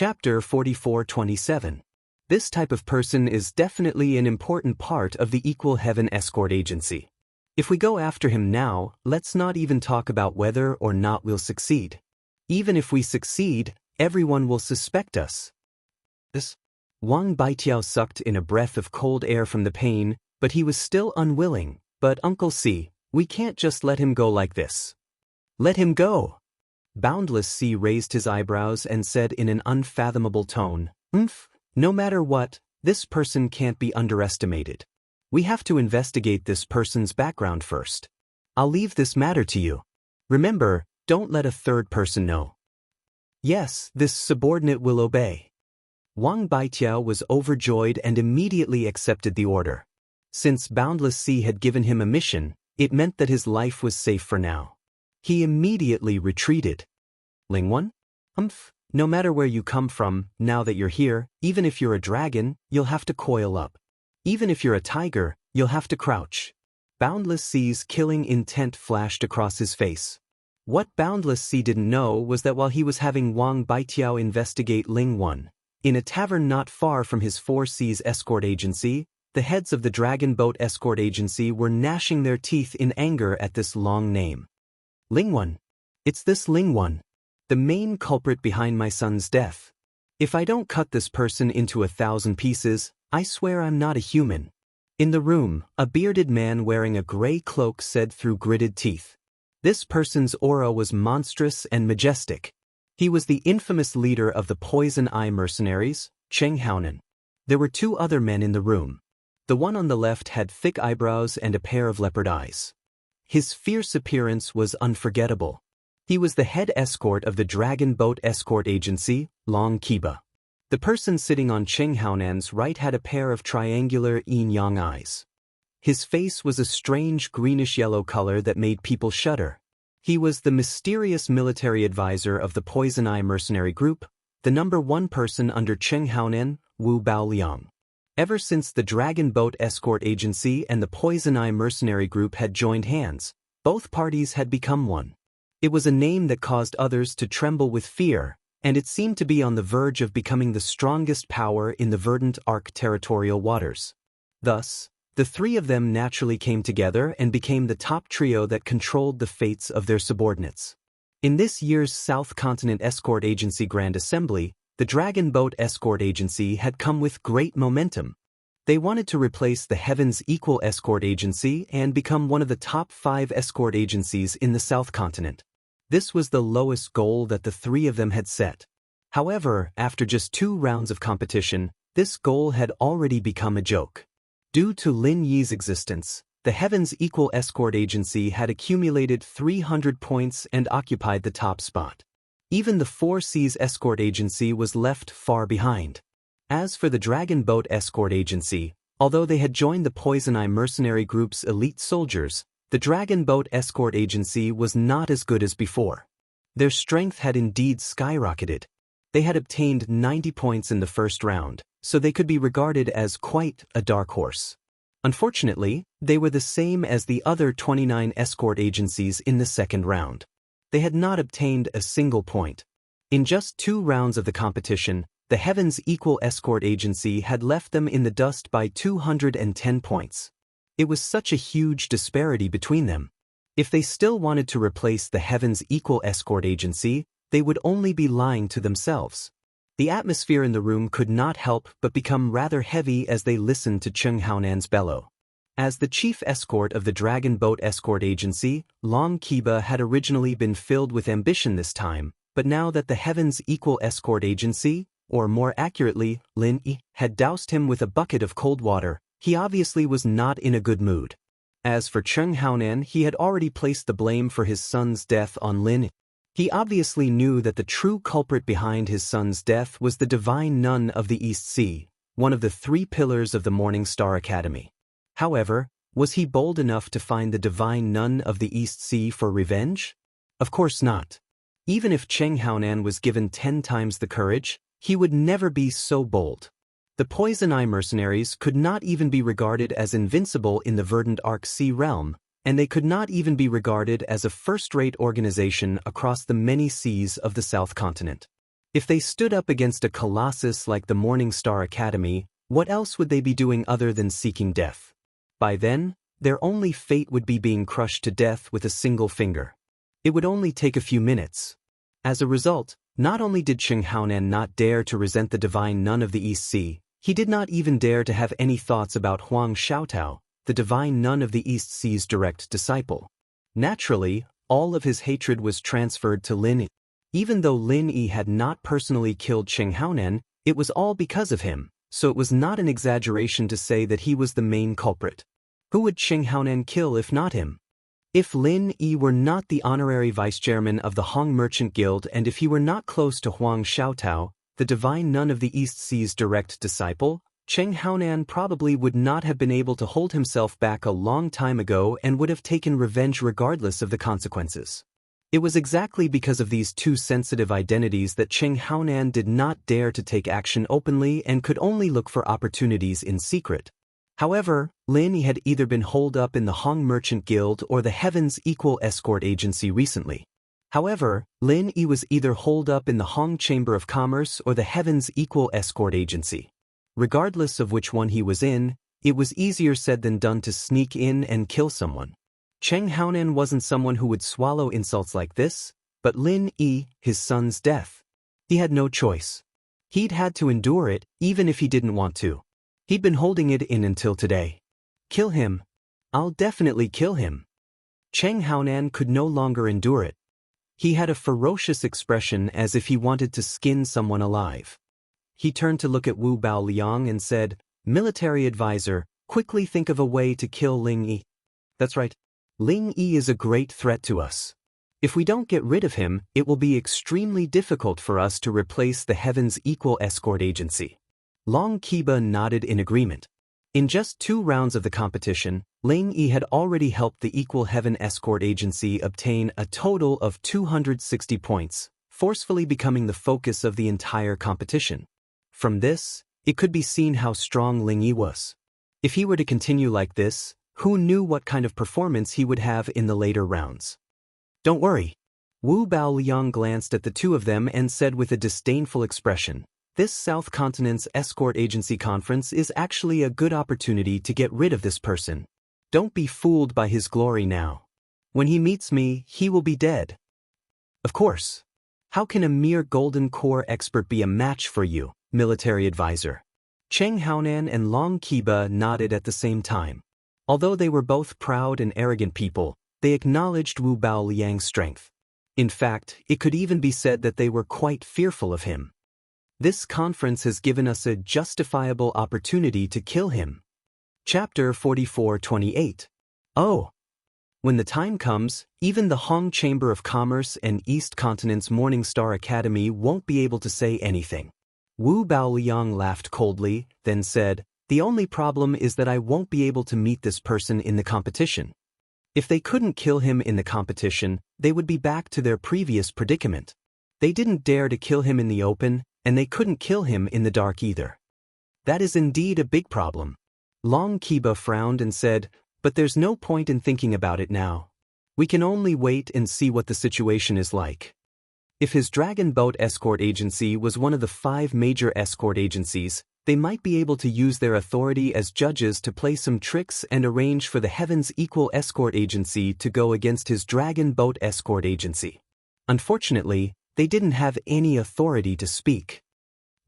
Chapter 4427. This type of person is definitely an important part of the Equal Heaven Escort Agency. If we go after him now, let's not even talk about whether or not we'll succeed. Even if we succeed, everyone will suspect us. Wang Baitiao sucked in a breath of cold air from the pain, but he was still unwilling. But Uncle C, we can't just let him go like this. Let him go. Boundless C raised his eyebrows and said in an unfathomable tone, No matter what, this person can't be underestimated. We have to investigate this person's background first. I'll leave this matter to you. Remember, don't let a third person know. Yes, this subordinate will obey. Wang Baitiao was overjoyed and immediately accepted the order. Since Boundless C had given him a mission, it meant that his life was safe for now. He immediately retreated. Lingwan? No matter where you come from, now that you're here, even if you're a dragon, you'll have to coil up. Even if you're a tiger, you'll have to crouch. Boundless C's killing intent flashed across his face. What Boundless C didn't know was that while he was having Wang Baitiao investigate Lingwan, in a tavern not far from his 4C's escort agency, the heads of the Dragon Boat Escort Agency were gnashing their teeth in anger at this long name. Lingwan. It's this Lingwan, the main culprit behind my son's death. If I don't cut this person into 1,000 pieces, I swear I'm not a human. In the room, a bearded man wearing a gray cloak said through gritted teeth. This person's aura was monstrous and majestic. He was the infamous leader of the Poison Eye mercenaries, Cheng Haonan. There were two other men in the room. The one on the left had thick eyebrows and a pair of leopard eyes. His fierce appearance was unforgettable. He was the head escort of the Dragon Boat Escort Agency, Long Kiba. The person sitting on Cheng Haonan's right had a pair of triangular yin-yang eyes. His face was a strange greenish-yellow color that made people shudder. He was the mysterious military advisor of the Poison Eye mercenary group, the #1 person under Cheng Haonan, Wu Baoliang. Ever since the Dragon Boat Escort Agency and the Poison Eye mercenary group had joined hands, both parties had become one. It was a name that caused others to tremble with fear, and it seemed to be on the verge of becoming the strongest power in the verdant Arc territorial waters. Thus, the three of them naturally came together and became the top trio that controlled the fates of their subordinates. In this year's South Continent Escort Agency Grand Assembly, the Dragon Boat Escort Agency had come with great momentum. They wanted to replace the Heavens Equal Escort Agency and become one of the top 5 escort agencies in the South Continent. This was the lowest goal that the three of them had set. However, after just 2 rounds of competition, this goal had already become a joke. Due to Lin Yi's existence, the Heavens Equal Escort Agency had accumulated 300 points and occupied the top spot. Even the 4C's escort agency was left far behind. As for the Dragon Boat Escort Agency, although they had joined the Poison Eye mercenary group's elite soldiers, the Dragon Boat Escort Agency was not as good as before. Their strength had indeed skyrocketed. They had obtained 90 points in the first round, so they could be regarded as quite a dark horse. Unfortunately, they were the same as the other 29 escort agencies in the second round. They had not obtained a single point. In just 2 rounds of the competition, the Heavens Equal Escort Agency had left them in the dust by 210 points. It was such a huge disparity between them. If they still wanted to replace the Heavens Equal Escort Agency, they would only be lying to themselves. The atmosphere in the room could not help but become rather heavy as they listened to Cheng Haonan's bellow. As the chief escort of the Dragon Boat Escort Agency, Long Kiba had originally been filled with ambition this time, but now that the Heavens Equal Escort Agency, or more accurately, Lin Yi, had doused him with a bucket of cold water, he obviously was not in a good mood. As for Cheng Haonan, he had already placed the blame for his son's death on Lin Yi. He obviously knew that the true culprit behind his son's death was the Divine Nun of the East Sea, one of the 3 pillars of the Morning Star Academy. However, was he bold enough to find the Divine Nun of the East Sea for revenge? Of course not. Even if Cheng Haonan was given 10 times the courage, he would never be so bold. The Poison Eye mercenaries could not even be regarded as invincible in the verdant Arc Sea realm, and they could not even be regarded as a first-rate organization across the many seas of the South Continent. If they stood up against a colossus like the Morning Star Academy, what else would they be doing other than seeking death? By then, their only fate would be being crushed to death with a single finger. It would only take a few minutes. As a result, not only did Cheng Haonan not dare to resent the divine nun of the East Sea, he did not even dare to have any thoughts about Huang Xiaotao, the divine nun of the East Sea's direct disciple. Naturally, all of his hatred was transferred to Lin Yi. Even though Lin Yi had not personally killed Cheng Haonan, it was all because of him, so it was not an exaggeration to say that he was the main culprit. Who would Cheng Haonan kill if not him? If Lin Yi were not the honorary vice-chairman of the Hong Merchant Guild and if he were not close to Huang Xiaotao, the divine nun of the East Sea's direct disciple, Cheng Haonan probably would not have been able to hold himself back a long time ago and would have taken revenge regardless of the consequences. It was exactly because of these two sensitive identities that Cheng Haonan did not dare to take action openly and could only look for opportunities in secret. However, Lin Yi had either been holed up in the Hong Merchant Guild or the Heaven's Equal Escort Agency recently. However, Lin Yi was either holed up in the Hong Chamber of Commerce or the Heaven's Equal Escort Agency. Regardless of which one he was in, it was easier said than done to sneak in and kill someone. Cheng Haonan wasn't someone who would swallow insults like this, but Lin Yi, his son's death. He had no choice. He'd had to endure it, even if he didn't want to. He'd been holding it in until today. Kill him. I'll definitely kill him. Cheng Haonan could no longer endure it. He had a ferocious expression as if he wanted to skin someone alive. He turned to look at Wu Baoliang and said, "Military advisor, quickly think of a way to kill Ling Yi." That's right. Ling Yi is a great threat to us. If we don't get rid of him, it will be extremely difficult for us to replace the Heaven's Equal Escort Agency. Long Qiba nodded in agreement. In just 2 rounds of the competition, Ling Yi had already helped the Equal Heaven Escort Agency obtain a total of 260 points, forcefully becoming the focus of the entire competition. From this, it could be seen how strong Ling Yi was. If he were to continue like this, who knew what kind of performance he would have in the later rounds? Don't worry. Wu Baoliang glanced at the two of them and said with a disdainful expression, "This South Continent's escort agency conference is actually a good opportunity to get rid of this person. Don't be fooled by his glory now. When he meets me, he will be dead." Of course. How can a mere Golden Core expert be a match for you, military advisor? Cheng Haonan and Long Qiba nodded at the same time. Although they were both proud and arrogant people, they acknowledged Wu Baoliang's strength. In fact, it could even be said that they were quite fearful of him. This conference has given us a justifiable opportunity to kill him. Chapter 44-28. Oh. When the time comes, even the Hong Chamber of Commerce and East Continent's Morning Star Academy won't be able to say anything. Wu Baoliang laughed coldly, then said, "The only problem is that I won't be able to meet this person in the competition." If they couldn't kill him in the competition, they would be back to their previous predicament. They didn't dare to kill him in the open, and they couldn't kill him in the dark either. That is indeed a big problem. Long Qiba frowned and said, "But there's no point in thinking about it now. We can only wait and see what the situation is like." If his Dragon Boat Escort Agency was one of the 5 major escort agencies, they might be able to use their authority as judges to play some tricks and arrange for the Heaven's Equal Escort Agency to go against his Dragon Boat Escort Agency. Unfortunately, they didn't have any authority to speak.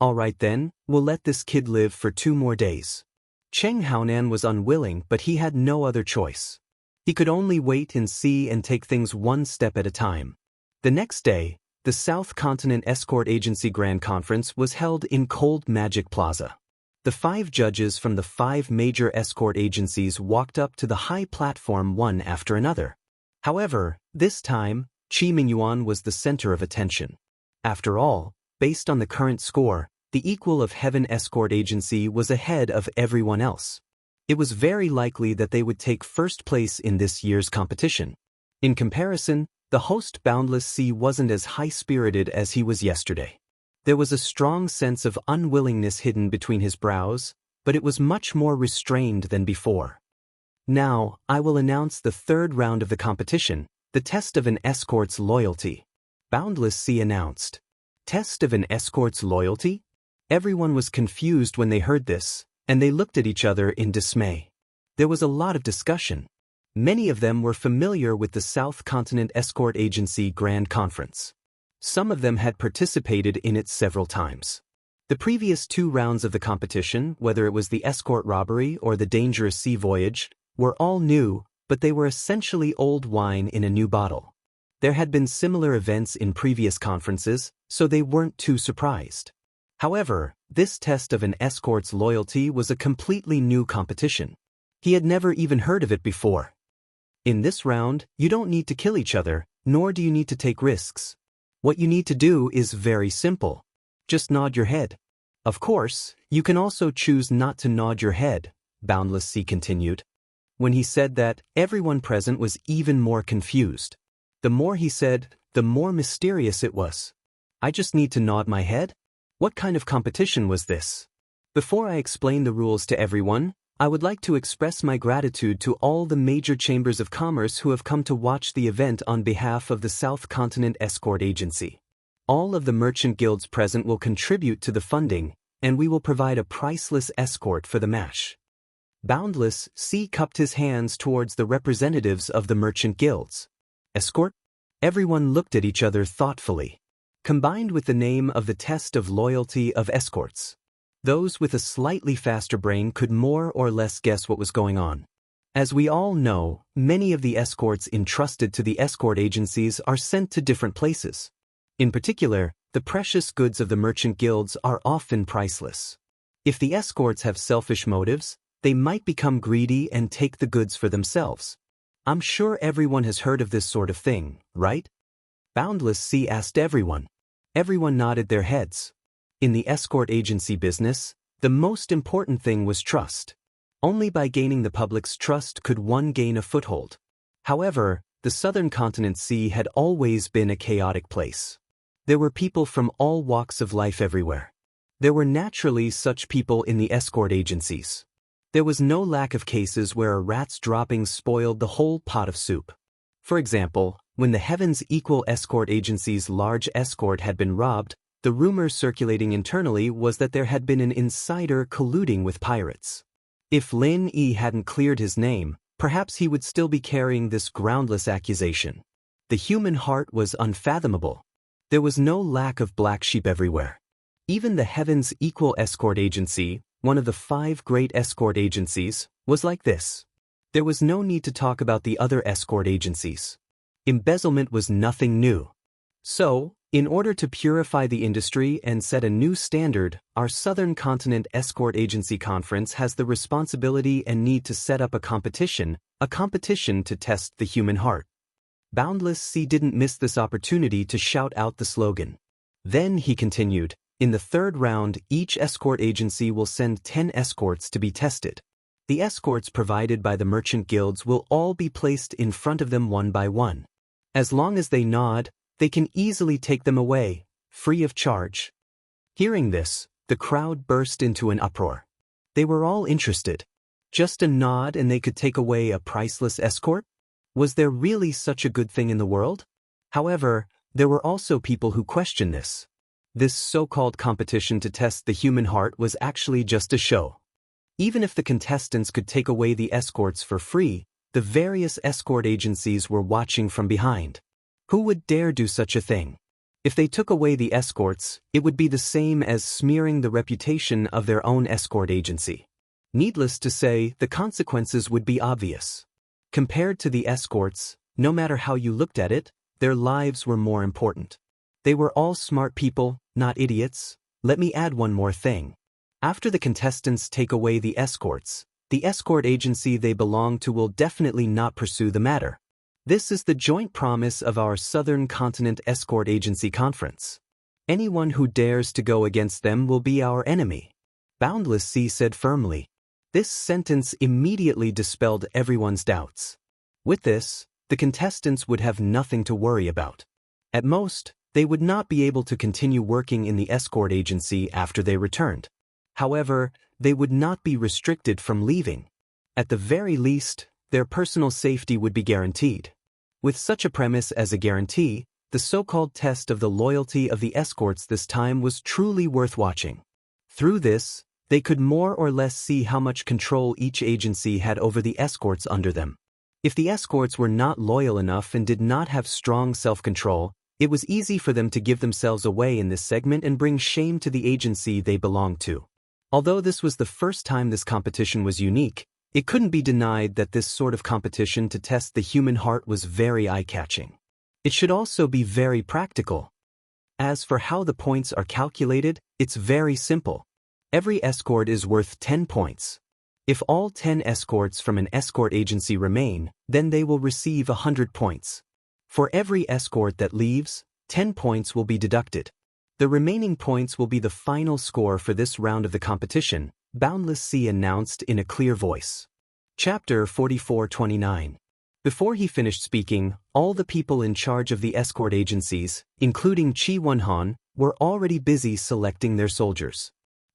All right then, we'll let this kid live for 2 more days. Cheng Haonan was unwilling, but he had no other choice. He could only wait and see and take things one step at a time. The next day, the South Continent Escort Agency Grand Conference was held in Cold Magic Plaza. The 5 judges from the 5 major escort agencies walked up to the high platform one after another. However, this time, Qi Mingyuan was the center of attention. After all, based on the current score, the Equal of Heaven Escort Agency was ahead of everyone else. It was very likely that they would take first place in this year's competition. In comparison, the host Boundless Sea wasn't as high-spirited as he was yesterday. There was a strong sense of unwillingness hidden between his brows, but it was much more restrained than before. Now, I will announce the 3rd round of the competition, the test of an escort's loyalty. Boundless Sea announced. Test of an escort's loyalty? Everyone was confused when they heard this, and they looked at each other in dismay. There was a lot of discussion. Many of them were familiar with the South Continent Escort Agency Grand Conference. Some of them had participated in it several times. The previous 2 rounds of the competition, whether it was the escort robbery or the dangerous sea voyage, were all new, but they were essentially old wine in a new bottle. There had been similar events in previous conferences, so they weren't too surprised. However, this test of an escort's loyalty was a completely new competition. He had never even heard of it before. In this round, you don't need to kill each other, nor do you need to take risks. What you need to do is very simple. Just nod your head. Of course, you can also choose not to nod your head, Boundless Sea continued. When he said that, everyone present was even more confused. The more he said, the more mysterious it was. I just need to nod my head? What kind of competition was this? Before I explain the rules to everyone, I would like to express my gratitude to all the major chambers of commerce who have come to watch the event on behalf of the South Continent Escort Agency. All of the merchant guilds present will contribute to the funding, and we will provide a priceless escort for the MASH. Boundless Sea cupped his hands towards the representatives of the merchant guilds. Escort? Everyone looked at each other thoughtfully. Combined with the name of the test of loyalty of escorts, those with a slightly faster brain could more or less guess what was going on. As we all know, many of the escorts entrusted to the escort agencies are sent to different places. In particular, the precious goods of the merchant guilds are often priceless. If the escorts have selfish motives, they might become greedy and take the goods for themselves. I'm sure everyone has heard of this sort of thing, right? Boundless Sea asked everyone. Everyone nodded their heads. In the escort agency business, the most important thing was trust. Only by gaining the public's trust could one gain a foothold. However, the Southern Continent Sea had always been a chaotic place. There were people from all walks of life everywhere. There were naturally such people in the escort agencies. There was no lack of cases where a rat's droppings spoiled the whole pot of soup. For example, when the Heavens Equal Escort Agency's large escort had been robbed, the rumor circulating internally was that there had been an insider colluding with pirates. If Lin Yi hadn't cleared his name, perhaps he would still be carrying this groundless accusation. The human heart was unfathomable. There was no lack of black sheep everywhere. Even the Heavens Equal Escort Agency, one of the 5 great escort agencies, was like this. There was no need to talk about the other escort agencies. Embezzlement was nothing new. So, in order to purify the industry and set a new standard, our Southern Continent Escort Agency Conference has the responsibility and need to set up a competition to test the human heart. Boundless Sea didn't miss this opportunity to shout out the slogan. Then he continued, in the 3rd round, each escort agency will send 10 escorts to be tested. The escorts provided by the merchant guilds will all be placed in front of them one by one. As long as they nod, they can easily take them away, free of charge. Hearing this, the crowd burst into an uproar. They were all interested. Just a nod and they could take away a priceless escort? Was there really such a good thing in the world? However, there were also people who questioned this. This so-called competition to test the human heart was actually just a show. Even if the contestants could take away the escorts for free, the various escort agencies were watching from behind. Who would dare do such a thing? If they took away the escorts, it would be the same as smearing the reputation of their own escort agency. Needless to say, the consequences would be obvious. Compared to the escorts, no matter how you looked at it, their lives were more important. They were all smart people, not idiots. Let me add one more thing. After the contestants take away the escorts, the escort agency they belong to will definitely not pursue the matter. This is the joint promise of our Southern Continent Escort Agency Conference. Anyone who dares to go against them will be our enemy. Boundless Sea said firmly. This sentence immediately dispelled everyone's doubts. With this, the contestants would have nothing to worry about. At most, they would not be able to continue working in the escort agency after they returned. However, they would not be restricted from leaving. At the very least, their personal safety would be guaranteed. With such a premise as a guarantee, the so-called test of the loyalty of the escorts this time was truly worth watching. Through this, they could more or less see how much control each agency had over the escorts under them. If the escorts were not loyal enough and did not have strong self-control, it was easy for them to give themselves away in this segment and bring shame to the agency they belonged to. Although this was the first time this competition was unique, it couldn't be denied that this sort of competition to test the human heart was very eye-catching. It should also be very practical. As for how the points are calculated, it's very simple. Every escort is worth 10 points. If all 10 escorts from an escort agency remain, then they will receive 100 points. For every escort that leaves, 10 points will be deducted. The remaining points will be the final score for this round of the competition, Boundless Sea announced in a clear voice. Chapter 44:29. Before he finished speaking, all the people in charge of the escort agencies, including Qi Wenhan, were already busy selecting their soldiers.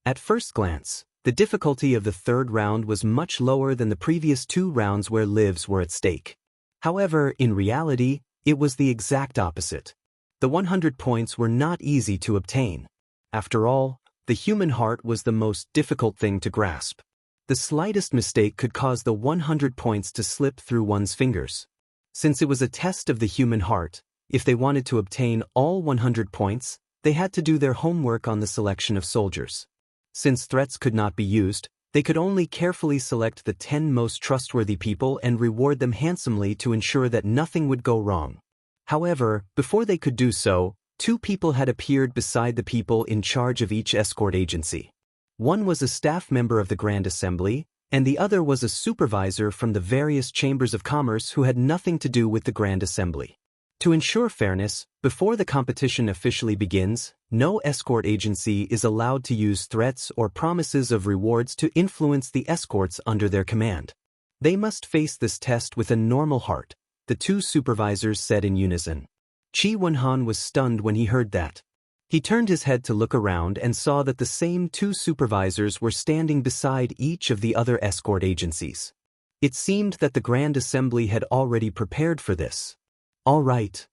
At first glance, the difficulty of the third round was much lower than the previous 2 rounds where lives were at stake. However, in reality, it was the exact opposite. The 100 points were not easy to obtain. After all, the human heart was the most difficult thing to grasp. The slightest mistake could cause the 100 points to slip through one's fingers. Since it was a test of the human heart, if they wanted to obtain all 100 points, they had to do their homework on the selection of soldiers. Since threats could not be used, they could only carefully select the 10 most trustworthy people and reward them handsomely to ensure that nothing would go wrong. However, before they could do so, 2 people had appeared beside the people in charge of each escort agency. One was a staff member of the Grand Assembly, and the other was a supervisor from the various chambers of commerce who had nothing to do with the Grand Assembly. To ensure fairness, before the competition officially begins, no escort agency is allowed to use threats or promises of rewards to influence the escorts under their command. They must face this test with a normal heart, the 2 supervisors said in unison. Qi Wenhan was stunned when he heard that. He turned his head to look around and saw that the same 2 supervisors were standing beside each of the other escort agencies. It seemed that the Grand Assembly had already prepared for this. All right.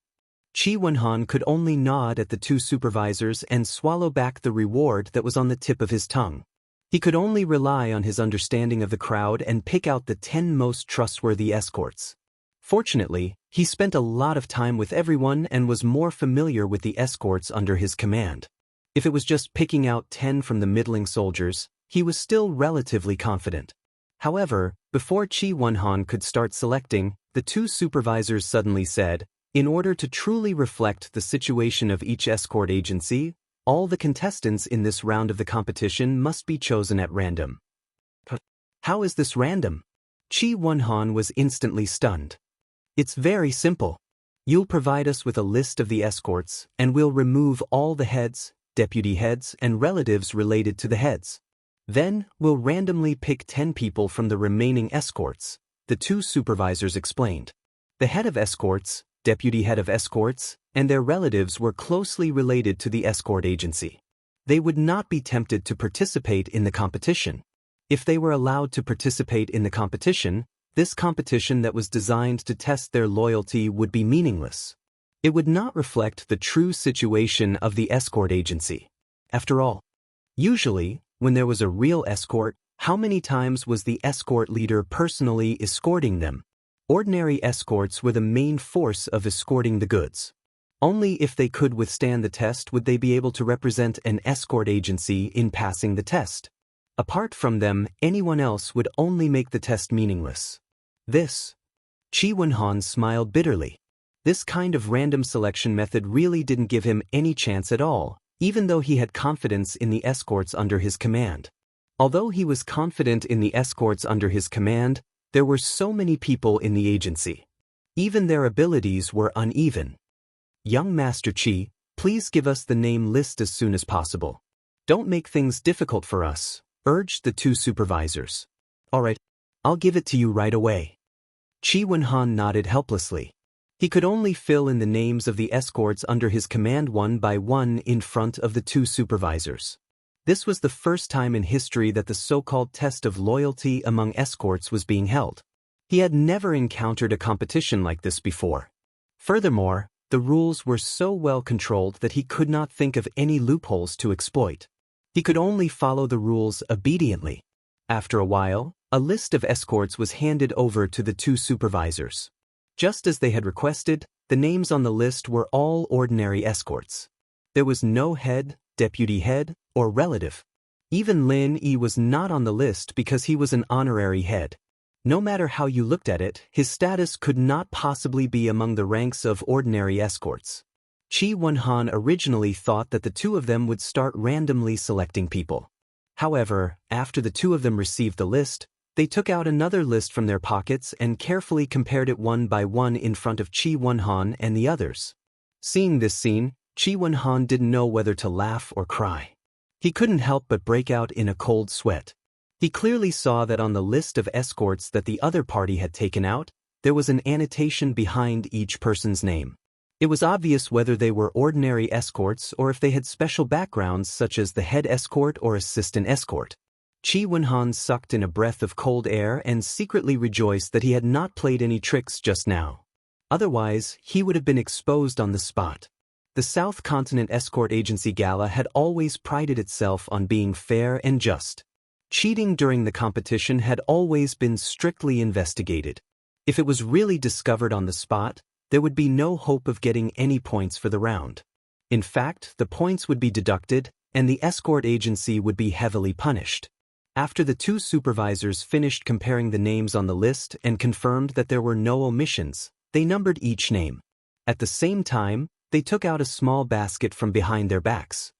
Qi Wenhan could only nod at the 2 supervisors and swallow back the reward that was on the tip of his tongue. He could only rely on his understanding of the crowd and pick out the 10 most trustworthy escorts. Fortunately, he spent a lot of time with everyone and was more familiar with the escorts under his command. If it was just picking out 10 from the middling soldiers, he was still relatively confident. However, before Qi Wenhan could start selecting, the 2 supervisors suddenly said, in order to truly reflect the situation of each escort agency, all the contestants in this round of the competition must be chosen at random. How is this random? Qi Wenhan was instantly stunned. It's very simple. You'll provide us with a list of the escorts, and we'll remove all the heads, deputy heads, and relatives related to the heads. Then, we'll randomly pick 10 people from the remaining escorts, the 2 supervisors explained. The head of escorts, deputy head of escorts, and their relatives were closely related to the escort agency. They would not be tempted to participate in the competition. If they were allowed to participate in the competition, this competition that was designed to test their loyalty would be meaningless. It would not reflect the true situation of the escort agency. After all, usually, when there was a real escort, how many times was the escort leader personally escorting them? Ordinary escorts were the main force of escorting the goods. Only if they could withstand the test would they be able to represent an escort agency in passing the test. Apart from them, anyone else would only make the test meaningless. Qi Wenhan smiled bitterly. This kind of random selection method really didn't give him any chance at all, even though he had confidence in the escorts under his command. Although he was confident in the escorts under his command, there were so many people in the agency. Even their abilities were uneven. Young Master Qi, please give us the name list as soon as possible. Don't make things difficult for us, urged the 2 supervisors. All right, I'll give it to you right away. Qi Wenhan nodded helplessly. He could only fill in the names of the escorts under his command one by one in front of the 2 supervisors. This was the first time in history that the so-called test of loyalty among escorts was being held. He had never encountered a competition like this before. Furthermore, the rules were so well controlled that he could not think of any loopholes to exploit. He could only follow the rules obediently. After a while, a list of escorts was handed over to the two supervisors. Just as they had requested, the names on the list were all ordinary escorts. There was no head, deputy head, or relative. Even Lin Yi was not on the list because he was an honorary head. No matter how you looked at it, his status could not possibly be among the ranks of ordinary escorts. Qi Wenhan originally thought that the two of them would start randomly selecting people. However, after the two of them received the list, they took out another list from their pockets and carefully compared it one by one in front of Qi Wenhan and the others. Seeing this scene, Qi Wenhan didn't know whether to laugh or cry. He couldn't help but break out in a cold sweat. He clearly saw that on the list of escorts that the other party had taken out, there was an annotation behind each person's name. It was obvious whether they were ordinary escorts or if they had special backgrounds such as the head escort or assistant escort. Qi Wenhan sucked in a breath of cold air and secretly rejoiced that he had not played any tricks just now. Otherwise, he would have been exposed on the spot. The South Continent Escort Agency Gala had always prided itself on being fair and just. Cheating during the competition had always been strictly investigated. If it was really discovered on the spot, there would be no hope of getting any points for the round. In fact, the points would be deducted, and the escort agency would be heavily punished. After the two supervisors finished comparing the names on the list and confirmed that there were no omissions, they numbered each name. At the same time, they took out a small basket from behind their backs.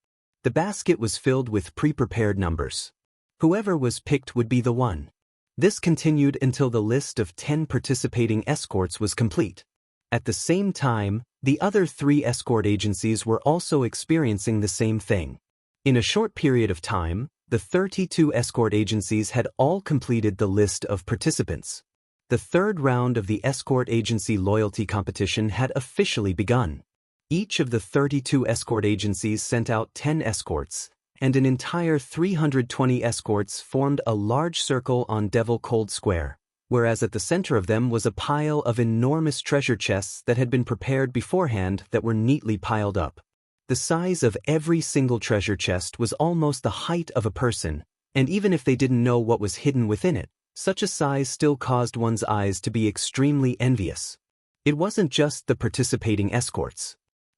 The basket was filled with pre-prepared numbers. Whoever was picked would be the one. This continued until the list of 10 participating escorts was complete. At the same time, the other 3 escort agencies were also experiencing the same thing. In a short period of time, the 32 escort agencies had all completed the list of participants. The third round of the escort agency loyalty competition had officially begun. Each of the 32 escort agencies sent out 10 escorts, and an entire 320 escorts formed a large circle on Devil Cold Square, whereas at the center of them was a pile of enormous treasure chests that had been prepared beforehand that were neatly piled up. The size of every single treasure chest was almost the height of a person, and even if they didn't know what was hidden within it, such a size still caused one's eyes to be extremely envious. It wasn't just the participating escorts.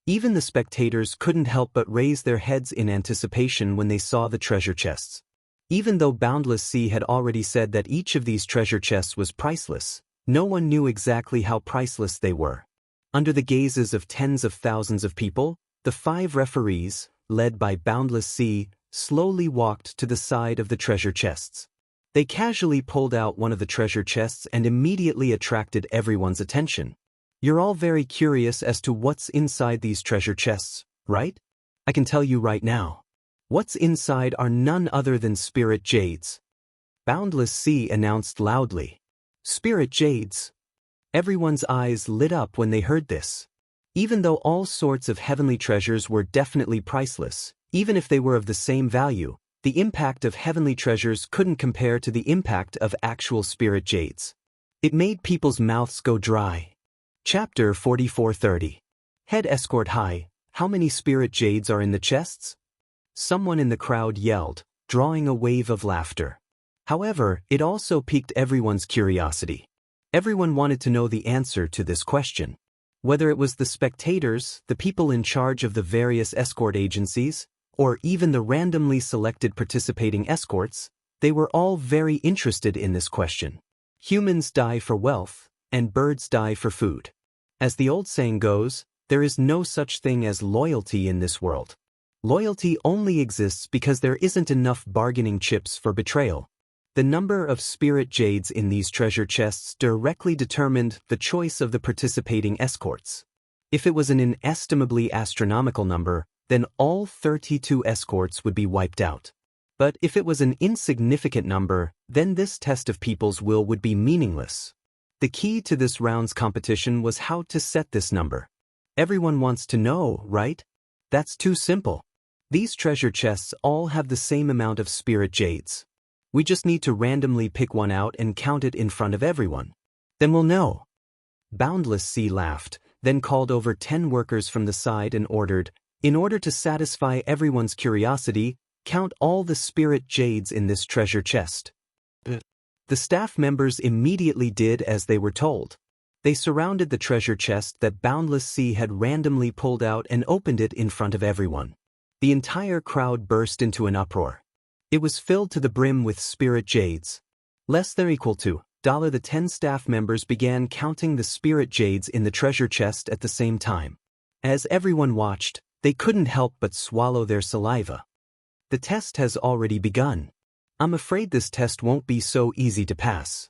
Even the spectators couldn't help but raise their heads in anticipation when they saw the treasure chests. Even though Boundless Sea had already said that each of these treasure chests was priceless, no one knew exactly how priceless they were. Under the gazes of tens of thousands of people, the 5 referees, led by Boundless Sea, slowly walked to the side of the treasure chests. They casually pulled out one of the treasure chests and immediately attracted everyone's attention. You're all very curious as to what's inside these treasure chests, right? I can tell you right now. What's inside are none other than spirit jades. Boundless Sea announced loudly. Spirit jades. Everyone's eyes lit up when they heard this. Even though all sorts of heavenly treasures were definitely priceless, even if they were of the same value, the impact of heavenly treasures couldn't compare to the impact of actual spirit jades. It made people's mouths go dry. Chapter 4430. Head Escort High, how many spirit jades are in the chests? Someone in the crowd yelled, drawing a wave of laughter. However, it also piqued everyone's curiosity. Everyone wanted to know the answer to this question. Whether it was the spectators, the people in charge of the various escort agencies, or even the randomly selected participating escorts, they were all very interested in this question. Humans die for wealth, and birds die for food. As the old saying goes, there is no such thing as loyalty in this world. Loyalty only exists because there isn't enough bargaining chips for betrayal. The number of spirit jades in these treasure chests directly determined the choice of the participating escorts. If it was an inestimably astronomical number, then all 32 escorts would be wiped out. But if it was an insignificant number, then this test of people's will would be meaningless. The key to this round's competition was how to set this number. Everyone wants to know, right? That's too simple. These treasure chests all have the same amount of spirit jades. We just need to randomly pick one out and count it in front of everyone. Then we'll know. Boundless Sea laughed, then called over 10 workers from the side and ordered, in order to satisfy everyone's curiosity, count all the spirit jades in this treasure chest. The staff members immediately did as they were told. They surrounded the treasure chest that Boundless Sea had randomly pulled out and opened it in front of everyone. The entire crowd burst into an uproar. It was filled to the brim with spirit jades. Less than or equal to $. The 10 staff members began counting the spirit jades in the treasure chest at the same time. As everyone watched, they couldn't help but swallow their saliva. The test has already begun. I'm afraid this test won't be so easy to pass.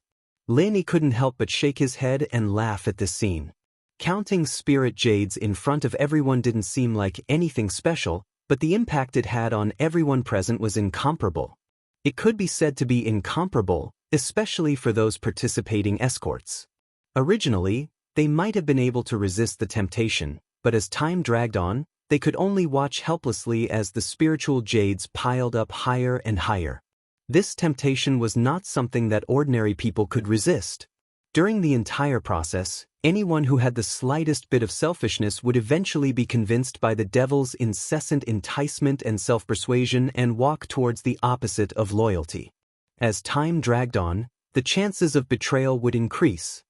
Lin couldn't help but shake his head and laugh at this scene. Counting spirit jades in front of everyone didn't seem like anything special, but the impact it had on everyone present was incomparable. It could be said to be incomparable, especially for those participating escorts. Originally, they might have been able to resist the temptation, but as time dragged on, they could only watch helplessly as the spiritual jades piled up higher and higher. This temptation was not something that ordinary people could resist. During the entire process, anyone who had the slightest bit of selfishness would eventually be convinced by the devil's incessant enticement and self-persuasion and walk towards the opposite of loyalty. As time dragged on, the chances of betrayal would increase.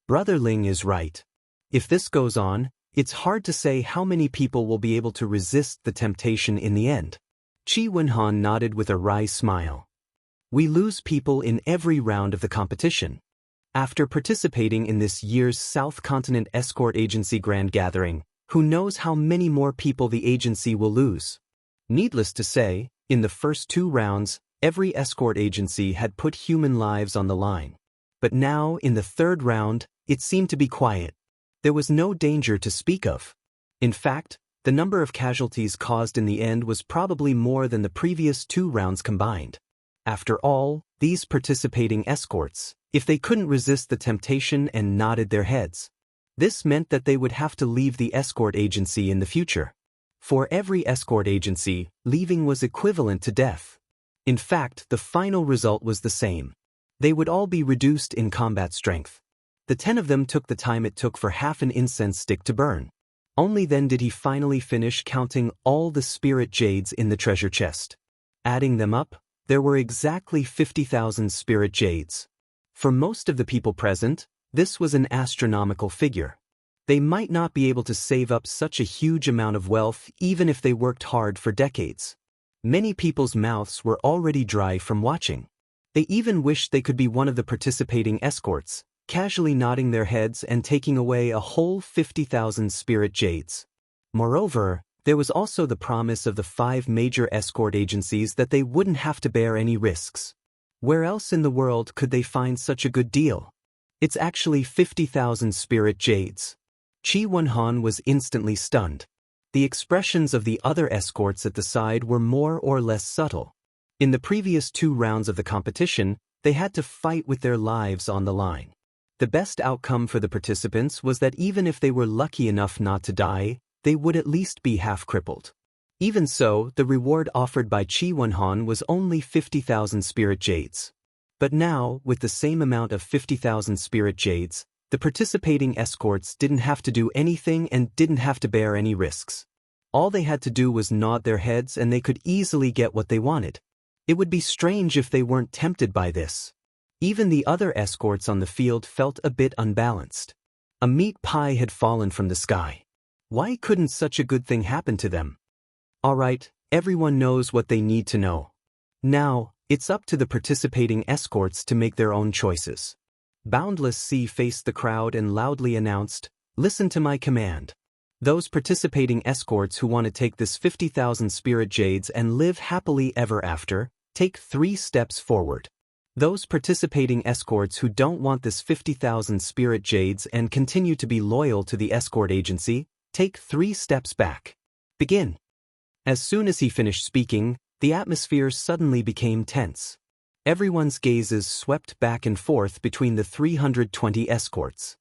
Brother Ling is right. If this goes on, it's hard to say how many people will be able to resist the temptation in the end. Qi Wenhan nodded with a wry smile. We lose people in every round of the competition. After participating in this year's South Continent Escort Agency Grand Gathering, who knows how many more people the agency will lose? Needless to say, in the first 2 rounds, every escort agency had put human lives on the line. But now, in the 3rd round, it seemed to be quiet. There was no danger to speak of. In fact, the number of casualties caused in the end was probably more than the previous 2 rounds combined. After all, these participating escorts, if they couldn't resist the temptation and nodded their heads, this meant that they would have to leave the escort agency in the future. For every escort agency, leaving was equivalent to death. In fact, the final result was the same. They would all be reduced in combat strength. The 10 of them took the time it took for half an incense stick to burn. Only then did he finally finish counting all the spirit jades in the treasure chest. Adding them up, there were exactly 50,000 spirit jades. For most of the people present, this was an astronomical figure. They might not be able to save up such a huge amount of wealth even if they worked hard for decades. Many people's mouths were already dry from watching. They even wished they could be one of the participating escorts, casually nodding their heads and taking away a whole 50,000 spirit jades. Moreover, there was also the promise of the 5 major escort agencies that they wouldn't have to bear any risks. Where else in the world could they find such a good deal? It's actually 50,000 spirit jades. Qi Wenhan was instantly stunned. The expressions of the other escorts at the side were more or less subtle. In the previous 2 rounds of the competition, they had to fight with their lives on the line. The best outcome for the participants was that even if they were lucky enough not to die, they would at least be half-crippled. Even so, the reward offered by Qi Wenhan was only 50,000 spirit jades. But now, with the same amount of 50,000 spirit jades, the participating escorts didn't have to do anything and didn't have to bear any risks. All they had to do was nod their heads and they could easily get what they wanted. It would be strange if they weren't tempted by this. Even the other escorts on the field felt a bit unbalanced. A meat pie had fallen from the sky. Why couldn't such a good thing happen to them? Alright, everyone knows what they need to know. Now, it's up to the participating escorts to make their own choices. Boundless Sea faced the crowd and loudly announced, "Listen to my command. Those participating escorts who want to take this 50,000 spirit jades and live happily ever after, take 3 steps forward. Those participating escorts who don't want this 50,000 spirit jades and continue to be loyal to the escort agency, take 3 steps back. Begin." As soon as he finished speaking, the atmosphere suddenly became tense. Everyone's gazes swept back and forth between the 320 escorts.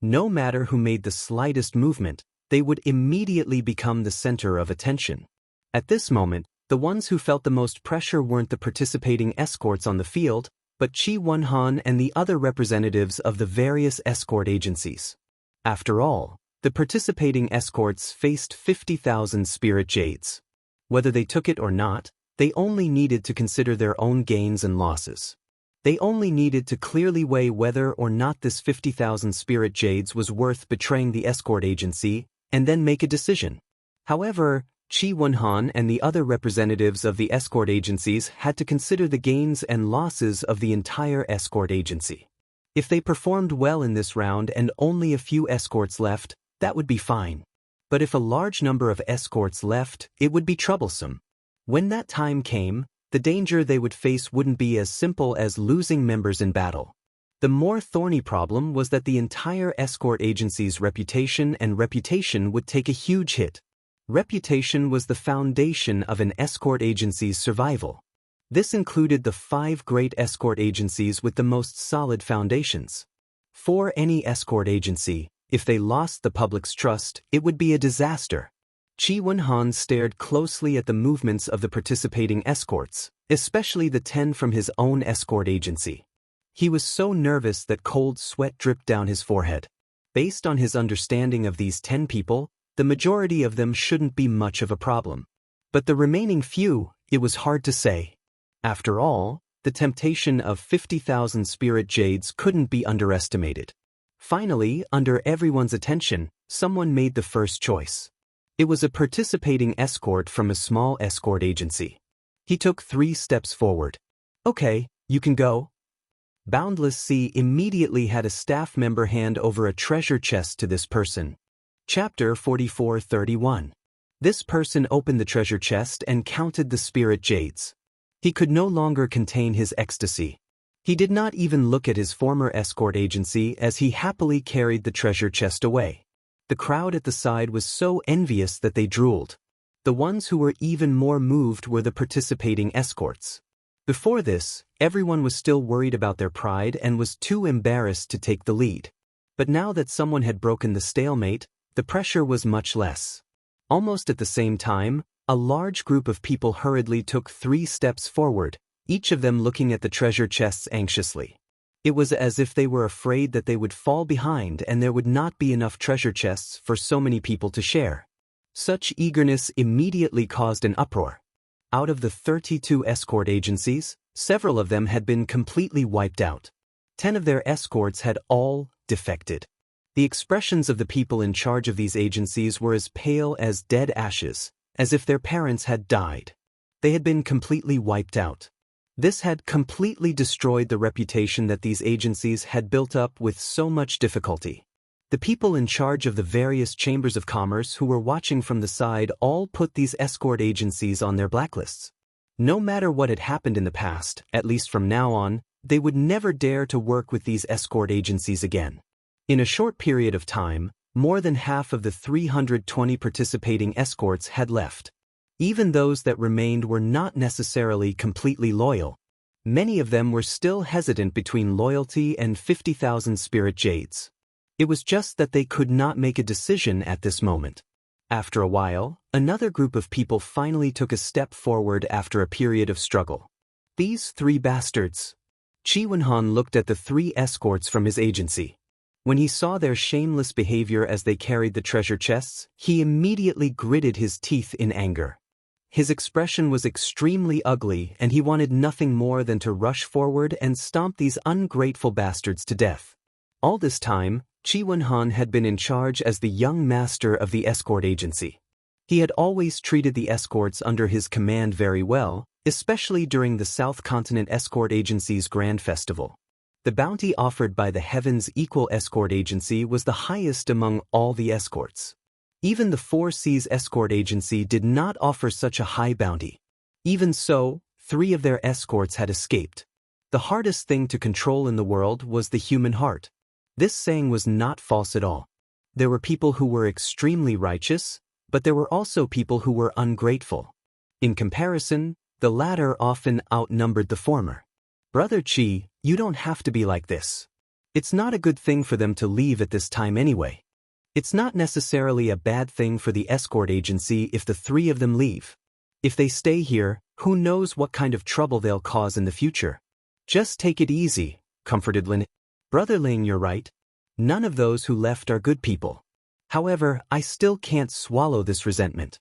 No matter who made the slightest movement, they would immediately become the center of attention. At this moment, the ones who felt the most pressure weren't the participating escorts on the field, but Qi Wenhan and the other representatives of the various escort agencies. After all, The participating escorts faced 50,000 spirit jades. Whether they took it or not, they only needed to consider their own gains and losses. They only needed to clearly weigh whether or not this 50,000 spirit jades was worth betraying the escort agency, and then make a decision. However, Qi Wenhan and the other representatives of the escort agencies had to consider the gains and losses of the entire escort agency. If they performed well in this round and only a few escorts left, that would be fine. But if a large number of escorts left, it would be troublesome. When that time came, the danger they would face wouldn't be as simple as losing members in battle. The more thorny problem was that the entire escort agency's reputation would take a huge hit. Reputation was the foundation of an escort agency's survival. This included the 5 great escort agencies with the most solid foundations. For any escort agency, if they lost the public's trust, it would be a disaster. Qi Wenhan stared closely at the movements of the participating escorts, especially the 10 from his own escort agency. He was so nervous that cold sweat dripped down his forehead. Based on his understanding of these 10 people, the majority of them shouldn't be much of a problem. But the remaining few, it was hard to say. After all, the temptation of 50,000 spirit jades couldn't be underestimated. Finally, under everyone's attention, someone made the first choice. It was a participating escort from a small escort agency. He took 3 steps forward. "Okay, you can go." Boundless Sea immediately had a staff member hand over a treasure chest to this person. Chapter 44:31. This person opened the treasure chest and counted the spirit jades. He could no longer contain his ecstasy. He did not even look at his former escort agency as he happily carried the treasure chest away. The crowd at the side was so envious that they drooled. The ones who were even more moved were the participating escorts. Before this, everyone was still worried about their pride and was too embarrassed to take the lead. But now that someone had broken the stalemate, the pressure was much less. Almost at the same time, a large group of people hurriedly took 3 steps forward, each of them looking at the treasure chests anxiously. It was as if they were afraid that they would fall behind and there would not be enough treasure chests for so many people to share. Such eagerness immediately caused an uproar. Out of the 32 escort agencies, several of them had been completely wiped out. 10 of their escorts had all defected. The expressions of the people in charge of these agencies were as pale as dead ashes, as if their parents had died. They had been completely wiped out. This had completely destroyed the reputation that these agencies had built up with so much difficulty. The people in charge of the various chambers of commerce who were watching from the side all put these escort agencies on their blacklists. No matter what had happened in the past, at least from now on, they would never dare to work with these escort agencies again. In a short period of time, more than half of the 320 participating escorts had left. Even those that remained were not necessarily completely loyal. Many of them were still hesitant between loyalty and 50,000 spirit jades. It was just that they could not make a decision at this moment. After a while, another group of people finally took a step forward after a period of struggle. These 3 bastards. Qi Wenhan looked at the 3 escorts from his agency. When he saw their shameless behavior as they carried the treasure chests, he immediately gritted his teeth in anger. His expression was extremely ugly and he wanted nothing more than to rush forward and stomp these ungrateful bastards to death. All this time, Qi Wenhan had been in charge as the young master of the escort agency. He had always treated the escorts under his command very well, especially during the South Continent Escort Agency's Grand Festival. The bounty offered by the Heavens Equal Escort Agency was the highest among all the escorts. Even the 4 Seas Escort Agency did not offer such a high bounty. Even so, 3 of their escorts had escaped. The hardest thing to control in the world was the human heart. This saying was not false at all. There were people who were extremely righteous, but there were also people who were ungrateful. In comparison, the latter often outnumbered the former. Brother Qi, you don't have to be like this. It's not a good thing for them to leave at this time anyway. It's not necessarily a bad thing for the escort agency if the 3 of them leave. If they stay here, who knows what kind of trouble they'll cause in the future. Just take it easy, comforted Lin. Brother Ling, you're right. None of those who left are good people. However, I still can't swallow this resentment.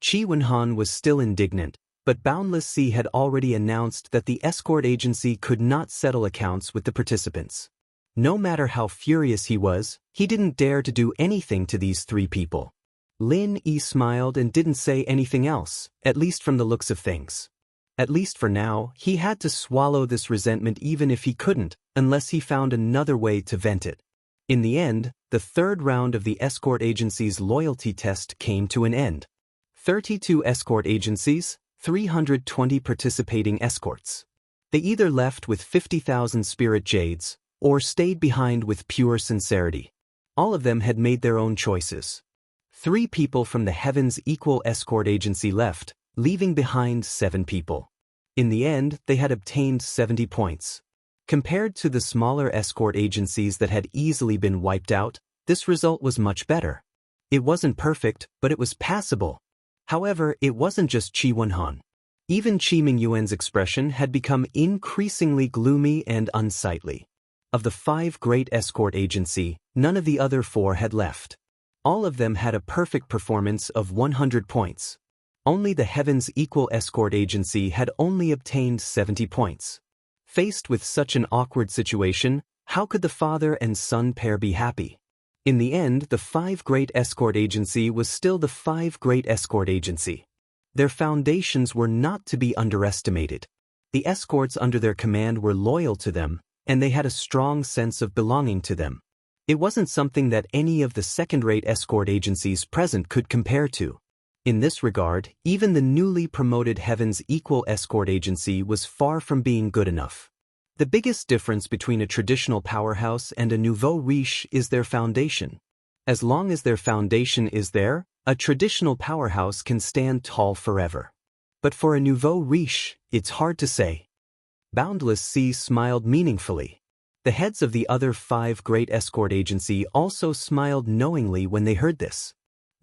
Qi Wenhan was still indignant, but Boundless Sea had already announced that the escort agency could not settle accounts with the participants. No matter how furious he was, he didn't dare to do anything to these three people. Lin Yi smiled and didn't say anything else, at least from the looks of things. At least for now, he had to swallow this resentment even if he couldn't, unless he found another way to vent it. In the end, the third round of the escort agency's loyalty test came to an end. 32 escort agencies, 320 participating escorts. They either left with 50,000 spirit jades, or stayed behind with pure sincerity. All of them had made their own choices. 3 people from the Heaven's Equal Escort Agency left, leaving behind 7 people. In the end, they had obtained 70 points. Compared to the smaller escort agencies that had easily been wiped out, this result was much better. It wasn't perfect, but it was passable. However, it wasn't just Qi Wenhan. Even Qi Mingyuan's expression had become increasingly gloomy and unsightly. Of the 5 great escort agency, none of the other 4 had left. All of them had a perfect performance of 100 points. Only the Heaven's Equal Escort Agency had only obtained 70 points. Faced with such an awkward situation, how could the father and son pair be happy? In the end, the 5 Great Escort Agency was still the 5 Great Escort Agency. Their foundations were not to be underestimated. The escorts under their command were loyal to them, and they had a strong sense of belonging to them. It wasn't something that any of the second-rate escort agencies present could compare to. In this regard, even the newly promoted Heaven's Equal Escort Agency was far from being good enough. The biggest difference between a traditional powerhouse and a nouveau riche is their foundation. As long as their foundation is there, a traditional powerhouse can stand tall forever. But for a nouveau riche, it's hard to say. Boundless Sea smiled meaningfully. The heads of the other 5 Great Escort Agency also smiled knowingly when they heard this.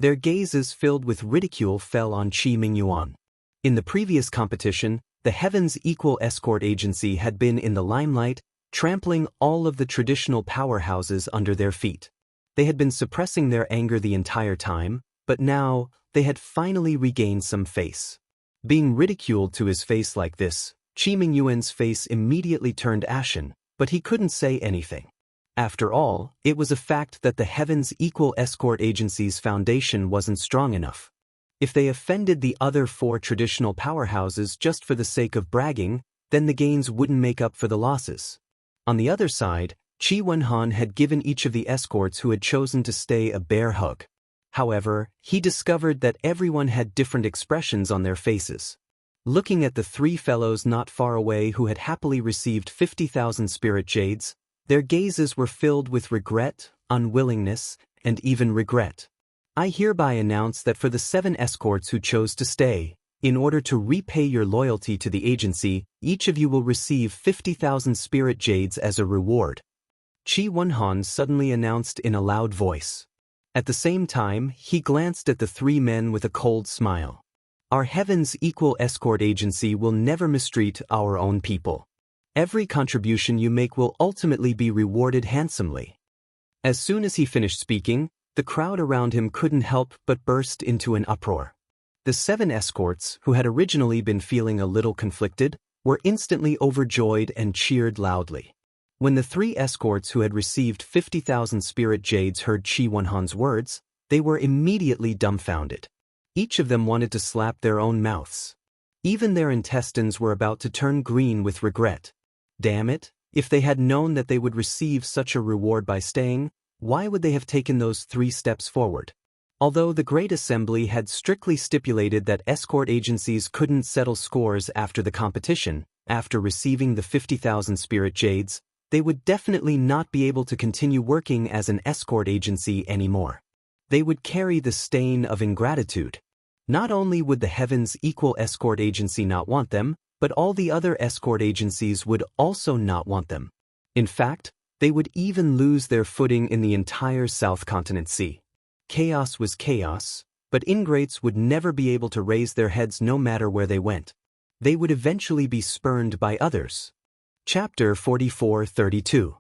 Their gazes filled with ridicule fell on Qi Mingyuan. In the previous competition, the Heaven's Equal Escort Agency had been in the limelight, trampling all of the traditional powerhouses under their feet. They had been suppressing their anger the entire time, but now, they had finally regained some face. Being ridiculed to his face like this, Qi Mingyuan's face immediately turned ashen, but he couldn't say anything. After all, it was a fact that the Heaven's Equal Escort Agency's foundation wasn't strong enough. If they offended the other 4 traditional powerhouses just for the sake of bragging, then the gains wouldn't make up for the losses. On the other side, Qi Wenhan had given each of the escorts who had chosen to stay a bear hug. However, he discovered that everyone had different expressions on their faces. Looking at the 3 fellows not far away who had happily received 50,000 spirit jades, their gazes were filled with regret, unwillingness, and even regret. I hereby announce that for the 7 escorts who chose to stay, in order to repay your loyalty to the agency, each of you will receive 50,000 spirit jades as a reward. Qi Wenhan suddenly announced in a loud voice. At the same time, he glanced at the 3 men with a cold smile. Our Heaven's Equal Escort Agency will never mistreat our own people. Every contribution you make will ultimately be rewarded handsomely. As soon as he finished speaking, the crowd around him couldn't help but burst into an uproar. The 7 escorts, who had originally been feeling a little conflicted, were instantly overjoyed and cheered loudly. When the 3 escorts who had received 50,000 spirit jades heard Qi Wenhan's words, they were immediately dumbfounded. Each of them wanted to slap their own mouths. Even their intestines were about to turn green with regret. Damn it, if they had known that they would receive such a reward by staying, why would they have taken those 3 steps forward? Although the Great Assembly had strictly stipulated that escort agencies couldn't settle scores after the competition, after receiving the 50,000 spirit jades, they would definitely not be able to continue working as an escort agency anymore. They would carry the stain of ingratitude. Not only would the Heaven's Equal Escort Agency not want them, but all the other escort agencies would also not want them. In fact, they would even lose their footing in the entire South Continent Sea. Chaos was chaos, but ingrates would never be able to raise their heads no matter where they went. They would eventually be spurned by others. Chapter 44-32.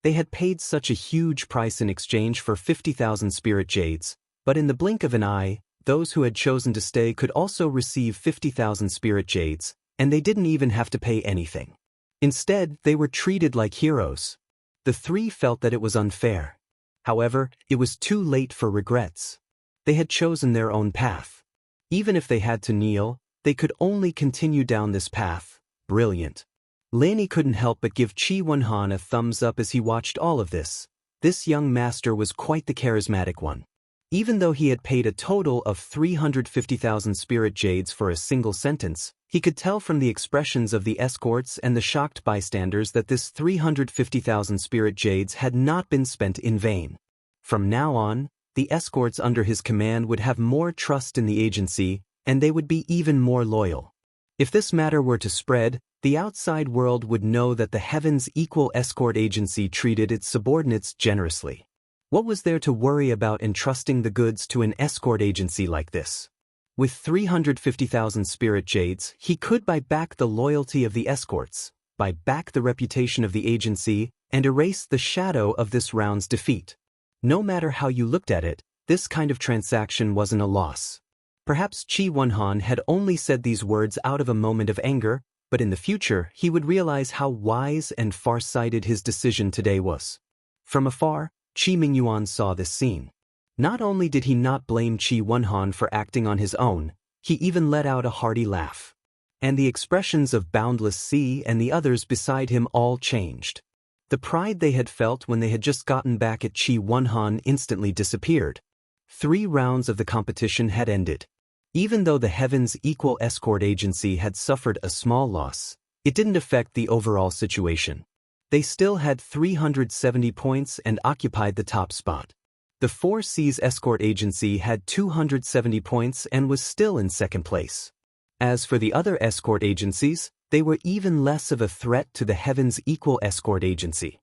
They had paid such a huge price in exchange for 50,000 spirit jades, but in the blink of an eye, those who had chosen to stay could also receive 50,000 spirit jades, and they didn't even have to pay anything. Instead, they were treated like heroes. The three felt that it was unfair. However, it was too late for regrets. They had chosen their own path. Even if they had to kneel, they could only continue down this path. Brilliant. Lin couldn't help but give Qi Wenhan a thumbs up as he watched all of this. This young master was quite the charismatic one. Even though he had paid a total of 350,000 spirit jades for a single sentence, he could tell from the expressions of the escorts and the shocked bystanders that this 350,000 spirit jades had not been spent in vain. From now on, the escorts under his command would have more trust in the agency, and they would be even more loyal. If this matter were to spread, the outside world would know that the Heaven's Equal Escort Agency treated its subordinates generously. What was there to worry about entrusting the goods to an escort agency like this? With 350,000 spirit jades, he could buy back the loyalty of the escorts, buy back the reputation of the agency, and erase the shadow of this round's defeat. No matter how you looked at it, this kind of transaction wasn't a loss. Perhaps Qi Wenhan had only said these words out of a moment of anger, but in the future he would realize how wise and far-sighted his decision today was. From afar, Qi Mingyuan saw this scene. Not only did he not blame Qi Wenhan for acting on his own, he even let out a hearty laugh. And the expressions of Boundless Sea and the others beside him all changed. The pride they had felt when they had just gotten back at Qi Wenhan instantly disappeared. 3 rounds of the competition had ended. Even though the Heaven's Equal Escort Agency had suffered a small loss, it didn't affect the overall situation. They still had 370 points and occupied the top spot. The 4 Seas Escort Agency had 270 points and was still in second place. As for the other escort agencies, they were even less of a threat to the Heaven's Equal Escort Agency.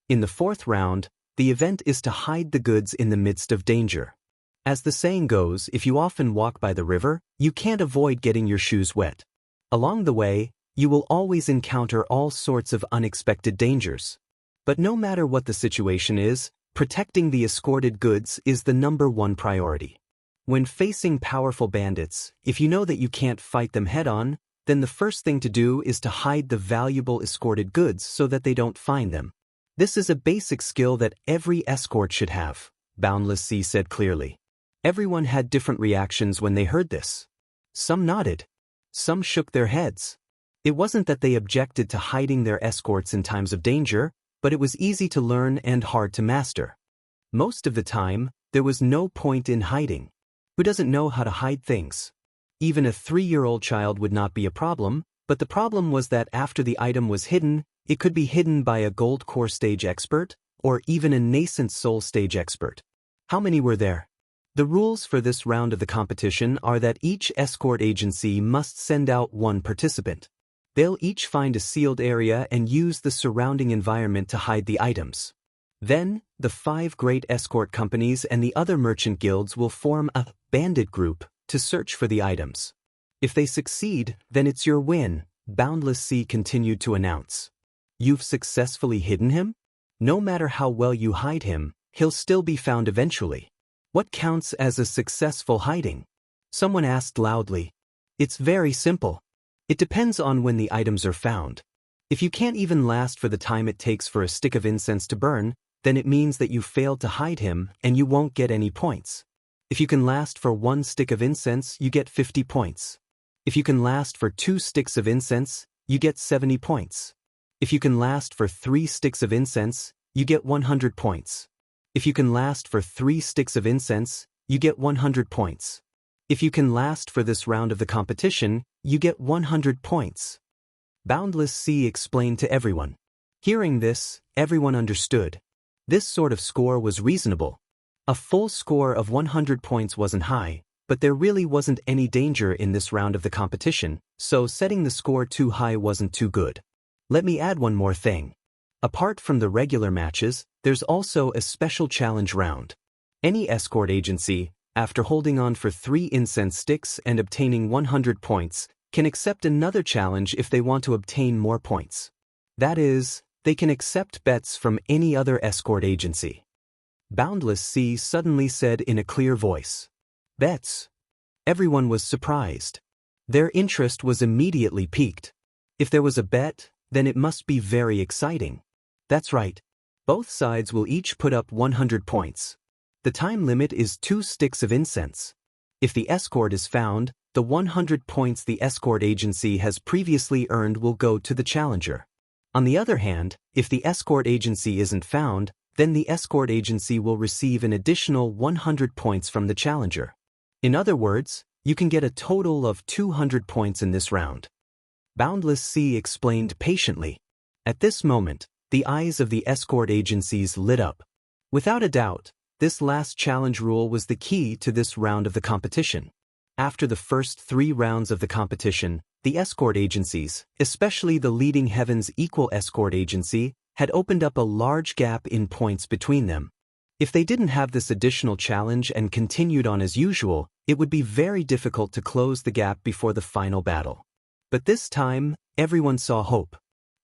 In the 4th round, the event is to hide the goods in the midst of danger. As the saying goes, if you often walk by the river, you can't avoid getting your shoes wet. Along the way, you will always encounter all sorts of unexpected dangers. But no matter what the situation is, protecting the escorted goods is the #1 priority. When facing powerful bandits, if you know that you can't fight them head-on, then the first thing to do is to hide the valuable escorted goods so that they don't find them. This is a basic skill that every escort should have, Boundless Sea said clearly. Everyone had different reactions when they heard this. Some nodded. Some shook their heads. It wasn't that they objected to hiding their escorts in times of danger, but it was easy to learn and hard to master. Most of the time, there was no point in hiding. Who doesn't know how to hide things? Even a 3-year-old child would not be a problem, but the problem was that after the item was hidden, it could be hidden by a gold core stage expert, or even a nascent soul stage expert. How many were there? The rules for this round of the competition are that each escort agency must send out 1 participant. They'll each find a sealed area and use the surrounding environment to hide the items. Then, the 5 great escort companies and the other merchant guilds will form a bandit group to search for the items. If they succeed, then it's your win, Boundless Sea continued to announce. You've successfully hidden him? No matter how well you hide him, he'll still be found eventually. What counts as a successful hiding? Someone asked loudly. It's very simple. It depends on when the items are found. If you can't even last for the time it takes for a stick of incense to burn, then it means that you failed to hide him and you won't get any points. If you can last for 1 stick of incense, you get 50 points. If you can last for 2 sticks of incense, you get 70 points. If you can last for 3 sticks of incense, you get 100 points. If you can last for 3 sticks of incense, you get 100 points. If you can last for this round of the competition, you get 100 points. Boundless Sea explained to everyone. Hearing this, everyone understood. This sort of score was reasonable. A full score of 100 points wasn't high, but there really wasn't any danger in this round of the competition, so setting the score too high wasn't too good. Let me add one more thing. Apart from the regular matches, there's also a special challenge round. Any escort agency, after holding on for 3 incense sticks and obtaining 100 points, can accept another challenge if they want to obtain more points. That is, they can accept bets from any other escort agency. Boundless Sea suddenly said in a clear voice. Bets? Everyone was surprised. Their interest was immediately piqued. If there was a bet, then it must be very exciting. That's right. Both sides will each put up 100 points. The time limit is 2 sticks of incense. If the escort is found, the 100 points the escort agency has previously earned will go to the challenger. On the other hand, if the escort agency isn't found, then the escort agency will receive an additional 100 points from the challenger. In other words, you can get a total of 200 points in this round. Boundless Sea explained patiently. At this moment, the eyes of the escort agencies lit up. Without a doubt, this last challenge rule was the key to this round of the competition. After the first 3 rounds of the competition, the escort agencies, especially the leading Heaven's Equal Escort Agency, had opened up a large gap in points between them. If they didn't have this additional challenge and continued on as usual, it would be very difficult to close the gap before the final battle. But this time, everyone saw hope.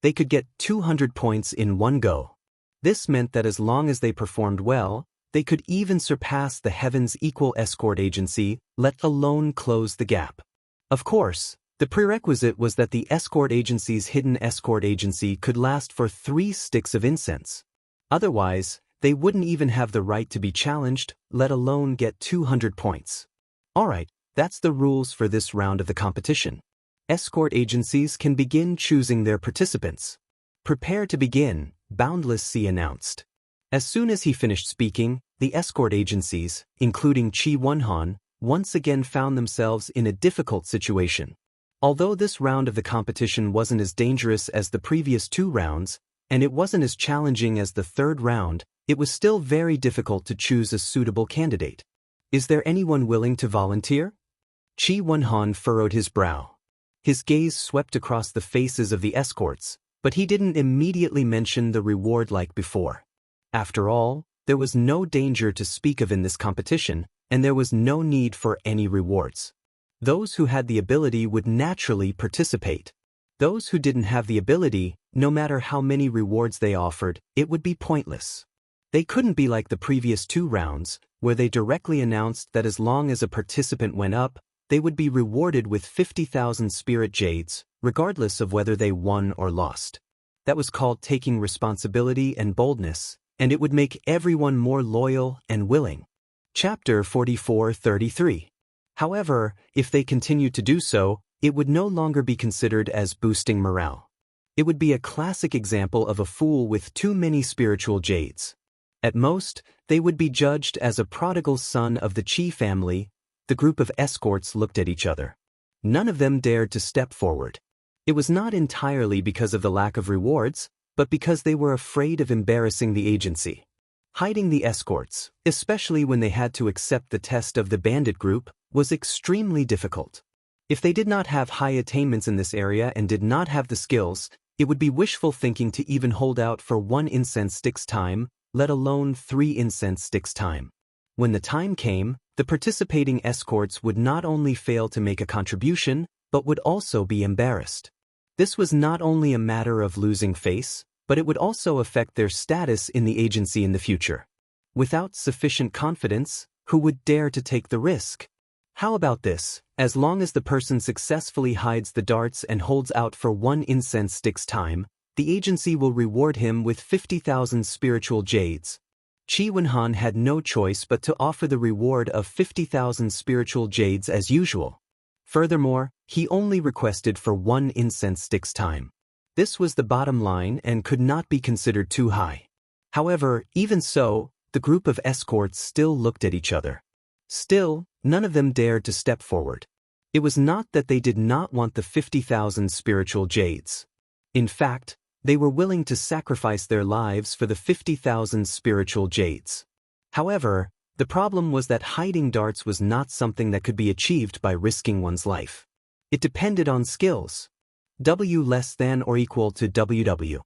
They could get 200 points in one go. This meant that as long as they performed well, they could even surpass the Heaven's Equal Escort Agency, let alone close the gap. Of course, the prerequisite was that the escort agency's hidden escort agency could last for 3 sticks of incense. Otherwise, they wouldn't even have the right to be challenged, let alone get 200 points. Alright, that's the rules for this round of the competition. Escort agencies can begin choosing their participants. Prepare to begin, Boundless Sea announced. As soon as he finished speaking, the escort agencies, including Qi Wenhan, once again found themselves in a difficult situation. Although this round of the competition wasn't as dangerous as the previous 2 rounds, and it wasn't as challenging as the 3rd round, it was still very difficult to choose a suitable candidate. Is there anyone willing to volunteer? Qi Wenhan furrowed his brow. His gaze swept across the faces of the escorts, but he didn't immediately mention the reward like before. After all, there was no danger to speak of in this competition, and there was no need for any rewards. Those who had the ability would naturally participate. Those who didn't have the ability, no matter how many rewards they offered, it would be pointless. They couldn't be like the previous 2 rounds, where they directly announced that as long as a participant went up, they would be rewarded with 50,000 spirit jades, regardless of whether they won or lost. That was called taking responsibility and boldness, and it would make everyone more loyal and willing. Chapter 44:33. However, if they continued to do so, it would no longer be considered as boosting morale. It would be a classic example of a fool with too many spiritual jades. At most, they would be judged as a prodigal son of the Qi family. The group of escorts looked at each other. None of them dared to step forward. It was not entirely because of the lack of rewards, but because they were afraid of embarrassing the agency. Hiding the escorts, especially when they had to accept the test of the bandit group, was extremely difficult. If they did not have high attainments in this area and did not have the skills, it would be wishful thinking to even hold out for 1 incense stick's time, let alone 3 incense sticks' time. When the time came, the participating escorts would not only fail to make a contribution, but would also be embarrassed. This was not only a matter of losing face, but it would also affect their status in the agency in the future. Without sufficient confidence, who would dare to take the risk? How about this? As long as the person successfully hides the darts and holds out for 1 incense stick's time, the agency will reward him with 50,000 spiritual jades. Qi Wenhan had no choice but to offer the reward of 50,000 spiritual jades as usual. Furthermore, he only requested for 1 incense stick's time. This was the bottom line and could not be considered too high. However, even so, the group of escorts still looked at each other. Still, none of them dared to step forward. It was not that they did not want the 50,000 spiritual jades. In fact, they were willing to sacrifice their lives for the 50,000 spiritual jades. However, the problem was that hiding darts was not something that could be achieved by risking one's life. It depended on skills. W less than or equal to WW.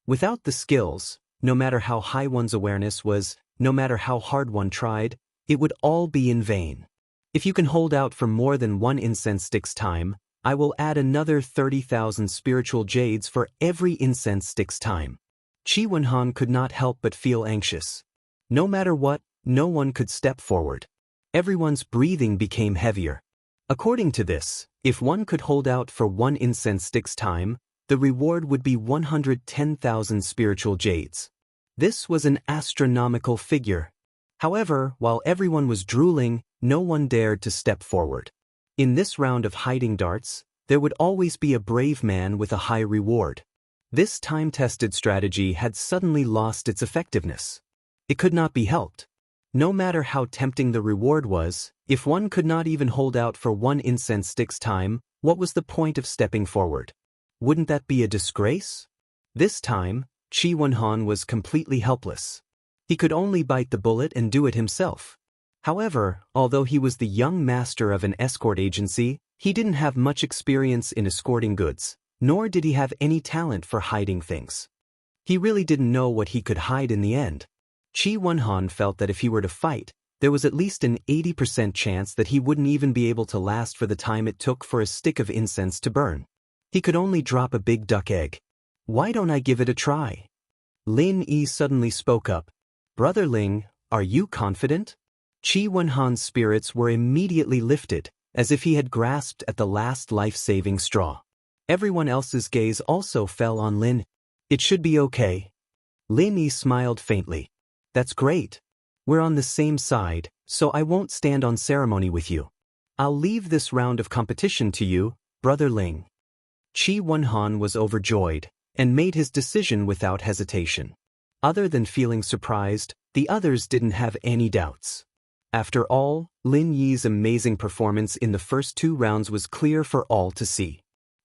Without the skills, no matter how high one's awareness was, no matter how hard one tried, it would all be in vain. If you can hold out for more than 1 incense stick's time, I will add another 30,000 spiritual jades for every incense stick's time. Qi Wenhan could not help but feel anxious. No matter what, no one could step forward. Everyone's breathing became heavier. According to this, if one could hold out for one incense stick's time, the reward would be 110,000 spiritual jades. This was an astronomical figure. However, while everyone was drooling, no one dared to step forward. In this round of hiding darts, there would always be a brave man with a high reward. This time-tested strategy had suddenly lost its effectiveness. It could not be helped. No matter how tempting the reward was, if one could not even hold out for one incense stick's time, what was the point of stepping forward? Wouldn't that be a disgrace? This time, Qi Wenhan was completely helpless. He could only bite the bullet and do it himself. However, although he was the young master of an escort agency, he didn't have much experience in escorting goods, nor did he have any talent for hiding things. He really didn't know what he could hide in the end. Qi Wenhan felt that if he were to fight, there was at least an 80% chance that he wouldn't even be able to last for the time it took for a stick of incense to burn. He could only drop a big duck egg. Why don't I give it a try? Lin Yi suddenly spoke up. Brother Ling, are you confident? Qi Wenhan's spirits were immediately lifted, as if he had grasped at the last life-saving straw. Everyone else's gaze also fell on Lin. It should be okay. Lin Yi smiled faintly. That's great. We're on the same side, so I won't stand on ceremony with you. I'll leave this round of competition to you, Brother Ling. Qi Wenhan was overjoyed, and made his decision without hesitation. Other than feeling surprised, the others didn't have any doubts. After all, Lin Yi's amazing performance in the first 2 rounds was clear for all to see.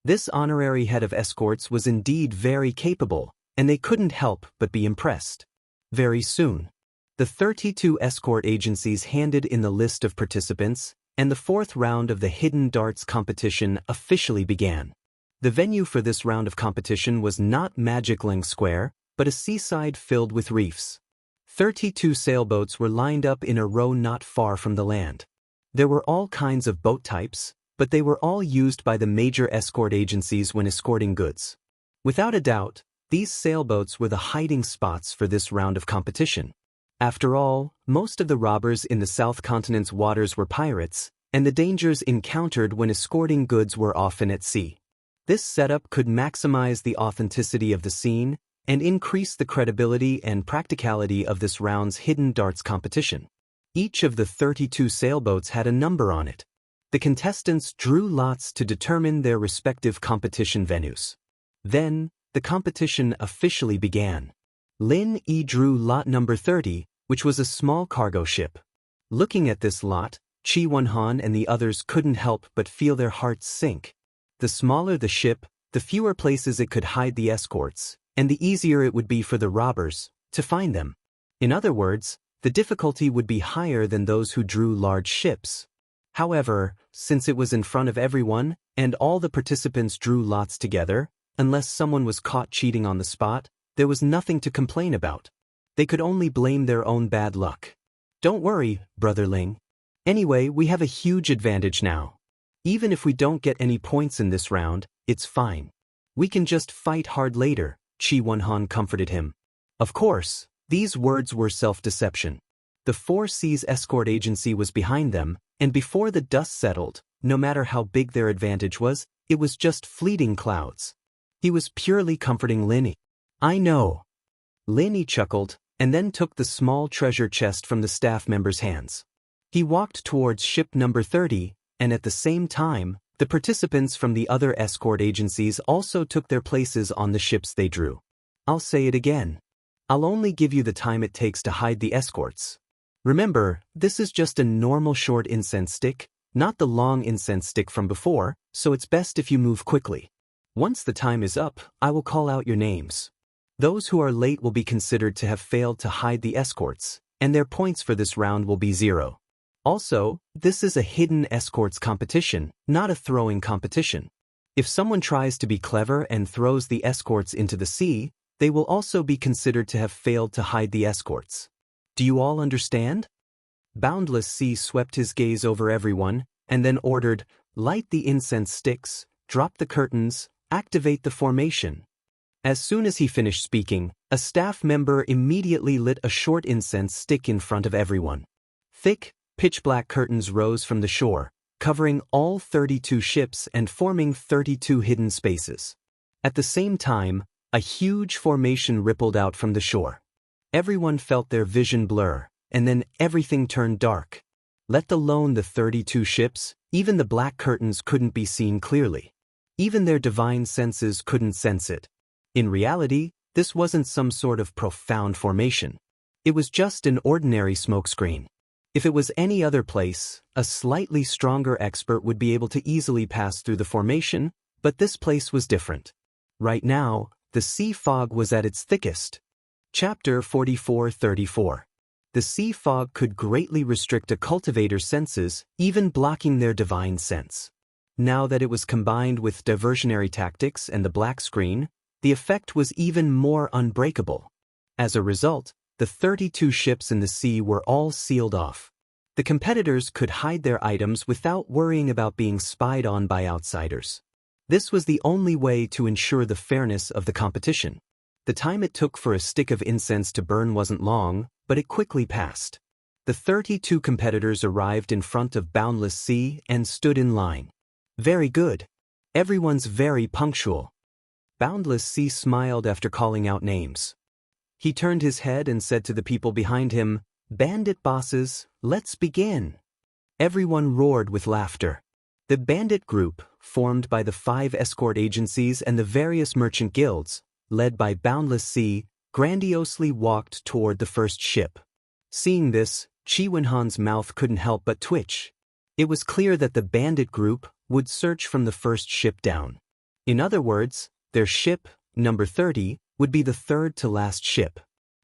This honorary head of escorts was indeed very capable, and they couldn't help but be impressed. Very soon, the 32 escort agencies handed in the list of participants, and the 4th round of the Hidden Darts competition officially began. The venue for this round of competition was not Magic Ling Square, but a seaside filled with reefs. 32 sailboats were lined up in a row not far from the land. There were all kinds of boat types, but they were all used by the major escort agencies when escorting goods. Without a doubt, these sailboats were the hiding spots for this round of competition. After all, most of the robbers in the South Continent's waters were pirates, and the dangers encountered when escorting goods were often at sea. This setup could maximize the authenticity of the scene and increase the credibility and practicality of this round's Hidden Darts competition. Each of the 32 sailboats had a number on it. The contestants drew lots to determine their respective competition venues. Then, the competition officially began. Lin Yi drew lot number 30, which was a small cargo ship. Looking at this lot, Qi Wenhan and the others couldn't help but feel their hearts sink. The smaller the ship, the fewer places it could hide the escorts, and the easier it would be for the robbers to find them. In other words, the difficulty would be higher than those who drew large ships. However, since it was in front of everyone, and all the participants drew lots together, unless someone was caught cheating on the spot, there was nothing to complain about. They could only blame their own bad luck. Don't worry, Brother Ling. Anyway, we have a huge advantage now. Even if we don't get any points in this round, it's fine. We can just fight hard later, Qi Wenhan comforted him. Of course, these words were self-deception. The Four Seas escort agency was behind them, and before the dust settled, no matter how big their advantage was, it was just fleeting clouds. He was purely comforting Lin Yi. I know. Lin Yi chuckled, and then took the small treasure chest from the staff member's hands. He walked towards ship number 30, and at the same time, the participants from the other escort agencies also took their places on the ships they drew. I'll say it again. I'll only give you the time it takes to hide the escorts. Remember, this is just a normal short incense stick, not the long incense stick from before, so it's best if you move quickly. Once the time is up, I will call out your names. Those who are late will be considered to have failed to hide the escorts, and their points for this round will be 0. Also, this is a hidden escorts competition, not a throwing competition. If someone tries to be clever and throws the escorts into the sea, they will also be considered to have failed to hide the escorts. Do you all understand? Boundless Sea swept his gaze over everyone, and then ordered, light the incense sticks, drop the curtains, activate the formation. As soon as he finished speaking, a staff member immediately lit a short incense stick in front of everyone. Thick, pitch-black curtains rose from the shore, covering all 32 ships and forming 32 hidden spaces. At the same time, a huge formation rippled out from the shore. Everyone felt their vision blur, and then everything turned dark. Let alone the 32 ships, even the black curtains couldn't be seen clearly. Even their divine senses couldn't sense it. In reality, this wasn't some sort of profound formation. It was just an ordinary smokescreen. If it was any other place, a slightly stronger expert would be able to easily pass through the formation, but this place was different. Right now, the sea fog was at its thickest. Chapter 44:34. The sea fog could greatly restrict a cultivator's senses, even blocking their divine sense. Now that it was combined with diversionary tactics and the black screen, the effect was even more unbreakable. As a result, the 32 ships in the sea were all sealed off. The competitors could hide their items without worrying about being spied on by outsiders. This was the only way to ensure the fairness of the competition. The time it took for a stick of incense to burn wasn't long, but it quickly passed. The 32 competitors arrived in front of Boundless Sea and stood in line. Very good. Everyone's very punctual. Boundless Sea smiled after calling out names. He turned his head and said to the people behind him, "Bandit bosses, let's begin." Everyone roared with laughter. The bandit group, formed by the 5 escort agencies and the various merchant guilds, led by Boundless Sea, grandiosely walked toward the first ship. Seeing this, Qi Wenhan's mouth couldn't help but twitch. It was clear that the bandit group would search from the first ship down. In other words, their ship, number 30, would be the third to last ship.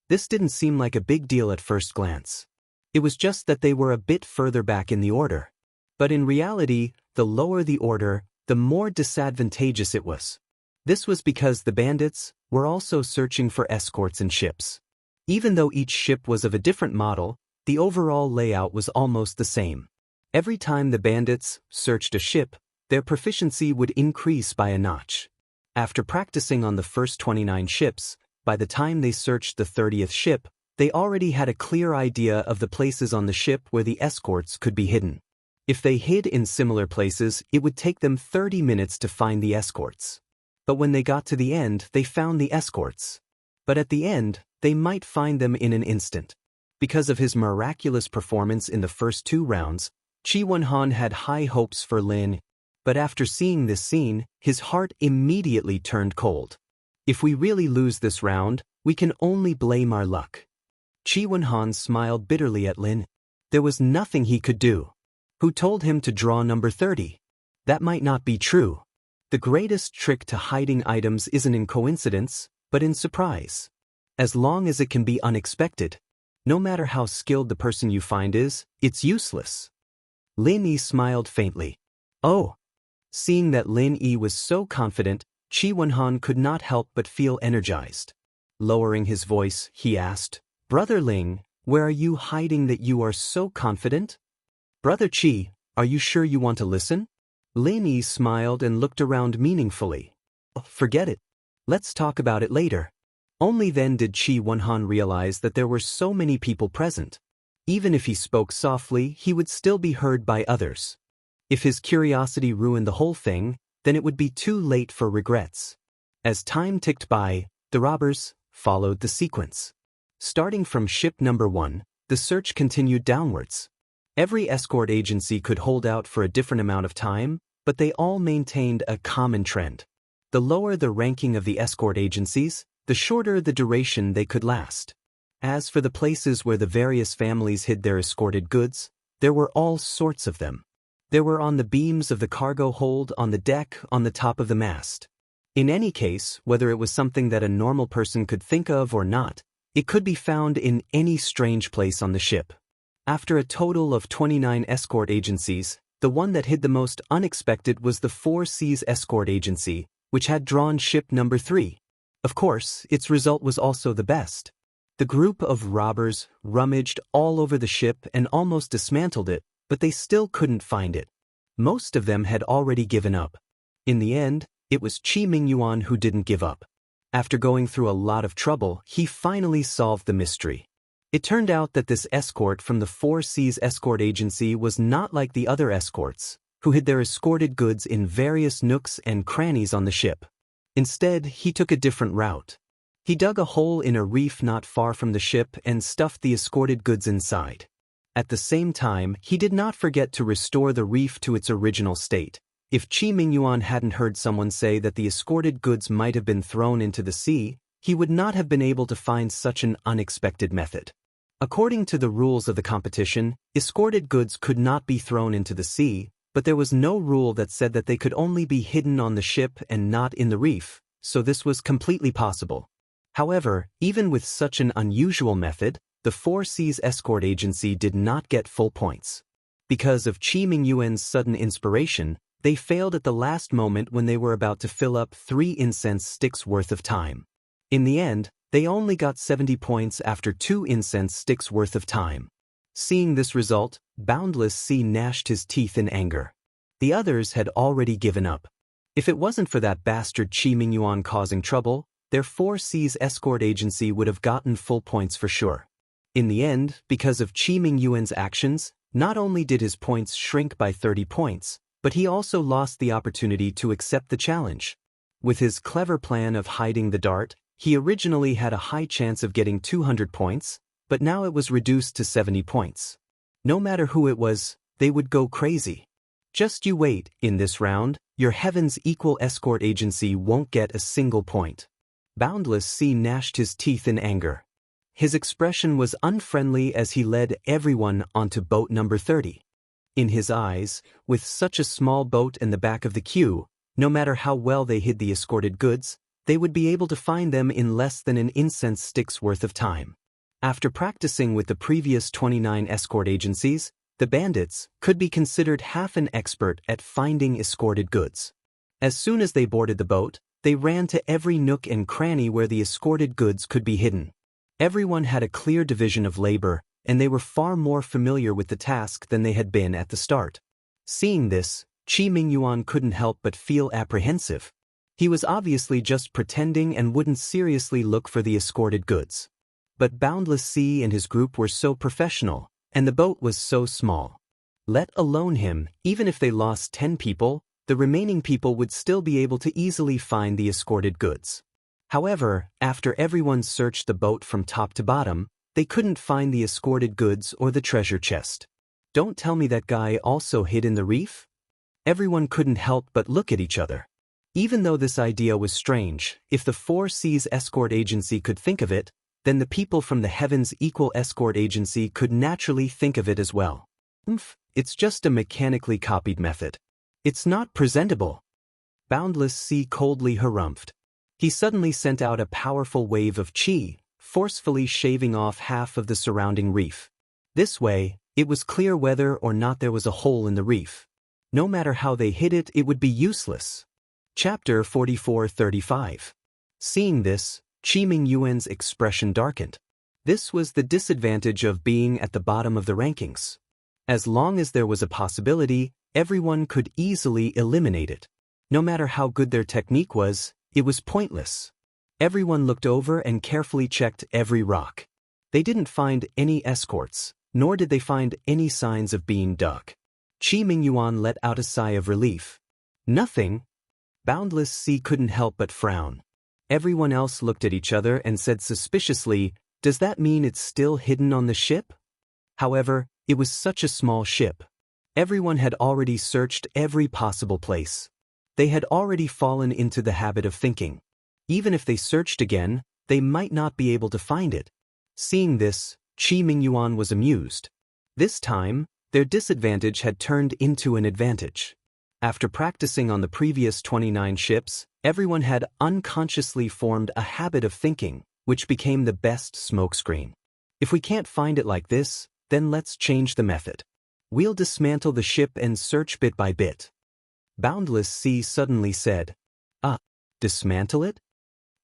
This didn't seem like a big deal at first glance. It was just that they were a bit further back in the order. But in reality, the lower the order, the more disadvantageous it was. This was because the bandits were also searching for escorts and ships. Even though each ship was of a different model, the overall layout was almost the same. Every time the bandits searched a ship, their proficiency would increase by a notch. After practicing on the first 29 ships, by the time they searched the 30th ship, they already had a clear idea of the places on the ship where the escorts could be hidden. If they hid in similar places, it would take them 30 minutes to find the escorts. But when they got to the end, they found the escorts. But at the end, they might find them in an instant. Because of his miraculous performance in the first 2 rounds, Qi Wenhan had high hopes for Lin. But after seeing this scene, his heart immediately turned cold. If we really lose this round, we can only blame our luck. Qi Wenhan smiled bitterly at Lin. There was nothing he could do. Who told him to draw number 30? That might not be true. The greatest trick to hiding items isn't in coincidence, but in surprise. As long as it can be unexpected. No matter how skilled the person you find is, it's useless. Lin Yi smiled faintly. Oh. Seeing that Lin Yi was so confident, Qi Wenhan could not help but feel energized. Lowering his voice, he asked, "Brother Ling, where are you hiding that you are so confident?" "Brother Qi, are you sure you want to listen?" Lin Yi smiled and looked around meaningfully. "Forget it. Let's talk about it later." Only then did Qi Wenhan realize that there were so many people present. Even if he spoke softly, he would still be heard by others. If his curiosity ruined the whole thing, then it would be too late for regrets. As time ticked by, the robbers followed the sequence. Starting from ship number 1, the search continued downwards. Every escort agency could hold out for a different amount of time, but they all maintained a common trend. The lower the ranking of the escort agencies, the shorter the duration they could last. As for the places where the various families hid their escorted goods, there were all sorts of them. There were on the beams of the cargo hold, on the deck, on the top of the mast. In any case, whether it was something that a normal person could think of or not, it could be found in any strange place on the ship. After a total of 29 escort agencies, the one that hid the most unexpected was the 4 Seas Escort Agency, which had drawn ship number 3. Of course, its result was also the best. The group of robbers rummaged all over the ship and almost dismantled it, but they still couldn't find it. Most of them had already given up. In the end, it was Qi Mingyuan who didn't give up. After going through a lot of trouble, he finally solved the mystery. It turned out that this escort from the 4C's escort agency was not like the other escorts, who hid their escorted goods in various nooks and crannies on the ship. Instead, he took a different route. He dug a hole in a reef not far from the ship and stuffed the escorted goods inside. At the same time, he did not forget to restore the reef to its original state. If Qi Mingyuan hadn't heard someone say that the escorted goods might have been thrown into the sea, he would not have been able to find such an unexpected method. According to the rules of the competition, escorted goods could not be thrown into the sea, but there was no rule that said that they could only be hidden on the ship and not in the reef, so this was completely possible. However, even with such an unusual method, the 4C's escort agency did not get full points. Because of Qi Mingyuan's sudden inspiration, they failed at the last moment when they were about to fill up 3 incense sticks worth of time. In the end, they only got 70 points after 2 incense sticks worth of time. Seeing this result, Boundless Sea gnashed his teeth in anger. The others had already given up. If it wasn't for that bastard Qi Mingyuan causing trouble, their 4C's escort agency would have gotten full points for sure. In the end, because of Qi Mingyuan's actions, not only did his points shrink by 30 points, but he also lost the opportunity to accept the challenge. With his clever plan of hiding the dart, he originally had a high chance of getting 200 points, but now it was reduced to 70 points. No matter who it was, they would go crazy. Just you wait, in this round, your Heaven's Equal Escort Agency won't get a single point. Boundless Sea gnashed his teeth in anger. His expression was unfriendly as he led everyone onto boat number 30. In his eyes, with such a small boat in the back of the queue, no matter how well they hid the escorted goods, they would be able to find them in less than an incense stick's worth of time. After practicing with the previous 29 escort agencies, the bandits could be considered half an expert at finding escorted goods. As soon as they boarded the boat, they ran to every nook and cranny where the escorted goods could be hidden. Everyone had a clear division of labor, and they were far more familiar with the task than they had been at the start. Seeing this, Qi Mingyuan couldn't help but feel apprehensive. He was obviously just pretending and wouldn't seriously look for the escorted goods. But Boundless Sea and his group were so professional, and the boat was so small. Let alone him, even if they lost 10 people, the remaining people would still be able to easily find the escorted goods. However, after everyone searched the boat from top to bottom, they couldn't find the escorted goods or the treasure chest. Don't tell me that guy also hid in the reef? Everyone couldn't help but look at each other. Even though this idea was strange, if the 4C's escort agency could think of it, then the people from the Heaven's Equal Escort Agency could naturally think of it as well. It's just a mechanically copied method. It's not presentable. Boundless Sea coldly harumphed. He suddenly sent out a powerful wave of qi, forcefully shaving off half of the surrounding reef. This way, it was clear whether or not there was a hole in the reef. No matter how they hid it, it would be useless. Chapter 44-35. Seeing this, Qi Mingyuan's expression darkened. This was the disadvantage of being at the bottom of the rankings. As long as there was a possibility, everyone could easily eliminate it. No matter how good their technique was, it was pointless. Everyone looked over and carefully checked every rock. They didn't find any escorts, nor did they find any signs of being dug. Qi Mingyuan let out a sigh of relief. Nothing? Boundless Sea couldn't help but frown. Everyone else looked at each other and said suspiciously, "Does that mean it's still hidden on the ship?" However, it was such a small ship. Everyone had already searched every possible place. They had already fallen into the habit of thinking. Even if they searched again, they might not be able to find it. Seeing this, Qi Mingyuan was amused. This time, their disadvantage had turned into an advantage. After practicing on the previous 29 ships, everyone had unconsciously formed a habit of thinking, which became the best smokescreen. If we can't find it like this, then let's change the method. We'll dismantle the ship and search bit by bit. Boundless Sea suddenly said, dismantle it?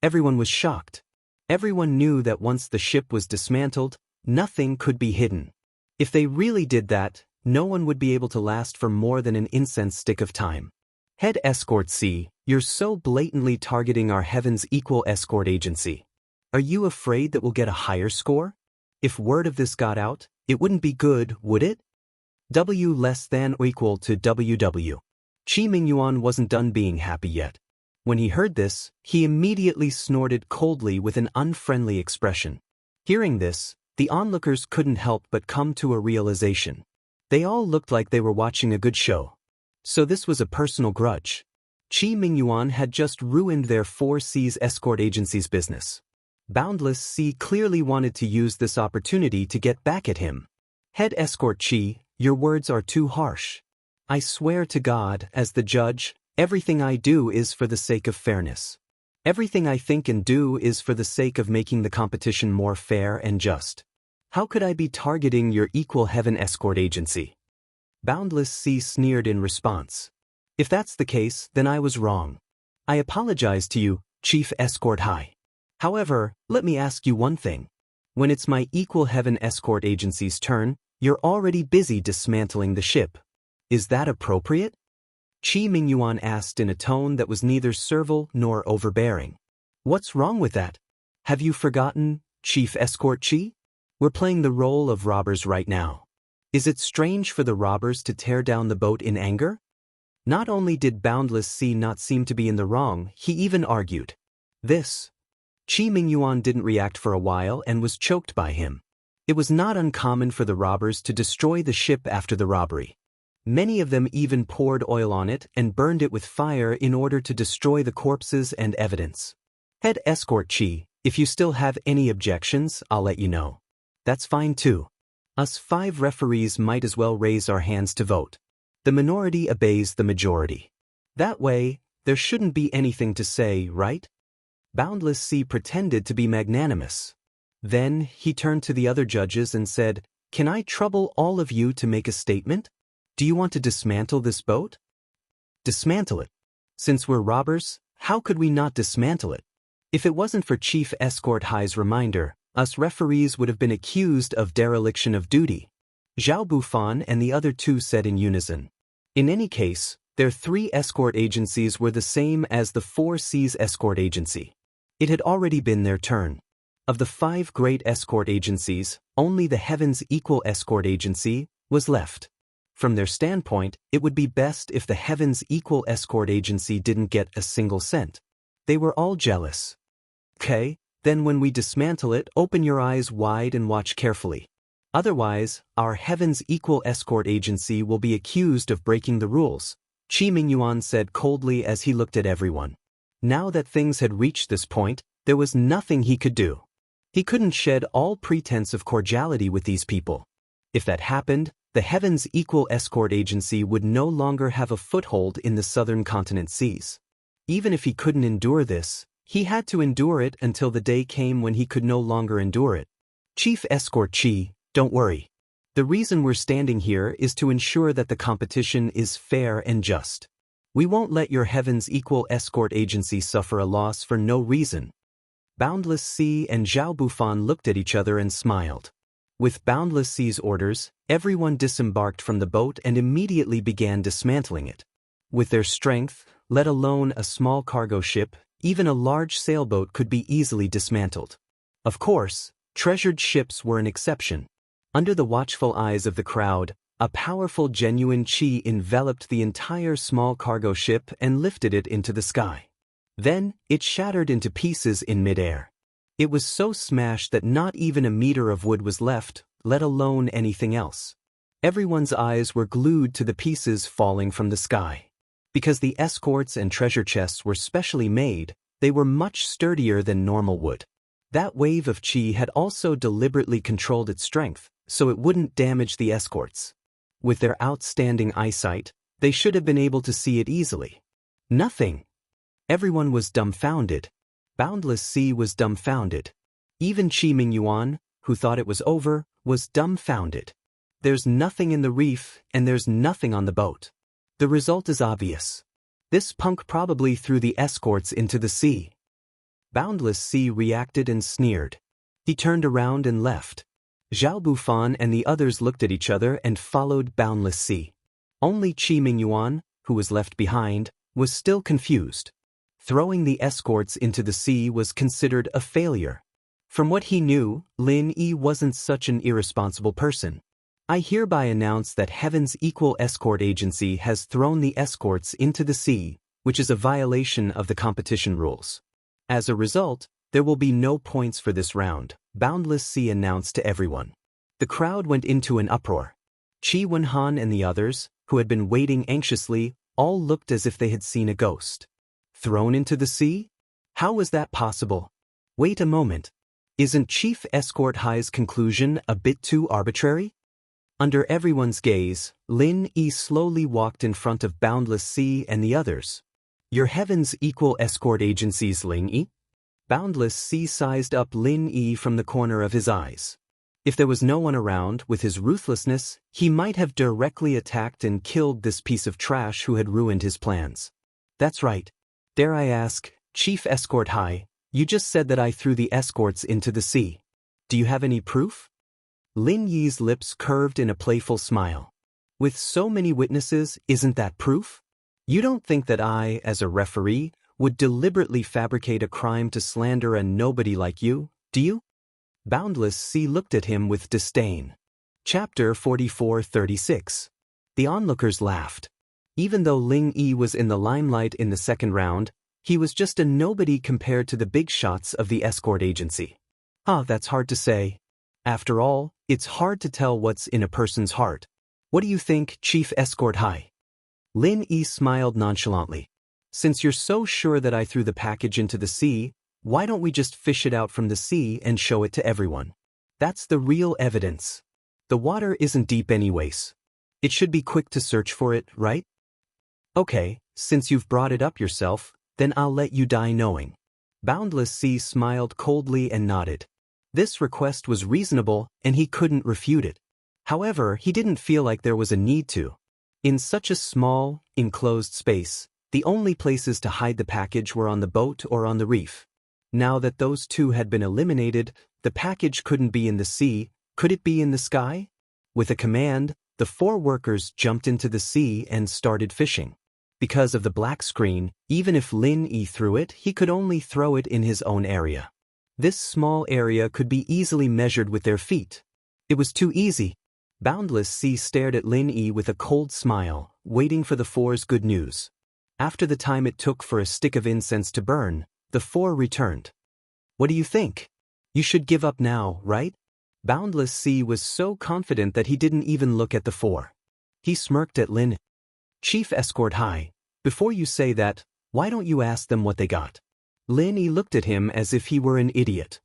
Everyone was shocked. Everyone knew that once the ship was dismantled, nothing could be hidden. If they really did that, no one would be able to last for more than an incense stick of time. Head Escort C, You're so blatantly targeting our heaven's equal escort agency. Are you afraid that we'll get a higher score? If word of this got out, it wouldn't be good, would it? W less than or equal to WW. Qi Mingyuan wasn't done being happy yet. When he heard this, he immediately snorted coldly with an unfriendly expression. Hearing this, the onlookers couldn't help but come to a realization. They all looked like they were watching a good show. So this was a personal grudge. Qi Mingyuan had just ruined their 4C's escort agency's business. Boundless Sea clearly wanted to use this opportunity to get back at him. Head Escort Qi, your words are too harsh. I swear to God, as the judge, everything I do is for the sake of fairness. Everything I think and do is for the sake of making the competition more fair and just. How could I be targeting your equal heaven escort agency? Boundless Sea sneered in response. If that's the case, then I was wrong. I apologize to you, Chief Escort High. However, let me ask you one thing. When it's my equal heaven escort agency's turn, you're already busy dismantling the ship. Is that appropriate? Qi Mingyuan asked in a tone that was neither servile nor overbearing. What's wrong with that? Have you forgotten, Chief Escort Qi? We're playing the role of robbers right now. Is it strange for the robbers to tear down the boat in anger? Not only did Boundless Sea not seem to be in the wrong, he even argued. This. Qi Mingyuan didn't react for a while and was choked by him. It was not uncommon for the robbers to destroy the ship after the robbery. Many of them even poured oil on it and burned it with fire in order to destroy the corpses and evidence. Head Escort Qi, if you still have any objections, I'll let you know. That's fine too. Us 5 referees might as well raise our hands to vote. The minority obeys the majority. That way, there shouldn't be anything to say, right? Boundless Sea pretended to be magnanimous. Then, he turned to the other judges and said, Can I trouble all of you to make a statement? Do you want to dismantle this boat? Dismantle it. Since we're robbers, how could we not dismantle it? If it wasn't for Chief Escort High's reminder, us referees would have been accused of dereliction of duty. Zhao Bufan and the other 2 said in unison. In any case, their 3 escort agencies were the same as the 4C's escort agency. It had already been their turn. Of the 5 great escort agencies, only the Heaven's Equal Escort Agency was left. From their standpoint, it would be best if the Heaven's Equal Escort Agency didn't get a single cent. They were all jealous. Okay, then when we dismantle it, open your eyes wide and watch carefully. Otherwise, our Heaven's Equal Escort Agency will be accused of breaking the rules, Qi Mingyuan said coldly as he looked at everyone. Now that things had reached this point, there was nothing he could do. He couldn't shed all pretense of cordiality with these people. If that happened, the Heaven's Equal Escort Agency would no longer have a foothold in the southern continent seas. Even if he couldn't endure this, he had to endure it until the day came when he could no longer endure it. Chief Escort Qi, don't worry. The reason we're standing here is to ensure that the competition is fair and just. We won't let your Heaven's Equal Escort Agency suffer a loss for no reason. Boundless Sea and Zhao Bufan looked at each other and smiled. With Boundless Sea's orders, everyone disembarked from the boat and immediately began dismantling it. With their strength, let alone a small cargo ship, even a large sailboat could be easily dismantled. Of course, treasured ships were an exception. Under the watchful eyes of the crowd, a powerful genuine qi enveloped the entire small cargo ship and lifted it into the sky. Then, it shattered into pieces in midair. It was so smashed that not even a meter of wood was left, let alone anything else. Everyone's eyes were glued to the pieces falling from the sky. Because the escorts and treasure chests were specially made, they were much sturdier than normal wood. That wave of qi had also deliberately controlled its strength, so it wouldn't damage the escorts. With their outstanding eyesight, they should have been able to see it easily. Nothing. Everyone was dumbfounded. Boundless Sea was dumbfounded. Even Qi Mingyuan, who thought it was over, was dumbfounded. There's nothing in the reef, and there's nothing on the boat. The result is obvious. This punk probably threw the escorts into the sea. Boundless Sea reacted and sneered. He turned around and left. Zhao Bufan and the others looked at each other and followed Boundless Sea. Only Qi Mingyuan, who was left behind, was still confused. Throwing the escorts into the sea was considered a failure. From what he knew, Lin Yi wasn't such an irresponsible person. I hereby announce that Heaven's Equal Escort Agency has thrown the escorts into the sea, which is a violation of the competition rules. As a result, there will be no points for this round, Boundless Sea announced to everyone. The crowd went into an uproar. Qi Wenhan and the others, who had been waiting anxiously, all looked as if they had seen a ghost. Thrown into the sea? How was that possible? Wait a moment. Isn't Chief Escort Hai's conclusion a bit too arbitrary? Under everyone's gaze, Lin Yi slowly walked in front of Boundless Sea and the others. Your Heaven's Equal Escort Agency's Lin Yi? Boundless Sea sized up Lin Yi from the corner of his eyes. If there was no one around, with his ruthlessness, he might have directly attacked and killed this piece of trash who had ruined his plans. That's right. Dare I ask, Chief Escort Hai, you just said that I threw the escorts into the sea. Do you have any proof? Lin Yi's lips curved in a playful smile. With so many witnesses, isn't that proof? You don't think that I, as a referee, would deliberately fabricate a crime to slander a nobody like you, do you? Boundless Sea looked at him with disdain. Chapter 44-36. The onlookers laughed. Even though Lin Yi was in the limelight in the second round, he was just a nobody compared to the big shots of the escort agency. That's hard to say. After all, it's hard to tell what's in a person's heart. What do you think, Chief Escort Hai? Lin Yi smiled nonchalantly. Since you're so sure that I threw the package into the sea, why don't we just fish it out from the sea and show it to everyone? That's the real evidence. The water isn't deep anyways. It should be quick to search for it, right? Okay, since you've brought it up yourself, then I'll let you die knowing. Boundless Sea smiled coldly and nodded. This request was reasonable, and he couldn't refute it. However, he didn't feel like there was a need to. In such a small, enclosed space, the only places to hide the package were on the boat or on the reef. Now that those two had been eliminated, the package couldn't be in the sea, could it be in the sky? With a command, the 4 workers jumped into the sea and started fishing. Because of the black screen, even if Lin Yi threw it, he could only throw it in his own area. This small area could be easily measured with their feet. It was too easy. Boundless Sea stared at Lin Yi with a cold smile, waiting for the 4's good news. After the time it took for a stick of incense to burn, the 4 returned. What do you think? You should give up now, right? Boundless Sea was so confident that he didn't even look at the 4. He smirked at Lin. Chief Escort Hai, before you say that, why don't you ask them what they got? Lin Yi looked at him as if he were an idiot.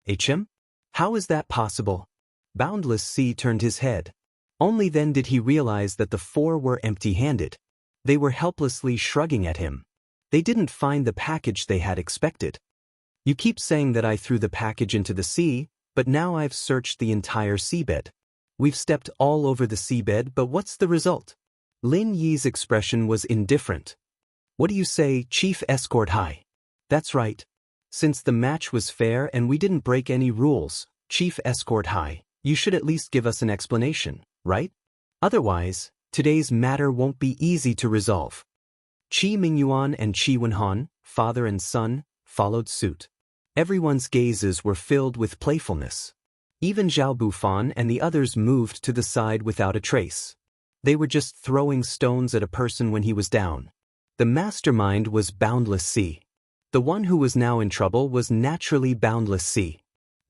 HM? How is that possible? Boundless Sea turned his head. Only then did he realize that the 4 were empty-handed. They were helplessly shrugging at him. They didn't find the package they had expected. You keep saying that I threw the package into the sea, but now I've searched the entire seabed. We've stepped all over the seabed, but what's the result? Lin Yi's expression was indifferent. What do you say, Chief Escort Hai? That's right. Since the match was fair and we didn't break any rules, Chief Escort Hai, you should at least give us an explanation, right? Otherwise, today's matter won't be easy to resolve. Qi Mingyuan and Qi Wenhan, father and son, followed suit. Everyone's gazes were filled with playfulness. Even Zhao Bufan and the others moved to the side without a trace. They were just throwing stones at a person when he was down. The mastermind was Boundless Sea. The one who was now in trouble was naturally Boundless Sea.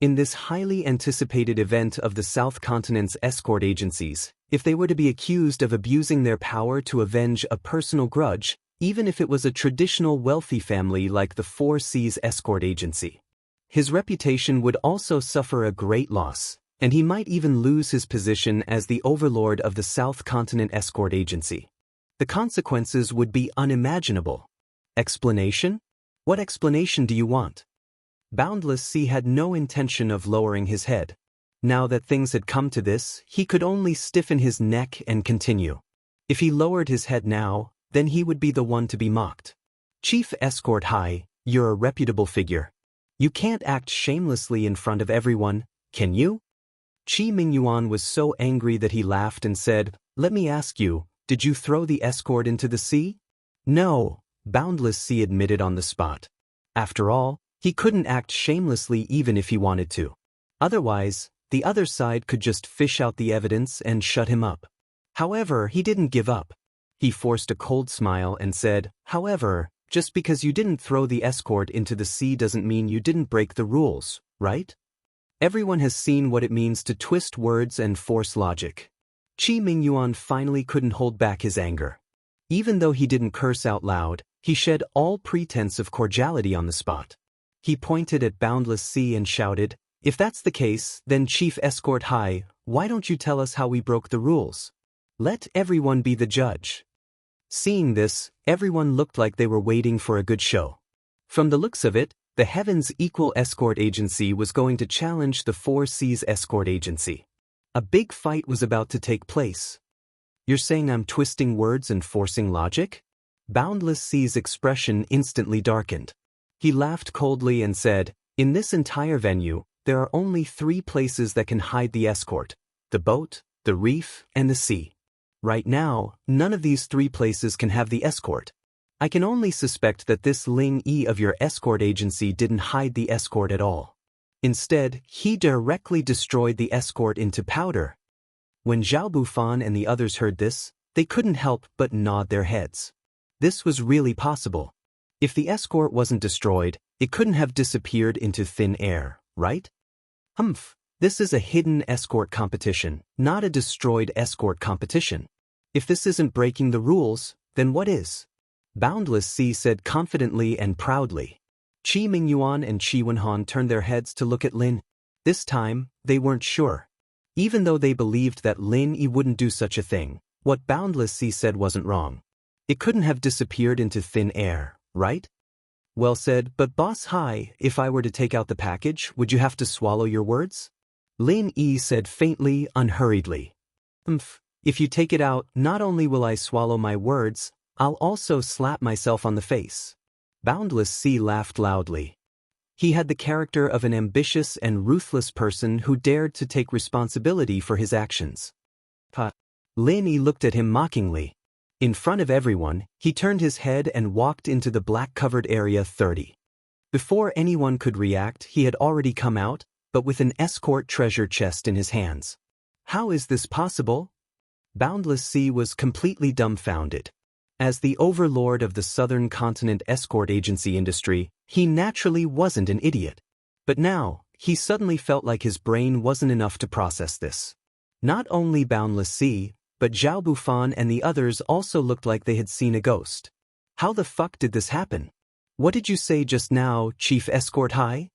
In this highly anticipated event of the South Continent's escort agencies, if they were to be accused of abusing their power to avenge a personal grudge, even if it was a traditional wealthy family like the 4 Seas escort agency, his reputation would also suffer a great loss, and he might even lose his position as the overlord of the South Continent escort agency. The consequences would be unimaginable. Explanation? What explanation do you want? Boundless Sea had no intention of lowering his head. Now that things had come to this, he could only stiffen his neck and continue. If he lowered his head now, then he would be the one to be mocked. Chief Escort Hai, you're a reputable figure. You can't act shamelessly in front of everyone, can you? Qi Mingyuan was so angry that he laughed and said, Let me ask you, did you throw the escort into the sea? No, Boundless Sea admitted on the spot. After all, he couldn't act shamelessly even if he wanted to. Otherwise, the other side could just fish out the evidence and shut him up. However, he didn't give up. He forced a cold smile and said, "However, just because you didn't throw the escort into the sea doesn't mean you didn't break the rules, right?" Everyone has seen what it means to twist words and force logic. Qi Mingyuan finally couldn't hold back his anger. Even though he didn't curse out loud, he shed all pretense of cordiality on the spot. He pointed at Boundless Sea and shouted, "If that's the case, then Chief Escort High, why don't you tell us how we broke the rules? Let everyone be the judge." Seeing this, everyone looked like they were waiting for a good show. From the looks of it, the Heaven's Equal Escort Agency was going to challenge the Four Seas Escort Agency. A big fight was about to take place. "You're saying I'm twisting words and forcing logic?" Boundless Sea's expression instantly darkened. He laughed coldly and said, "In this entire venue, there are only 3 places that can hide the escort: the boat, the reef, and the sea. Right now, none of these 3 places can have the escort. I can only suspect that this Ling Yi of your escort agency didn't hide the escort at all. Instead, he directly destroyed the escort into powder." When Zhao Bufan and the others heard this, they couldn't help but nod their heads. This was really possible. If the escort wasn't destroyed, it couldn't have disappeared into thin air, right? This is a hidden escort competition, not a destroyed escort competition. If this isn't breaking the rules, then what is? Boundless Sea said confidently and proudly. Qi Mingyuan and Qi Wenhan turned their heads to look at Lin. This time, they weren't sure. Even though they believed that Lin Yi wouldn't do such a thing, what Boundless Sea said wasn't wrong. It couldn't have disappeared into thin air, right? Well said, but Boss Hai, if I were to take out the package, would you have to swallow your words? Lin Yi said faintly, unhurriedly. If you take it out, not only will I swallow my words, I'll also slap myself on the face. Boundless Sea laughed loudly. He had the character of an ambitious and ruthless person who dared to take responsibility for his actions. Lin Yi looked at him mockingly. In front of everyone, he turned his head and walked into the black-covered area 30. Before anyone could react, he had already come out, but with an escort treasure chest in his hands. How is this possible? Boundless Sea was completely dumbfounded. As the overlord of the Southern Continent escort agency industry, he naturally wasn't an idiot. But now, he suddenly felt like his brain wasn't enough to process this. Not only Boundless Sea, but Zhao Bufan and the others also looked like they had seen a ghost. How the fuck did this happen? What did you say just now, Chief Escort High?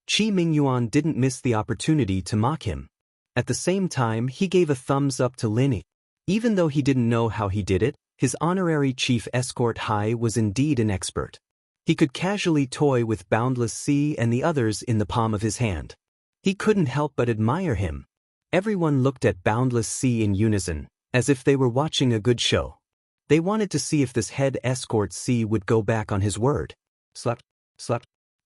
Qi Mingyuan didn't miss the opportunity to mock him. At the same time, he gave a thumbs up to Lin Yi. Even though he didn't know how he did it, his honorary Chief Escort High was indeed an expert. He could casually toy with Boundless Sea and the others in the palm of his hand. He couldn't help but admire him. Everyone looked at Boundless Sea in unison, as if they were watching a good show. They wanted to see if this head escort Sea would go back on his word. Slap.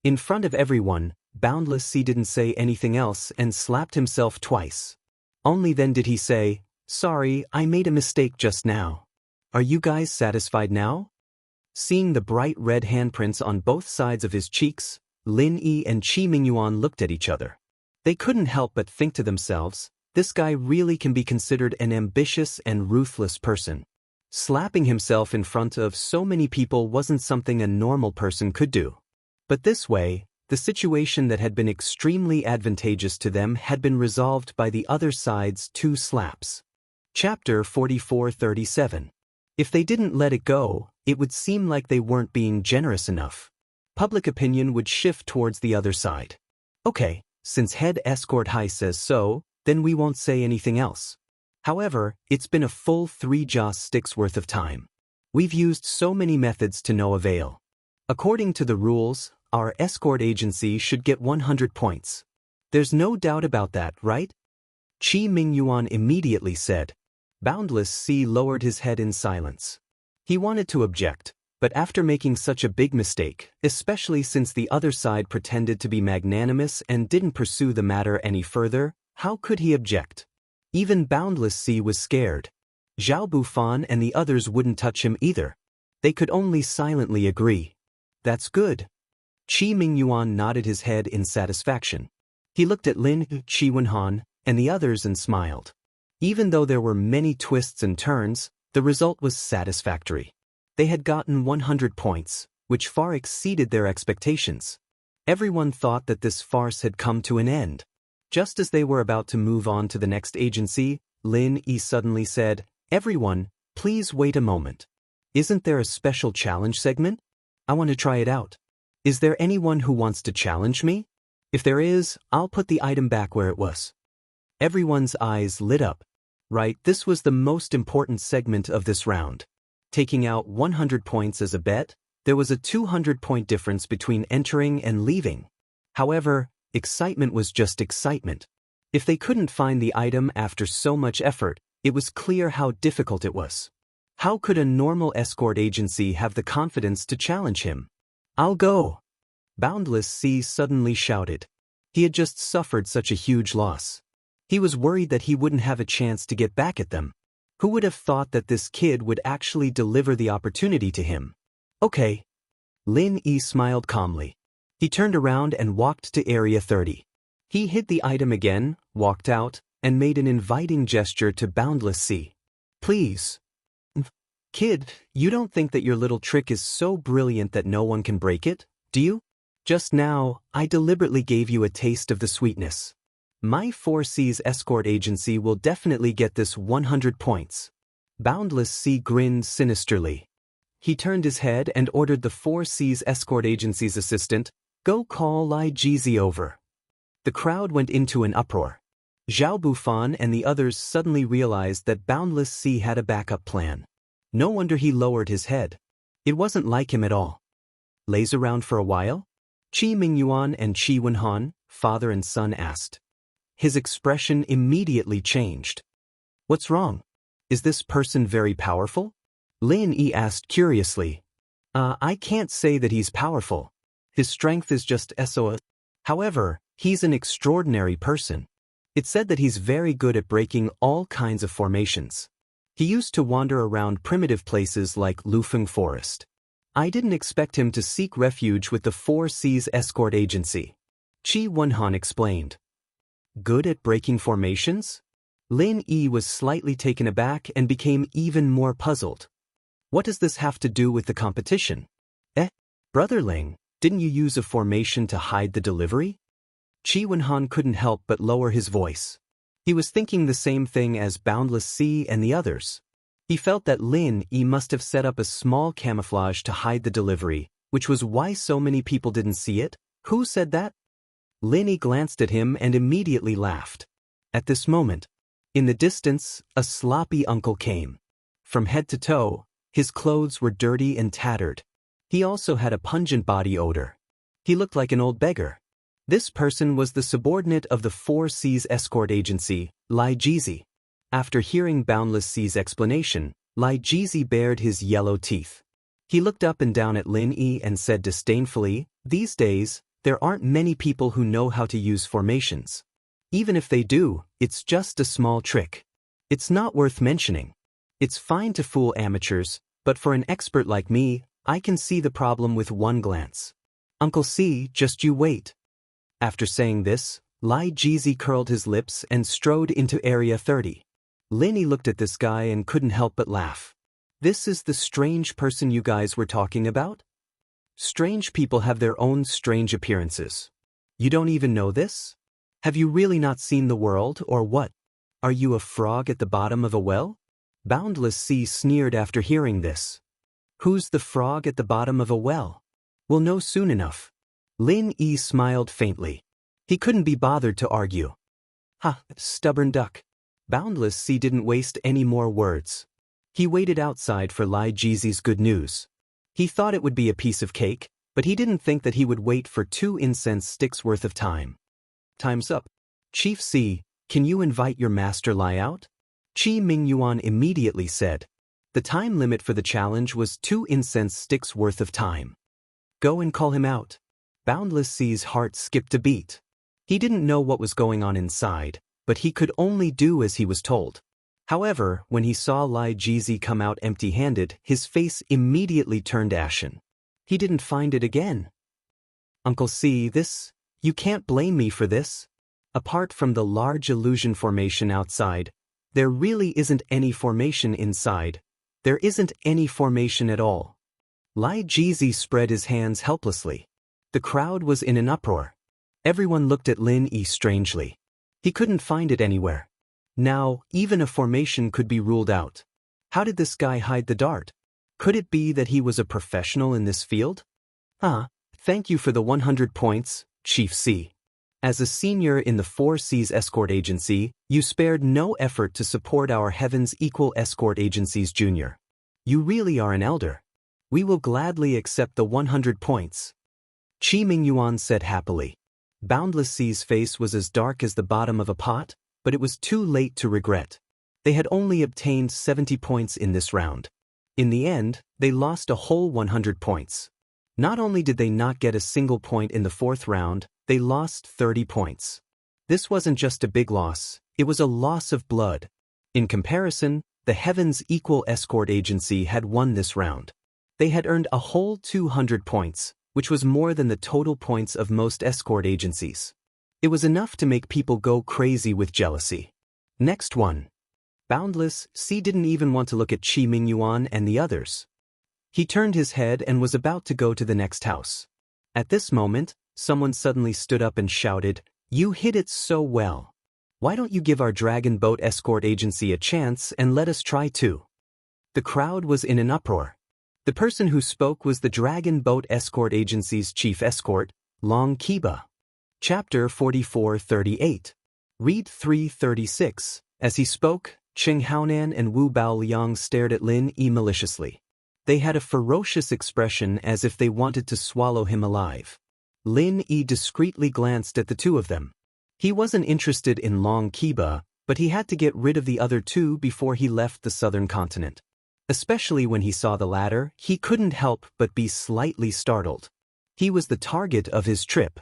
In front of everyone, Boundless Sea didn't say anything else and slapped himself twice. Only then did he say, "Sorry, I made a mistake just now. Are you guys satisfied now?" Seeing the bright red handprints on both sides of his cheeks, Lin Yi and Qi Mingyuan looked at each other. They couldn't help but think to themselves, this guy really can be considered an ambitious and ruthless person. Slapping himself in front of so many people wasn't something a normal person could do. But this way, the situation that had been extremely advantageous to them had been resolved by the other side's 2 slaps. Chapter 4437. If they didn't let it go, it would seem like they weren't being generous enough. Public opinion would shift towards the other side. Okay, since Head Escort High says so, then we won't say anything else. However, it's been a full 3 joss sticks worth of time. We've used so many methods to no avail. According to the rules, our escort agency should get 100 points. There's no doubt about that, right? Qi Mingyuan immediately said. Boundless Sea lowered his head in silence. He wanted to object, but after making such a big mistake, especially since the other side pretended to be magnanimous and didn't pursue the matter any further, how could he object? Even Boundless Sea was scared. Zhao Bufan and the others wouldn't touch him either. They could only silently agree. That's good. Qi Mingyuan nodded his head in satisfaction. He looked at Lin, Qi Wenhan, and the others and smiled. Even though there were many twists and turns, the result was satisfactory. They had gotten 100 points, which far exceeded their expectations. Everyone thought that this farce had come to an end. Just as they were about to move on to the next agency, Lin Yi suddenly said, "Everyone, please wait a moment. Isn't there a special challenge segment? I want to try it out. Is there anyone who wants to challenge me? If there is, I'll put the item back where it was." Everyone's eyes lit up. Right, this was the most important segment of this round. Taking out 100 points as a bet, there was a 200-point difference between entering and leaving. However, excitement was just excitement. If they couldn't find the item after so much effort, it was clear how difficult it was. How could a normal escort agency have the confidence to challenge him? "I'll go!" Boundless Sea suddenly shouted. He had just suffered such a huge loss. He was worried that he wouldn't have a chance to get back at them. Who would have thought that this kid would actually deliver the opportunity to him? "Okay." Lin Yi smiled calmly. He turned around and walked to Area 30. He hid the item again, walked out, and made an inviting gesture to Boundless Sea. "Please. Kid, you don't think that your little trick is so brilliant that no one can break it, do you? Just now, I deliberately gave you a taste of the sweetness. My 4C's escort agency will definitely get this 100 points." Boundless Sea grinned sinisterly. He turned his head and ordered the 4C's escort agency's assistant, "Go call Lai Jizi over." The crowd went into an uproar. Zhao Bufan and the others suddenly realized that Boundless Sea had a backup plan. No wonder he lowered his head. It wasn't like him at all. "Lays around for a while?" Qi Mingyuan and Qi Wenhan, father and son, asked. His expression immediately changed. "What's wrong? Is this person very powerful?" Lin Yi asked curiously. I can't say that he's powerful. His strength is just SOA. However, he's an extraordinary person. It's said that he's very good at breaking all kinds of formations. He used to wander around primitive places like Lufeng Forest. I didn't expect him to seek refuge with the 4C's escort agency." Qi Wenhan explained. "Good at breaking formations?" Lin Yi was slightly taken aback and became even more puzzled. "What does this have to do with the competition?" Brother Ling, didn't you use a formation to hide the delivery?" Qi Wenhan couldn't help but lower his voice. He was thinking the same thing as Boundless Sea and the others. He felt that Lin Yi must have set up a small camouflage to hide the delivery, which was why so many people didn't see it. Who said that? Lin Yi glanced at him and immediately laughed. At this moment, in the distance, a sloppy uncle came. From head to toe, his clothes were dirty and tattered. He also had a pungent body odor. He looked like an old beggar. This person was the subordinate of the 4C's escort agency, Lai Jizi. After hearing Boundless Sea's explanation, Lai Jizi bared his yellow teeth. He looked up and down at Lin Yi and said disdainfully, "These days, there aren't many people who know how to use formations. Even if they do, it's just a small trick. It's not worth mentioning. It's fine to fool amateurs, but for an expert like me, I can see the problem with one glance. Uncle C, just you wait." After saying this, Lai Jizi curled his lips and strode into Area 30. Lin Yi looked at this guy and couldn't help but laugh. "This is the strange person you guys were talking about? Strange people have their own strange appearances. You don't even know this? Have you really not seen the world, or what? Are you a frog at the bottom of a well?" Boundless Sea sneered after hearing this. "Who's the frog at the bottom of a well? We'll know soon enough." Lin Yi smiled faintly. He couldn't be bothered to argue. "Ha, stubborn duck." Boundless Sea didn't waste any more words. He waited outside for Lai Jizi's good news. He thought it would be a piece of cake, but he didn't think that he would wait for 2 incense sticks worth of time. "Time's up. Chief C, can you invite your master Lai out?" Qi Mingyuan immediately said. The time limit for the challenge was 2 incense sticks worth of time. "Go and call him out." Boundless Sea's heart skipped a beat. He didn't know what was going on inside, but he could only do as he was told. However, when he saw Lai Jizi come out empty-handed, his face immediately turned ashen. He didn't find it again. Uncle C, you can't blame me for this. Apart from the large illusion formation outside, there really isn't any formation inside. There isn't any formation at all. Lai Jizi spread his hands helplessly. The crowd was in an uproar. Everyone looked at Lin Yi strangely. He couldn't find it anywhere. Now, even a formation could be ruled out. How did this guy hide the dart? Could it be that he was a professional in this field? Thank you for the 100 points, Chief C. As a senior in the 4C's escort agency, you spared no effort to support our Heaven's Equal Escort Agency's junior. You really are an elder. We will gladly accept the 100 points. Qi Mingyuan said happily. Boundless C's face was as dark as the bottom of a pot, but it was too late to regret. They had only obtained 70 points in this round. In the end, they lost a whole 100 points. Not only did they not get a single point in the fourth round, they lost 30 points. This wasn't just a big loss, it was a loss of blood. In comparison, the Heaven's Equal Escort Agency had won this round. They had earned a whole 200 points, which was more than the total points of most escort agencies. It was enough to make people go crazy with jealousy. Next one. Boundless C didn't even want to look at Qi Mingyuan and the others. He turned his head and was about to go to the next house. At this moment, someone suddenly stood up and shouted, "You hit it so well. Why don't you give our Dragon Boat Escort Agency a chance and let us try too?" The crowd was in an uproar. The person who spoke was the Dragon Boat Escort Agency's chief escort, Long Kiba. Chapter 44:38. Read 336. As he spoke, Cheng Haonan and Wu Baoliang stared at Lin Yi maliciously. They had a ferocious expression as if they wanted to swallow him alive. Lin Yi discreetly glanced at the two of them. He wasn't interested in Long Kiba, but he had to get rid of the other two before he left the southern continent. Especially when he saw the latter, he couldn't help but be slightly startled. He was the target of his trip.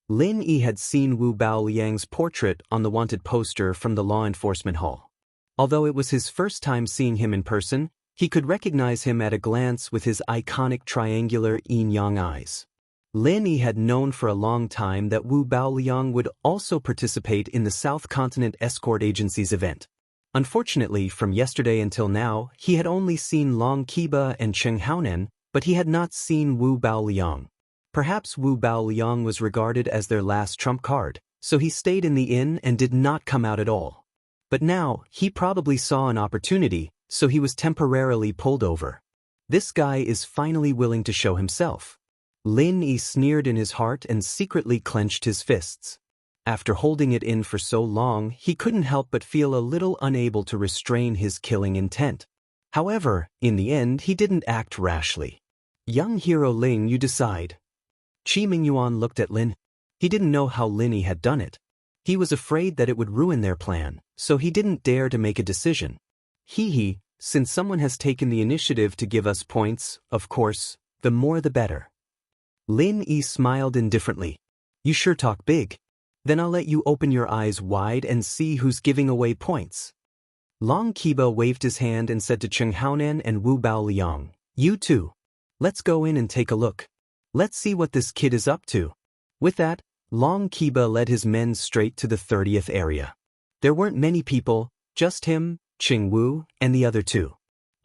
Lin Yi had seen Wu Baoliang's portrait on the wanted poster from the law enforcement hall. Although it was his first time seeing him in person, he could recognize him at a glance with his iconic triangular yin-yang eyes. Lin Yi had known for a long time that Wu Baoliang would also participate in the South Continent Escort Agency's event. Unfortunately, from yesterday until now, he had only seen Long Kiba and Cheng Haonan, but he had not seen Wu Baoliang. Perhaps Wu Baoliang was regarded as their last trump card, so he stayed in the inn and did not come out at all. But now, he probably saw an opportunity, so he was temporarily pulled over. This guy is finally willing to show himself. Lin Yi sneered in his heart and secretly clenched his fists. After holding it in for so long, he couldn't help but feel a little unable to restrain his killing intent. However, in the end, he didn't act rashly. "Young hero Ling, you decide." Qi Mingyuan looked at Lin. He didn't know how Lin Yi had done it. He was afraid that it would ruin their plan, so he didn't dare to make a decision. Since someone has taken the initiative to give us points, of course, the more the better. Lin Yi smiled indifferently. "You sure talk big. Then I'll let you open your eyes wide and see who's giving away points." Long Kiba waved his hand and said to Cheng Haonan and Wu Baoliang, "You too. Let's go in and take a look. Let's see what this kid is up to." With that, Long Kiba led his men straight to the 30th area. There weren't many people, just him, Cheng Wu, and the other two.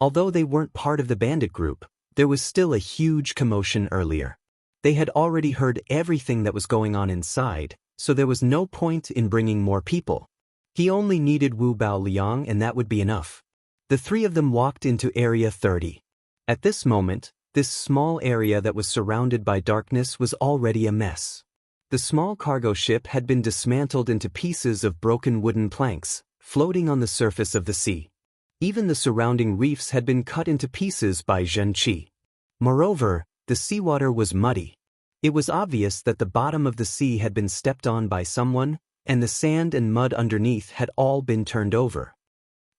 Although they weren't part of the bandit group, there was still a huge commotion earlier. They had already heard everything that was going on inside, so there was no point in bringing more people. He only needed Wu Baoliang and that would be enough. The three of them walked into Area 30. At this moment, this small area that was surrounded by darkness was already a mess. The small cargo ship had been dismantled into pieces of broken wooden planks, floating on the surface of the sea. Even the surrounding reefs had been cut into pieces by Zhen Qi. Moreover, the seawater was muddy. It was obvious that the bottom of the sea had been stepped on by someone, and the sand and mud underneath had all been turned over.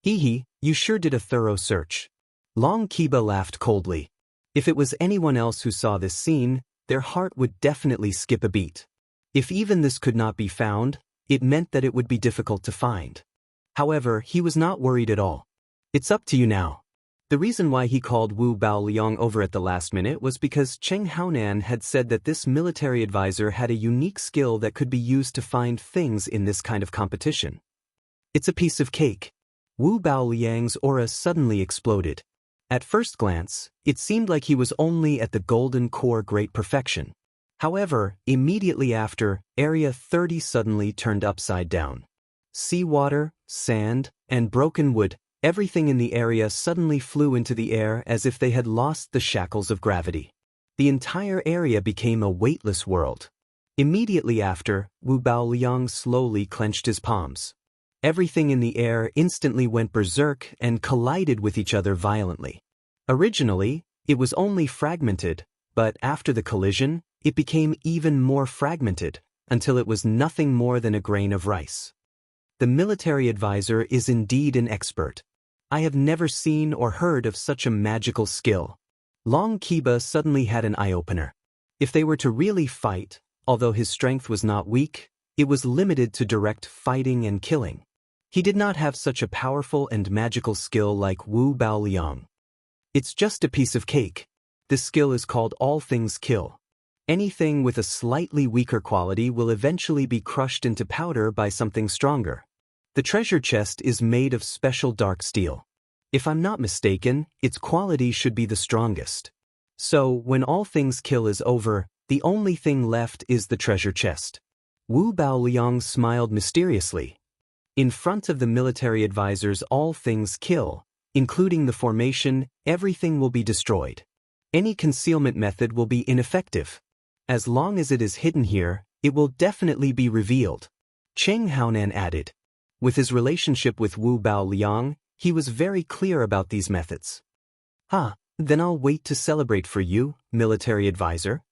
You sure did a thorough search." Long Kiba laughed coldly. If it was anyone else who saw this scene, their heart would definitely skip a beat. If even this could not be found, it meant that it would be difficult to find. However, he was not worried at all. It's up to you now. The reason why he called Wu Baoliang over at the last minute was because Cheng Haonan had said that this military advisor had a unique skill that could be used to find things in this kind of competition. It's a piece of cake. Wu Baoliang's aura suddenly exploded. At first glance, it seemed like he was only at the golden core great perfection. However, immediately after, Area 30 suddenly turned upside down. Seawater, sand, and broken wood, everything in the area suddenly flew into the air as if they had lost the shackles of gravity. The entire area became a weightless world. Immediately after, Wu Baoliang slowly clenched his palms. Everything in the air instantly went berserk and collided with each other violently. Originally, it was only fragmented, but after the collision, it became even more fragmented, until it was nothing more than a grain of rice. The military advisor is indeed an expert. I have never seen or heard of such a magical skill. Long Kiba suddenly had an eye-opener. If they were to really fight, although his strength was not weak, it was limited to direct fighting and killing. He did not have such a powerful and magical skill like Wu Baoliang. It's just a piece of cake. This skill is called All Things Kill. Anything with a slightly weaker quality will eventually be crushed into powder by something stronger. The treasure chest is made of special dark steel. If I'm not mistaken, its quality should be the strongest. So, when All Things Kill is over, the only thing left is the treasure chest. Wu Baoliang smiled mysteriously. In front of the military advisor's All Things Kill, including the formation, everything will be destroyed. Any concealment method will be ineffective. As long as it is hidden here, it will definitely be revealed. Cheng Haonan added. With his relationship with Wu Baoliang, he was very clear about these methods. Then I'll wait to celebrate for you, military advisor.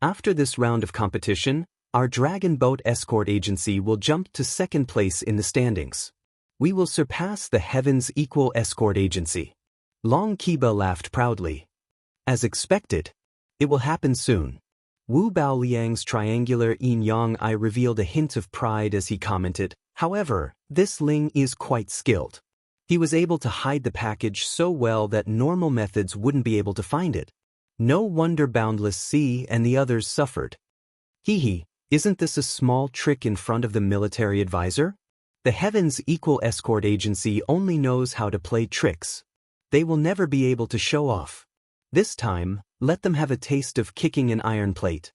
After this round of competition, our Dragon Boat Escort Agency will jump to second place in the standings. We will surpass the Heaven's Equal Escort Agency. Long Kiba laughed proudly. As expected, it will happen soon. Wu Baoliang's triangular yin-yang eye revealed a hint of pride as he commented, however, this Ling is quite skilled. He was able to hide the package so well that normal methods wouldn't be able to find it. No wonder Boundless Sea and the others suffered. Isn't this a small trick in front of the military advisor? The Heaven's Equal Escort Agency only knows how to play tricks. They will never be able to show off. This time, let them have a taste of kicking an iron plate.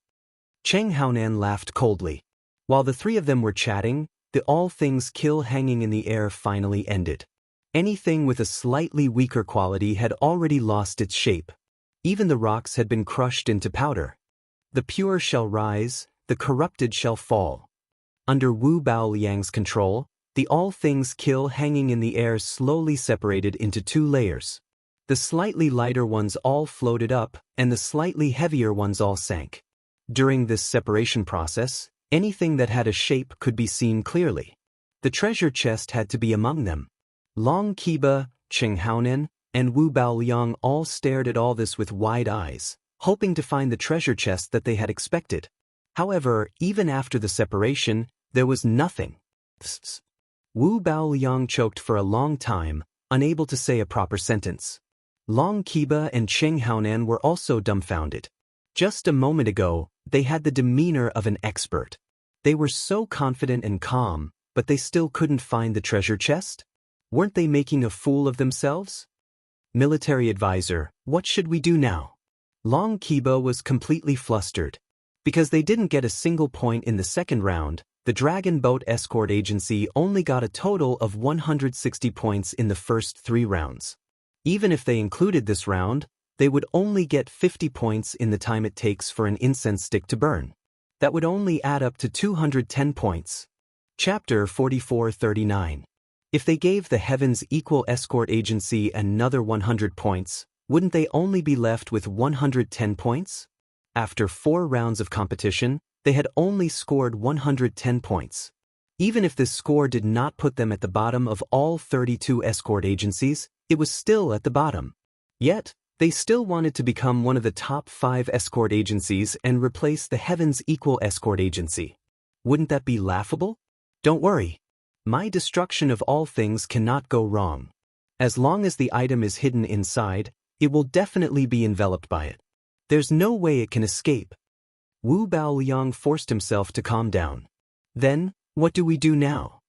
Cheng Haonan laughed coldly. While the three of them were chatting, the All Things Kill hanging in the air finally ended. Anything with a slightly weaker quality had already lost its shape. Even the rocks had been crushed into powder. The pure shall rise, the corrupted shall fall. Under Wu Baoliang's control, the All Things Kill hanging in the air slowly separated into two layers. The slightly lighter ones all floated up, and the slightly heavier ones all sank. During this separation process, anything that had a shape could be seen clearly. The treasure chest had to be among them. Long Kiba, Cheng Haonan, and Wu Baoliang all stared at all this with wide eyes, hoping to find the treasure chest that they had expected. However, even after the separation, there was nothing. Wu Baoliang choked for a long time, unable to say a proper sentence. Long Kiba and Cheng Haonan were also dumbfounded. Just a moment ago, they had the demeanor of an expert. They were so confident and calm, but they still couldn't find the treasure chest? Weren't they making a fool of themselves? Military advisor, what should we do now? Long Kiba was completely flustered. Because they didn't get a single point in the second round, the Dragon Boat Escort Agency only got a total of 160 points in the first 3 rounds. Even if they included this round, they would only get 50 points in the time it takes for an incense stick to burn. That would only add up to 210 points. Chapter 4439. If they gave the Heaven's Equal Escort Agency another 100 points, wouldn't they only be left with 110 points? After 4 rounds of competition, they had only scored 110 points. Even if this score did not put them at the bottom of all 32 escort agencies, it was still at the bottom. Yet, they still wanted to become one of the top 5 escort agencies and replace the Heaven's Equal Escort Agency. Wouldn't that be laughable? Don't worry. My destruction of all things cannot go wrong. As long as the item is hidden inside, it will definitely be enveloped by it. There's no way it can escape. Wu Baoliang forced himself to calm down. Then, what do we do now?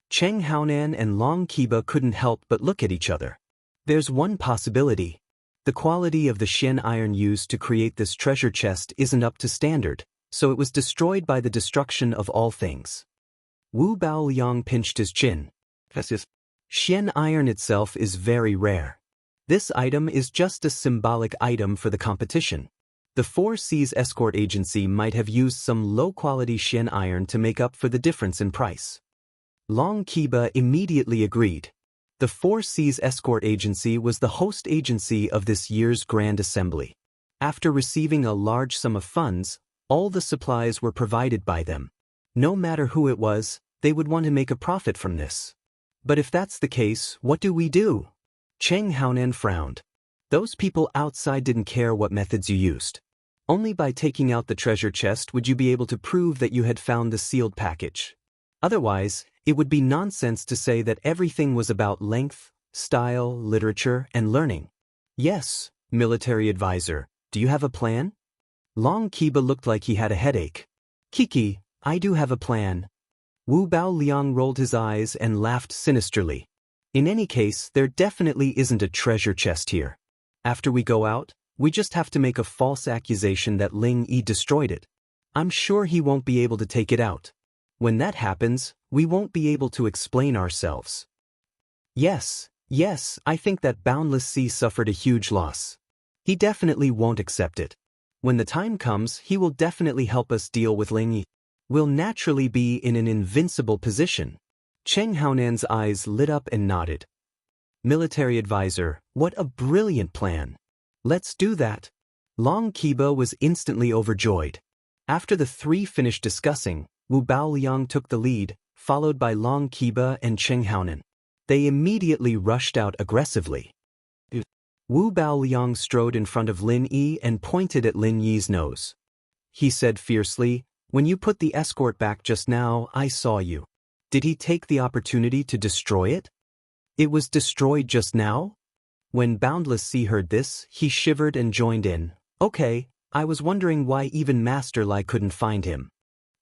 Cheng Haonan and Long Qiba couldn't help but look at each other. There's one possibility. The quality of the Xian iron used to create this treasure chest isn't up to standard, so it was destroyed by the destruction of all things. Wu Baoliang pinched his chin. Xian iron itself is very rare. This item is just a symbolic item for the competition. The Four Seas Escort Agency might have used some low-quality Xian iron to make up for the difference in price. Long Qiba immediately agreed. The Four Seas Escort Agency was the host agency of this year's Grand Assembly. After receiving a large sum of funds, all the supplies were provided by them. No matter who it was, they would want to make a profit from this. But if that's the case, what do we do? Cheng Haonan frowned. Those people outside didn't care what methods you used. Only by taking out the treasure chest would you be able to prove that you had found the sealed package. Otherwise, it would be nonsense to say that everything was about length, style, literature, and learning. Yes, military advisor, do you have a plan? Long Qiba looked like he had a headache. Kiki, I do have a plan. Wu Baoliang rolled his eyes and laughed sinisterly. In any case, there definitely isn't a treasure chest here. After we go out, we just have to make a false accusation that Ling Yi destroyed it. I'm sure he won't be able to take it out. When that happens, we won't be able to explain ourselves. Yes, I think that Boundless Sea suffered a huge loss. He definitely won't accept it. When the time comes, he will definitely help us deal with Ling Yi. We'll naturally be in an invincible position. Cheng Haonan's eyes lit up and nodded. Military advisor, what a brilliant plan. Let's do that. Long Qiba was instantly overjoyed. After the three finished discussing, Wu Baoliang took the lead, followed by Long Qiba and Cheng Haonan. They immediately rushed out aggressively. Wu Baoliang strode in front of Lin Yi and pointed at Lin Yi's nose. He said fiercely, "When you put the escort back just now, I saw you. Did he take the opportunity to destroy it? It was destroyed just now?" When Boundless Sea heard this, he shivered and joined in. "Okay, I was wondering why even Master Lai couldn't find him.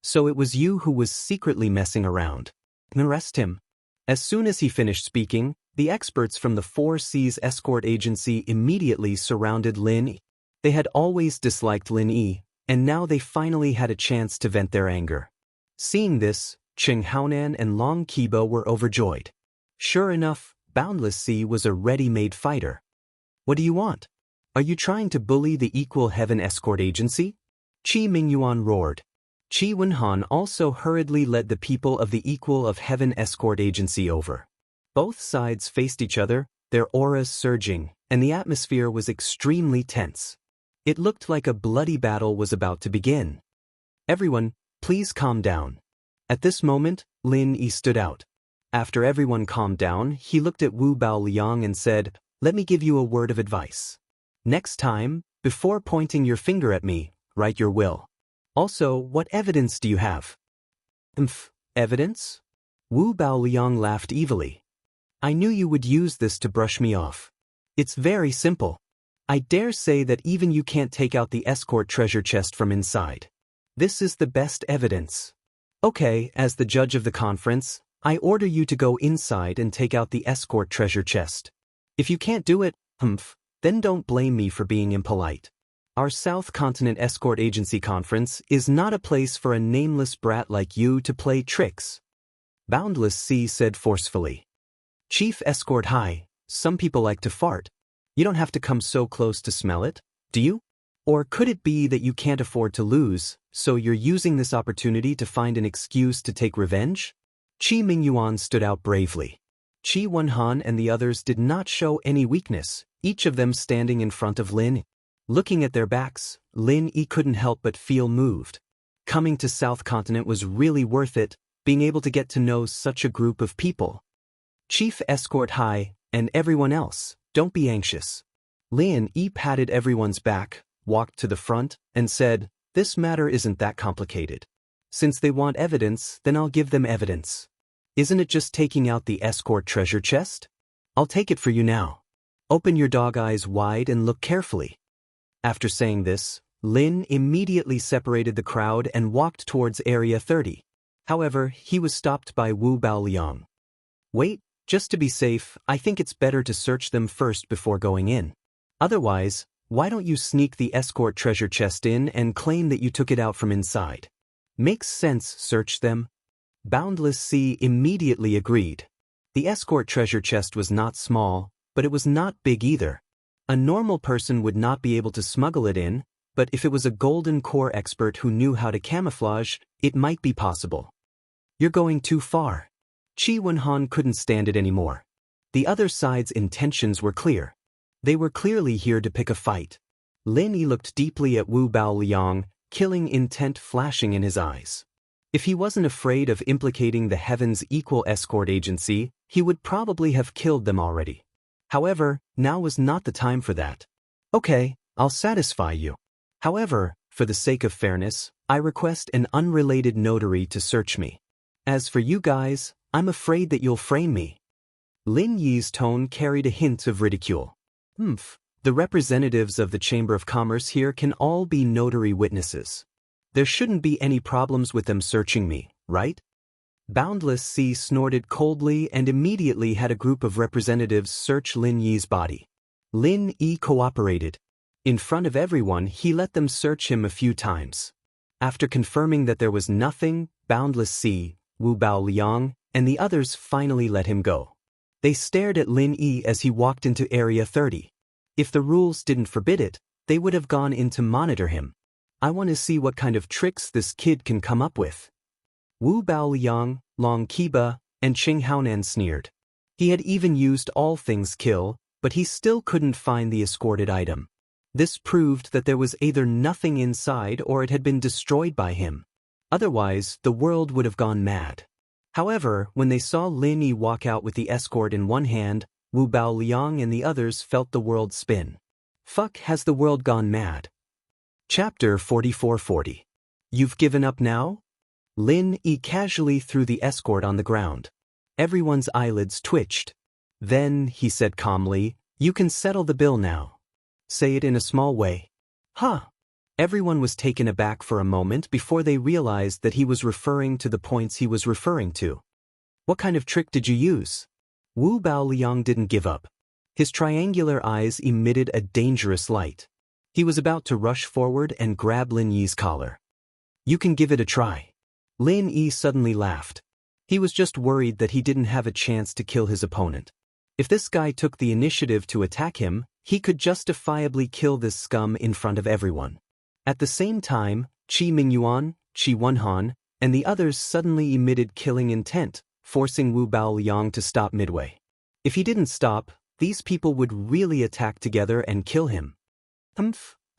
So it was you who was secretly messing around. Arrest him." As soon as he finished speaking, the experts from the Four Seas Escort Agency immediately surrounded Lin Yi. They had always disliked Lin Yi, and now they finally had a chance to vent their anger. Seeing this, Cheng Haonan and Long Qiba were overjoyed. Sure enough, Boundless Sea was a ready-made fighter. "What do you want? Are you trying to bully the Equal Heaven Escort Agency?" Qi Mingyuan roared. Qi Wenhan also hurriedly led the people of the Equal of Heaven Escort Agency over. Both sides faced each other, their auras surging, and the atmosphere was extremely tense. It looked like a bloody battle was about to begin. "Everyone, please calm down." At this moment, Lin Yi stood out. After everyone calmed down, he looked at Wu Baoliang and said, "Let me give you a word of advice. Next time, before pointing your finger at me, write your will. Also, what evidence do you have?" Evidence? Wu Baoliang laughed evilly. "I knew you would use this to brush me off. It's very simple. I dare say that even you can't take out the escort treasure chest from inside. This is the best evidence. Okay, as the judge of the conference, I order you to go inside and take out the escort treasure chest. If you can't do it, then don't blame me for being impolite. Our South Continent Escort Agency Conference is not a place for a nameless brat like you to play tricks." Boundless Sea said forcefully. "Chief Escort High, some people like to fart. You don't have to come so close to smell it, do you? Or could it be that you can't afford to lose, so you're using this opportunity to find an excuse to take revenge?" Qi Mingyuan stood out bravely. Qi Wenhan and the others did not show any weakness, each of them standing in front of Lin Yi. Looking at their backs, Lin Yi couldn't help but feel moved. Coming to South Continent was really worth it, being able to get to know such a group of people. "Chief Escort High, and everyone else, don't be anxious." Lin Yi patted everyone's back, walked to the front, and said, "This matter isn't that complicated. Since they want evidence, then I'll give them evidence. Isn't it just taking out the escort treasure chest? I'll take it for you now. Open your dog eyes wide and look carefully. After saying this, Lin immediately separated the crowd and walked towards Area 30. However, he was stopped by Wu Baoliang. Wait, just to be safe, I think it's better to search them first before going in. Otherwise, why don't you sneak the escort treasure chest in and claim that you took it out from inside? Makes sense, search them. Boundless Sea immediately agreed. The escort treasure chest was not small, but it was not big either. A normal person would not be able to smuggle it in, but if it was a golden core expert who knew how to camouflage, it might be possible. You're going too far. Qi Wenhan couldn't stand it anymore. The other side's intentions were clear. They were clearly here to pick a fight. Lin Yi looked deeply at Wu Baoliang, killing intent flashing in his eyes. If he wasn't afraid of implicating the Heaven's equal escort agency, he would probably have killed them already. However, now was not the time for that. Okay, I'll satisfy you. However, for the sake of fairness, I request an unrelated notary to search me. As for you guys, I'm afraid that you'll frame me. Lin Yi's tone carried a hint of ridicule. The representatives of the Chamber of Commerce here can all be notary witnesses. There shouldn't be any problems with them searching me, right? Boundless Sea snorted coldly and immediately had a group of representatives search Lin Yi's body. Lin Yi cooperated. In front of everyone, he let them search him a few times. After confirming that there was nothing, Boundless Sea, Wu Baoliang, and the others finally let him go. They stared at Lin Yi as he walked into Area 30. If the rules didn't forbid it, they would have gone in to monitor him. I want to see what kind of tricks this kid can come up with. Wu Baoliang, Long Qiba, and Qing Haonan sneered. He had even used all things kill, but he still couldn't find the escorted item. This proved that there was either nothing inside or it had been destroyed by him. Otherwise, the world would have gone mad. However, when they saw Lin Yi walk out with the escort in one hand, Wu Baoliang and the others felt the world spin. Fuck, has the world gone mad? Chapter 4440. You've given up now? Lin Yi casually threw the escort on the ground. Everyone's eyelids twitched. Then, he said calmly, you can settle the bill now. Say it in a small way. Huh. Everyone was taken aback for a moment before they realized that he was referring to the points he was referring to. What kind of trick did you use? Wu Baoliang didn't give up. His triangular eyes emitted a dangerous light. He was about to rush forward and grab Lin Yi's collar. You can give it a try. Lin Yi suddenly laughed. He was just worried that he didn't have a chance to kill his opponent. If this guy took the initiative to attack him, he could justifiably kill this scum in front of everyone. At the same time, Qi Mingyuan, Qi Wenhan, and the others suddenly emitted killing intent, forcing Wu Baoliang to stop midway. If he didn't stop, these people would really attack together and kill him.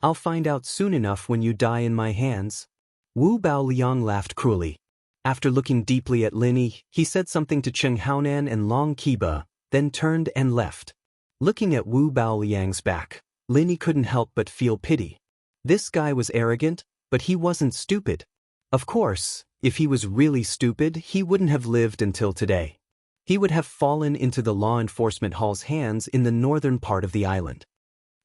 I'll find out soon enough when you die in my hands. Wu Baoliang laughed cruelly. After looking deeply at Lin Yi, he said something to Qing Haonan and Long Qiba, then turned and left. Looking at Wu Baoliang's back, Lin Yi couldn't help but feel pity. This guy was arrogant, but he wasn't stupid. Of course, if he was really stupid, he wouldn't have lived until today. He would have fallen into the law enforcement hall's hands in the northern part of the island.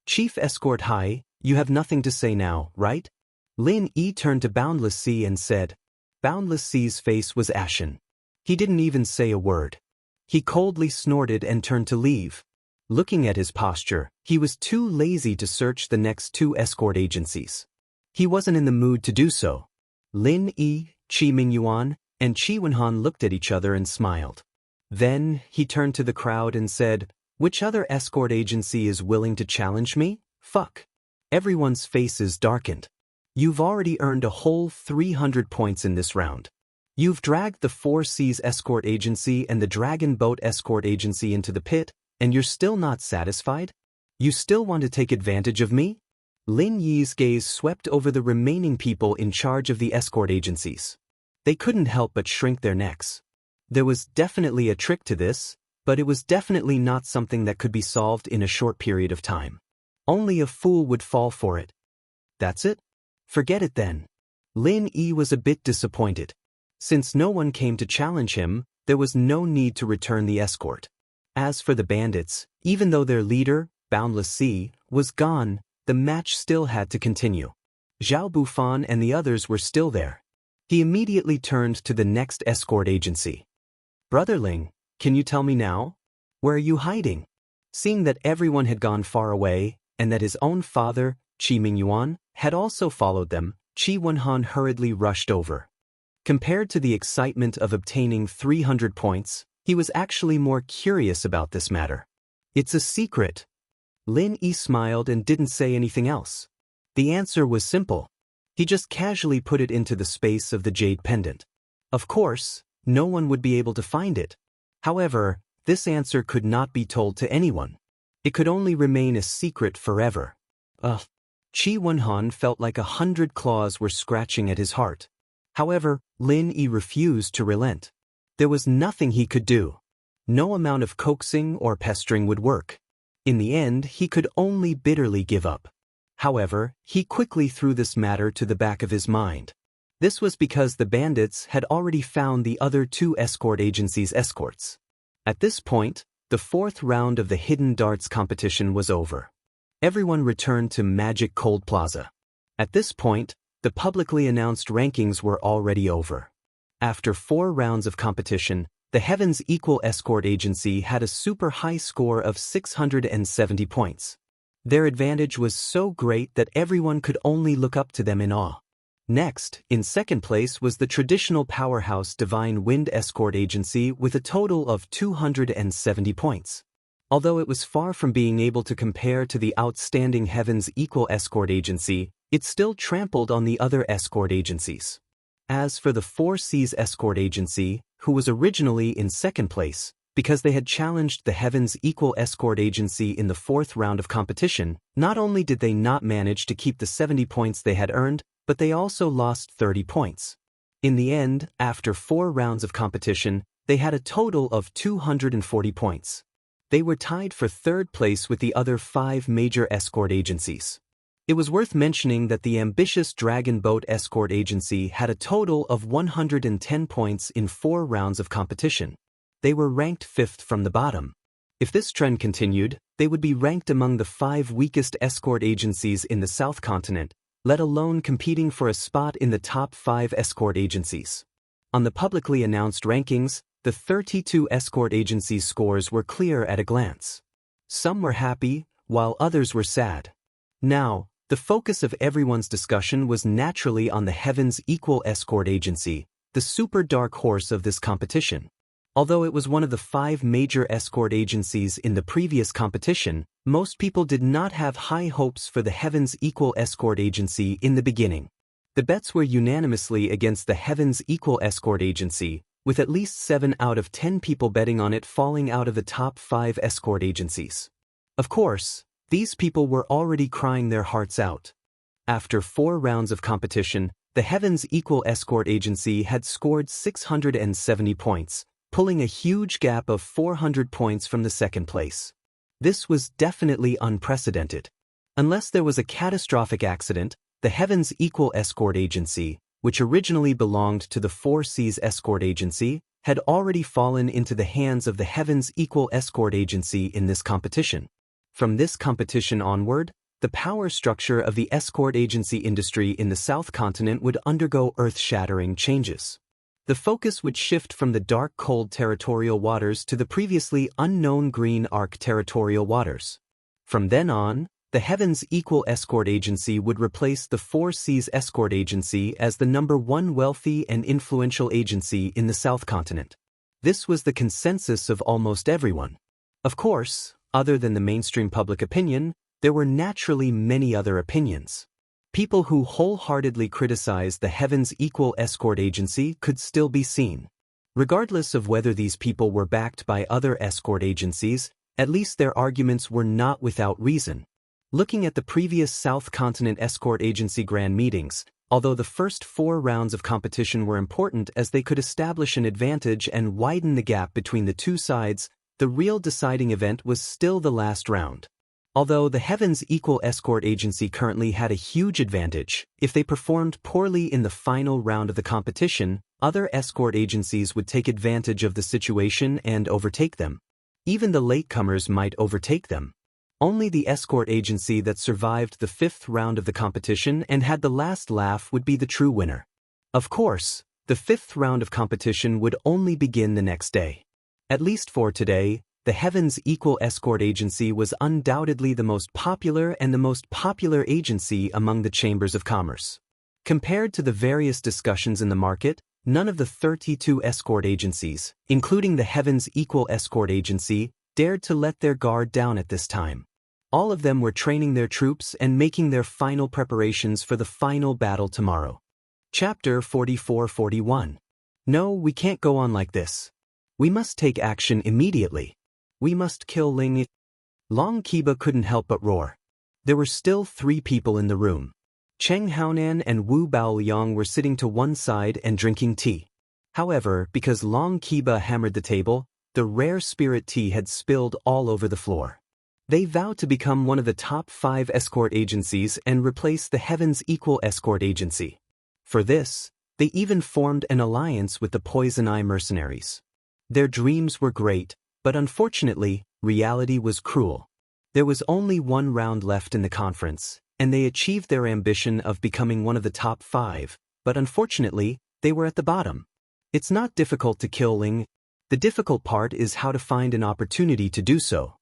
Chief Escort Hai, you have nothing to say now, right? Lin Yi turned to Boundless Sea and said. Boundless Sea's face was ashen. He didn't even say a word. He coldly snorted and turned to leave. Looking at his posture, he was too lazy to search the next two escort agencies. He wasn't in the mood to do so. Lin Yi, Qi Mingyuan, and Qi Wenhan looked at each other and smiled. Then, he turned to the crowd and said, which other escort agency is willing to challenge me? Fuck. Everyone's faces darkened. You've already earned a whole 300 points in this round. You've dragged the Four Seas Escort Agency and the Dragon Boat Escort Agency into the pit, and you're still not satisfied? You still want to take advantage of me? Lin Yi's gaze swept over the remaining people in charge of the escort agencies. They couldn't help but shrink their necks. There was definitely a trick to this, but it was definitely not something that could be solved in a short period of time. Only a fool would fall for it. That's it? Forget it then. Lin Yi was a bit disappointed. Since no one came to challenge him, there was no need to return the escort. As for the bandits, even though their leader, Boundless Sea, was gone, the match still had to continue. Zhao Bufan and the others were still there. He immediately turned to the next escort agency. "Brotherling, can you tell me now? Where are you hiding?" Seeing that everyone had gone far away, and that his own father, Qi Mingyuan, had also followed them, Qi Wenhan hurriedly rushed over. Compared to the excitement of obtaining 300 points, he was actually more curious about this matter. "It's a secret." Lin Yi smiled and didn't say anything else. The answer was simple. He just casually put it into the space of the jade pendant. Of course, no one would be able to find it. However, this answer could not be told to anyone. It could only remain a secret forever. Qi Wenhan felt like 100 claws were scratching at his heart. However, Lin Yi refused to relent. There was nothing he could do. No amount of coaxing or pestering would work. In the end, he could only bitterly give up. However, he quickly threw this matter to the back of his mind. This was because the bandits had already found the other two escort agencies' escorts. At this point, the fourth round of the Hidden Darts competition was over. Everyone returned to Magic Cold Plaza. At this point, the publicly announced rankings were already over. After 4 rounds of competition, the Heaven's Equal Escort Agency had a super high score of 670 points. Their advantage was so great that everyone could only look up to them in awe. Next, in second place was the traditional powerhouse Divine Wind Escort Agency with a total of 270 points. Although it was far from being able to compare to the outstanding Heaven's Equal Escort Agency, it still trampled on the other escort agencies. As for the Four Seas Escort Agency, who was originally in second place, because they had challenged the Heaven's Equal Escort Agency in the 4th round of competition, not only did they not manage to keep the 70 points they had earned, but they also lost 30 points. In the end, after 4 rounds of competition, they had a total of 240 points. They were tied for 3rd place with the other 5 major escort agencies. It was worth mentioning that the ambitious Dragon Boat Escort Agency had a total of 110 points in 4 rounds of competition. They were ranked 5th from the bottom. If this trend continued, they would be ranked among the 5 weakest escort agencies in the South Continent, let alone competing for a spot in the top 5 escort agencies. On the publicly announced rankings, the 32 escort agencies' scores were clear at a glance. Some were happy, while others were sad. Now, the focus of everyone's discussion was naturally on the Heaven's Equal Escort Agency, the super dark horse of this competition. Although it was one of the 5 major escort agencies in the previous competition, most people did not have high hopes for the Heaven's Equal Escort Agency in the beginning. The bets were unanimously against the Heaven's Equal Escort Agency, with at least 7 out of 10 people betting on it falling out of the top 5 escort agencies. Of course, these people were already crying their hearts out. After 4 rounds of competition, the Heaven's Equal Escort Agency had scored 670 points, pulling a huge gap of 400 points from the second place. This was definitely unprecedented. Unless there was a catastrophic accident, the Heaven's Equal Escort Agency, which originally belonged to the Four Seas Escort Agency, had already fallen into the hands of the Heaven's Equal Escort Agency in this competition. From this competition onward, the power structure of the escort agency industry in the South Continent would undergo earth-shattering changes. The focus would shift from the dark cold territorial waters to the previously unknown green arc territorial waters. From then on, the Heaven's Equal Escort Agency would replace the Four Seas Escort Agency as the #1 wealthy and influential agency in the South Continent. This was the consensus of almost everyone. Of course, other than the mainstream public opinion, there were naturally many other opinions. People who wholeheartedly criticized the Heaven's Equal Escort Agency could still be seen. Regardless of whether these people were backed by other escort agencies, at least their arguments were not without reason. Looking at the previous South Continent Escort Agency Grand Meetings, although the first 4 rounds of competition were important as they could establish an advantage and widen the gap between the two sides, the real deciding event was still the last round. Although the Heaven's Equal Escort Agency currently had a huge advantage, if they performed poorly in the final round of the competition, other escort agencies would take advantage of the situation and overtake them. Even the latecomers might overtake them. Only the escort agency that survived the fifth round of the competition and had the last laugh would be the true winner. Of course, the fifth round of competition would only begin the next day. At least for today, the Heaven's Equal Escort Agency was undoubtedly the most popular and the most popular agency among the chambers of commerce. Compared to the various discussions in the market, none of the 32 escort agencies, including the Heaven's Equal Escort Agency, dared to let their guard down at this time. All of them were training their troops and making their final preparations for the final battle tomorrow. Chapter 44-41. No, we can't go on like this. We must take action immediately. We must kill Ling. Long Kiba couldn't help but roar. There were still 3 people in the room. Cheng Haonan and Wu Baoliang were sitting to one side and drinking tea. However, because Long Kiba hammered the table, the rare spirit tea had spilled all over the floor. They vowed to become one of the top 5 escort agencies and replace the Heaven's Equal Escort Agency. For this, they even formed an alliance with the Poison Eye mercenaries. Their dreams were great, but unfortunately, reality was cruel. There was only one round left in the conference, and they achieved their ambition of becoming one of the top 5, but unfortunately, they were at the bottom. It's not difficult to kill Ling. The difficult part is how to find an opportunity to do so.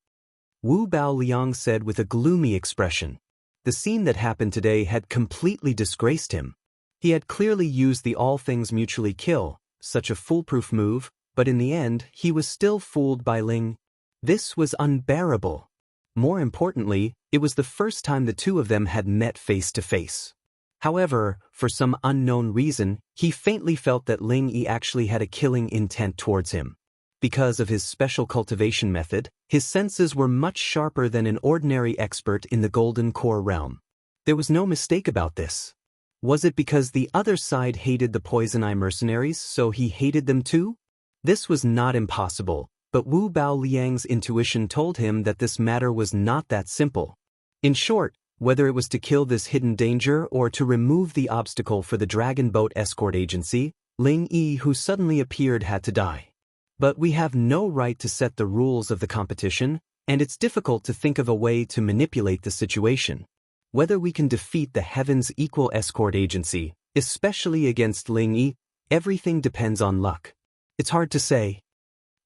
Wu Baoliang said with a gloomy expression. The scene that happened today had completely disgraced him. He had clearly used the all things mutually kill, such a foolproof move, but in the end, he was still fooled by Ling. This was unbearable. More importantly, it was the first time the two of them had met face to face. However, for some unknown reason, he faintly felt that Ling Yi actually had a killing intent towards him. Because of his special cultivation method, his senses were much sharper than an ordinary expert in the Golden Core realm. There was no mistake about this. Was it because the other side hated the Poison Eye mercenaries, so he hated them too? This was not impossible, but Wu Baoliang's intuition told him that this matter was not that simple. In short, whether it was to kill this hidden danger or to remove the obstacle for the Dragon Boat Escort Agency, Ling Yi, who suddenly appeared, had to die. But we have no right to set the rules of the competition, and it's difficult to think of a way to manipulate the situation. Whether we can defeat the Heaven's Equal Escort Agency, especially against Ling Yi, everything depends on luck. It's hard to say.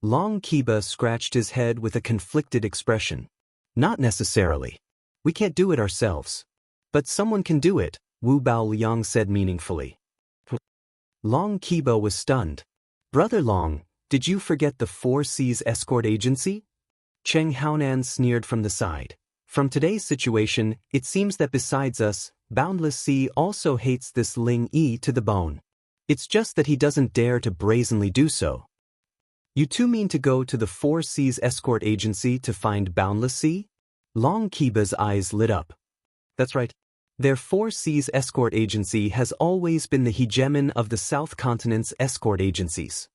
Long Kiba scratched his head with a conflicted expression. Not necessarily. We can't do it ourselves. But someone can do it, Wu Baoliang said meaningfully. Long Kiba was stunned. Brother Long, did you forget the 4 Seas Escort Agency? Cheng Haonan sneered from the side. From today's situation, it seems that besides us, Boundless Sea also hates this Ling Yi to the bone. It's just that he doesn't dare to brazenly do so. You two mean to go to the 4 Seas Escort Agency to find Boundless Sea? Long Kiba's eyes lit up. That's right. Their 4 Seas Escort Agency has always been the hegemon of the South Continent's escort agencies.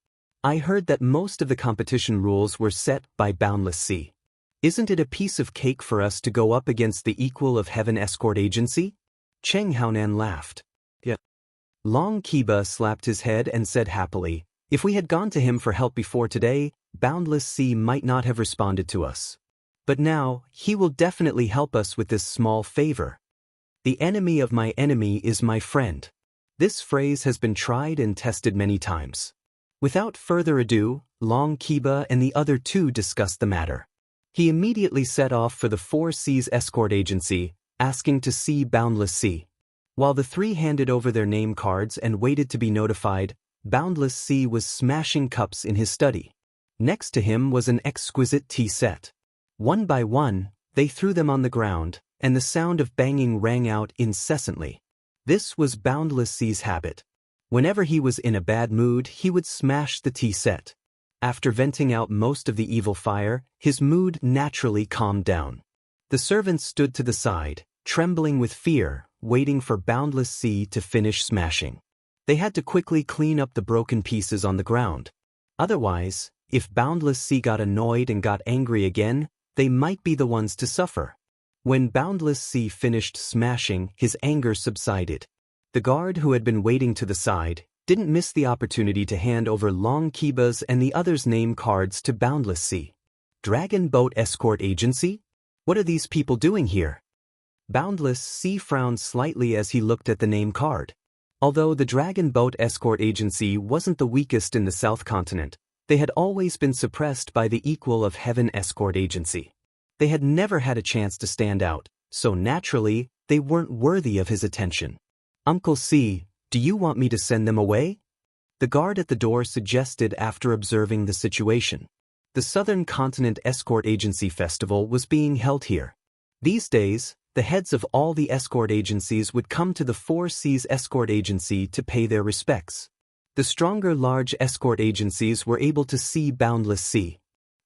I heard that most of the competition rules were set by Boundless Sea. Isn't it a piece of cake for us to go up against the equal of Heaven Escort Agency? Cheng Haonan laughed. Yeah. Long Kiba slapped his head and said happily, if we had gone to him for help before today, Boundless Sea might not have responded to us. But now, he will definitely help us with this small favor. The enemy of my enemy is my friend. This phrase has been tried and tested many times. Without further ado, Long Kiba and the other two discussed the matter. He immediately set off for the 4 Seas Escort Agency, asking to see Boundless Sea. While the 3 handed over their name cards and waited to be notified, Boundless Sea was smashing cups in his study. Next to him was an exquisite tea set. One by one, they threw them on the ground, and the sound of banging rang out incessantly. This was Boundless Sea's habit. Whenever he was in a bad mood, he would smash the tea set. After venting out most of the evil fire, his mood naturally calmed down. The servants stood to the side, trembling with fear, waiting for Boundless Sea to finish smashing. They had to quickly clean up the broken pieces on the ground. Otherwise, if Boundless Sea got annoyed and got angry again, they might be the ones to suffer. When Boundless Sea finished smashing, his anger subsided. The guard who had been waiting to the side didn't miss the opportunity to hand over Long Kiba's and the others' name cards to Boundless Sea. Dragon Boat Escort Agency? What are these people doing here? Boundless Sea frowned slightly as he looked at the name card. Although the Dragon Boat Escort Agency wasn't the weakest in the South Continent, they had always been suppressed by the equal of Heaven Escort Agency. They had never had a chance to stand out, so naturally, they weren't worthy of his attention. Uncle C, do you want me to send them away? The guard at the door suggested after observing the situation. The Southern Continent Escort Agency Festival was being held here. These days, the heads of all the escort agencies would come to the Four Seas Escort Agency to pay their respects. The stronger large escort agencies were able to see Boundless Sea.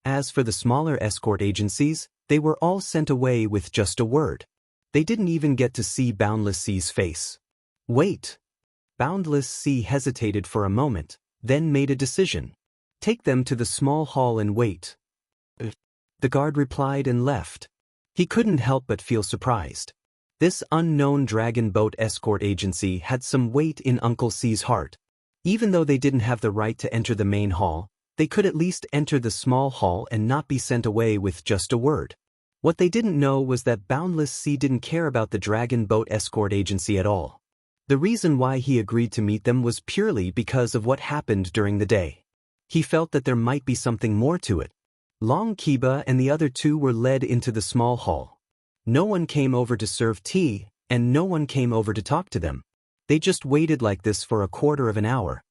As for the smaller escort agencies, they were all sent away with just a word. They didn't even get to see Boundless Sea's face. Wait. Boundless Sea hesitated for a moment, then made a decision. Take them to the small hall and wait. The guard replied and left. He couldn't help but feel surprised. This unknown Dragon Boat Escort Agency had some weight in Uncle C's heart. Even though they didn't have the right to enter the main hall, they could at least enter the small hall and not be sent away with just a word. What they didn't know was that Boundless Sea didn't care about the Dragon Boat Escort Agency at all. The reason why he agreed to meet them was purely because of what happened during the day. He felt that there might be something more to it. Long Kiba and the other two were led into the small hall. No one came over to serve tea, and no one came over to talk to them. They just waited like this for a quarter of an hour.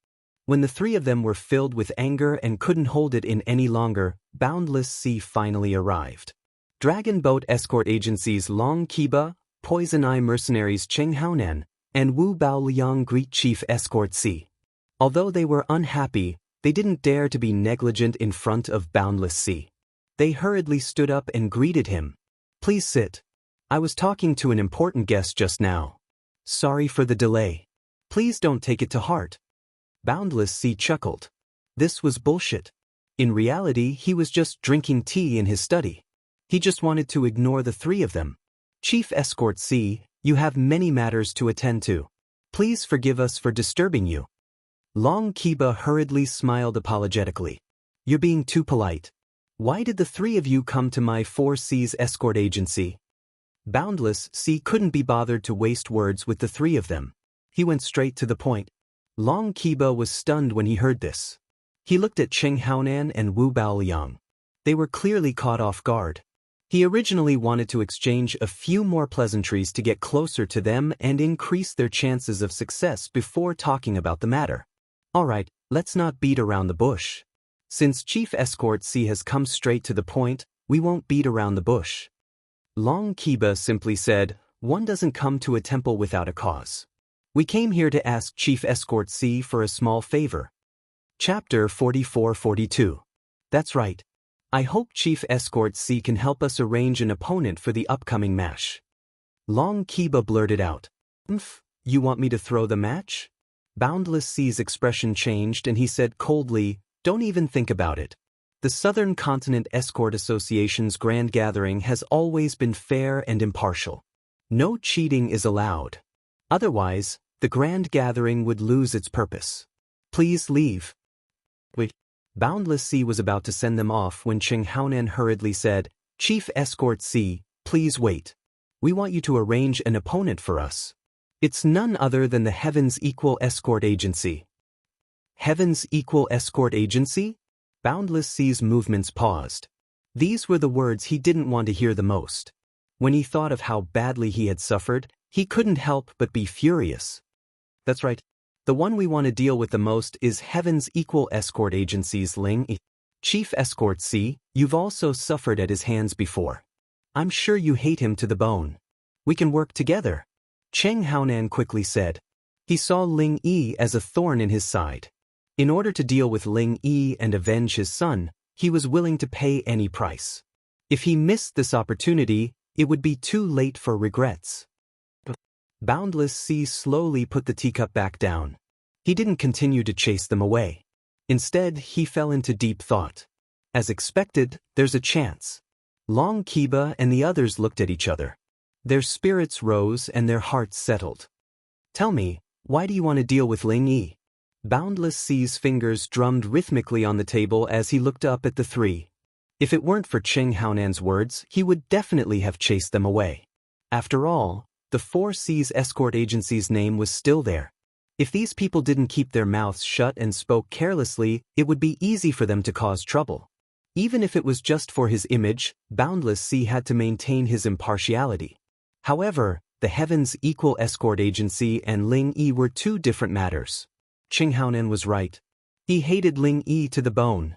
When the three of them were filled with anger and couldn't hold it in any longer, Boundless Sea finally arrived. Dragon Boat Escort Agencies Long Kiba, Poison Eye Mercenaries Cheng Haonan, and Wu Baoliang greet Chief Escort Sea. Although they were unhappy, they didn't dare to be negligent in front of Boundless Sea. They hurriedly stood up and greeted him. Please sit. I was talking to an important guest just now. Sorry for the delay. Please don't take it to heart. Boundless Sea chuckled. This was bullshit. In reality, he was just drinking tea in his study. He just wanted to ignore the three of them. Chief Escort Sea, you have many matters to attend to. Please forgive us for disturbing you. Long Kiba hurriedly smiled apologetically. You're being too polite. Why did the three of you come to my Four Seas Escort Agency? Boundless Sea couldn't be bothered to waste words with the three of them. He went straight to the point. Long Kiba was stunned when he heard this. He looked at Cheng Haonan and Wu Baoliang. They were clearly caught off guard. He originally wanted to exchange a few more pleasantries to get closer to them and increase their chances of success before talking about the matter. Alright, let's not beat around the bush. Since Chief Escort Sea has come straight to the point, we won't beat around the bush. Long Kiba simply said, one doesn't come to a temple without a cause. We came here to ask Chief Escort Sea for a small favor. Chapter 44-42. That's right. I hope Chief Escort Sea can help us arrange an opponent for the upcoming match. Long Kiba blurted out. You want me to throw the match? Boundless Sea's expression changed and he said coldly, don't even think about it. The Southern Continent Escort Association's grand gathering has always been fair and impartial. No cheating is allowed. Otherwise, the grand gathering would lose its purpose. Please leave. Wait. Boundless Sea was about to send them off when Cheng Haonan hurriedly said, Chief Escort Sea, please wait. We want you to arrange an opponent for us. It's none other than the Heaven's Equal Escort Agency. Heaven's Equal Escort Agency? Boundless Sea's movements paused. These were the words he didn't want to hear the most. When he thought of how badly he had suffered, he couldn't help but be furious. That's right. The one we want to deal with the most is Heaven's Equal Escort Agency's Ling. Chief Escort Sea, you've also suffered at his hands before. I'm sure you hate him to the bone. We can work together. Cheng Haonan quickly said. He saw Ling Yi as a thorn in his side. In order to deal with Ling Yi and avenge his son, he was willing to pay any price. If he missed this opportunity, it would be too late for regrets. Boundless Sea slowly put the teacup back down. He didn't continue to chase them away. Instead, he fell into deep thought. As expected, there's a chance. Long Kiba and the others looked at each other. Their spirits rose and their hearts settled. Tell me, why do you want to deal with Ling Yi? Boundless Sea's fingers drummed rhythmically on the table as he looked up at the three. If it weren't for Cheng Haonan's words, he would definitely have chased them away. After all, the Four Seas escort agency's name was still there. If these people didn't keep their mouths shut and spoke carelessly, it would be easy for them to cause trouble. Even if it was just for his image, Boundless Sea had to maintain his impartiality. However, the Heaven's Equal Escort Agency and Ling Yi were two different matters. Cheng Haonan was right. He hated Ling Yi to the bone.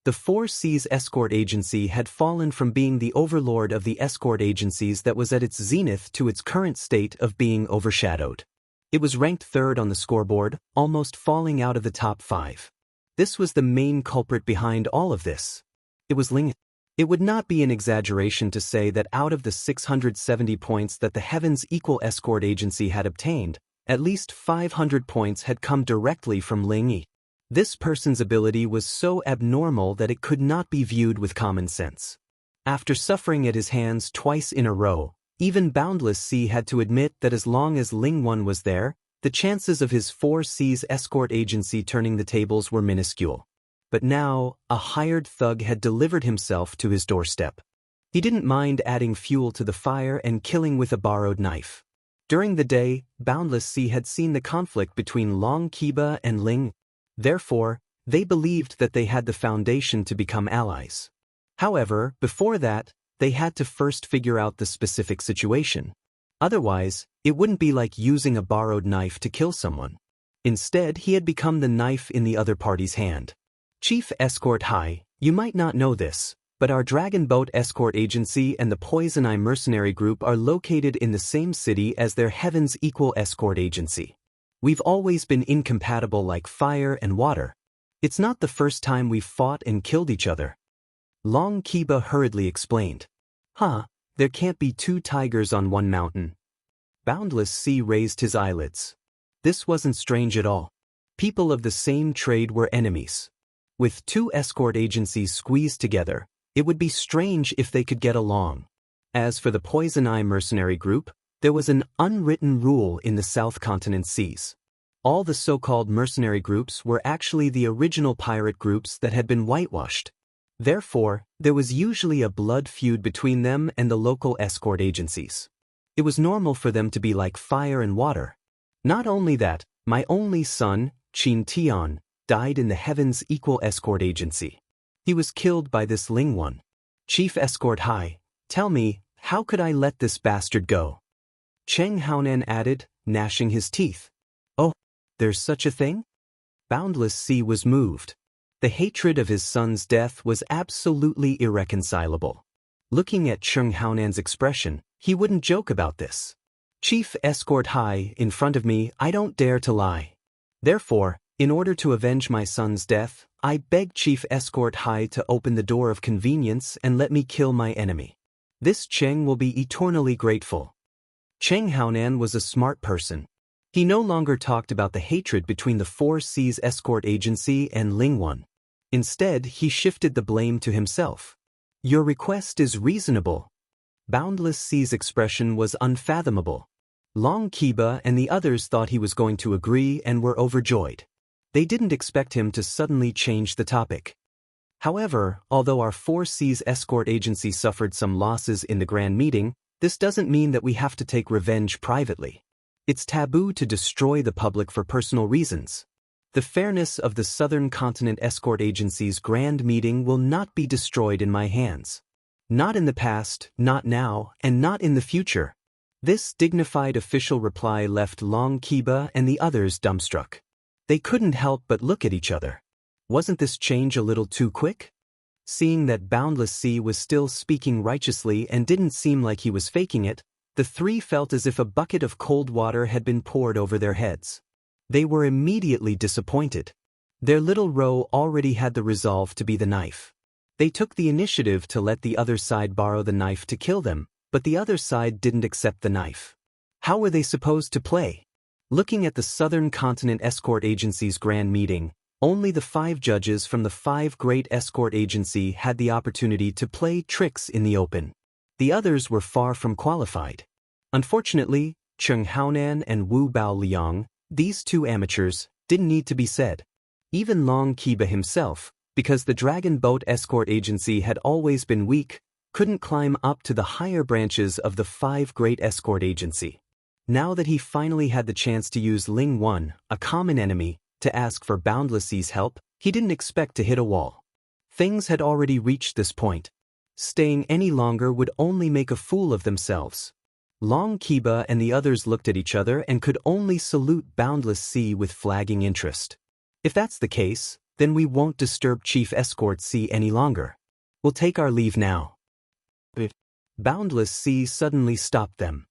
The Four Seas Escort Agency had fallen from being the overlord of the escort agencies that was at its zenith to its current state of being overshadowed. It was ranked third on the scoreboard, almost falling out of the top 5. This was the main culprit behind all of this. It was Ling. It would not be an exaggeration to say that out of the 670 points that the Heaven's Equal Escort Agency had obtained, at least 500 points had come directly from Ling Yi. This person's ability was so abnormal that it could not be viewed with common sense. After suffering at his hands twice in a row, even Boundless Sea had to admit that as long as Ling Wan was there, the chances of his Four Seas escort agency turning the tables were minuscule. But now, a hired thug had delivered himself to his doorstep. He didn't mind adding fuel to the fire and killing with a borrowed knife. During the day, Boundless Sea had seen the conflict between Long Kiba and Ling. Therefore, they believed that they had the foundation to become allies. However, before that, they had to first figure out the specific situation. Otherwise, it wouldn't be like using a borrowed knife to kill someone. Instead, he had become the knife in the other party's hand. Chief Escort Hai, you might not know this, but our Dragon Boat Escort Agency and the Poison Eye Mercenary Group are located in the same city as their Heaven's Equal Escort Agency. We've always been incompatible like fire and water. It's not the first time we've fought and killed each other. Long Kiba hurriedly explained. There can't be two tigers on one mountain. Boundless Sea raised his eyelids. This wasn't strange at all. People of the same trade were enemies. With two escort agencies squeezed together, it would be strange if they could get along. As for the Poison Eye Mercenary Group, there was an unwritten rule in the South Continent seas. All the so-called mercenary groups were actually the original pirate groups that had been whitewashed. Therefore, there was usually a blood feud between them and the local escort agencies. It was normal for them to be like fire and water. Not only that, my only son, Qin Tian, died in the Heaven's Equal Escort Agency. He was killed by this Ling Wan. Chief Escort Hai, tell me, how could I let this bastard go? Cheng Haonan added, gnashing his teeth. Oh, there's such a thing? Boundless Sea was moved. The hatred of his son's death was absolutely irreconcilable. Looking at Cheng Haonan's expression, he wouldn't joke about this. Chief Escort Hai, in front of me, I don't dare to lie. Therefore, in order to avenge my son's death, I beg Chief Escort Hai to open the door of convenience and let me kill my enemy. This Cheng will be eternally grateful. Cheng Haonan was a smart person. He no longer talked about the hatred between the Four Seas Escort Agency and Ling Wan. Instead, he shifted the blame to himself. Your request is reasonable. Boundless Sea's expression was unfathomable. Long Kiba and the others thought he was going to agree and were overjoyed. They didn't expect him to suddenly change the topic. However, although our Four Seas Escort Agency suffered some losses in the grand meeting, this doesn't mean that we have to take revenge privately. It's taboo to destroy the public for personal reasons. The fairness of the Southern Continent Escort Agency's grand meeting will not be destroyed in my hands. Not in the past, not now, and not in the future. This dignified official reply left Long Kiba and the others dumbstruck. They couldn't help but look at each other. Wasn't this change a little too quick? Seeing that Boundless Sea was still speaking righteously and didn't seem like he was faking it, the three felt as if a bucket of cold water had been poured over their heads. They were immediately disappointed. Their little row already had the resolve to be the knife. They took the initiative to let the other side borrow the knife to kill them, but the other side didn't accept the knife. How were they supposed to play? Looking at the Southern Continent Escort Agency's grand meeting, Only the 5 judges from the 5 great escort agency had the opportunity to play tricks in the open. The others were far from qualified. Unfortunately, Cheng Haonan and Wu Baoliang, these 2 amateurs, didn't need to be said. Even Long Qiba himself, because the Dragon Boat Escort Agency had always been weak, couldn't climb up to the higher branches of the 5 great escort agency. Now that he finally had the chance to use Ling 1, a common enemy, to ask for Boundless Sea's help, he didn't expect to hit a wall. Things had already reached this point. Staying any longer would only make a fool of themselves. Long Qiba and the others looked at each other and could only salute Boundless Sea with flagging interest. If that's the case, then we won't disturb Chief Escort Sea any longer. We'll take our leave now. Boundless Sea suddenly stopped them.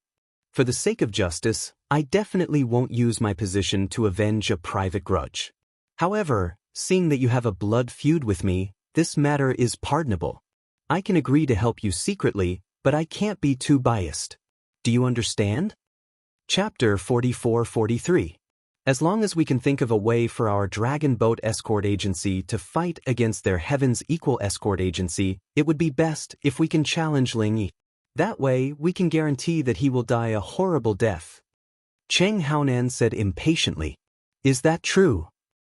For the sake of justice, I definitely won't use my position to avenge a private grudge. However, seeing that you have a blood feud with me, this matter is pardonable. I can agree to help you secretly, but I can't be too biased. Do you understand? Chapter 44-43. As long as we can think of a way for our Dragon Boat Escort Agency to fight against their Heaven's Equal Escort Agency, it would be best if we can challenge Ling Yi. That way, we can guarantee that he will die a horrible death. Cheng Haonan said impatiently. Is that true?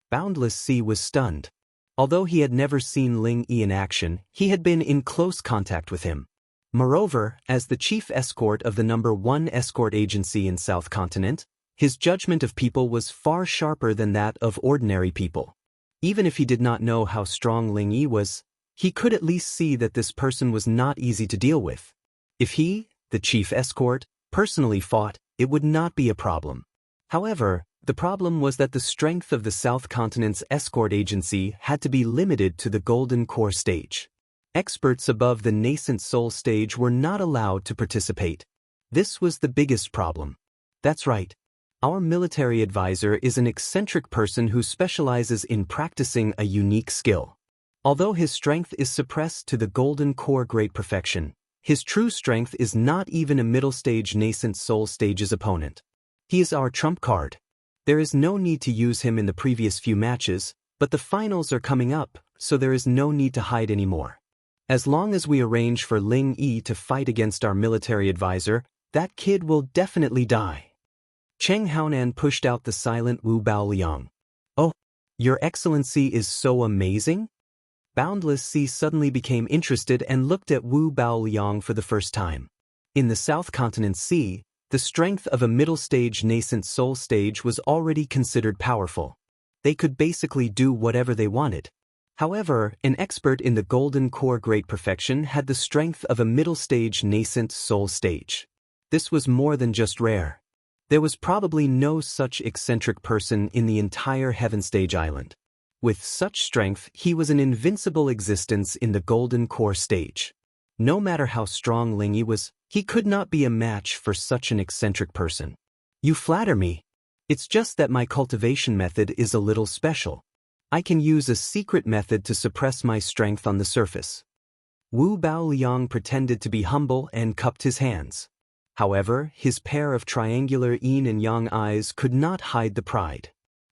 Boundless Sea was stunned. Although he had never seen Ling Yi in action, he had been in close contact with him. Moreover, as the chief escort of the number 1 escort agency in South Continent, his judgment of people was far sharper than that of ordinary people. Even if he did not know how strong Ling Yi was, he could at least see that this person was not easy to deal with. If he, the chief escort, personally fought, it would not be a problem. However, the problem was that the strength of the South Continent's escort agency had to be limited to the Golden Core stage. Experts above the nascent soul stage were not allowed to participate. This was the biggest problem. That's right. Our military advisor is an eccentric person who specializes in practicing a unique skill. Although his strength is suppressed to the Golden Core great perfection, his true strength is not even a middle stage nascent soul stage's opponent. He is our trump card. There is no need to use him in the previous few matches, but the finals are coming up, so there is no need to hide anymore. As long as we arrange for Ling Yi to fight against our military advisor, that kid will definitely die. Cheng Haonan pushed out the silent Wu Baoliang. Oh, Your Excellency is so amazing? Boundless Sea suddenly became interested and looked at Wu Baoliang for the first time. In the South Continent Sea, the strength of a middle stage nascent soul stage was already considered powerful. They could basically do whatever they wanted. However, an expert in the Golden Core Great Perfection had the strength of a middle stage nascent soul stage. This was more than just rare. There was probably no such eccentric person in the entire Heaven Stage Island. With such strength, he was an invincible existence in the Golden Core stage. No matter how strong Ling Yi was, he could not be a match for such an eccentric person. You flatter me. It's just that my cultivation method is a little special. I can use a secret method to suppress my strength on the surface. Wu Baoliang pretended to be humble and cupped his hands. However, his pair of triangular yin and yang eyes could not hide the pride.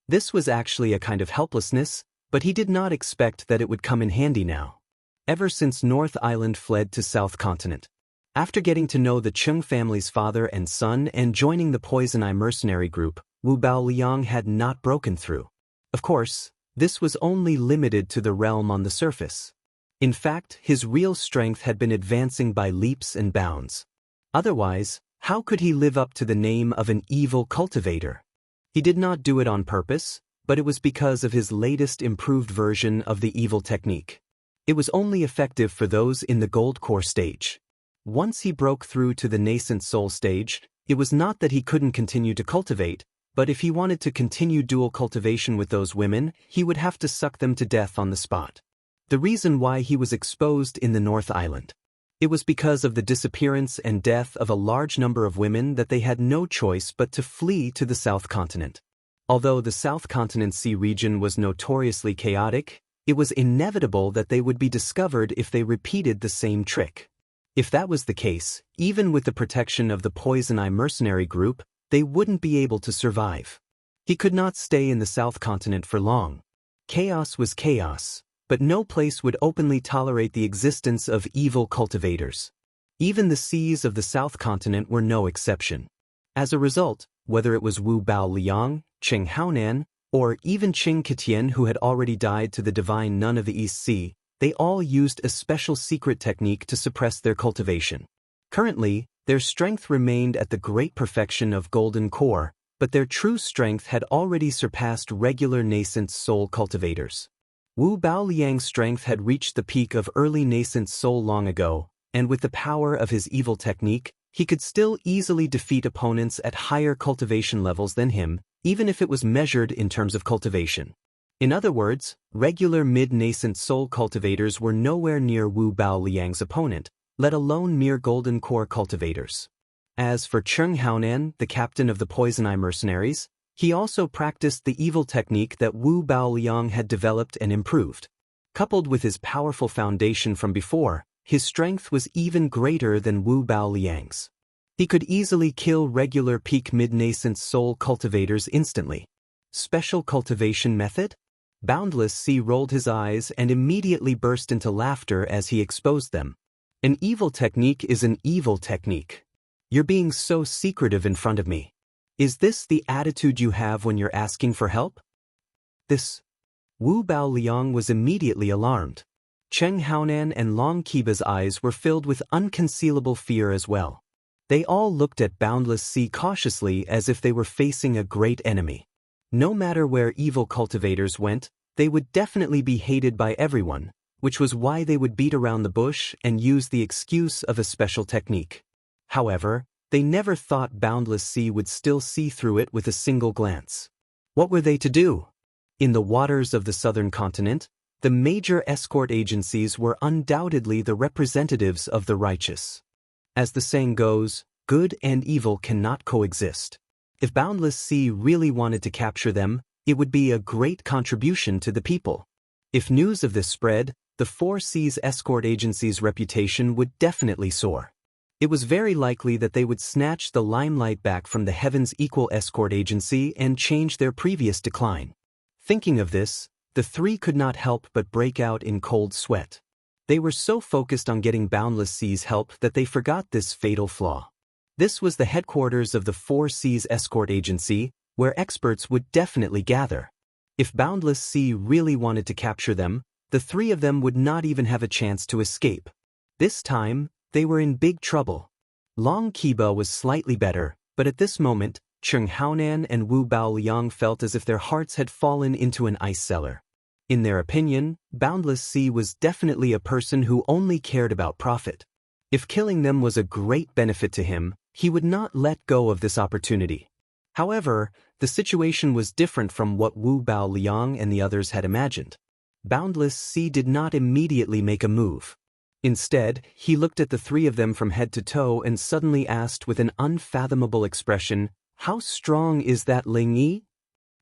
This was actually a kind of helplessness, but he did not expect that it would come in handy now. Ever since North Island fled to South Continent, after getting to know the Chung family's father and son and joining the Poison Eye mercenary group, Wu Baoliang had not broken through. Of course, this was only limited to the realm on the surface. In fact, his real strength had been advancing by leaps and bounds. Otherwise, how could he live up to the name of an evil cultivator? He did not do it on purpose, but it was because of his latest improved version of the evil technique. It was only effective for those in the Gold Core stage. Once he broke through to the nascent soul stage, it was not that he couldn't continue to cultivate, but if he wanted to continue dual cultivation with those women, he would have to suck them to death on the spot. The reason why he was exposed in the North Island. It was because of the disappearance and death of a large number of women that they had no choice but to flee to the South Continent. Although the South Continent Sea region was notoriously chaotic, it was inevitable that they would be discovered if they repeated the same trick. If that was the case, even with the protection of the Poison Eye mercenary group, they wouldn't be able to survive. He could not stay in the South Continent for long. Chaos was chaos, but no place would openly tolerate the existence of evil cultivators. Even the seas of the South Continent were no exception. As a result, whether it was Wu Bao Liang, Qing Haonan, or even Qing Ketian who had already died to the divine nun of the East Sea, they all used a special secret technique to suppress their cultivation. Currently, their strength remained at the great perfection of golden core, but their true strength had already surpassed regular nascent soul cultivators. Wu Bao Liang's strength had reached the peak of early nascent soul long ago, and with the power of his evil technique, he could still easily defeat opponents at higher cultivation levels than him, even if it was measured in terms of cultivation. In other words, regular mid-nascent soul cultivators were nowhere near Wu Bao Liang's opponent, let alone mere golden core cultivators. As for Qing Haonan, the captain of the Poison Eye mercenaries, he also practiced the evil technique that Wu Bao Liang had developed and improved. Coupled with his powerful foundation from before, his strength was even greater than Wu Bao Liang's. He could easily kill regular peak mid-nascent soul cultivators instantly. Special cultivation method? Boundless Sea rolled his eyes and immediately burst into laughter as he exposed them. An evil technique is an evil technique. You're being so secretive in front of me. Is this the attitude you have when you're asking for help? This. Wu Bao Liang was immediately alarmed. Qing Haonan and Long Qiba's eyes were filled with unconcealable fear as well. They all looked at Boundless Sea cautiously as if they were facing a great enemy. No matter where evil cultivators went, they would definitely be hated by everyone, which was why they would beat around the bush and use the excuse of a special technique. However, they never thought Boundless Sea would still see through it with a single glance. What were they to do? In the waters of the southern continent, the major escort agencies were undoubtedly the representatives of the righteous. As the saying goes, good and evil cannot coexist. If Boundless Sea really wanted to capture them, it would be a great contribution to the people. If news of this spread, the Four Seas escort agency's reputation would definitely soar. It was very likely that they would snatch the limelight back from the Heaven's Equal Escort Agency and change their previous decline. Thinking of this, the three could not help but break out in cold sweat. They were so focused on getting Boundless Sea's help that they forgot this fatal flaw. This was the headquarters of the Four Seas Escort Agency, where experts would definitely gather. If Boundless Sea really wanted to capture them, the three of them would not even have a chance to escape. This time, they were in big trouble. Long Qiba was slightly better, but at this moment, Qing Haonan and Wu Bao Liang felt as if their hearts had fallen into an ice cellar. In their opinion, Boundless Sea was definitely a person who only cared about profit. If killing them was a great benefit to him, he would not let go of this opportunity. However, the situation was different from what Wu Bao Liang and the others had imagined. Boundless Sea did not immediately make a move. Instead, he looked at the three of them from head to toe and suddenly asked with an unfathomable expression, "How strong is that Ling Yi?"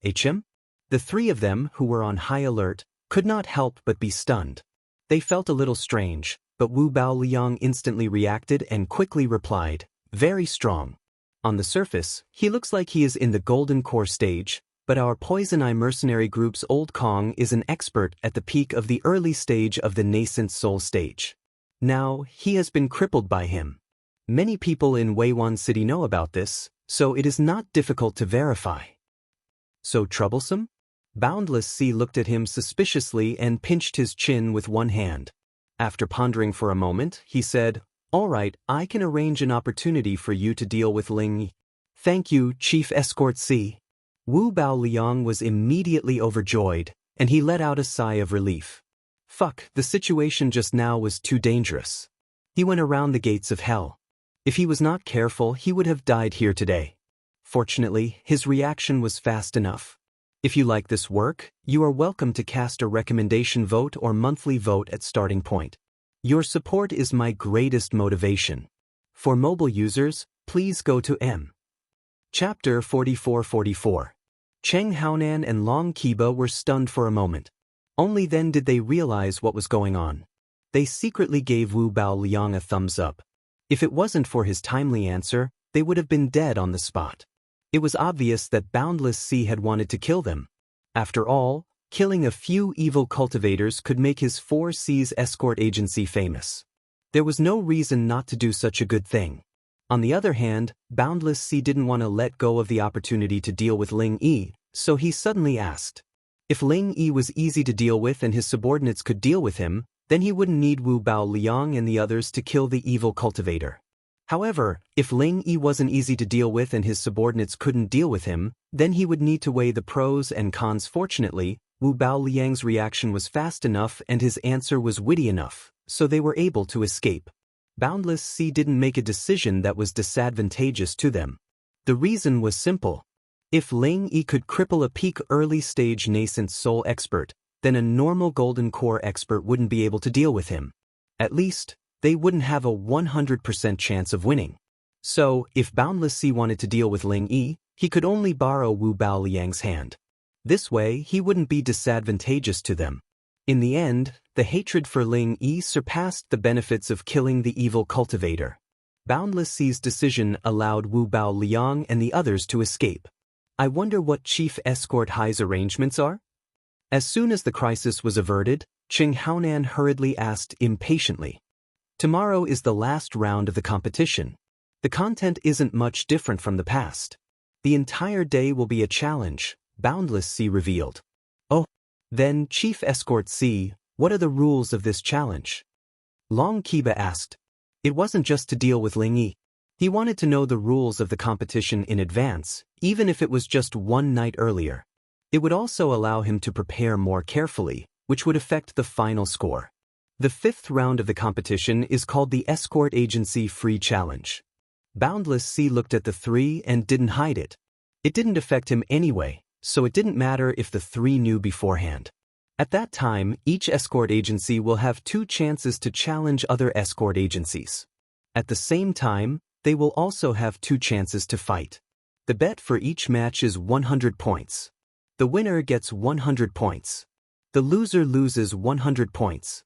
"HM?" The three of them, who were on high alert, could not help but be stunned. They felt a little strange, but Wu Bao Liang instantly reacted and quickly replied, "Very strong. On the surface, he looks like he is in the golden core stage, but our Poison Eye mercenary group's Old Kong is an expert at the peak of the early stage of the nascent soul stage. Now, he has been crippled by him. Many people in Weiwan City know about this, so it is not difficult to verify." "So troublesome?" Boundless Sea looked at him suspiciously and pinched his chin with one hand. After pondering for a moment, he said, "All right, I can arrange an opportunity for you to deal with Ling Yi." "Thank you, Chief Escort C." Wu Bao Liang was immediately overjoyed, and he let out a sigh of relief. Fuck, the situation just now was too dangerous. He went around the gates of hell. If he was not careful, he would have died here today. Fortunately, his reaction was fast enough. If you like this work, you are welcome to cast a recommendation vote or monthly vote at starting point. Your support is my greatest motivation. For mobile users, please go to M. Chapter 4444. Qing Haonan and Long Qiba were stunned for a moment. Only then did they realize what was going on. They secretly gave Wu Bao Liang a thumbs up. If it wasn't for his timely answer, they would have been dead on the spot. It was obvious that Boundless Sea had wanted to kill them. After all, Killing a few evil cultivators could make his 4C's escort agency famous. There was no reason not to do such a good thing. On the other hand, Boundless Sea didn't want to let go of the opportunity to deal with Ling Yi, so he suddenly asked. If Ling Yi was easy to deal with and his subordinates could deal with him, then he wouldn't need Wu Bao Liang and the others to kill the evil cultivator. However, if Ling Yi wasn't easy to deal with and his subordinates couldn't deal with him, then he would need to weigh the pros and cons. Fortunately, Wu Bao Liang's reaction was fast enough and his answer was witty enough, so they were able to escape. Boundless Sea didn't make a decision that was disadvantageous to them. The reason was simple. If Ling Yi could cripple a peak early-stage nascent soul expert, then a normal golden core expert wouldn't be able to deal with him. At least, they wouldn't have a 100% chance of winning. So, if Boundless Sea wanted to deal with Ling Yi, he could only borrow Wu Bao Liang's hand. This way, he wouldn't be disadvantageous to them. In the end, the hatred for Ling Yi surpassed the benefits of killing the evil cultivator. Boundless Sea's decision allowed Wu Bao Liang and the others to escape. I wonder what Chief Escort Hai's arrangements are? As soon as the crisis was averted, Qing Haonan hurriedly asked impatiently. Tomorrow is the last round of the competition. The content isn't much different from the past. The entire day will be a challenge, Boundless Sea revealed. Oh, then Chief Escort C, what are the rules of this challenge? Long Kiba asked. It wasn't just to deal with Ling Yi. He wanted to know the rules of the competition in advance, even if it was just one night earlier. It would also allow him to prepare more carefully, which would affect the final score. The fifth round of the competition is called the Escort Agency Free Challenge. Boundless Sea looked at the three and didn't hide it. It didn't affect him anyway, so it didn't matter if the three knew beforehand. At that time, each escort agency will have 2 chances to challenge other escort agencies. At the same time, they will also have 2 chances to fight. The bet for each match is 100 points. The winner gets 100 points. The loser loses 100 points.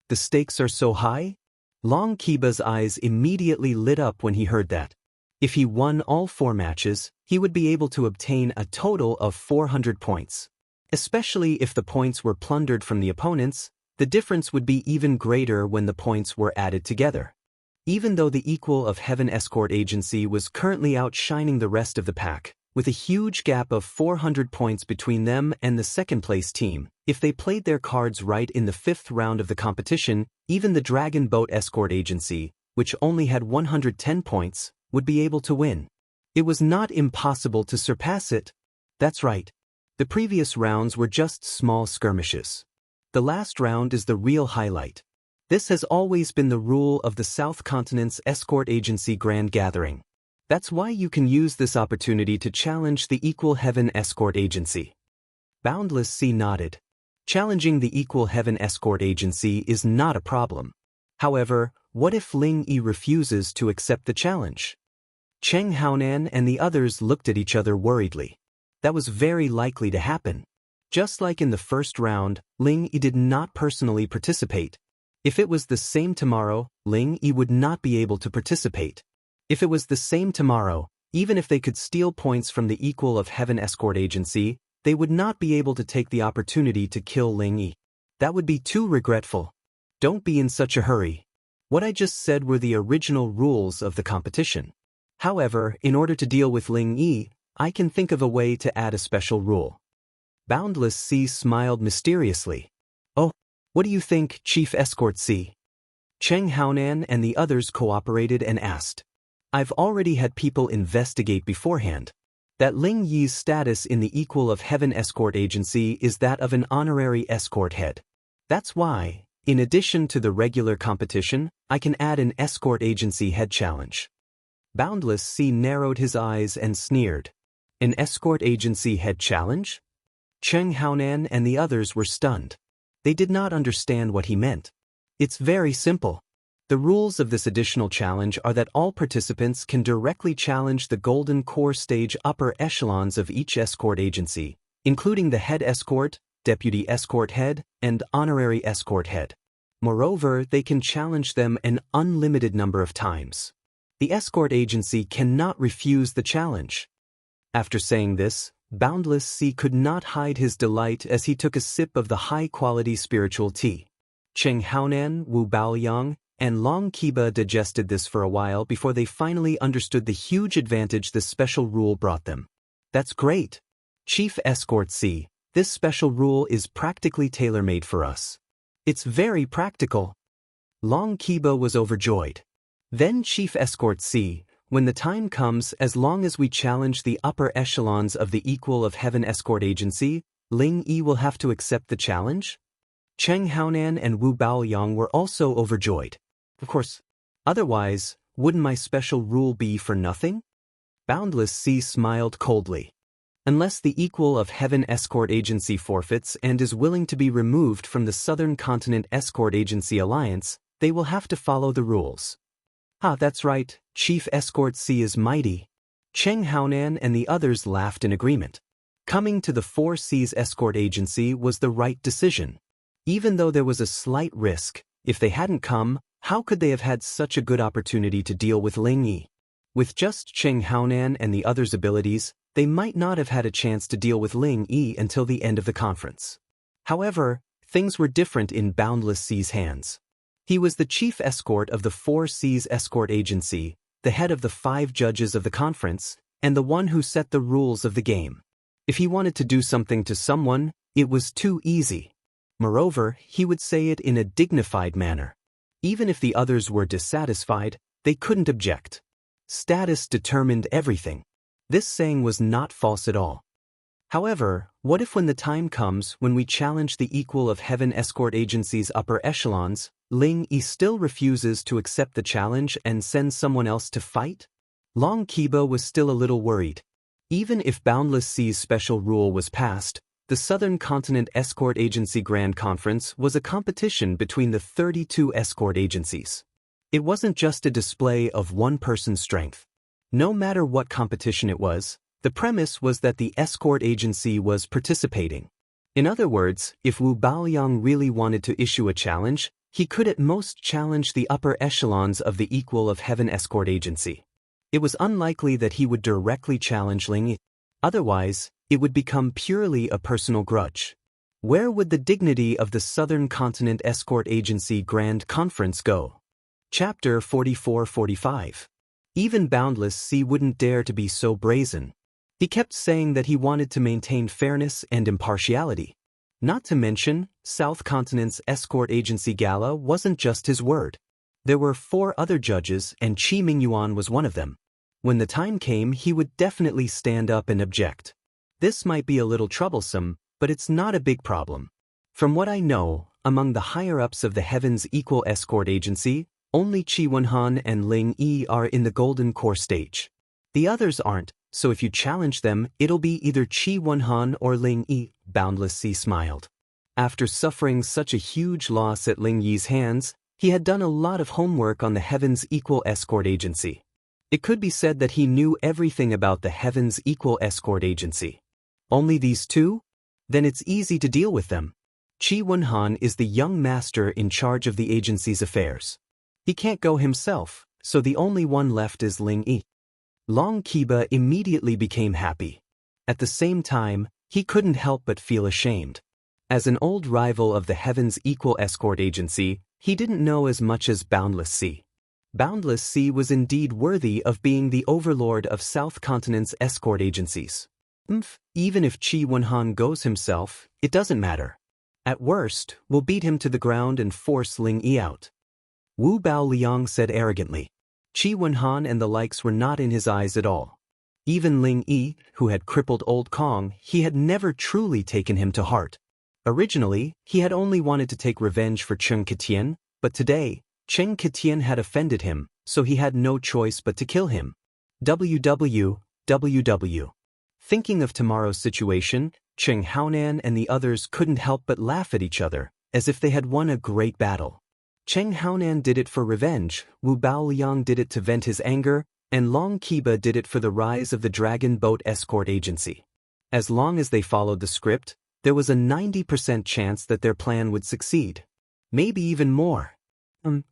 The stakes are so high? Long Kiba's eyes immediately lit up when he heard that. If he won all 4 matches, he would be able to obtain a total of 400 points. Especially if the points were plundered from the opponents, the difference would be even greater when the points were added together. Even though the Equal of Heaven Escort Agency was currently outshining the rest of the pack, with a huge gap of 400 points between them and the second-place team, if they played their cards right in the 5th round of the competition, even the Dragon Boat Escort Agency, which only had 110 points, would be able to win. It was not impossible to surpass it. That's right. The previous rounds were just small skirmishes. The last round is the real highlight. This has always been the rule of the South Continent's Escort Agency Grand Gathering. That's why you can use this opportunity to challenge the Equal Heaven Escort Agency. Boundless Sea nodded. Challenging the Equal Heaven Escort Agency is not a problem. However, what if Ling Yi refuses to accept the challenge? Cheng Haonan and the others looked at each other worriedly. That was very likely to happen. Just like in the first round, Ling Yi did not personally participate. If it was the same tomorrow, Ling Yi would not be able to participate. If it was the same tomorrow, even if they could steal points from the Equal of Heaven Escort Agency, they would not be able to take the opportunity to kill Ling Yi. That would be too regretful. Don't be in such a hurry. What I just said were the original rules of the competition. However, in order to deal with Ling Yi, I can think of a way to add a special rule. Boundless Sea smiled mysteriously. Oh, what do you think, Chief Escort C? Cheng Haonan and the others cooperated and asked. I've already had people investigate beforehand. That Ling Yi's status in the Equal of Heaven Escort Agency is that of an honorary escort head. That's why, in addition to the regular competition, I can add an escort agency head challenge. Boundless Sea narrowed his eyes and sneered. An escort agency head challenge? Cheng Haonan and the others were stunned. They did not understand what he meant. It's very simple. The rules of this additional challenge are that all participants can directly challenge the Golden Core stage upper echelons of each escort agency, including the head escort, deputy escort head, and honorary escort head. Moreover, they can challenge them an unlimited number of times. The escort agency cannot refuse the challenge. After saying this, Boundless Sea could not hide his delight as he took a sip of the high-quality spiritual tea. Cheng Haonan, Wu Baoyang, and Long Qiba digested this for a while before they finally understood the huge advantage this special rule brought them. That's great. Chief Escort C, this special rule is practically tailor-made for us. It's very practical. Long Qiba was overjoyed. Then Chief Escort C, when the time comes, as long as we challenge the upper echelons of the Equal of Heaven Escort Agency, Ling Yi will have to accept the challenge? Cheng Haonan and Wu Baoyang were also overjoyed. Of course, otherwise, wouldn't my special rule be for nothing? Boundless Sea smiled coldly. Unless the Equal of Heaven Escort Agency forfeits and is willing to be removed from the Southern Continent Escort Agency Alliance, they will have to follow the rules. Ah, that's right, Chief Escort C is mighty. Cheng Haonan and the others laughed in agreement. Coming to the Four Seas Escort Agency was the right decision. Even though there was a slight risk, if they hadn't come, how could they have had such a good opportunity to deal with Ling Yi? With just Cheng Haonan and the others' abilities, they might not have had a chance to deal with Ling Yi until the end of the conference. However, things were different in Boundless Sea's hands. He was the chief escort of the Four Seas Escort Agency, the head of the 5 judges of the conference, and the one who set the rules of the game. If he wanted to do something to someone, it was too easy. Moreover, he would say it in a dignified manner. Even if the others were dissatisfied, they couldn't object. Status determined everything. This saying was not false at all. However, what if when the time comes when we challenge the Equal of Heaven Escort Agency's upper echelons, Ling Yi still refuses to accept the challenge and sends someone else to fight? Long Qiba was still a little worried. Even if Boundless Sea's special rule was passed, the Southern Continent Escort Agency Grand Conference was a competition between the 32 escort agencies. It wasn't just a display of one person's strength. No matter what competition it was, the premise was that the escort agency was participating. In other words, if Wu Baoyang really wanted to issue a challenge, he could at most challenge the upper echelons of the Equal of Heaven Escort Agency. It was unlikely that he would directly challenge Ling Yi. Otherwise, it would become purely a personal grudge. Where would the dignity of the Southern Continent Escort Agency Grand Conference go? Chapter 44-45. Even Boundless Sea wouldn't dare to be so brazen. He kept saying that he wanted to maintain fairness and impartiality. Not to mention, South Continent's Escort Agency Gala wasn't just his word. There were 4 other judges and Qi Mingyuan was one of them. When the time came, he would definitely stand up and object. This might be a little troublesome, but it's not a big problem. From what I know, among the higher-ups of the Heaven's Equal Escort Agency, only Qi Wenhan and Ling Yi are in the Golden Core stage. The others aren't, so if you challenge them, it'll be either Qi Wenhan or Ling Yi, Boundless Sea smiled. After suffering such a huge loss at Ling Yi's hands, he had done a lot of homework on the Heaven's Equal Escort Agency. It could be said that he knew everything about the Heaven's Equal Escort Agency. Only these 2? Then it's easy to deal with them. Qi Wenhan is the young master in charge of the agency's affairs. He can't go himself, so the only one left is Ling Yi. Long Qiba immediately became happy. At the same time, he couldn't help but feel ashamed. As an old rival of the Heaven's Equal Escort Agency, he didn't know as much as Boundless Sea. Boundless Sea was indeed worthy of being the overlord of South Continent's escort agencies. Even if Qi Wenhan goes himself, it doesn't matter. At worst, we'll beat him to the ground and force Ling Yi out. Wu Baoliang said arrogantly. Qi Wenhan and the likes were not in his eyes at all. Even Ling Yi, who had crippled Old Kong, he had never truly taken him to heart. Originally, he had only wanted to take revenge for Cheng Qitian, but today, Cheng Qitian had offended him, so he had no choice but to kill him. WWWW. Thinking of tomorrow's situation, Cheng Haonan and the others couldn't help but laugh at each other, as if they had won a great battle. Cheng Haonan did it for revenge, Wu Baoliang did it to vent his anger, and Long Qiba did it for the rise of the Dragon Boat Escort Agency. As long as they followed the script, there was a 90% chance that their plan would succeed. Maybe even more.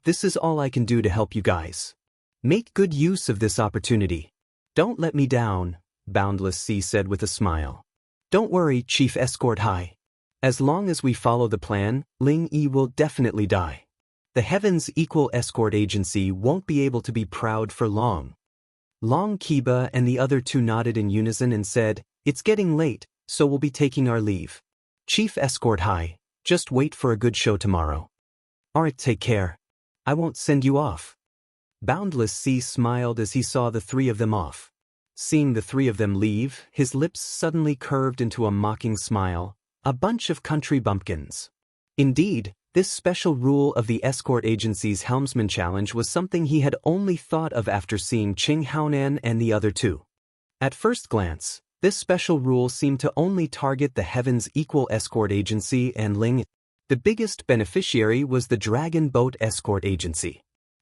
This is all I can do to help you guys. Make good use of this opportunity. Don't let me down, Boundless Sea said with a smile. Don't worry, Chief Escort High. As long as we follow the plan, Ling Yi will definitely die. The Heaven's Equal Escort Agency won't be able to be proud for long. Long Kiba and the other two nodded in unison and said, It's getting late, so we'll be taking our leave. Chief Escort High, just wait for a good show tomorrow. Alright, take care. I won't send you off. Boundless Sea smiled as he saw the three of them off. Seeing the three of them leave, his lips suddenly curved into a mocking smile, a bunch of country bumpkins. Indeed, this special rule of the escort agency's helmsman challenge was something he had only thought of after seeing Qing Haonan and the other two. At first glance, this special rule seemed to only target the Heaven's Equal Escort Agency and Ling. The biggest beneficiary was the Dragon Boat Escort Agency.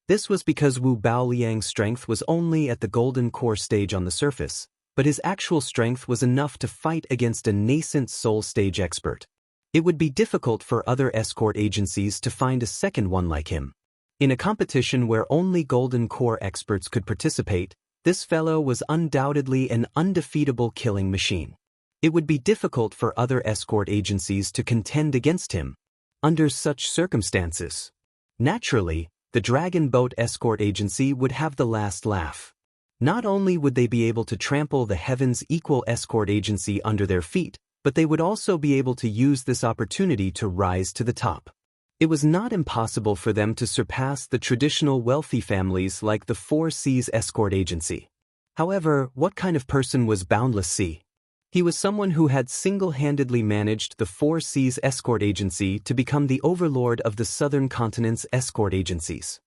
This was because Wu Baoliang's strength was only at the Golden Core stage on the surface, but his actual strength was enough to fight against a nascent Soul Stage expert. It would be difficult for other escort agencies to find a second one like him. In a competition where only Golden Core experts could participate, this fellow was undoubtedly an undefeatable killing machine. It would be difficult for other escort agencies to contend against him. Under such circumstances, naturally, the Dragon Boat Escort Agency would have the last laugh. Not only would they be able to trample the Heaven's Equal Escort Agency under their feet, but they would also be able to use this opportunity to rise to the top. It was not impossible for them to surpass the traditional wealthy families like the Four Seas Escort Agency. However, what kind of person was Boundless Sea? He was someone who had single-handedly managed the Four Seas Escort Agency to become the overlord of the Southern Continent's escort agencies.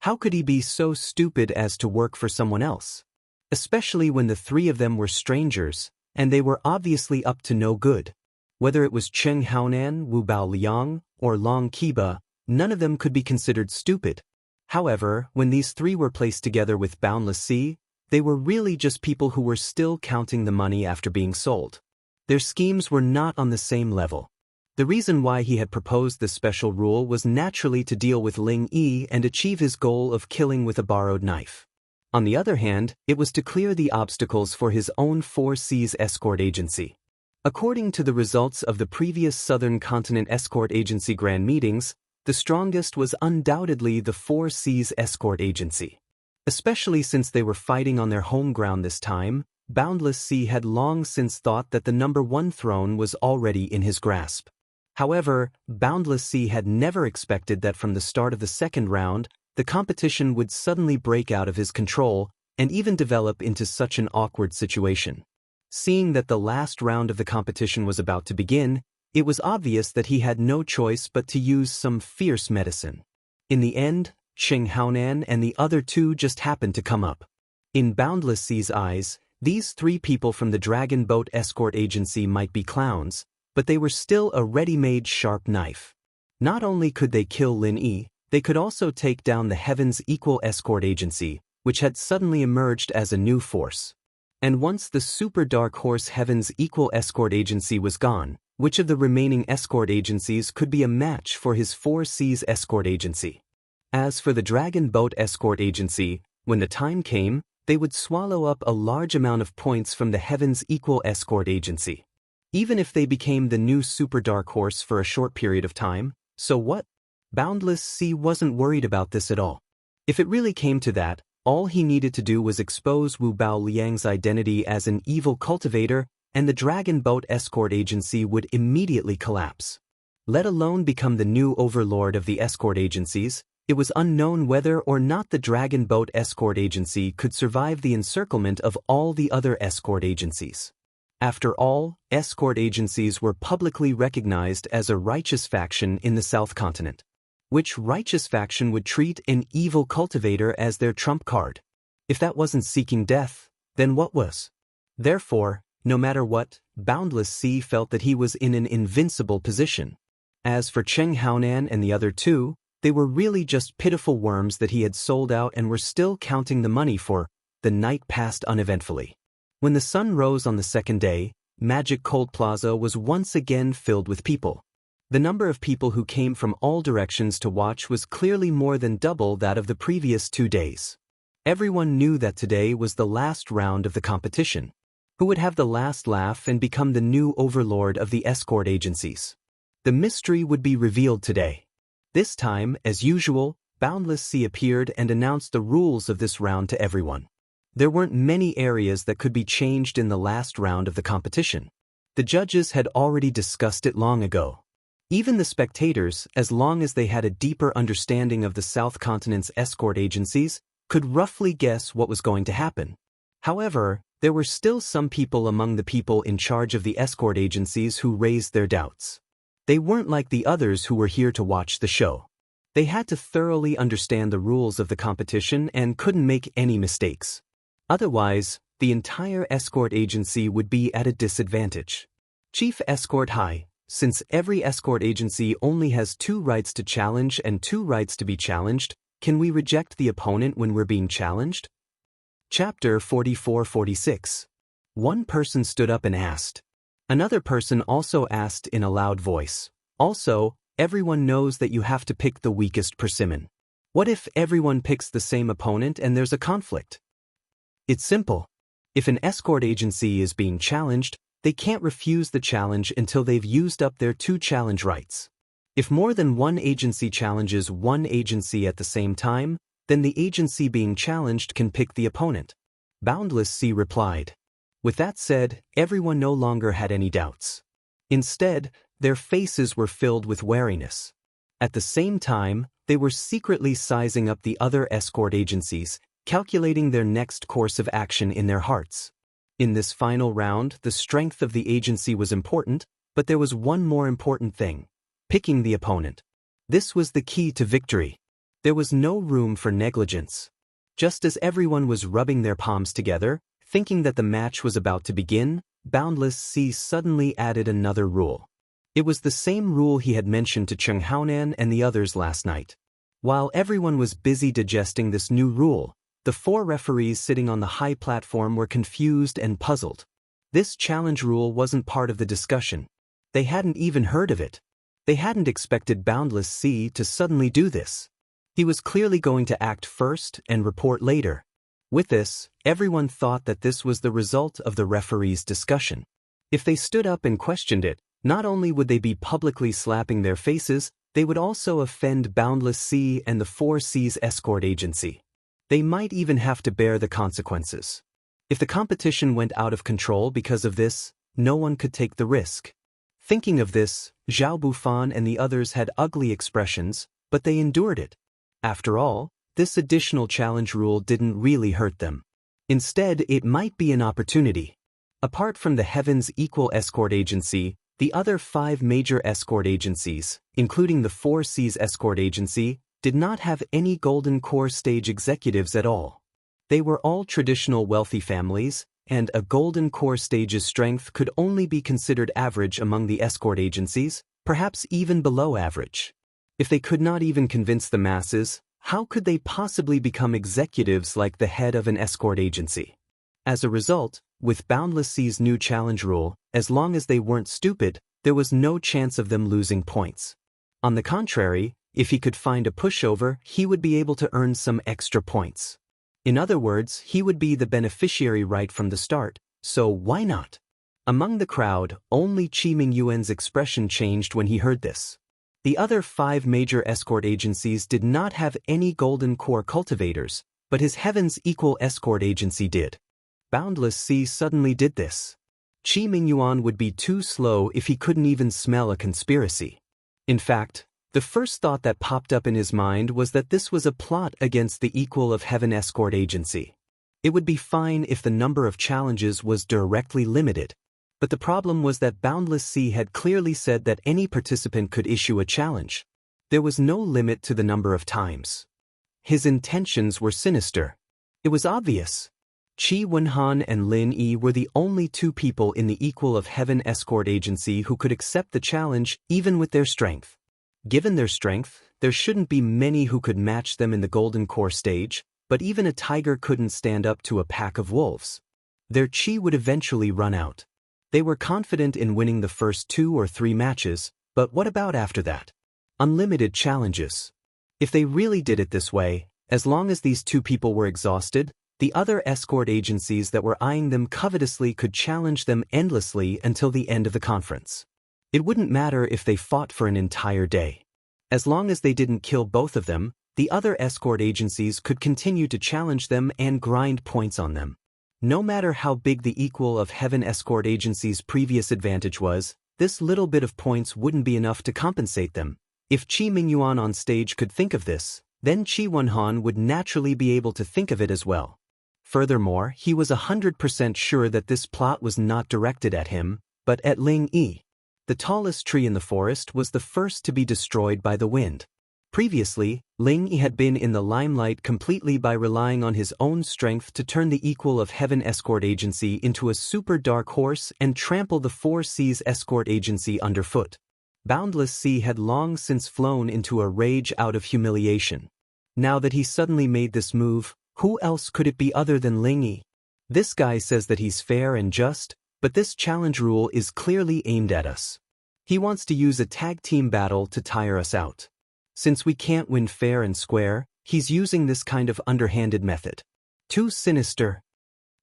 How could he be so stupid as to work for someone else? Especially when the three of them were strangers, and they were obviously up to no good. Whether it was Qing Haonan, Wu Baoliang, or Long Kiba, none of them could be considered stupid. However, when these three were placed together with Boundless Sea, they were really just people who were still counting the money after being sold. Their schemes were not on the same level. The reason why he had proposed this special rule was naturally to deal with Ling Yi and achieve his goal of killing with a borrowed knife. On the other hand, it was to clear the obstacles for his own Four Seas Escort Agency. According to the results of the previous Southern Continent Escort Agency Grand Meetings, the strongest was undoubtedly the Four Seas Escort Agency. Especially since they were fighting on their home ground this time, Boundless Sea had long since thought that the #1 throne was already in his grasp. However, Boundless Sea had never expected that from the start of the second round, the competition would suddenly break out of his control and even develop into such an awkward situation. Seeing that the last round of the competition was about to begin, it was obvious that he had no choice but to use some fierce medicine. In the end, Qing Haonan and the other two just happened to come up. In Boundless Sea's eyes, these three people from the Dragon Boat Escort Agency might be clowns, but they were still a ready-made sharp knife. Not only could they kill Lin Yi, they could also take down the Heaven's Equal Escort Agency, which had suddenly emerged as a new force. And once the super dark horse Heaven's Equal Escort Agency was gone, which of the remaining escort agencies could be a match for his Four Seas Escort Agency? As for the Dragon Boat Escort Agency, when the time came, they would swallow up a large amount of points from the Heaven's Equal Escort Agency. Even if they became the new super dark horse for a short period of time, so what? Boundless Sea wasn't worried about this at all. If it really came to that, all he needed to do was expose Wu Baoliang's identity as an evil cultivator, and the Dragon Boat Escort Agency would immediately collapse. Let alone become the new overlord of the escort agencies, it was unknown whether or not the Dragon Boat Escort Agency could survive the encirclement of all the other escort agencies. After all, escort agencies were publicly recognized as a righteous faction in the South Continent. Which righteous faction would treat an evil cultivator as their trump card? If that wasn't seeking death, then what was? Therefore, no matter what, Boundless Sea felt that he was in an invincible position. As for Qing Haonan and the other two, they were really just pitiful worms that he had sold out and were still counting the money for. The night passed uneventfully. When the sun rose on the second day, Magic Cold Plaza was once again filled with people. The number of people who came from all directions to watch was clearly more than double that of the previous 2 days. Everyone knew that today was the last round of the competition. Who would have the last laugh and become the new overlord of the escort agencies? The mystery would be revealed today. This time, as usual, Boundless Sea appeared and announced the rules of this round to everyone. There weren't many areas that could be changed in the last round of the competition. The judges had already discussed it long ago. Even the spectators, as long as they had a deeper understanding of the South Continent's escort agencies, could roughly guess what was going to happen. However, there were still some people among the people in charge of the escort agencies who raised their doubts. They weren't like the others who were here to watch the show. They had to thoroughly understand the rules of the competition and couldn't make any mistakes. Otherwise, the entire escort agency would be at a disadvantage. Chief Escort High, since every escort agency only has 2 rights to challenge and 2 rights to be challenged, can we reject the opponent when we're being challenged? Chapter 44-46. One person stood up and asked. Another person also asked in a loud voice. Also, everyone knows that you have to pick the weakest persimmon. What if everyone picks the same opponent and there's a conflict? It's simple. If an escort agency is being challenged, they can't refuse the challenge until they've used up their 2 challenge rights. If more than one agency challenges one agency at the same time, then the agency being challenged can pick the opponent. Boundless Sea replied. With that said, everyone no longer had any doubts. Instead, their faces were filled with wariness. At the same time, they were secretly sizing up the other escort agencies, calculating their next course of action in their hearts. In this final round, the strength of the agency was important, but there was one more important thing: picking the opponent. This was the key to victory. There was no room for negligence. Just as everyone was rubbing their palms together, thinking that the match was about to begin, Boundless Sea suddenly added another rule. It was the same rule he had mentioned to Cheng Haonan and the others last night. While everyone was busy digesting this new rule, the 4 referees sitting on the high platform were confused and puzzled. This challenge rule wasn't part of the discussion. They hadn't even heard of it. They hadn't expected Boundless Sea to suddenly do this. He was clearly going to act first and report later. With this, everyone thought that this was the result of the referees' discussion. If they stood up and questioned it, not only would they be publicly slapping their faces, they would also offend Boundless Sea and the 4 Seas escort agency. They might even have to bear the consequences. If the competition went out of control because of this, no one could take the risk. Thinking of this, Zhao Bufan and the others had ugly expressions, but they endured it. After all, this additional challenge rule didn't really hurt them. Instead, it might be an opportunity. Apart from the Heaven's Equal Escort Agency, the other 5 major escort agencies, including the 4 Seas Escort Agency, did not have any Golden Core stage executives at all. They were all traditional wealthy families, and a Golden Core stage's strength could only be considered average among the escort agencies, perhaps even below average. If they could not even convince the masses, how could they possibly become executives like the head of an escort agency? As a result, with Boundless Sea's new challenge rule, as long as they weren't stupid, there was no chance of them losing points. On the contrary, if he could find a pushover, he would be able to earn some extra points. In other words, he would be the beneficiary right from the start, so why not? Among the crowd, only Qi Mingyuan's expression changed when he heard this. The other 5 major escort agencies did not have any Golden Core cultivators, but his Heaven's Equal Escort Agency did. Boundless Sea suddenly did this. Qi Mingyuan would be too slow if he couldn't even smell a conspiracy. In fact, the first thought that popped up in his mind was that this was a plot against the Equal of Heaven Escort Agency. It would be fine if the number of challenges was directly limited, but the problem was that Boundless Sea had clearly said that any participant could issue a challenge. There was no limit to the number of times. His intentions were sinister. It was obvious. Qi Wenhan and Lin Yi were the only 2 people in the Equal of Heaven Escort Agency who could accept the challenge even with their strength. Given their strength, there shouldn't be many who could match them in the Golden Core stage, but even a tiger couldn't stand up to a pack of wolves. Their chi would eventually run out. They were confident in winning the first 2 or 3 matches, but what about after that? Unlimited challenges. If they really did it this way, as long as these 2 people were exhausted, The other escort agencies that were eyeing them covetously could challenge them endlessly until the end of the conference. It wouldn't matter if they fought for an entire day. As long as they didn't kill both of them, the other escort agencies could continue to challenge them and grind points on them. No matter how big the equal of Heaven escort agency's previous advantage was, this little bit of points wouldn't be enough to compensate them. If Qi Mingyuan on stage could think of this, then Qi Wenhan would naturally be able to think of it as well. Furthermore, he was 100% sure that this plot was not directed at him, but at Ling Yi. The tallest tree in the forest was the first to be destroyed by the wind. Previously, Ling Yi had been in the limelight completely by relying on his own strength to turn the equal of Heaven escort agency into a super dark horse and trample the Four Seas escort agency underfoot. Boundless Sea had long since flown into a rage out of humiliation. Now that he suddenly made this move, who else could it be other than Ling Yi? This guy says that he's fair and just, but this challenge rule is clearly aimed at us. He wants to use a tag team battle to tire us out. Since we can't win fair and square, he's using this kind of underhanded method. Too sinister.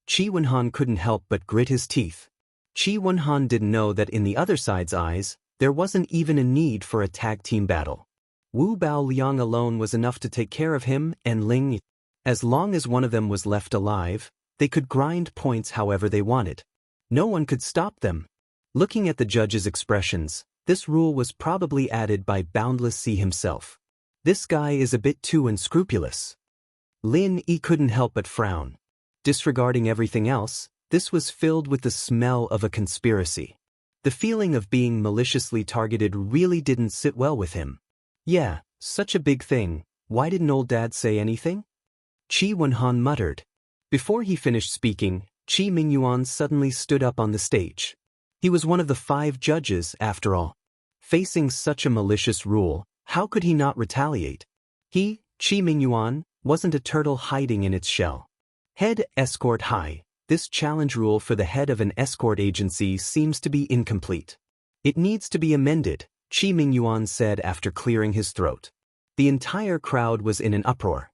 Qi Wenhan couldn't help but grit his teeth. Qi Wenhan didn't know that in the other side's eyes, there wasn't even a need for a tag team battle. Wu Bao Liang alone was enough to take care of him and Ling Yi. As long as one of them was left alive, they could grind points however they wanted. No one could stop them. Looking at the judge's expressions, this rule was probably added by Boundless Sea himself. This guy is a bit too unscrupulous. Lin Yi couldn't help but frown. Disregarding everything else, this was filled with the smell of a conspiracy. The feeling of being maliciously targeted really didn't sit well with him. Yeah, such a big thing, why didn't old dad say anything? Qi Wenhan muttered. Before he finished speaking, Qi Mingyuan suddenly stood up on the stage. He was one of the 5 judges, after all. Facing such a malicious rule, how could he not retaliate? He, Qi Mingyuan, wasn't a turtle hiding in its shell. Head escort high. This challenge rule for the head of an escort agency seems to be incomplete. It needs to be amended, Qi Mingyuan said after clearing his throat. The entire crowd was in an uproar.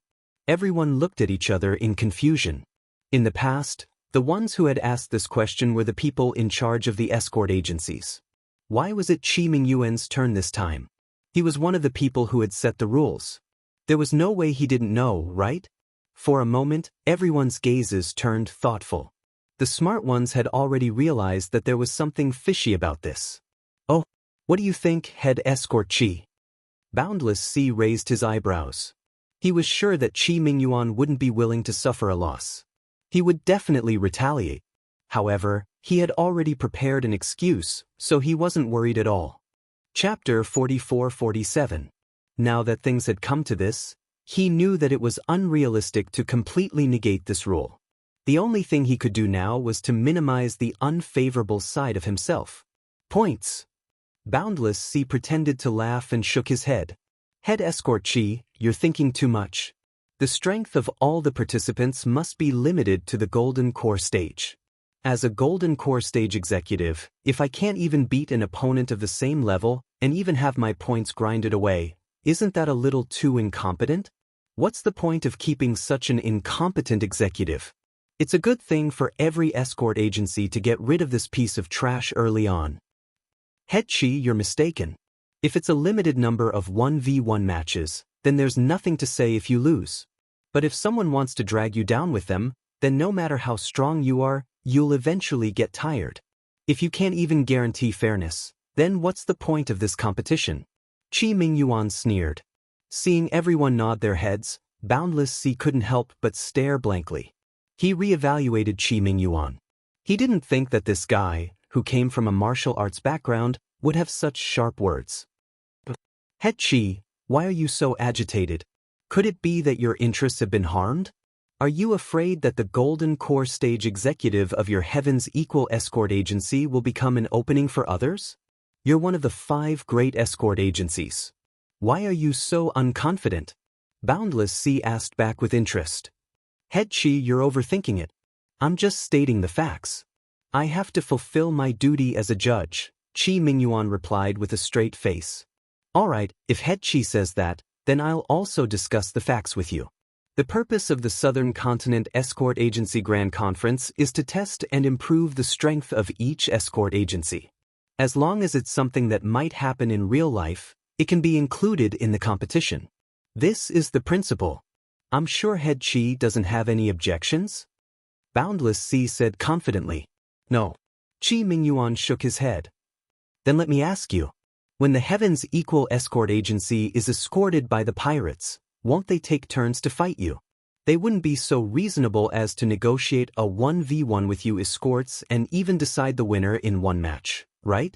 Everyone looked at each other in confusion. In the past, the ones who had asked this question were the people in charge of the escort agencies. Why was it Qi Mingyuan's turn this time? He was one of the people who had set the rules. There was no way he didn't know, right? For a moment, everyone's gazes turned thoughtful. The smart ones had already realized that there was something fishy about this. Oh, what do you think, head escort Qi? Boundless Sea raised his eyebrows. He was sure that Qi Mingyuan wouldn't be willing to suffer a loss. He would definitely retaliate. However, he had already prepared an excuse, so he wasn't worried at all. Chapter 44-47. Now that things had come to this, he knew that it was unrealistic to completely negate this rule. The only thing he could do now was to minimize the unfavorable side of himself. Points. Boundless Sea pretended to laugh and shook his head. Head escort Qi, you're thinking too much. The strength of all the participants must be limited to the Golden Core stage. As a Golden Core stage executive, if I can't even beat an opponent of the same level and even have my points grinded away, isn't that a little too incompetent? What's the point of keeping such an incompetent executive? It's a good thing for every escort agency to get rid of this piece of trash early on. Head Qi, you're mistaken. If it's a limited number of 1v1 matches, then there's nothing to say if you lose. But if someone wants to drag you down with them, then no matter how strong you are, you'll eventually get tired. If you can't even guarantee fairness, then what's the point of this competition? Qi Mingyuan sneered. Seeing everyone nod their heads, Boundless Sea couldn't help but stare blankly. He re-evaluated Qi Mingyuan. He didn't think that this guy, who came from a martial arts background, would have such sharp words. Head Qi, why are you so agitated? Could it be that your interests have been harmed? Are you afraid that the Golden Core stage executive of your Heaven's Equal escort agency will become an opening for others? You're one of the 5 great escort agencies. Why are you so unconfident? Boundless Sea asked back with interest. Head Qi, you're overthinking it. I'm just stating the facts. I have to fulfill my duty as a judge, Qi Mingyuan replied with a straight face. Alright, if Head Qi says that, then I'll also discuss the facts with you. The purpose of the Southern Continent Escort Agency Grand Conference is to test and improve the strength of each escort agency. As long as it's something that might happen in real life, it can be included in the competition. This is the principle. I'm sure Head Chi doesn't have any objections? Boundless Sea said confidently. No. Chi Mingyuan shook his head. Then let me ask you. When the Heaven's Equal Escort Agency is escorted by the pirates, won't they take turns to fight you? They wouldn't be so reasonable as to negotiate a 1v1 with you escorts and even decide the winner in one match, right?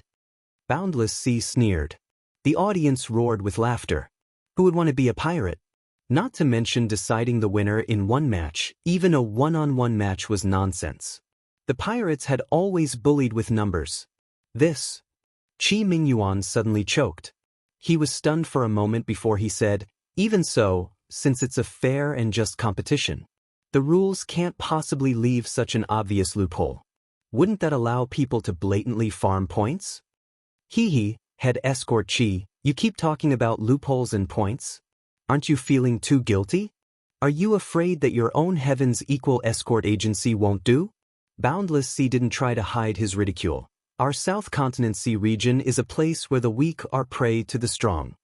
Boundless Sea sneered. The audience roared with laughter. Who would want to be a pirate? Not to mention deciding the winner in one match, even a one-on-one match was nonsense. The pirates had always bullied with numbers. This. Chi Mingyuan suddenly choked. He was stunned for a moment before he said, even so, since it's a fair and just competition, the rules can't possibly leave such an obvious loophole. Wouldn't that allow people to blatantly farm points? Hee, Head Escort Chi, you keep talking about loopholes and points? Aren't you feeling too guilty? Are you afraid that your own Heaven's Equal Escort Agency won't do? Boundless Sea didn't try to hide his ridicule. Our South Continent Sea region is a place where the weak are prey to the strong.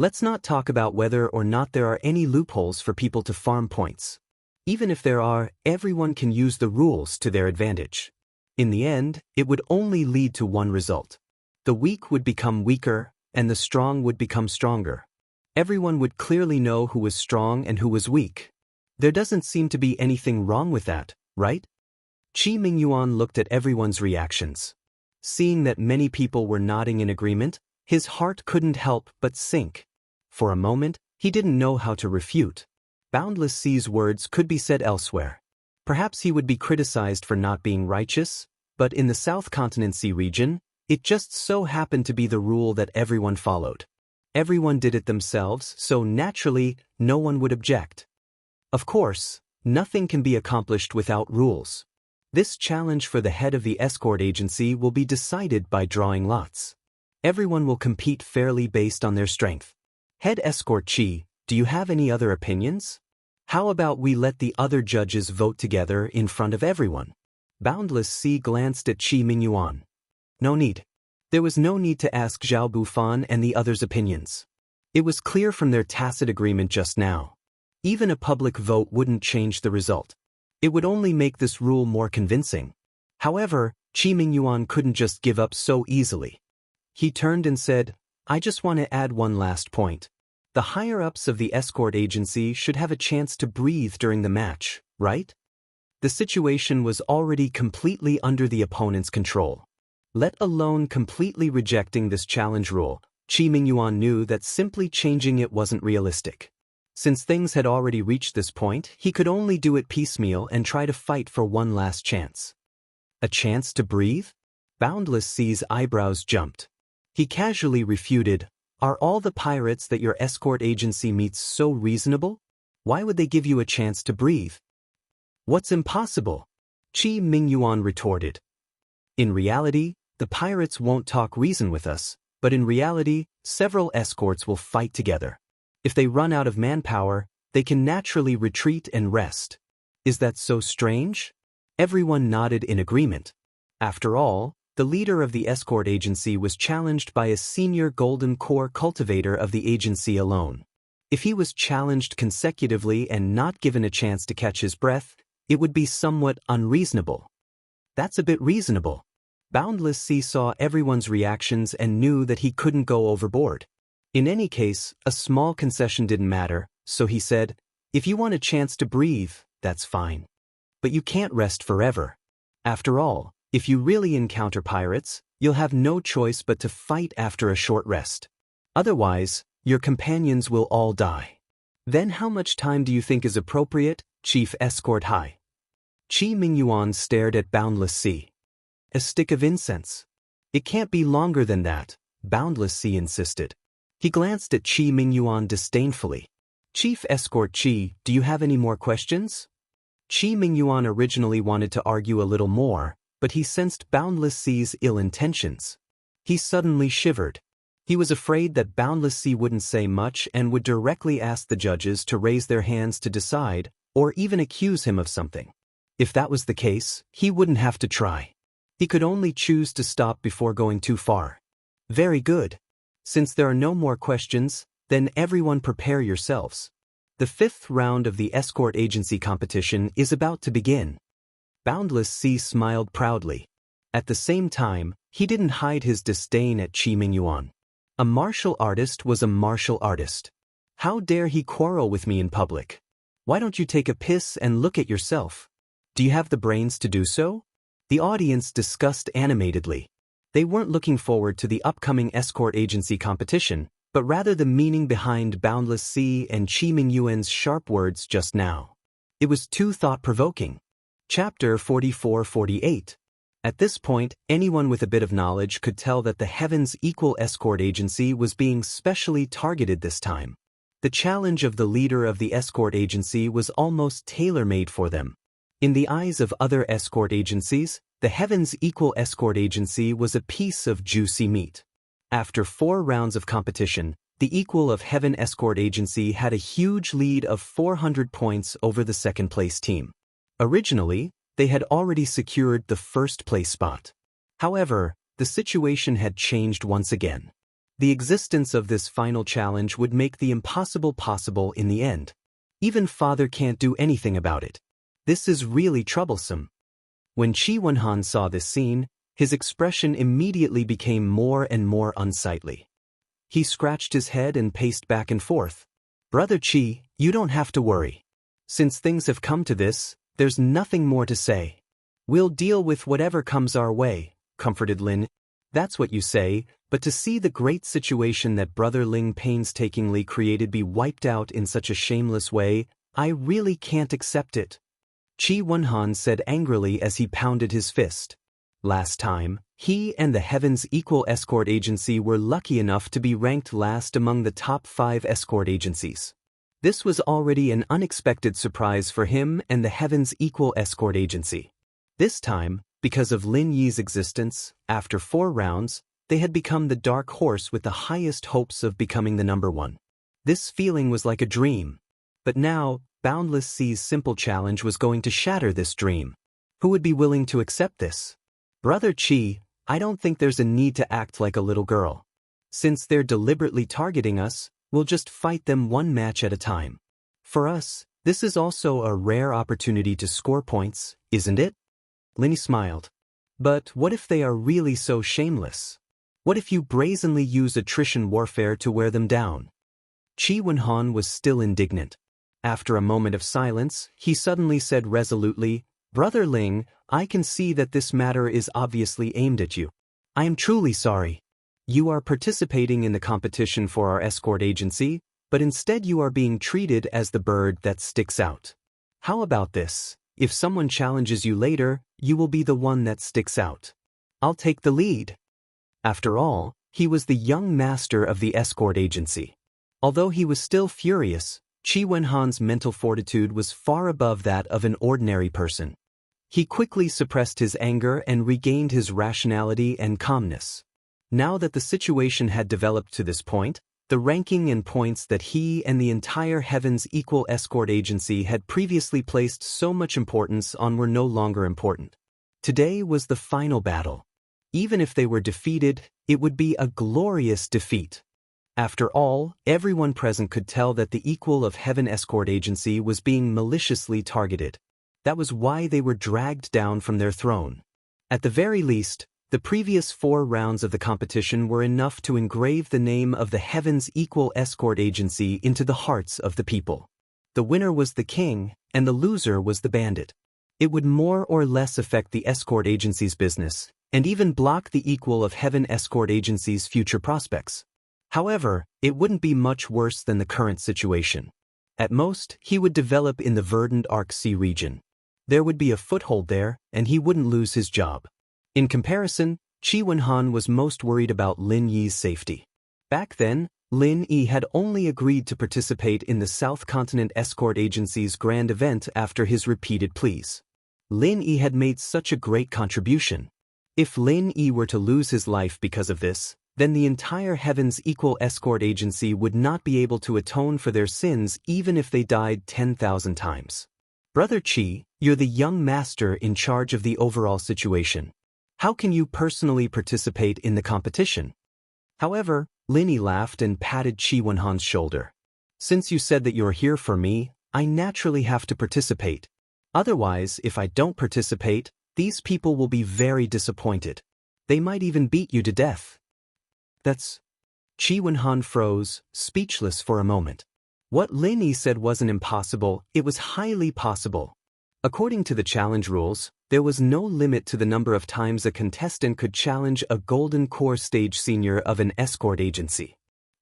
Let's not talk about whether or not there are any loopholes for people to farm points. Even if there are, everyone can use the rules to their advantage. In the end, it would only lead to one result. The weak would become weaker, and the strong would become stronger. Everyone would clearly know who was strong and who was weak. There doesn't seem to be anything wrong with that, right? Chi Mingyuan looked at everyone's reactions. Seeing that many people were nodding in agreement, his heart couldn't help but sink. For a moment, he didn't know how to refute. Boundless Sea's words could be said elsewhere. Perhaps he would be criticized for not being righteous, but in the South Continent Sea region, it just so happened to be the rule that everyone followed. Everyone did it themselves, so naturally, no one would object. Of course, nothing can be accomplished without rules. This challenge for the head of the escort agency will be decided by drawing lots. Everyone will compete fairly based on their strength. Head Escort Chi, do you have any other opinions? How about we let the other judges vote together in front of everyone? Boundless Sea glanced at Chi Mingyuan. No need. There was no need to ask Zhao Bufan and the others' opinions. It was clear from their tacit agreement just now. Even a public vote wouldn't change the result. It would only make this rule more convincing. However, Chi Mingyuan couldn't just give up so easily. He turned and said, I just want to add one last point. The higher-ups of the escort agency should have a chance to breathe during the match, right? The situation was already completely under the opponent's control. Let alone completely rejecting this challenge rule, Chi Mingyuan knew that simply changing it wasn't realistic. Since things had already reached this point, he could only do it piecemeal and try to fight for one last chance. A chance to breathe? Boundless Sea's eyebrows jumped. He casually refuted, Are all the pirates that your escort agency meets so reasonable? Why would they give you a chance to breathe? What's impossible? Chi Mingyuan retorted. In reality, the pirates won't talk reason with us, but in reality, several escorts will fight together. If they run out of manpower, they can naturally retreat and rest. Is that so strange? Everyone nodded in agreement. After all, the leader of the escort agency was challenged by a senior Golden Core cultivator of the agency alone. If he was challenged consecutively and not given a chance to catch his breath, it would be somewhat unreasonable. That's a bit reasonable. Boundless Sea saw everyone's reactions and knew that he couldn't go overboard. In any case, a small concession didn't matter, so he said, If you want a chance to breathe, that's fine. But you can't rest forever. After all, if you really encounter pirates, you'll have no choice but to fight after a short rest. Otherwise, your companions will all die. Then how much time do you think is appropriate, Chief Escort High? Chi Mingyuan stared at Boundless Sea. A stick of incense. It can't be longer than that, Boundless Sea insisted. He glanced at Chi Mingyuan disdainfully. Chief Escort Chi, do you have any more questions? Chi Mingyuan originally wanted to argue a little more, but he sensed Boundless Sea's ill intentions. He suddenly shivered. He was afraid that Boundless Sea wouldn't say much and would directly ask the judges to raise their hands to decide, or even accuse him of something. If that was the case, he wouldn't have to try. He could only choose to stop before going too far. Very good. Since there are no more questions, then everyone prepare yourselves. The 5th round of the escort agency competition is about to begin. Boundless Sea smiled proudly. At the same time, he didn't hide his disdain at Qi Mingyuan. A martial artist was a martial artist. How dare he quarrel with me in public? Why don't you take a piss and look at yourself? Do you have the brains to do so? The audience discussed animatedly. They weren't looking forward to the upcoming escort agency competition, but rather the meaning behind Boundless Sea and Qi Mingyuan's sharp words just now. It was too thought-provoking. Chapter 44-48. At this point, anyone with a bit of knowledge could tell that the Heaven's Equal Escort Agency was being specially targeted this time. The challenge of the leader of the escort agency was almost tailor-made for them. In the eyes of other escort agencies, the Heaven's Equal Escort Agency was a piece of juicy meat. After 4 rounds of competition, the Equal of Heaven Escort Agency had a huge lead of 400 points over the second-place team. Originally, they had already secured the first-place spot. However, the situation had changed once again. The existence of this final challenge would make the impossible possible in the end. Even Father can't do anything about it. This is really troublesome. When Qi Wenhan saw this scene, his expression immediately became more and more unsightly. He scratched his head and paced back and forth. Brother Qi, you don't have to worry. Since things have come to this, there's nothing more to say. We'll deal with whatever comes our way, comforted Lin. That's what you say, but to see the great situation that Brother Ling painstakingly created be wiped out in such a shameless way, I really can't accept it. Qi Wenhan said angrily as he pounded his fist. Last time, he and the Heaven's Equal Escort Agency were lucky enough to be ranked last among the top 5 escort agencies. This was already an unexpected surprise for him and the Heaven's Equal Escort Agency. This time, because of Lin Yi's existence, after 4 rounds, they had become the dark horse with the highest hopes of becoming the number 1. This feeling was like a dream. But now, Boundless Sea's simple challenge was going to shatter this dream. Who would be willing to accept this? Brother Qi, I don't think there's a need to act like a little girl. Since they're deliberately targeting us, we'll just fight them one match at a time. For us, this is also a rare opportunity to score points, isn't it? Lin smiled. But what if they are really so shameless? What if you brazenly use attrition warfare to wear them down? Qi Wenhan was still indignant. After a moment of silence, he suddenly said resolutely, Brother Ling, I can see that this matter is obviously aimed at you. I am truly sorry. You are participating in the competition for our escort agency, but instead you are being treated as the bird that sticks out. How about this? If someone challenges you later, you will be the one that sticks out. I'll take the lead. After all, he was the young master of the escort agency. Although he was still furious, Qi Wenhan's mental fortitude was far above that of an ordinary person. He quickly suppressed his anger and regained his rationality and calmness. Now that the situation had developed to this point, the ranking and points that he and the entire Heaven's Equal Escort Agency had previously placed so much importance on were no longer important. Today was the final battle. Even if they were defeated, it would be a glorious defeat. After all, everyone present could tell that the Equal of Heaven Escort Agency was being maliciously targeted. That was why they were dragged down from their throne. At the very least, the previous 4 rounds of the competition were enough to engrave the name of the Heaven's Equal Escort Agency into the hearts of the people. The winner was the king, and the loser was the bandit. It would more or less affect the escort agency's business, and even block the Equal of Heaven Escort Agency's future prospects. However, it wouldn't be much worse than the current situation. At most, he would develop in the verdant Arc Sea region. There would be a foothold there, and he wouldn't lose his job. In comparison, Qi Wenhan was most worried about Lin Yi's safety. Back then, Lin Yi had only agreed to participate in the South Continent Escort Agency's grand event after his repeated pleas. Lin Yi had made such a great contribution. If Lin Yi were to lose his life because of this, then the entire Heaven's Equal Escort Agency would not be able to atone for their sins even if they died 10,000 times. Brother Qi, you're the young master in charge of the overall situation. How can you personally participate in the competition? However, Lin Yi laughed and patted Qi Wenhan's shoulder. Since you said that you're here for me, I naturally have to participate. Otherwise, if I don't participate, these people will be very disappointed. They might even beat you to death. That's... Qi Wenhan froze, speechless for a moment. What Lin Yi said wasn't impossible, it was highly possible. According to the challenge rules, there was no limit to the number of times a contestant could challenge a Golden Core Stage senior of an escort agency.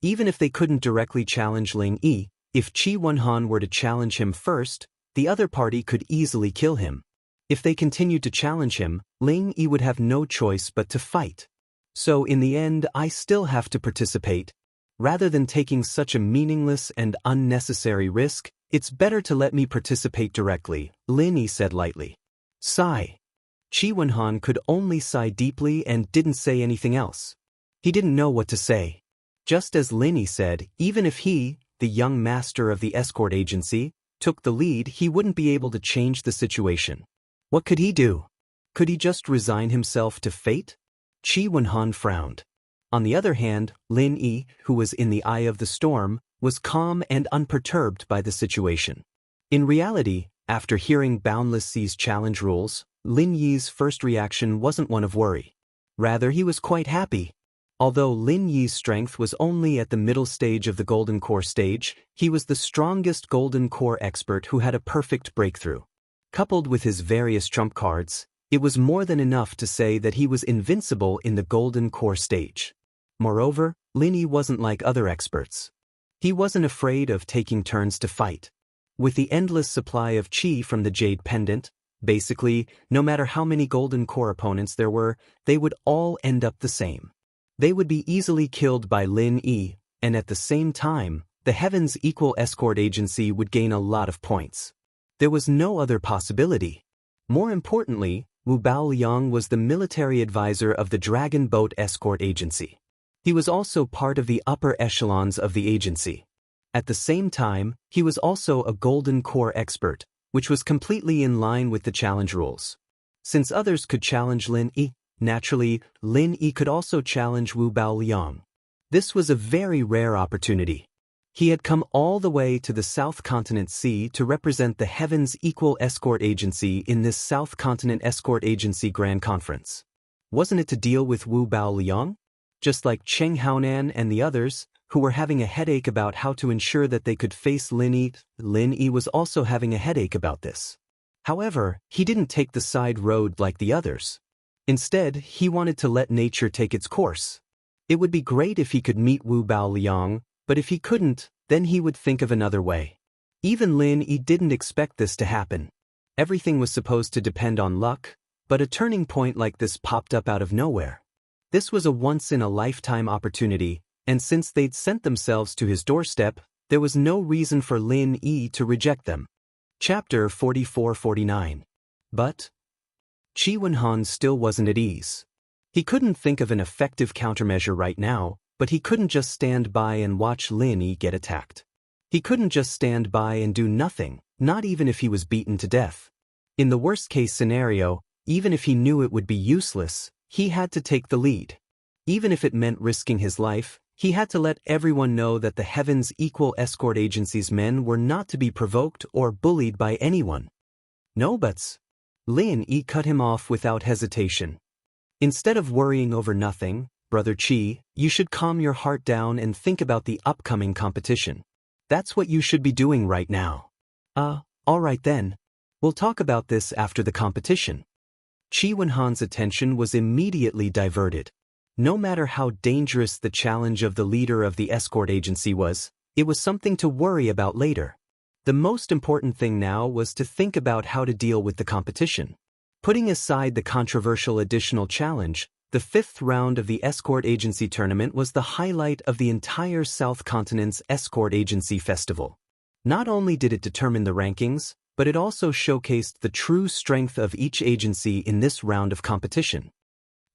Even if they couldn't directly challenge Lin Yi, if Qi Wenhan were to challenge him first, the other party could easily kill him. If they continued to challenge him, Lin Yi would have no choice but to fight. So in the end, I still have to participate. Rather than taking such a meaningless and unnecessary risk, it's better to let me participate directly, Lin Yi said lightly. Sigh. Qi Wenhan could only sigh deeply and didn't say anything else. He didn't know what to say. Just as Lin Yi said, even if he, the young master of the escort agency, took the lead, he wouldn't be able to change the situation. What could he do? Could he just resign himself to fate? Qi Wenhan frowned. On the other hand, Lin Yi, who was in the eye of the storm, was calm and unperturbed by the situation. In reality, after hearing Boundless Sea's challenge rules, Lin Yi's first reaction wasn't one of worry. Rather, he was quite happy. Although Lin Yi's strength was only at the middle stage of the Golden Core stage, he was the strongest Golden Core expert who had a perfect breakthrough. Coupled with his various trump cards, it was more than enough to say that he was invincible in the Golden Core stage. Moreover, Lin Yi wasn't like other experts. He wasn't afraid of taking turns to fight. With the endless supply of qi from the Jade Pendant, basically, no matter how many Golden Core opponents there were, they would all end up the same. They would be easily killed by Lin Yi, and at the same time, the Heaven's Equal Escort Agency would gain a lot of points. There was no other possibility. More importantly, Wu Baoliang was the military advisor of the Dragon Boat Escort Agency. He was also part of the upper echelons of the agency. At the same time, he was also a Golden Core expert, which was completely in line with the challenge rules. Since others could challenge Lin Yi, naturally, Lin Yi could also challenge Wu Baoliang. This was a very rare opportunity. He had come all the way to the South Continent Sea to represent the Heaven's Equal Escort Agency in this South Continent Escort Agency Grand Conference. Wasn't it to deal with Wu Baoliang? Just like Cheng Haonan and the others, who were having a headache about how to ensure that they could face Lin Yi was also having a headache about this. However, he didn't take the side road like the others. Instead, he wanted to let nature take its course. It would be great if he could meet Wu Baoliang, but if he couldn't, then he would think of another way. Even Lin Yi didn't expect this to happen. Everything was supposed to depend on luck, but a turning point like this popped up out of nowhere. This was a once-in-a-lifetime opportunity, and since they'd sent themselves to his doorstep, there was no reason for Lin Yi to reject them. Chapter 44-49. But Qi Wenhan still wasn't at ease. He couldn't think of an effective countermeasure right now, but he couldn't just stand by and watch Lin Yi get attacked. He couldn't just stand by and do nothing, not even if he was beaten to death. In the worst-case scenario, even if he knew it would be useless, he had to take the lead. Even if it meant risking his life, he had to let everyone know that the Heaven's Equal Escort Agency's men were not to be provoked or bullied by anyone. No buts. Lin Yi cut him off without hesitation. Instead of worrying over nothing, Brother Qi, you should calm your heart down and think about the upcoming competition. That's what you should be doing right now. All right then. We'll talk about this after the competition. Qi Wenhan's attention was immediately diverted. No matter how dangerous the challenge of the leader of the escort agency was, it was something to worry about later. The most important thing now was to think about how to deal with the competition. Putting aside the controversial additional challenge, the fifth round of the escort agency tournament was the highlight of the entire South Continent's escort agency festival. Not only did it determine the rankings, but it also showcased the true strength of each agency in this round of competition.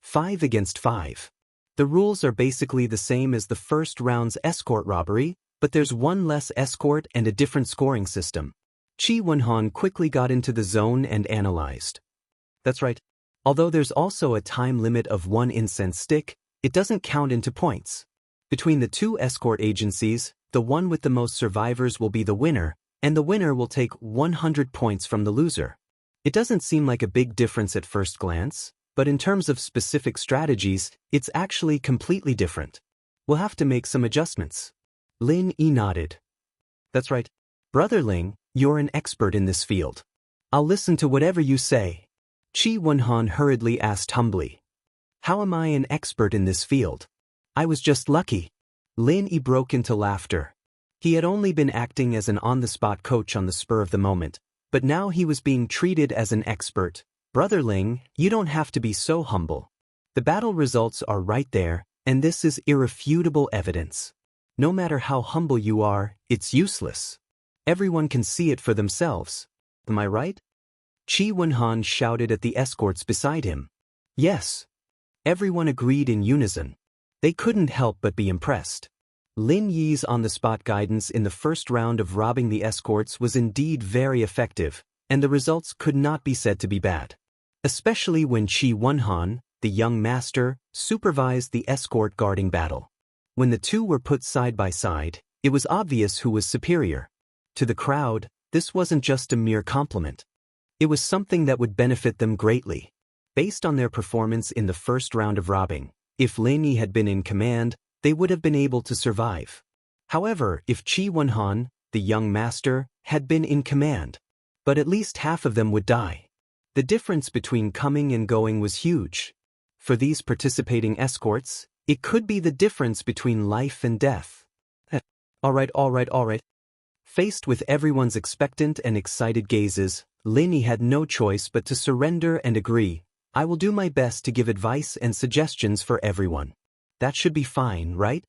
5 against 5. The rules are basically the same as the first round's escort robbery, but there's one less escort and a different scoring system. Qi Wenhan quickly got into the zone and analyzed. That's right. Although there's also a time limit of 1 incense stick, it doesn't count into points. Between the two escort agencies, the one with the most survivors will be the winner, and the winner will take 100 points from the loser. It doesn't seem like a big difference at first glance, but in terms of specific strategies, it's actually completely different. We'll have to make some adjustments. Lin Yi nodded. That's right. Brother Ling, you're an expert in this field. I'll listen to whatever you say. Qi Wenhan hurriedly asked humbly. How am I an expert in this field? I was just lucky. Lin Yi broke into laughter. He had only been acting as an on-the-spot coach on the spur of the moment, but now he was being treated as an expert. Brother Ling, you don't have to be so humble. The battle results are right there, and this is irrefutable evidence. No matter how humble you are, it's useless. Everyone can see it for themselves. Am I right? Qi Wenhan shouted at the escorts beside him. Yes. Everyone agreed in unison. They couldn't help but be impressed. Lin Yi's on-the-spot guidance in the first round of robbing the escorts was indeed very effective, and the results could not be said to be bad. Especially when Qi Wenhan, the young master, supervised the escort guarding battle. When the two were put side by side, it was obvious who was superior. To the crowd, this wasn't just a mere compliment. It was something that would benefit them greatly. Based on their performance in the first round of robbing, if Lin Yi had been in command, they would have been able to survive. However, if Qi Wenhan, the young master, had been in command, but at least half of them would die. The difference between coming and going was huge. For these participating escorts, it could be the difference between life and death. All right. Faced with everyone's expectant and excited gazes, Lin Yi had no choice but to surrender and agree. I will do my best to give advice and suggestions for everyone. That should be fine, right?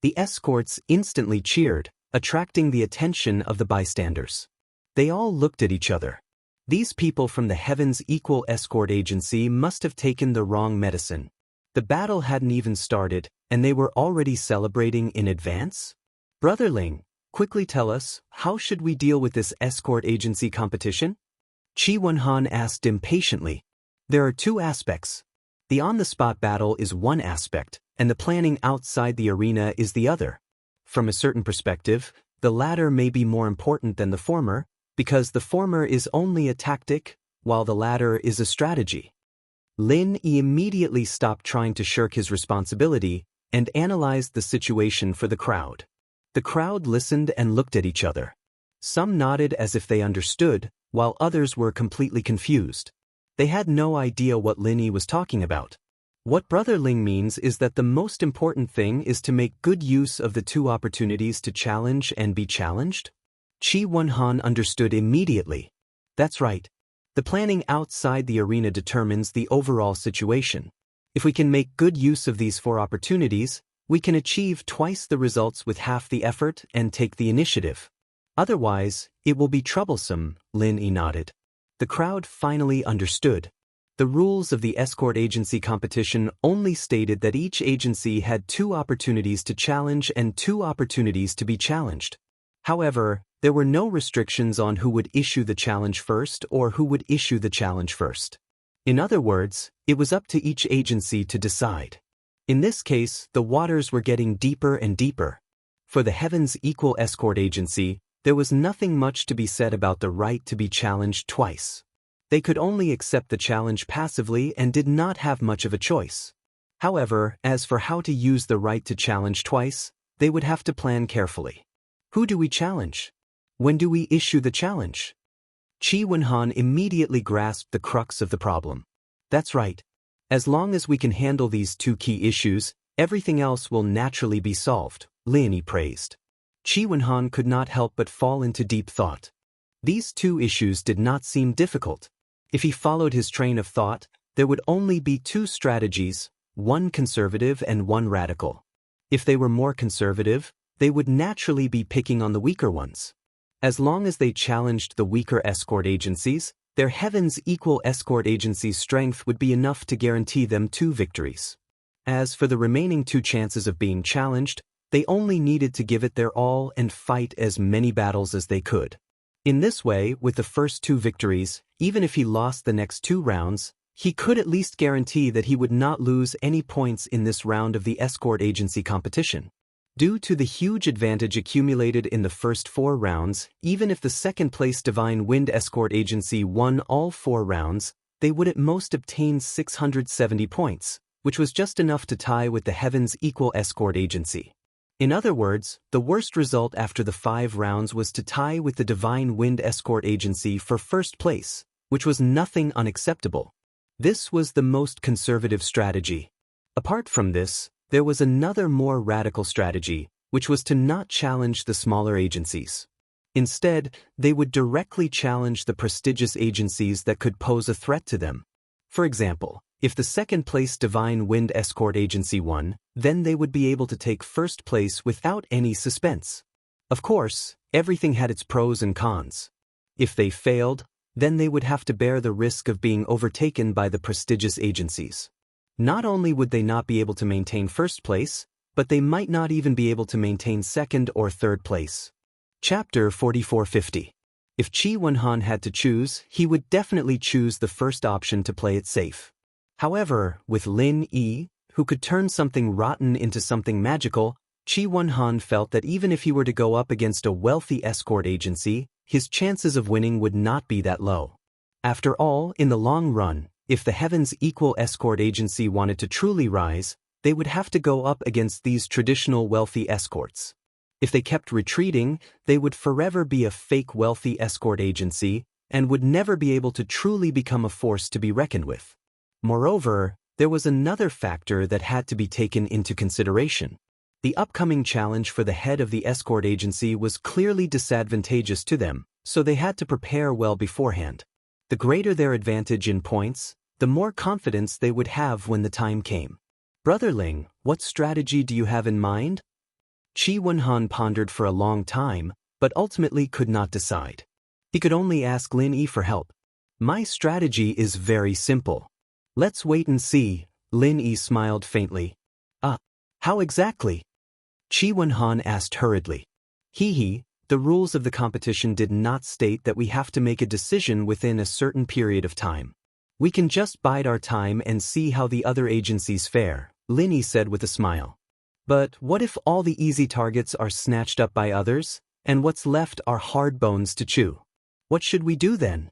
The escorts instantly cheered, attracting the attention of the bystanders. They all looked at each other. These people from the Heaven's Equal Escort Agency must have taken the wrong medicine. The battle hadn't even started, and they were already celebrating in advance? Brother Ling, quickly tell us, how should we deal with this escort agency competition? Qi Wenhan asked impatiently. There are two aspects. The on-the-spot battle is one aspect, and the planning outside the arena is the other. From a certain perspective, the latter may be more important than the former, because the former is only a tactic, while the latter is a strategy. Lin Yi immediately stopped trying to shirk his responsibility and analyzed the situation for the crowd. The crowd listened and looked at each other. Some nodded as if they understood, while others were completely confused. They had no idea what Lin Yi was talking about. What Brother Ling means is that the most important thing is to make good use of the two opportunities to challenge and be challenged? Qi Wenhan understood immediately. That's right. The planning outside the arena determines the overall situation. If we can make good use of these 4 opportunities, we can achieve twice the results with half the effort and take the initiative. Otherwise, it will be troublesome, Lin Yi nodded. The crowd finally understood. The rules of the escort agency competition only stated that each agency had 2 opportunities to challenge and 2 opportunities to be challenged. However, there were no restrictions on who would issue the challenge first or who would issue the challenge first. In other words, it was up to each agency to decide. In this case, the waters were getting deeper and deeper. For the Heaven's Equal Escort Agency, there was nothing much to be said about the right to be challenged twice. They could only accept the challenge passively and did not have much of a choice. However, as for how to use the right to challenge twice, they would have to plan carefully. Who do we challenge? When do we issue the challenge? Qi Wenhan immediately grasped the crux of the problem. That's right. As long as we can handle these 2 key issues, everything else will naturally be solved, Lin Yi praised. Qi Wenhan could not help but fall into deep thought. These 2 issues did not seem difficult. If he followed his train of thought, there would only be 2 strategies, one conservative and one radical. If they were more conservative, they would naturally be picking on the weaker ones. As long as they challenged the weaker escort agencies, their Heaven's Equal Escort Agency's strength would be enough to guarantee them 2 victories. As for the remaining 2 chances of being challenged, they only needed to give it their all and fight as many battles as they could. In this way, with the first 2 victories, even if he lost the next 2 rounds, he could at least guarantee that he would not lose any points in this round of the escort agency competition. Due to the huge advantage accumulated in the first 4 rounds, even if the second-place Divine Wind Escort Agency won all 4 rounds, they would at most obtain 670 points, which was just enough to tie with the Heaven's Equal Escort Agency. In other words, the worst result after the 5 rounds was to tie with the Divine Wind Escort Agency for first place, which was nothing unacceptable. This was the most conservative strategy. Apart from this, there was another more radical strategy, which was to not challenge the smaller agencies. Instead, they would directly challenge the prestigious agencies that could pose a threat to them. For example, if the second-place Divine Wind Escort Agency won, then they would be able to take first place without any suspense. Of course, everything had its pros and cons. If they failed, then they would have to bear the risk of being overtaken by the prestigious agencies. Not only would they not be able to maintain first place, but they might not even be able to maintain second or third place. Chapter 4450. If Qi Wenhan had to choose, he would definitely choose the first option to play it safe. However, with Lin Yi, who could turn something rotten into something magical, Qi Wenhan felt that even if he were to go up against a wealthy escort agency, his chances of winning would not be that low. After all, in the long run, if the Heaven's Equal Escort Agency wanted to truly rise, they would have to go up against these traditional wealthy escorts. If they kept retreating, they would forever be a fake wealthy escort agency and would never be able to truly become a force to be reckoned with. Moreover, there was another factor that had to be taken into consideration. The upcoming challenge for the head of the escort agency was clearly disadvantageous to them, so they had to prepare well beforehand. The greater their advantage in points, the more confidence they would have when the time came. Brother Ling, what strategy do you have in mind? Qi Wenhan pondered for a long time, but ultimately could not decide. He could only ask Lin Yi for help. My strategy is very simple. Let's wait and see, Lin Yi smiled faintly. How exactly? Qi Wenhan asked hurriedly. The rules of the competition did not state that we have to make a decision within a certain period of time. We can just bide our time and see how the other agencies fare, Lin Yi said with a smile. But what if all the easy targets are snatched up by others, and what's left are hard bones to chew? What should we do then?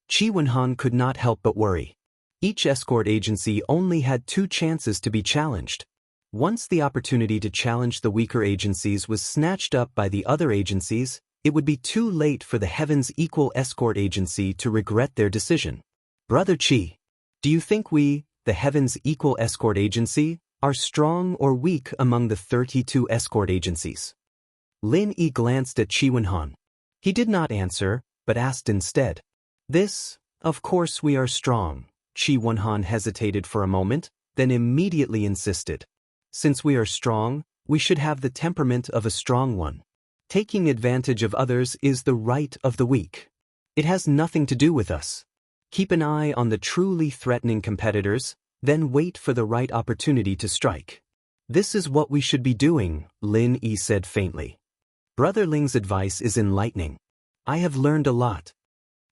Qi Wenhan could not help but worry. Each escort agency only had 2 chances to be challenged. Once the opportunity to challenge the weaker agencies was snatched up by the other agencies, it would be too late for the Heaven's Equal Escort Agency to regret their decision. Brother Qi, do you think we, the Heaven's Equal Escort Agency, are strong or weak among the 32 escort agencies? Lin Yi glanced at Qi Wenhan. He did not answer, but asked instead. This, of course we are strong. Qi Wenhan hesitated for a moment, then immediately insisted. Since we are strong, we should have the temperament of a strong one. Taking advantage of others is the right of the weak. It has nothing to do with us. Keep an eye on the truly threatening competitors, then wait for the right opportunity to strike. This is what we should be doing, Lin Yi said faintly. Brother Ling's advice is enlightening. I have learned a lot.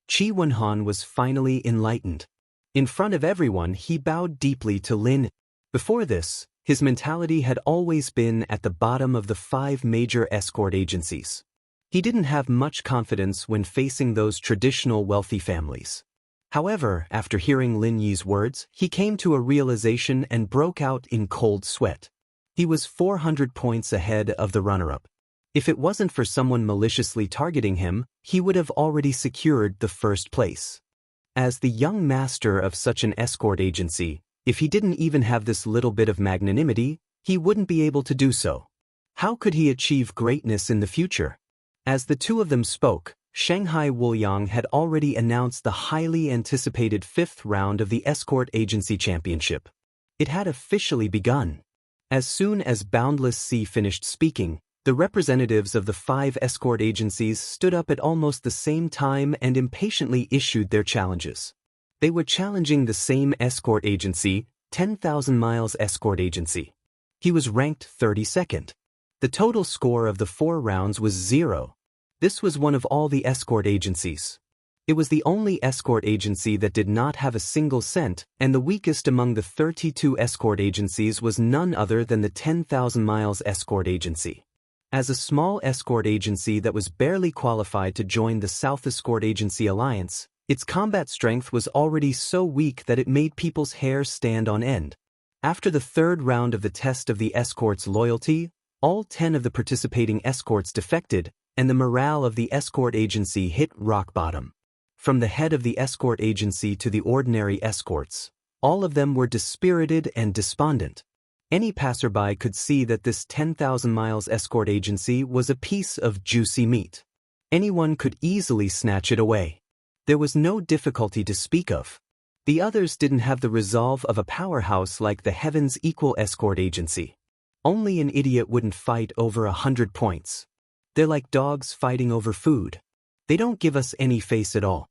Qi Wenhan was finally enlightened. In front of everyone, he bowed deeply to Lin. Before this, his mentality had always been at the bottom of the 5 major escort agencies. He didn't have much confidence when facing those traditional wealthy families. However, after hearing Lin Yi's words, he came to a realization and broke out in cold sweat. He was 400 points ahead of the runner-up. If it wasn't for someone maliciously targeting him, he would have already secured the first place. As the young master of such an escort agency, if he didn't even have this little bit of magnanimity, he wouldn't be able to do so. How could he achieve greatness in the future? As the 2 of them spoke, Shanghai Wuliang had already announced the highly anticipated 5th round of the Escort Agency Championship. It had officially begun. As soon as Boundless Sea finished speaking, the representatives of the 5 escort agencies stood up at almost the same time and impatiently issued their challenges. They were challenging the same escort agency, 10,000 miles escort agency. He was ranked 32nd. The total score of the 4 rounds was 0. This was one of all the escort agencies. It was the only escort agency that did not have a single cent, and the weakest among the 32 escort agencies was none other than the 10,000 miles escort agency. As a small escort agency that was barely qualified to join the South Escort Agency Alliance, its combat strength was already so weak that it made people's hair stand on end. After the 3rd round of the test of the escort's loyalty, all 10 of the participating escorts defected, and the morale of the escort agency hit rock bottom. From the head of the escort agency to the ordinary escorts, all of them were dispirited and despondent. Any passerby could see that this 10,000 miles escort agency was a piece of juicy meat. Anyone could easily snatch it away. There was no difficulty to speak of. The others didn't have the resolve of a powerhouse like the Heaven's Equal Escort Agency. Only an idiot wouldn't fight over 100 points. They're like dogs fighting over food. They don't give us any face at all.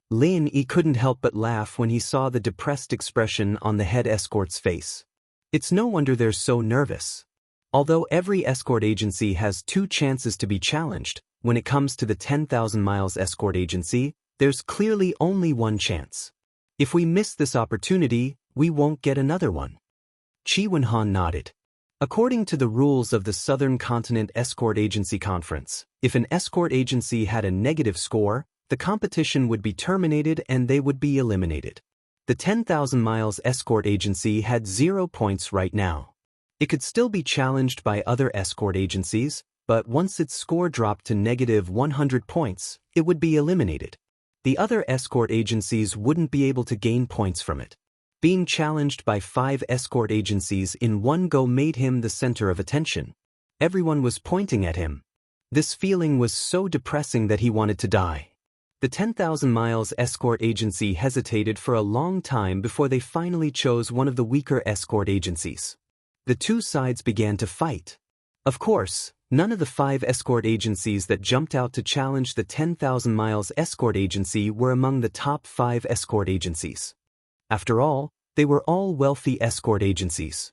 Lin couldn't help but laugh when he saw the depressed expression on the head escort's face. It's no wonder they're so nervous. Although every escort agency has 2 chances to be challenged, when it comes to the 10,000 miles escort agency, there's clearly only 1 chance. If we miss this opportunity, we won't get another one. Qi Wenhan nodded. According to the rules of the Southern Continent Escort Agency Conference, if an escort agency had a negative score, the competition would be terminated and they would be eliminated. The 10,000 miles escort agency had 0 points right now. It could still be challenged by other escort agencies, but once its score dropped to negative 100 points, it would be eliminated. The other escort agencies wouldn't be able to gain points from it. Being challenged by 5 escort agencies in one go made him the center of attention. Everyone was pointing at him. This feeling was so depressing that he wanted to die. The 10,000 miles escort agency hesitated for a long time before they finally chose one of the weaker escort agencies. The 2 sides began to fight. Of course, none of the 5 escort agencies that jumped out to challenge the 10,000 miles escort agency were among the top 5 escort agencies. After all, they were all wealthy escort agencies.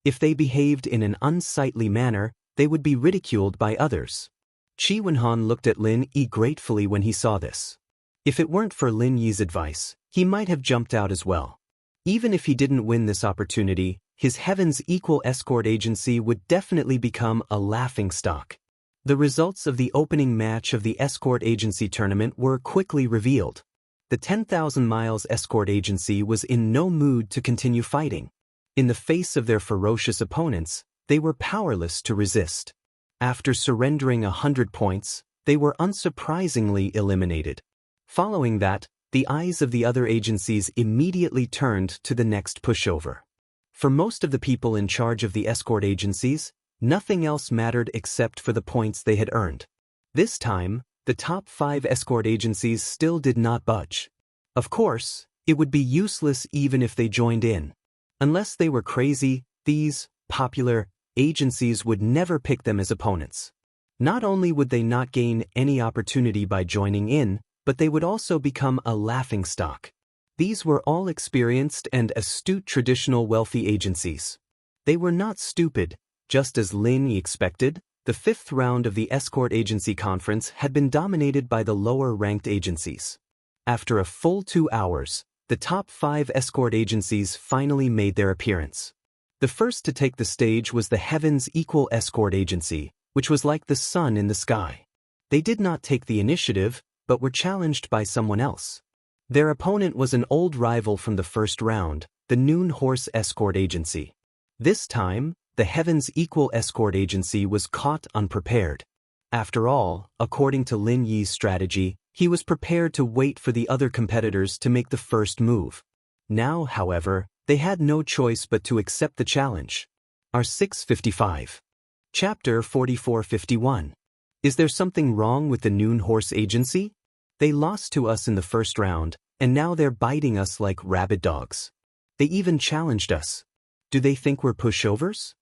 If they behaved in an unsightly manner, they would be ridiculed by others. Qi Wenhan looked at Lin Yi gratefully when he saw this. If it weren't for Lin Yi's advice, he might have jumped out as well. Even if he didn't win this opportunity, his Heaven's Equal Escort Agency would definitely become a laughingstock. The results of the opening match of the Escort Agency tournament were quickly revealed. The 10,000 miles Escort Agency was in no mood to continue fighting. In the face of their ferocious opponents, they were powerless to resist. After surrendering 100 points, they were unsurprisingly eliminated. Following that, the eyes of the other agencies immediately turned to the next pushover. For most of the people in charge of the escort agencies, nothing else mattered except for the points they had earned. This time, the top 5 escort agencies still did not budge. Of course, it would be useless even if they joined in. Unless they were crazy, these popular agencies would never pick them as opponents. Not only would they not gain any opportunity by joining in, but they would also become a laughingstock. These were all experienced and astute traditional wealthy agencies. They were not stupid, just as Lin Yi expected. The 5th round of the Escort Agency Conference had been dominated by the lower-ranked agencies. After a full 2 hours, the top 5 escort agencies finally made their appearance. The first to take the stage was the Heaven's Equal Escort Agency, which was like the sun in the sky. They did not take the initiative, but were challenged by someone else. Their opponent was an old rival from the first round, the Noon Horse Escort Agency. This time, the Heaven's Equal Escort Agency was caught unprepared. After all, according to Lin Yi's strategy, he was prepared to wait for the other competitors to make the first move. Now, however, they had no choice but to accept the challenge. R655. Chapter 4451. Is there something wrong with the Noon Horse Agency? They lost to us in the first round, and now they're biting us like rabid dogs. They even challenged us. Do they think we're pushovers?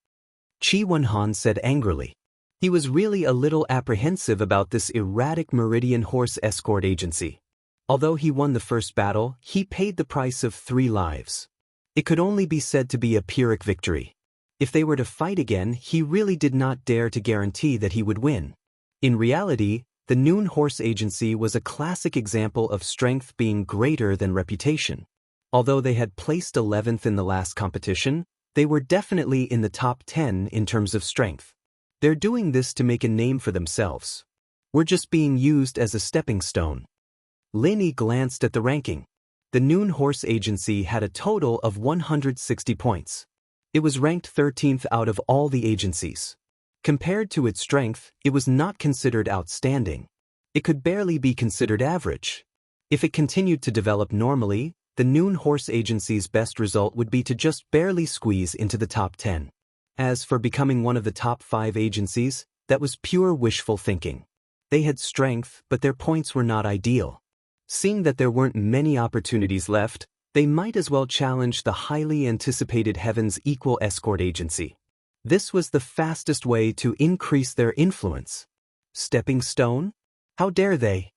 Qi Wenhan said angrily. He was really a little apprehensive about this erratic Meridian Horse Escort Agency. Although he won the first battle, he paid the price of 3 lives. It could only be said to be a Pyrrhic victory. If they were to fight again, he really did not dare to guarantee that he would win. In reality, the Noon Horse Agency was a classic example of strength being greater than reputation. Although they had placed 11th in the last competition, they were definitely in the top 10 in terms of strength. They're doing this to make a name for themselves. We're just being used as a stepping stone. Lin glanced at the ranking. The Noon Horse Agency had a total of 160 points. It was ranked 13th out of all the agencies. Compared to its strength, it was not considered outstanding. It could barely be considered average. If it continued to develop normally, the Noon Horse Agency's best result would be to just barely squeeze into the top 10. As for becoming one of the top 5 agencies, that was pure wishful thinking. They had strength, but their points were not ideal. Seeing that there weren't many opportunities left, they might as well challenge the highly anticipated Heaven's Equal Escort Agency. This was the fastest way to increase their influence. Stepping stone? How dare they?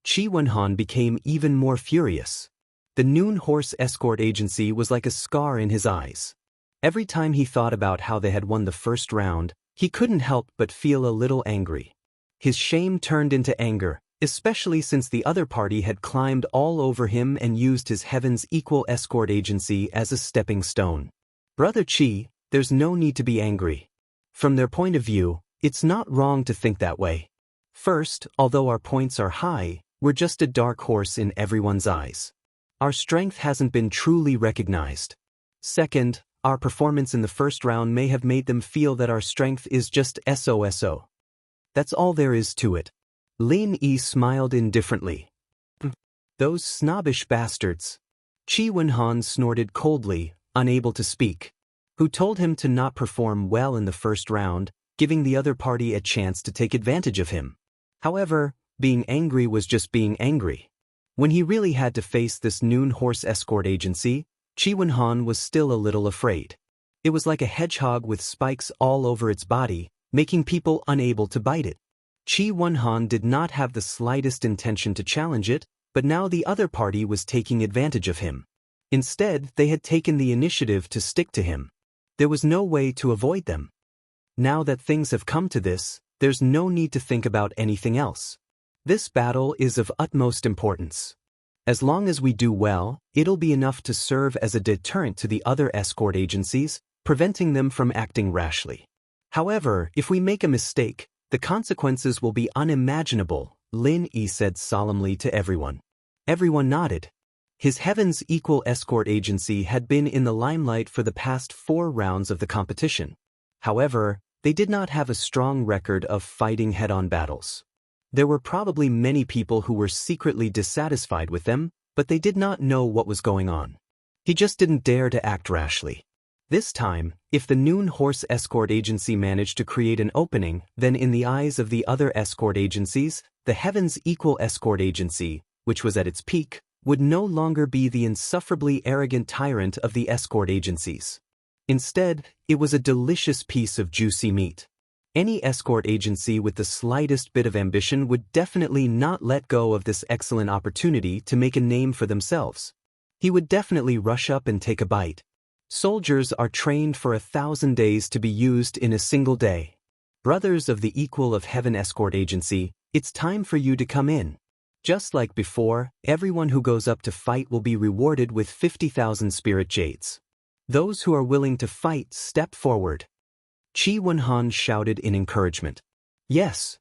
Qi Wenhan became even more furious. The Noon Horse Escort Agency was like a scar in his eyes. Every time he thought about how they had won the first round, he couldn't help but feel a little angry. His shame turned into anger, especially since the other party had climbed all over him and used his Heaven's Equal Escort Agency as a stepping stone. Brother Qi, there's no need to be angry. From their point of view, it's not wrong to think that way. First, although our points are high, we're just a dark horse in everyone's eyes. Our strength hasn't been truly recognized. Second, our performance in the first round may have made them feel that our strength is just SOSO. That's all there is to it. Lin smiled indifferently. Those snobbish bastards. Qi Wenhan snorted coldly, unable to speak. Who told him to not perform well in the first round, giving the other party a chance to take advantage of him. However, being angry was just being angry. When he really had to face this Noon Horse Escort Agency, Qi Wenhan was still a little afraid. It was like a hedgehog with spikes all over its body, making people unable to bite it. Qi Wenhan did not have the slightest intention to challenge it, but now the other party was taking advantage of him. Instead, they had taken the initiative to stick to him. There was no way to avoid them. Now that things have come to this, there's no need to think about anything else. This battle is of utmost importance. As long as we do well, it'll be enough to serve as a deterrent to the other escort agencies, preventing them from acting rashly. However, if we make a mistake, the consequences will be unimaginable, Lin said solemnly to everyone. Everyone nodded. His Heaven's Equal Escort Agency had been in the limelight for the past 4 rounds of the competition. However, they did not have a strong record of fighting head-on battles. There were probably many people who were secretly dissatisfied with them, but they did not know what was going on. He just didn't dare to act rashly. This time, if the Noon Horse Escort Agency managed to create an opening, then in the eyes of the other escort agencies, the Heaven's Equal Escort Agency, which was at its peak, would no longer be the insufferably arrogant tyrant of the escort agencies. Instead, it was a delicious piece of juicy meat. Any escort agency with the slightest bit of ambition would definitely not let go of this excellent opportunity to make a name for themselves. He would definitely rush up and take a bite. Soldiers are trained for 1,000 days to be used in a single day. Brothers of the Equal of Heaven Escort Agency, it's time for you to come in. Just like before, everyone who goes up to fight will be rewarded with 50,000 spirit jades. Those who are willing to fight step forward. Qi Wenhan shouted in encouragement. Yes.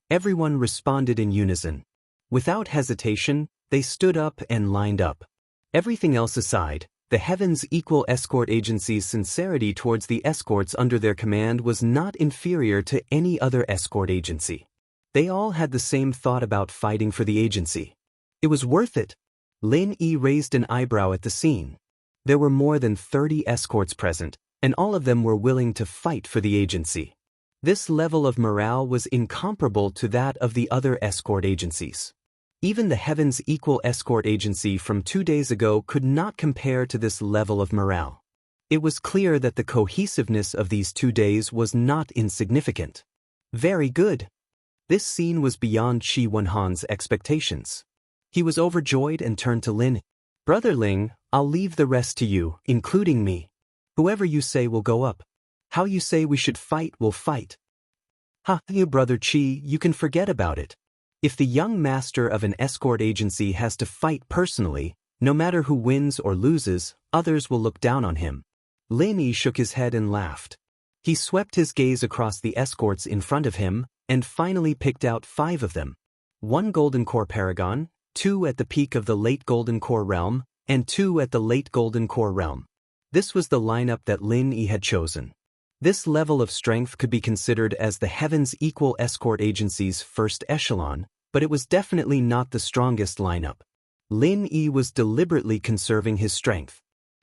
Everyone responded in unison. Without hesitation, they stood up and lined up. Everything else aside, the Heaven's Equal Escort Agency's sincerity towards the escorts under their command was not inferior to any other escort agency. They all had the same thought about fighting for the agency. It was worth it. Lin raised an eyebrow at the scene. There were more than 30 escorts present, and all of them were willing to fight for the agency. This level of morale was incomparable to that of the other escort agencies. Even the Heaven's Equal Escort Agency from 2 days ago could not compare to this level of morale. It was clear that the cohesiveness of these 2 days was not insignificant. Very good. This scene was beyond Qi Wenhan's expectations. He was overjoyed and turned to Lin. Brother Ling, I'll leave the rest to you, including me. Whoever you say will go up. How you say we should fight will fight. Ha, you Brother Qi, you can forget about it. If the young master of an escort agency has to fight personally, no matter who wins or loses, others will look down on him. Lin Yi shook his head and laughed. He swept his gaze across the escorts in front of him, and finally picked out 5 of them. 1 Golden Core Paragon, 2 at the peak of the late Golden Core realm, and 2 at the late Golden Core realm. This was the lineup that Lin Yi had chosen. This level of strength could be considered as the Heaven's Equal Escort Agency's first echelon, but it was definitely not the strongest lineup. Lin Yi was deliberately conserving his strength.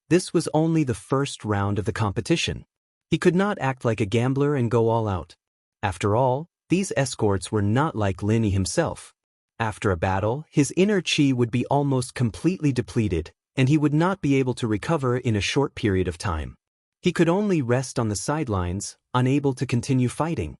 This was only the first round of the competition. He could not act like a gambler and go all out. After all, these escorts were not like Lin Yi himself. After a battle, his inner qi would be almost completely depleted, and he would not be able to recover in a short period of time. He could only rest on the sidelines, unable to continue fighting.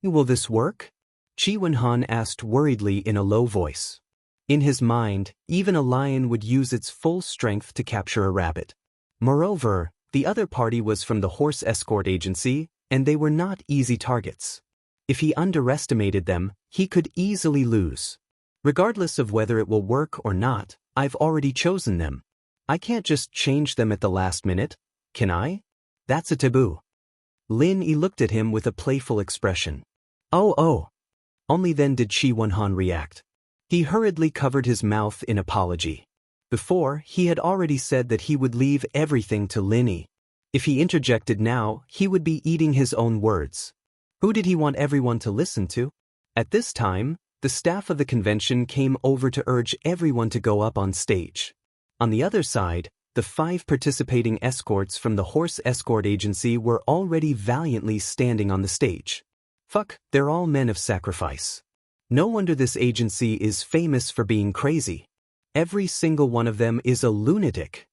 Will this work? Qi Wenhan asked worriedly in a low voice. In his mind, even a lion would use its full strength to capture a rabbit. Moreover, the other party was from the horse escort agency, and they were not easy targets. If he underestimated them, he could easily lose. Regardless of whether it will work or not, I've already chosen them. I can't just change them at the last minute, can I? That's a taboo. Lin Yi looked at him with a playful expression. Oh. Only then did Qi Wenhan react. He hurriedly covered his mouth in apology. Before, he had already said that he would leave everything to Lin Yi. If he interjected now, he would be eating his own words. Who did he want everyone to listen to? At this time, the staff of the convention came over to urge everyone to go up on stage. On the other side, the 5 participating escorts from the horse escort agency were already valiantly standing on the stage. Fuck, they're all men of sacrifice. No wonder this agency is famous for being crazy. Every single one of them is a lunatic.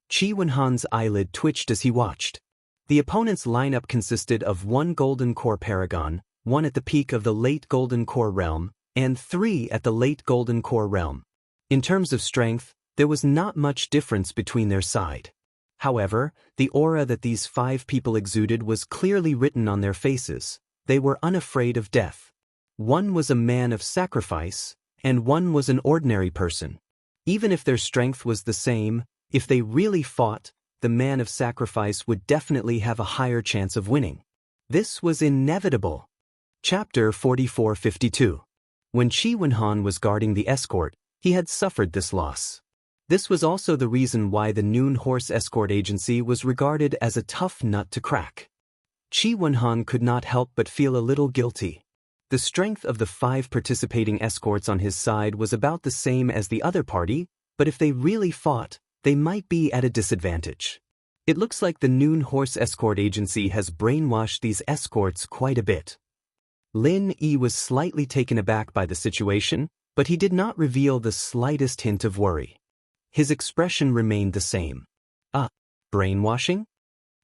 Qi Wenhan's eyelid twitched as he watched. The opponent's lineup consisted of 1 Golden Core Paragon, 1 at the peak of the late Golden Core realm, and 3 at the late Golden Core realm. In terms of strength, there was not much difference between their side. However, the aura that these 5 people exuded was clearly written on their faces. They were unafraid of death. 1 was a man of sacrifice, and 1 was an ordinary person. Even if their strength was the same, if they really fought, the man of sacrifice would definitely have a higher chance of winning. This was inevitable. Chapter 4452. When Qi Wenhan was guarding the escort, he had suffered this loss. This was also the reason why the Noon Horse Escort Agency was regarded as a tough nut to crack. Qi Wenhan could not help but feel a little guilty. The strength of the 5 participating escorts on his side was about the same as the other party, but if they really fought, they might be at a disadvantage. It looks like the Noon Horse Escort Agency has brainwashed these escorts quite a bit. Lin Yi was slightly taken aback by the situation, but he did not reveal the slightest hint of worry. His expression remained the same. Brainwashing?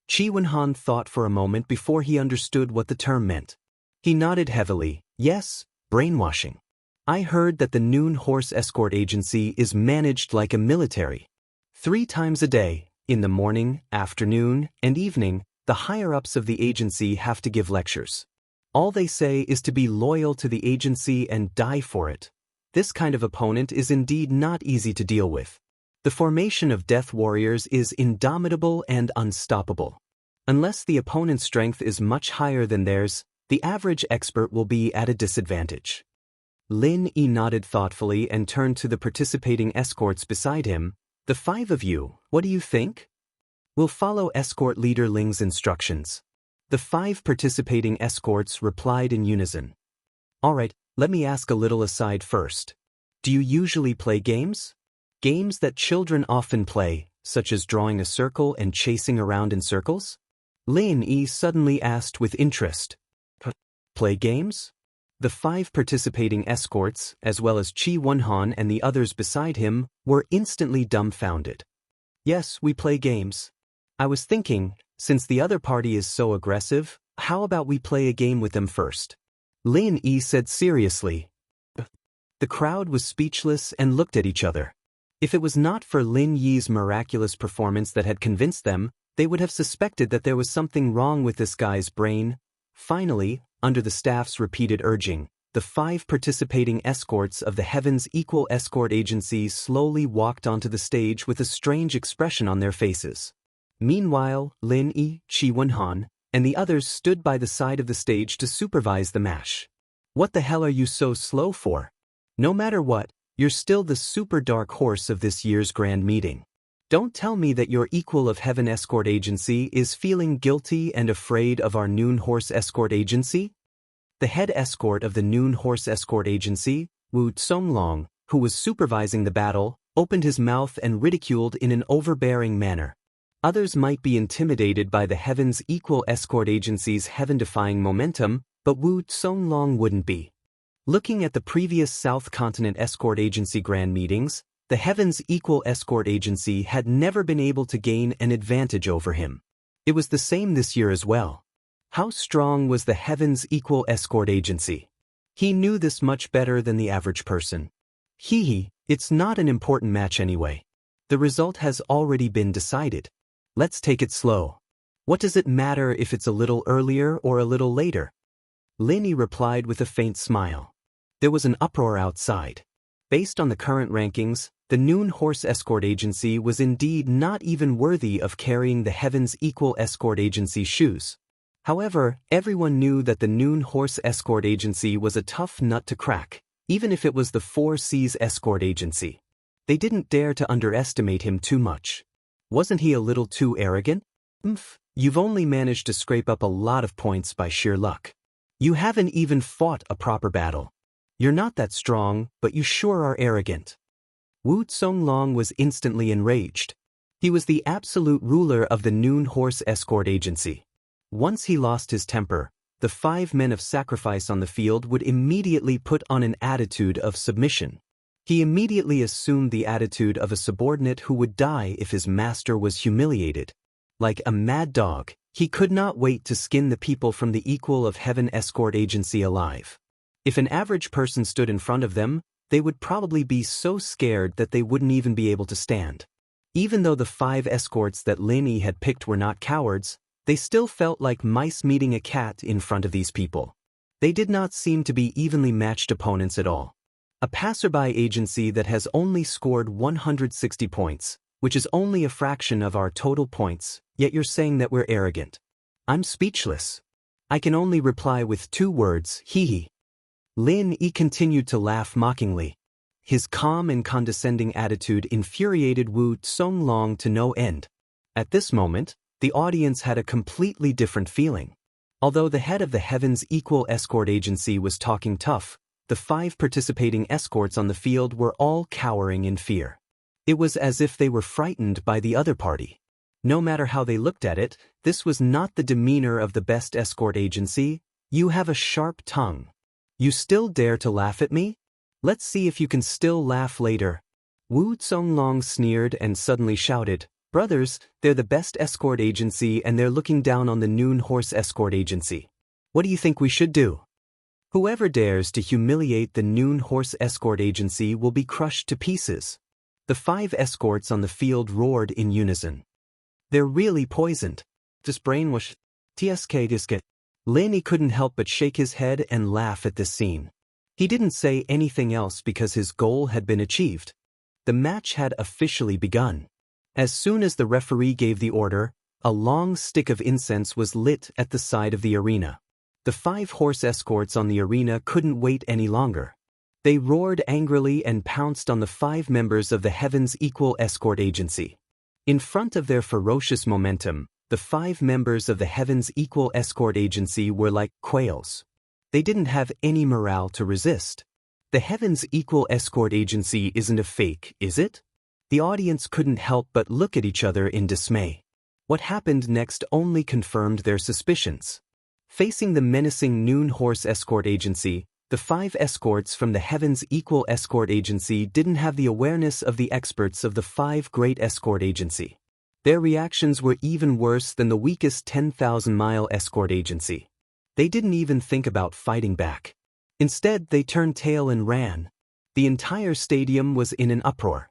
Qi Wenhan thought for a moment before he understood what the term meant. He nodded heavily. Yes, brainwashing. I heard that the Noon Horse Escort Agency is managed like a military. 3 times a day, in the morning, afternoon, and evening, the higher-ups of the agency have to give lectures. All they say is to be loyal to the agency and die for it. This kind of opponent is indeed not easy to deal with. The formation of death warriors is indomitable and unstoppable. Unless the opponent's strength is much higher than theirs, the average expert will be at a disadvantage. Lin Yi nodded thoughtfully and turned to the participating escorts beside him. The 5 of you, what do you think? We'll follow escort leader Ling's instructions. The 5 participating escorts replied in unison. All right, let me ask a little aside first. Do you usually play games? Games that children often play, such as drawing a circle and chasing around in circles? Lin Yi suddenly asked with interest. Play games? The 5 participating escorts, as well as Qi Wenhan and the others beside him, were instantly dumbfounded. Yes, we play games. I was thinking, since the other party is so aggressive, how about we play a game with them first? Lin Yi said seriously. The crowd was speechless and looked at each other. If it was not for Lin Yi's miraculous performance that had convinced them, they would have suspected that there was something wrong with this guy's brain. Finally, under the staff's repeated urging, the 5 participating escorts of the Heaven's Equal Escort Agency slowly walked onto the stage with a strange expression on their faces. Meanwhile, Lin Yi, Qi Wenhan, and the others stood by the side of the stage to supervise the mash. What the hell are you so slow for? No matter what, you're still the super dark horse of this year's grand meeting. Don't tell me that your Equal of Heaven Escort Agency is feeling guilty and afraid of our Noon Horse Escort Agency? The head escort of the Noon Horse Escort Agency, Wu Songlong, who was supervising the battle, opened his mouth and ridiculed in an overbearing manner. Others might be intimidated by the Heaven's Equal Escort Agency's heaven-defying momentum, but Wu Songlong wouldn't be. Looking at the previous South Continent Escort Agency grand meetings, the Heaven's Equal Escort Agency had never been able to gain an advantage over him. It was the same this year as well. How strong was the Heaven's Equal Escort Agency? He knew this much better than the average person. It's not an important match anyway. The result has already been decided. Let's take it slow. What does it matter if it's a little earlier or a little later? Lin Yi replied with a faint smile. There was an uproar outside. Based on the current rankings, the Noon Horse Escort Agency was indeed not even worthy of carrying the Heaven's Equal Escort Agency's shoes. However, everyone knew that the Noon Horse Escort Agency was a tough nut to crack, even if it was the 4 Seas Escort Agency. They didn't dare to underestimate him too much. Wasn't he a little too arrogant? You've only managed to scrape up a lot of points by sheer luck. You haven't even fought a proper battle. You're not that strong, but you sure are arrogant. Wu Songlong was instantly enraged. He was the absolute ruler of the Noon Horse Escort Agency. Once he lost his temper, the 5 men of sacrifice on the field would immediately put on an attitude of submission. He immediately assumed the attitude of a subordinate who would die if his master was humiliated. Like a mad dog, he could not wait to skin the people from the Equal of Heaven Escort Agency alive. If an average person stood in front of them, they would probably be so scared that they wouldn't even be able to stand. Even though the 5 escorts that Lin Yi had picked were not cowards, they still felt like mice meeting a cat in front of these people. They did not seem to be evenly matched opponents at all. A passerby agency that has only scored 160 points, which is only a fraction of our total points, yet you're saying that we're arrogant. I'm speechless. I can only reply with 2 words, hee. Lin Yi continued to laugh mockingly. His calm and condescending attitude infuriated Wu Songlong to no end. At this moment, the audience had a completely different feeling. Although the head of the Heaven's Equal Escort Agency was talking tough, the 5 participating escorts on the field were all cowering in fear. It was as if they were frightened by the other party. No matter how they looked at it, this was not the demeanor of the best escort agency. You have a sharp tongue. You still dare to laugh at me? Let's see if you can still laugh later. Wu Songlong sneered and suddenly shouted, Brothers, they're the best escort agency and they're looking down on the Noon Horse Escort Agency. What do you think we should do? Whoever dares to humiliate the Noon Horse Escort Agency will be crushed to pieces. The 5 escorts on the field roared in unison. They're really poisoned. Just brainwashed. TSK. Lin Yi couldn't help but shake his head and laugh at this scene. He didn't say anything else because his goal had been achieved. The match had officially begun. As soon as the referee gave the order, a long stick of incense was lit at the side of the arena. The 5 horse escorts on the arena couldn't wait any longer. They roared angrily and pounced on the 5 members of the Heaven's Equal Escort Agency. In front of their ferocious momentum, the 5 members of the Heaven's Equal Escort Agency were like quails. They didn't have any morale to resist. The Heaven's Equal Escort Agency isn't a fake, is it? The audience couldn't help but look at each other in dismay. What happened next only confirmed their suspicions. Facing the menacing Noon Horse Escort Agency, the 5 escorts from the Heaven's Equal Escort Agency didn't have the awareness of the experts of the 5 Great Escort Agency. Their reactions were even worse than the weakest 10,000-mile escort agency. They didn't even think about fighting back. Instead, they turned tail and ran. The entire stadium was in an uproar.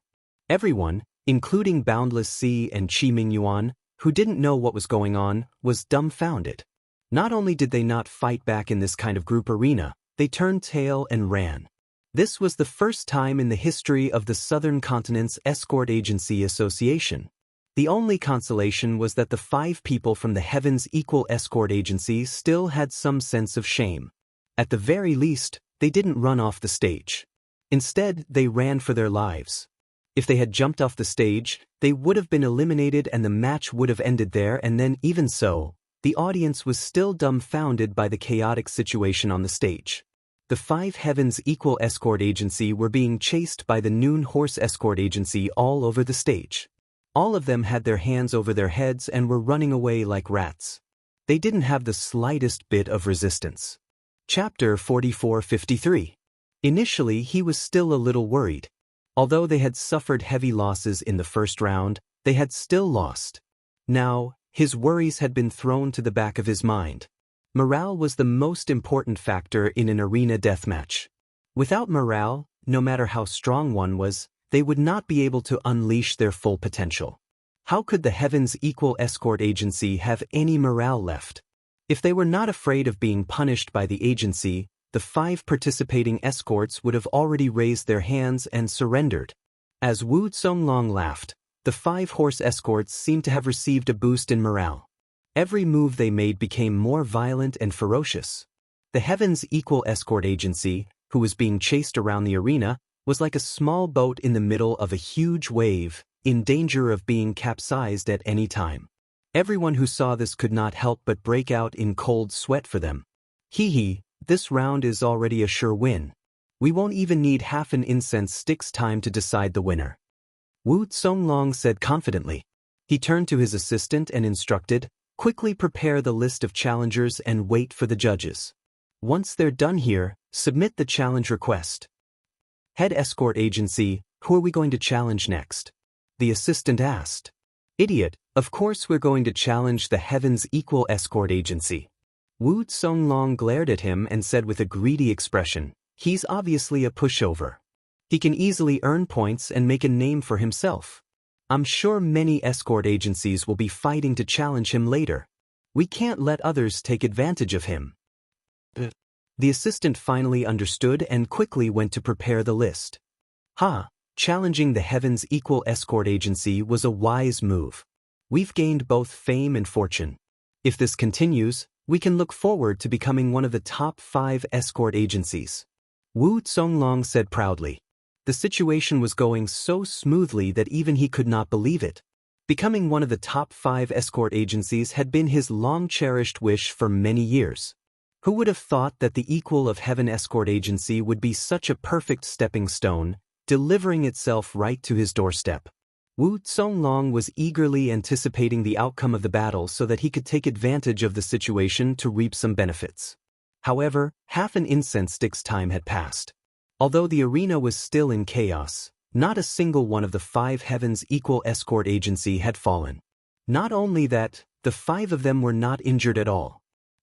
Everyone, including Boundless Sea and Qi Mingyuan, who didn't know what was going on, was dumbfounded. Not only did they not fight back in this kind of group arena, they turned tail and ran. This was the first time in the history of the Southern Continent's Escort Agency Association. The only consolation was that the 5 people from the Heaven's Equal Escort Agency still had some sense of shame. At the very least, they didn't run off the stage. Instead, they ran for their lives. If they had jumped off the stage, they would have been eliminated and the match would have ended there, and then, even so, the audience was still dumbfounded by the chaotic situation on the stage. The 5 Heavens Equal Escort Agency were being chased by the Noon Horse Escort Agency all over the stage. All of them had their hands over their heads and were running away like rats. They didn't have the slightest bit of resistance. Chapter 44-53. Initially, he was still a little worried. Although they had suffered heavy losses in the first round, they had still lost. Now, his worries had been thrown to the back of his mind. Morale was the most important factor in an arena deathmatch. Without morale, no matter how strong one was, they would not be able to unleash their full potential. How could the Heavens Equal Escort Agency have any morale left? If they were not afraid of being punished by the agency, the 5 participating escorts would have already raised their hands and surrendered. As Wu Zonglong laughed, the 5 horse escorts seemed to have received a boost in morale. Every move they made became more violent and ferocious. The Heavens Equal Escort Agency, who was being chased around the arena, was like a small boat in the middle of a huge wave, in danger of being capsized at any time. Everyone who saw this could not help but break out in cold sweat for them. Hee, this round is already a sure win. We won't even need half an incense stick's time to decide the winner. Wu Zonglong said confidently. He turned to his assistant and instructed, quickly prepare the list of challengers and wait for the judges. Once they're done here, submit the challenge request. Head Escort Agency, who are we going to challenge next? The assistant asked. Idiot, of course we're going to challenge the Heavens Equal Escort Agency. Wu Zonglong glared at him and said with a greedy expression, he's obviously a pushover. He can easily earn points and make a name for himself. I'm sure many escort agencies will be fighting to challenge him later. We can't let others take advantage of him. The assistant finally understood and quickly went to prepare the list. Challenging the Heavens Equal Escort Agency was a wise move. We've gained both fame and fortune. If this continues, we can look forward to becoming one of the top 5 escort agencies. Wu Zonglong said proudly. The situation was going so smoothly that even he could not believe it. Becoming one of the top 5 escort agencies had been his long-cherished wish for many years. Who would have thought that the Equal of Heaven Escort Agency would be such a perfect stepping stone, delivering itself right to his doorstep? Wu Zonglong was eagerly anticipating the outcome of the battle so that he could take advantage of the situation to reap some benefits. However, half an incense stick's time had passed. Although the arena was still in chaos, not a single one of the 5 Heavens Equal Escort Agency had fallen. Not only that, the 5 of them were not injured at all.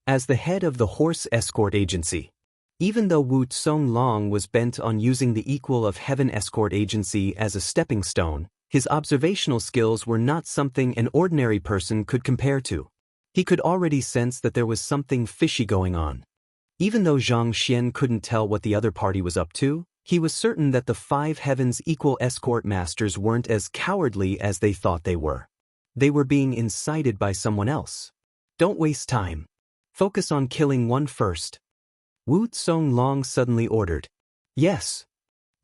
As the head of the Horse Escort Agency, even though Wu Zonglong was bent on using the Equal of Heaven Escort Agency as a stepping stone, his observational skills were not something an ordinary person could compare to. He could already sense that there was something fishy going on. Even though Zhang Xian couldn't tell what the other party was up to, he was certain that the 5 Heavens Equal Escort Masters weren't as cowardly as they thought they were. They were being incited by someone else. Don't waste time. Focus on killing one first. Wu Zonglong suddenly ordered. Yes.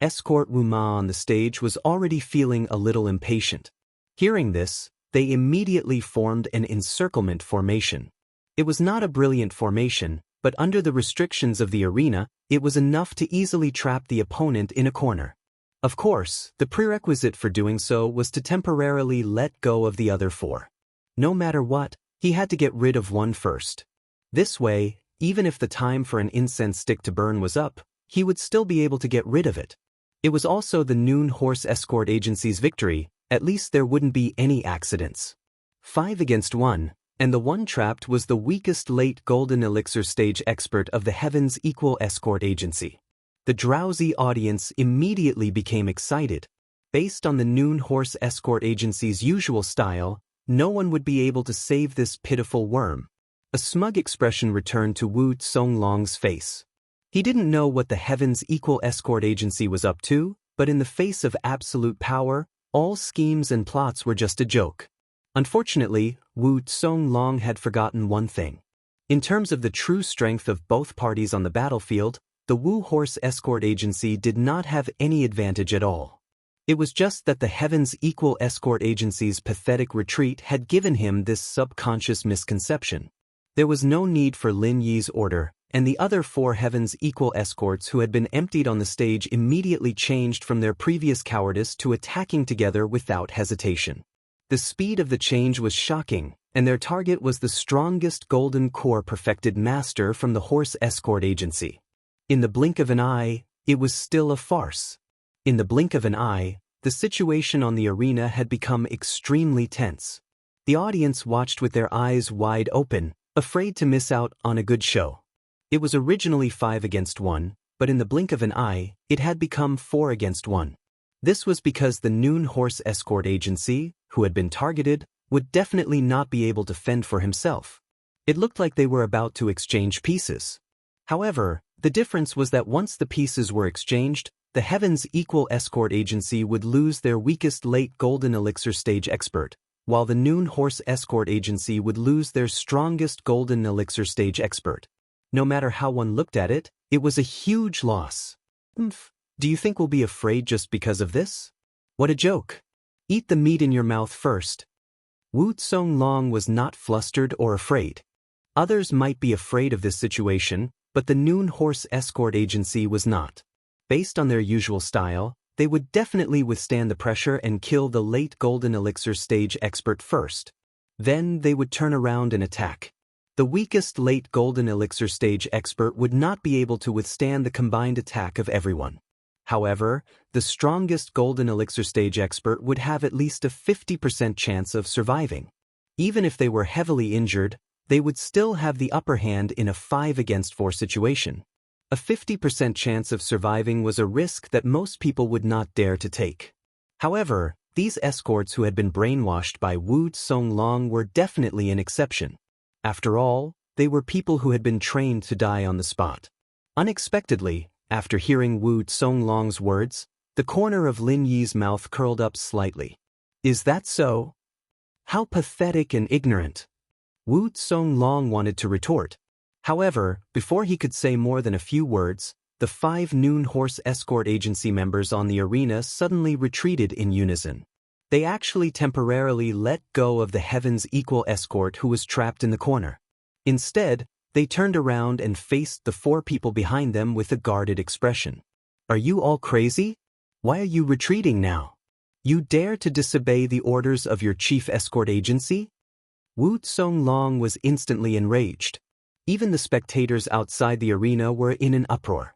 Escort Wu Ma on the stage was already feeling a little impatient. Hearing this, they immediately formed an encirclement formation. It was not a brilliant formation, but under the restrictions of the arena, it was enough to easily trap the opponent in a corner. Of course, the prerequisite for doing so was to temporarily let go of the other 4. No matter what, he had to get rid of one first. This way, even if the time for an incense stick to burn was up, he would still be able to get rid of it. It was also the Noon Horse Escort Agency's victory, at least there wouldn't be any accidents. 5 against 1, and the one trapped was the weakest late Golden Elixir stage expert of the Heavens Equal Escort Agency. The drowsy audience immediately became excited. Based on the Noon Horse Escort Agency's usual style, no one would be able to save this pitiful worm. A smug expression returned to Wu Songlong's face. He didn't know what the Heaven's Equal Escort Agency was up to, but in the face of absolute power, all schemes and plots were just a joke. Unfortunately, Wu Songlong had forgotten one thing. In terms of the true strength of both parties on the battlefield, the Wu Horse Escort Agency did not have any advantage at all. It was just that the Heaven's Equal Escort Agency's pathetic retreat had given him this subconscious misconception. There was no need for Lin Yi's order, and the other 4 Heaven's Equal Escorts who had been emptied on the stage immediately changed from their previous cowardice to attacking together without hesitation. The speed of the change was shocking, and their target was the strongest Golden Core perfected master from the Horse Escort Agency. In the blink of an eye, it was still a farce. In the blink of an eye, the situation on the arena had become extremely tense. The audience watched with their eyes wide open, afraid to miss out on a good show. It was originally 5 against 1, but in the blink of an eye, it had become 4 against 1. This was because the Noon Horse Escort Agency, who had been targeted, would definitely not be able to fend for himself. It looked like they were about to exchange pieces. However, the difference was that once the pieces were exchanged, the Heaven's Equal Escort Agency would lose their weakest late Golden Elixir stage expert, while the Noon Horse Escort Agency would lose their strongest Golden Elixir stage expert. No matter how one looked at it, it was a huge loss. Do you think we'll be afraid just because of this? What a joke. Eat the meat in your mouth first. Wu Songlong was not flustered or afraid. Others might be afraid of this situation, but the Noon Horse Escort Agency was not. Based on their usual style, they would definitely withstand the pressure and kill the late Golden Elixir stage expert first. Then they would turn around and attack. The weakest late Golden Elixir stage expert would not be able to withstand the combined attack of everyone. However, the strongest Golden Elixir stage expert would have at least a 50% chance of surviving. Even if they were heavily injured, they would still have the upper hand in a 5 against 4 situation. A 50% chance of surviving was a risk that most people would not dare to take. However, these escorts who had been brainwashed by Wu Songlong were definitely an exception. After all, they were people who had been trained to die on the spot. Unexpectedly, after hearing Wu Songlong's words, the corner of Lin Yi's mouth curled up slightly. Is that so? How pathetic and ignorant. Wu Songlong wanted to retort. However, before he could say more than a few words, the 5 Noon Horse Escort Agency members on the arena suddenly retreated in unison. They actually temporarily let go of the Heaven's Equal Escort who was trapped in the corner. Instead, they turned around and faced the 4 people behind them with a guarded expression. Are you all crazy? Why are you retreating now? You dare to disobey the orders of your chief escort agency? Wu Songlong was instantly enraged. Even the spectators outside the arena were in an uproar.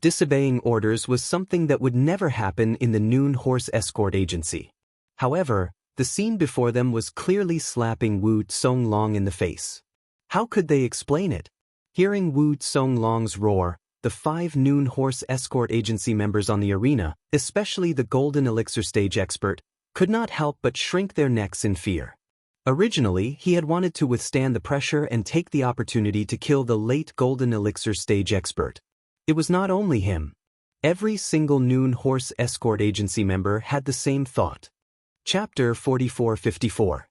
Disobeying orders was something that would never happen in the Noon Horse Escort Agency. However, the scene before them was clearly slapping Wu Songlong in the face. How could they explain it? Hearing Wu Songlong's roar, the 5 Noon Horse Escort Agency members on the arena, especially the Golden Elixir stage expert, could not help but shrink their necks in fear. Originally, he had wanted to withstand the pressure and take the opportunity to kill the late Golden Elixir stage expert. It was not only him. Every single Noon Horse Escort Agency member had the same thought. Chapter 4454.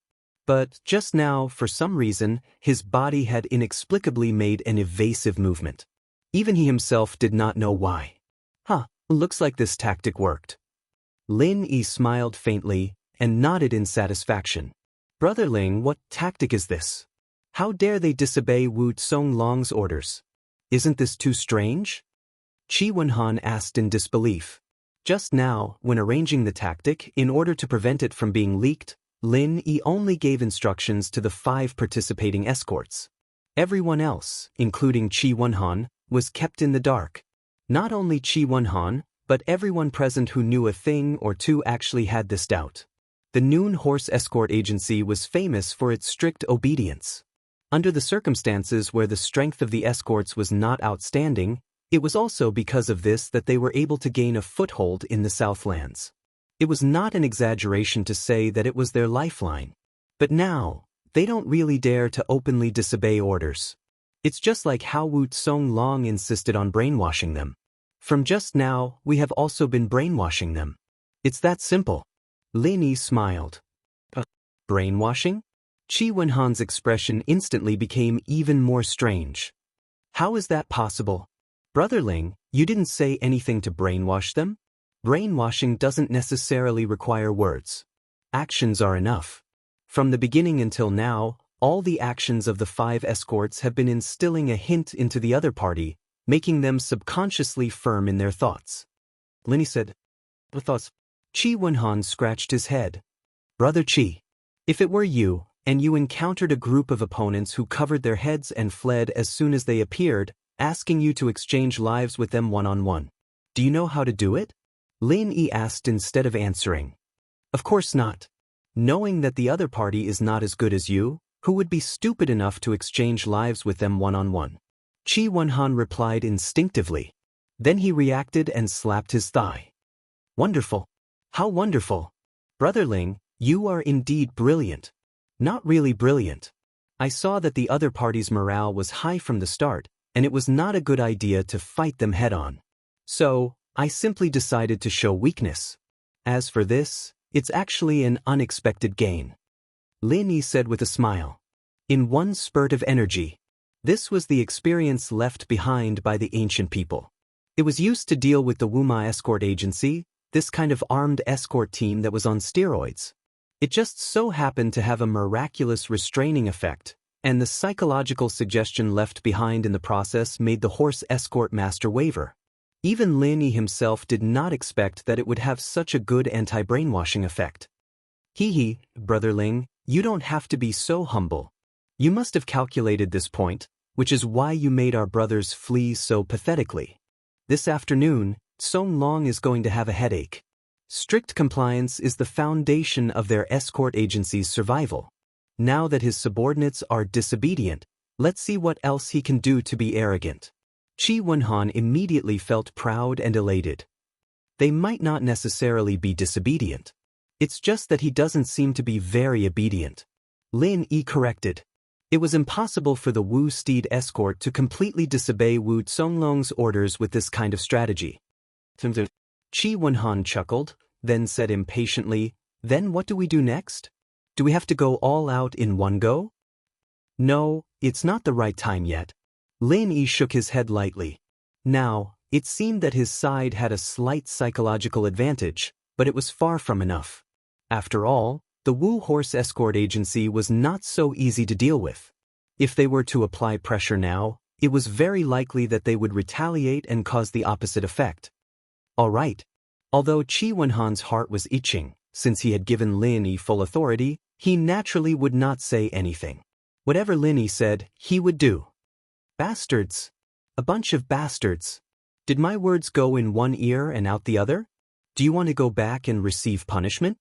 But just now, for some reason, his body had inexplicably made an evasive movement. Even he himself did not know why. Looks like this tactic worked. Lin Yi smiled faintly and nodded in satisfaction. Brother Ling, what tactic is this? How dare they disobey Wu Songlong's orders? Isn't this too strange? Qi Wenhan asked in disbelief. Just now, when arranging the tactic, in order to prevent it from being leaked, Lin Yi only gave instructions to the 5 participating escorts. Everyone else, including Qi Wenhan, was kept in the dark. Not only Qi Wenhan, but everyone present who knew a thing or two actually had this doubt. The Noon Horse Escort Agency was famous for its strict obedience. Under the circumstances where the strength of the escorts was not outstanding, it was also because of this that they were able to gain a foothold in the Southlands. It was not an exaggeration to say that it was their lifeline. But now, they don't really dare to openly disobey orders. It's just like how Wu Zonglong insisted on brainwashing them. From just now, we have also been brainwashing them. It's that simple. Lin Yi smiled. Brainwashing? Qi Wenhan's expression instantly became even more strange. How is that possible? Brother Ling, you didn't say anything to brainwash them? Brainwashing doesn't necessarily require words. Actions are enough. From the beginning until now, all the actions of the 5 escorts have been instilling a hint into the other party, making them subconsciously firm in their thoughts. Lin Yi said, "What thoughts?" Qi Wenhan scratched his head. Brother Qi, if it were you, and you encountered a group of opponents who covered their heads and fled as soon as they appeared, asking you to exchange lives with them one-on-one, do you know how to do it? Lin Yi asked instead of answering. Of course not. Knowing that the other party is not as good as you, who would be stupid enough to exchange lives with them one-on-one? Qi Wenhan replied instinctively. Then he reacted and slapped his thigh. Wonderful. How wonderful. Brother Ling, you are indeed brilliant. Not really brilliant. I saw that the other party's morale was high from the start, and it was not a good idea to fight them head-on. So, I simply decided to show weakness. As for this, it's actually an unexpected gain. Lin Yi said with a smile. In one spurt of energy. This was the experience left behind by the ancient people. It was used to deal with the Wuma escort agency, this kind of armed escort team that was on steroids. It just so happened to have a miraculous restraining effect, and the psychological suggestion left behind in the process made the horse escort master waver. Even Lin Yi himself did not expect that it would have such a good anti-brainwashing effect. Hee, Brother Ling, you don't have to be so humble. You must have calculated this point, which is why you made our brothers flee so pathetically. This afternoon, Song Long is going to have a headache. Strict compliance is the foundation of their escort agency's survival. Now that his subordinates are disobedient, let's see what else he can do to be arrogant. Qi Wenhan immediately felt proud and elated. They might not necessarily be disobedient. It's just that he doesn't seem to be very obedient. Lin Yi corrected. It was impossible for the Wu Steed escort to completely disobey Wu Zonglong's orders with this kind of strategy. Qi Wenhan chuckled, then said impatiently, "Then what do we do next? Do we have to go all out in one go?" "No, it's not the right time yet." Lin Yi shook his head lightly. Now, it seemed that his side had a slight psychological advantage, but it was far from enough. After all, the Wu Horse Escort Agency was not so easy to deal with. If they were to apply pressure now, it was very likely that they would retaliate and cause the opposite effect. All right. Although Qi Wenhan's heart was itching, since he had given Lin Yi full authority, he naturally would not say anything. Whatever Lin Yi said, he would do. Bastards. A bunch of bastards. Did my words go in one ear and out the other? Do you want to go back and receive punishment?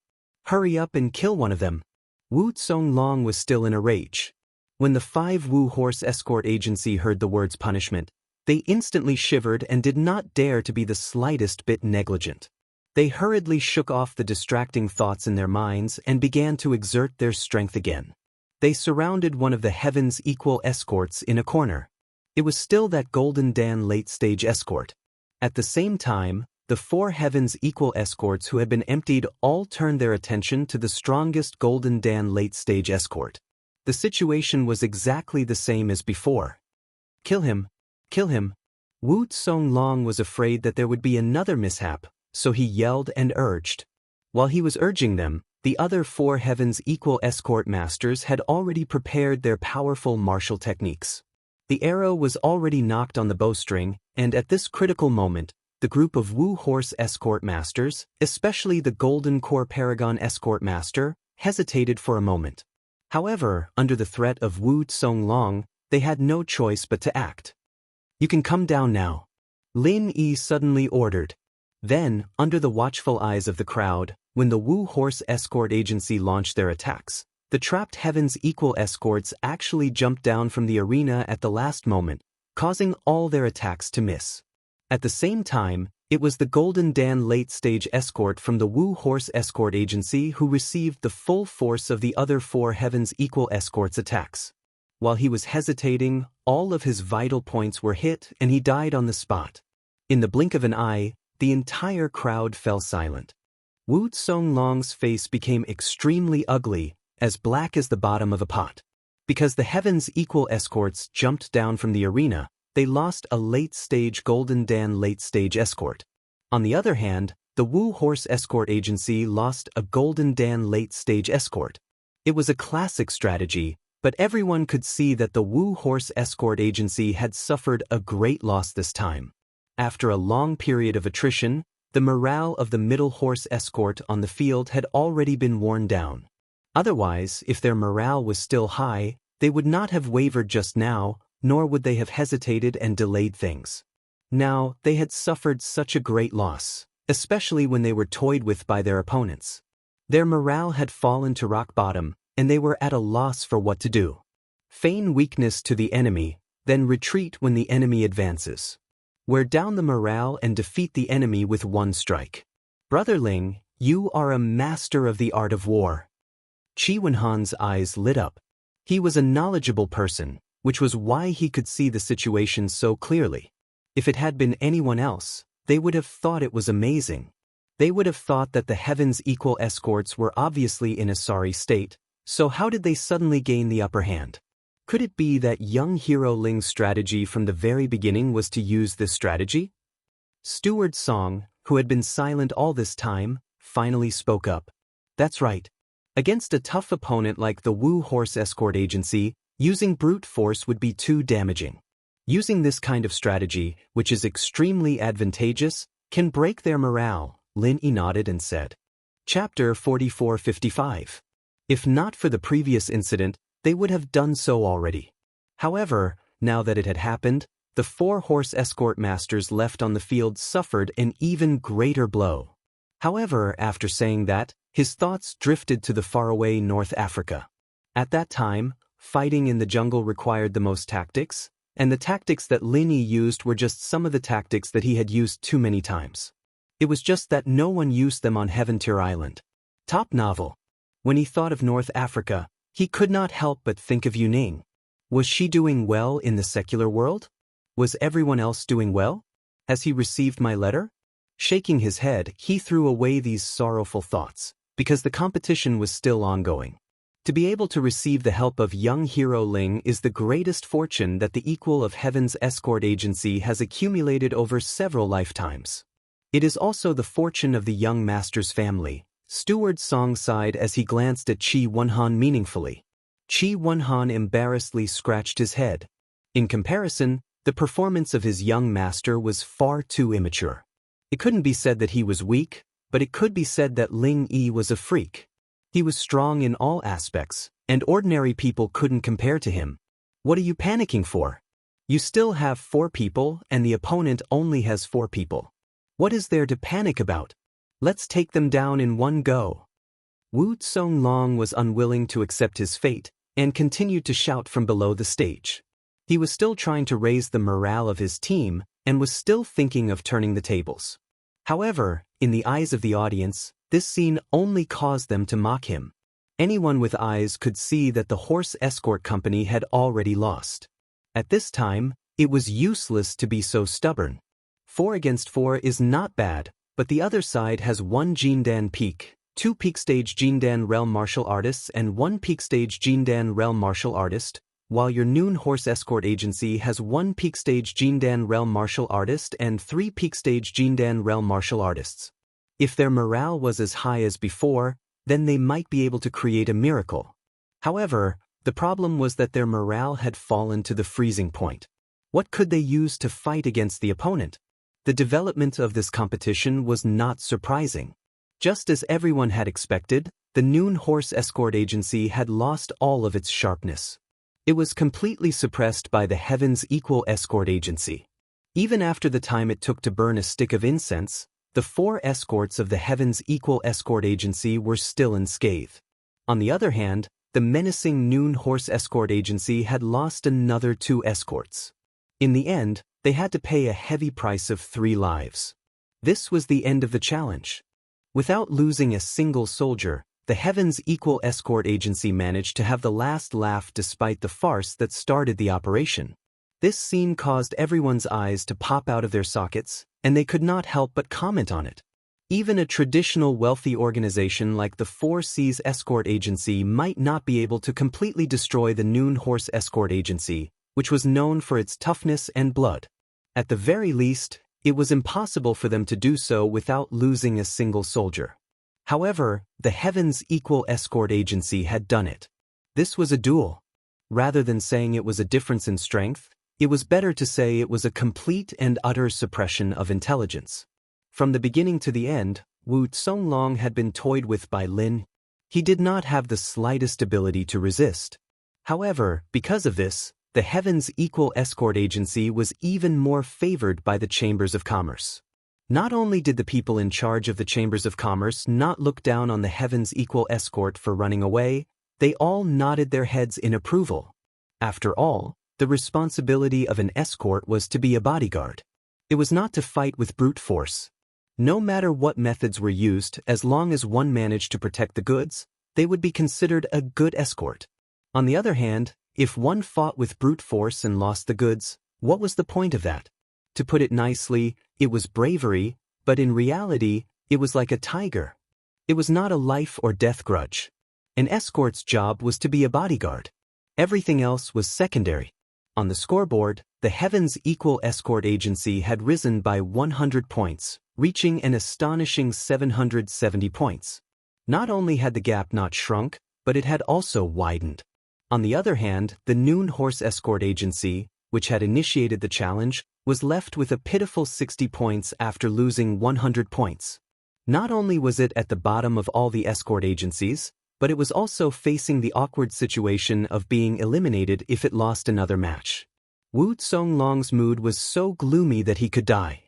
Hurry up and kill one of them. Wu Zonglong was still in a rage. When the 5 Wu Horse Escort Agency heard the words punishment, they instantly shivered and did not dare to be the slightest bit negligent. They hurriedly shook off the distracting thoughts in their minds and began to exert their strength again. They surrounded one of the Heaven's Equal escorts in a corner. It was still that Golden Dan late-stage escort. At the same time, the 4 Heaven's Equal escorts who had been emptied all turned their attention to the strongest Golden Dan late-stage escort. The situation was exactly the same as before. Kill him. Kill him. Wu Zonglong was afraid that there would be another mishap, so he yelled and urged. While he was urging them, the other 4 Heaven's Equal escort masters had already prepared their powerful martial techniques. The arrow was already knocked on the bowstring, and at this critical moment, the group of Wu Horse escort masters, especially the Golden Core Paragon escort master, hesitated for a moment. However, under the threat of Wu Zonglong, they had no choice but to act. You can come down now. Lin Yi suddenly ordered. Then, under the watchful eyes of the crowd, when the Wu Horse Escort Agency launched their attacks, the trapped Heaven's Equal escorts actually jumped down from the arena at the last moment, causing all their attacks to miss. At the same time, It was the Golden Dan late-stage escort from the Wu Horse Escort Agency who received the full force of the other 4 Heaven's Equal Escorts attacks. While he was hesitating, all of his vital points were hit and he died on the spot. In the blink of an eye, the entire crowd fell silent. Wu Songlong's face became extremely ugly, as black as the bottom of a pot. Because the Heaven's Equal Escorts jumped down from the arena, they lost a late-stage Golden Dan late-stage escort. On the other hand, the Wu Horse Escort Agency lost a Golden Dan late-stage escort. It was a classic strategy, but everyone could see that the Wu Horse Escort Agency had suffered a great loss this time. After a long period of attrition, the morale of the Middle Horse Escort on the field had already been worn down. Otherwise, if their morale was still high, they would not have wavered just now, nor would they have hesitated and delayed things. Now, they had suffered such a great loss, especially when they were toyed with by their opponents. Their morale had fallen to rock bottom, and they were at a loss for what to do. Feign weakness to the enemy, then retreat when the enemy advances. Wear down the morale and defeat the enemy with one strike. Brother Ling, you are a master of the art of war. Qi Wenhan's eyes lit up. He was a knowledgeable person, which was why he could see the situation so clearly. If it had been anyone else, they would have thought it was amazing. They would have thought that the Heaven's Equal Escorts were obviously in a sorry state, so how did they suddenly gain the upper hand? Could it be that young hero Ling's strategy from the very beginning was to use this strategy? Steward Song, who had been silent all this time, finally spoke up. That's right. Against a tough opponent like the Wu Horse Escort Agency, using brute force would be too damaging. Using this kind of strategy, which is extremely advantageous, can break their morale, Lin Yi nodded and said. Chapter 4455. If not for the previous incident, they would have done so already. However, now that it had happened, the 4 horse escort masters left on the field suffered an even greater blow. However, after saying that, his thoughts drifted to the faraway North Africa. At that time, fighting in the jungle required the most tactics, and the tactics that Lin Yi used were just some of the tactics that he had used too many times. It was just that no one used them on Heaventir Island. Top novel. When he thought of North Africa, he could not help but think of Yuning. Was she doing well in the secular world? Was everyone else doing well? Has he received my letter? Shaking his head, he threw away these sorrowful thoughts, because the competition was still ongoing. To be able to receive the help of young hero Ling is the greatest fortune that the Equal of Heaven's Escort Agency has accumulated over several lifetimes. It is also the fortune of the young master's family. Steward Song sighed as he glanced at Qi Wenhan meaningfully. Qi Wenhan embarrassedly scratched his head. In comparison, the performance of his young master was far too immature. It couldn't be said that he was weak, but it could be said that Ling Yi was a freak. He was strong in all aspects, and ordinary people couldn't compare to him. What are you panicking for? You still have 4 people, and the opponent only has 4 people. What is there to panic about? Let's take them down in one go. Wu Songlong was unwilling to accept his fate, and continued to shout from below the stage. He was still trying to raise the morale of his team, and was still thinking of turning the tables. However, in the eyes of the audience, this scene only caused them to mock him. Anyone with eyes could see that the horse escort company had already lost. At this time, it was useless to be so stubborn. 4 against 4 is not bad, but the other side has 1 Jindan peak, 2 peak stage Jindan realm martial artists and 1 peak stage Jindan realm martial artist, while your Noon Horse Escort Agency has 1 peak stage Jindan realm martial artist and 3 peak stage Jindan realm martial artists. If their morale was as high as before, then they might be able to create a miracle. However, the problem was that their morale had fallen to the freezing point. What could they use to fight against the opponent? The development of this competition was not surprising. Just as everyone had expected, the Noon Horse Escort Agency had lost all of its sharpness. It was completely suppressed by the Heaven's Equal Escort Agency. Even after the time it took to burn a stick of incense, the 4 escorts of the Heaven's Equal Escort Agency were still unscathed. On the other hand, the menacing Noon Horse Escort Agency had lost another 2 escorts. In the end, they had to pay a heavy price of 3 lives. This was the end of the challenge. Without losing a single soldier, the Heaven's Equal Escort Agency managed to have the last laugh despite the farce that started the operation. This scene caused everyone's eyes to pop out of their sockets, and they could not help but comment on it. Even a traditional wealthy organization like the Four Seas Escort Agency might not be able to completely destroy the Noon Horse Escort Agency, which was known for its toughness and blood. At the very least, it was impossible for them to do so without losing a single soldier. However, the Heaven's Equal Escort Agency had done it. This was a duel. Rather than saying it was a difference in strength, it was better to say it was a complete and utter suppression of intelligence. From the beginning to the end, Wu Zonglong had been toyed with by Lin. He did not have the slightest ability to resist. However, because of this, the Heaven's Equal Escort Agency was even more favored by the Chambers of Commerce. Not only did the people in charge of the Chambers of Commerce not look down on the Heaven's Equal Escort for running away, they all nodded their heads in approval. After all, the responsibility of an escort was to be a bodyguard. It was not to fight with brute force. No matter what methods were used, as long as one managed to protect the goods, they would be considered a good escort. On the other hand, if one fought with brute force and lost the goods, what was the point of that? To put it nicely, it was bravery, but in reality, it was like a tiger. It was not a life or death grudge. An escort's job was to be a bodyguard. Everything else was secondary. On the scoreboard, the Heaven's Equal Escort Agency had risen by 100 points, reaching an astonishing 770 points. Not only had the gap not shrunk, but it had also widened. On the other hand, the Noon Horse Escort Agency, which had initiated the challenge, was left with a pitiful 60 points after losing 100 points. Not only was it at the bottom of all the escort agencies, but it was also facing the awkward situation of being eliminated if it lost another match. Wu Zonglong's mood was so gloomy that he could die.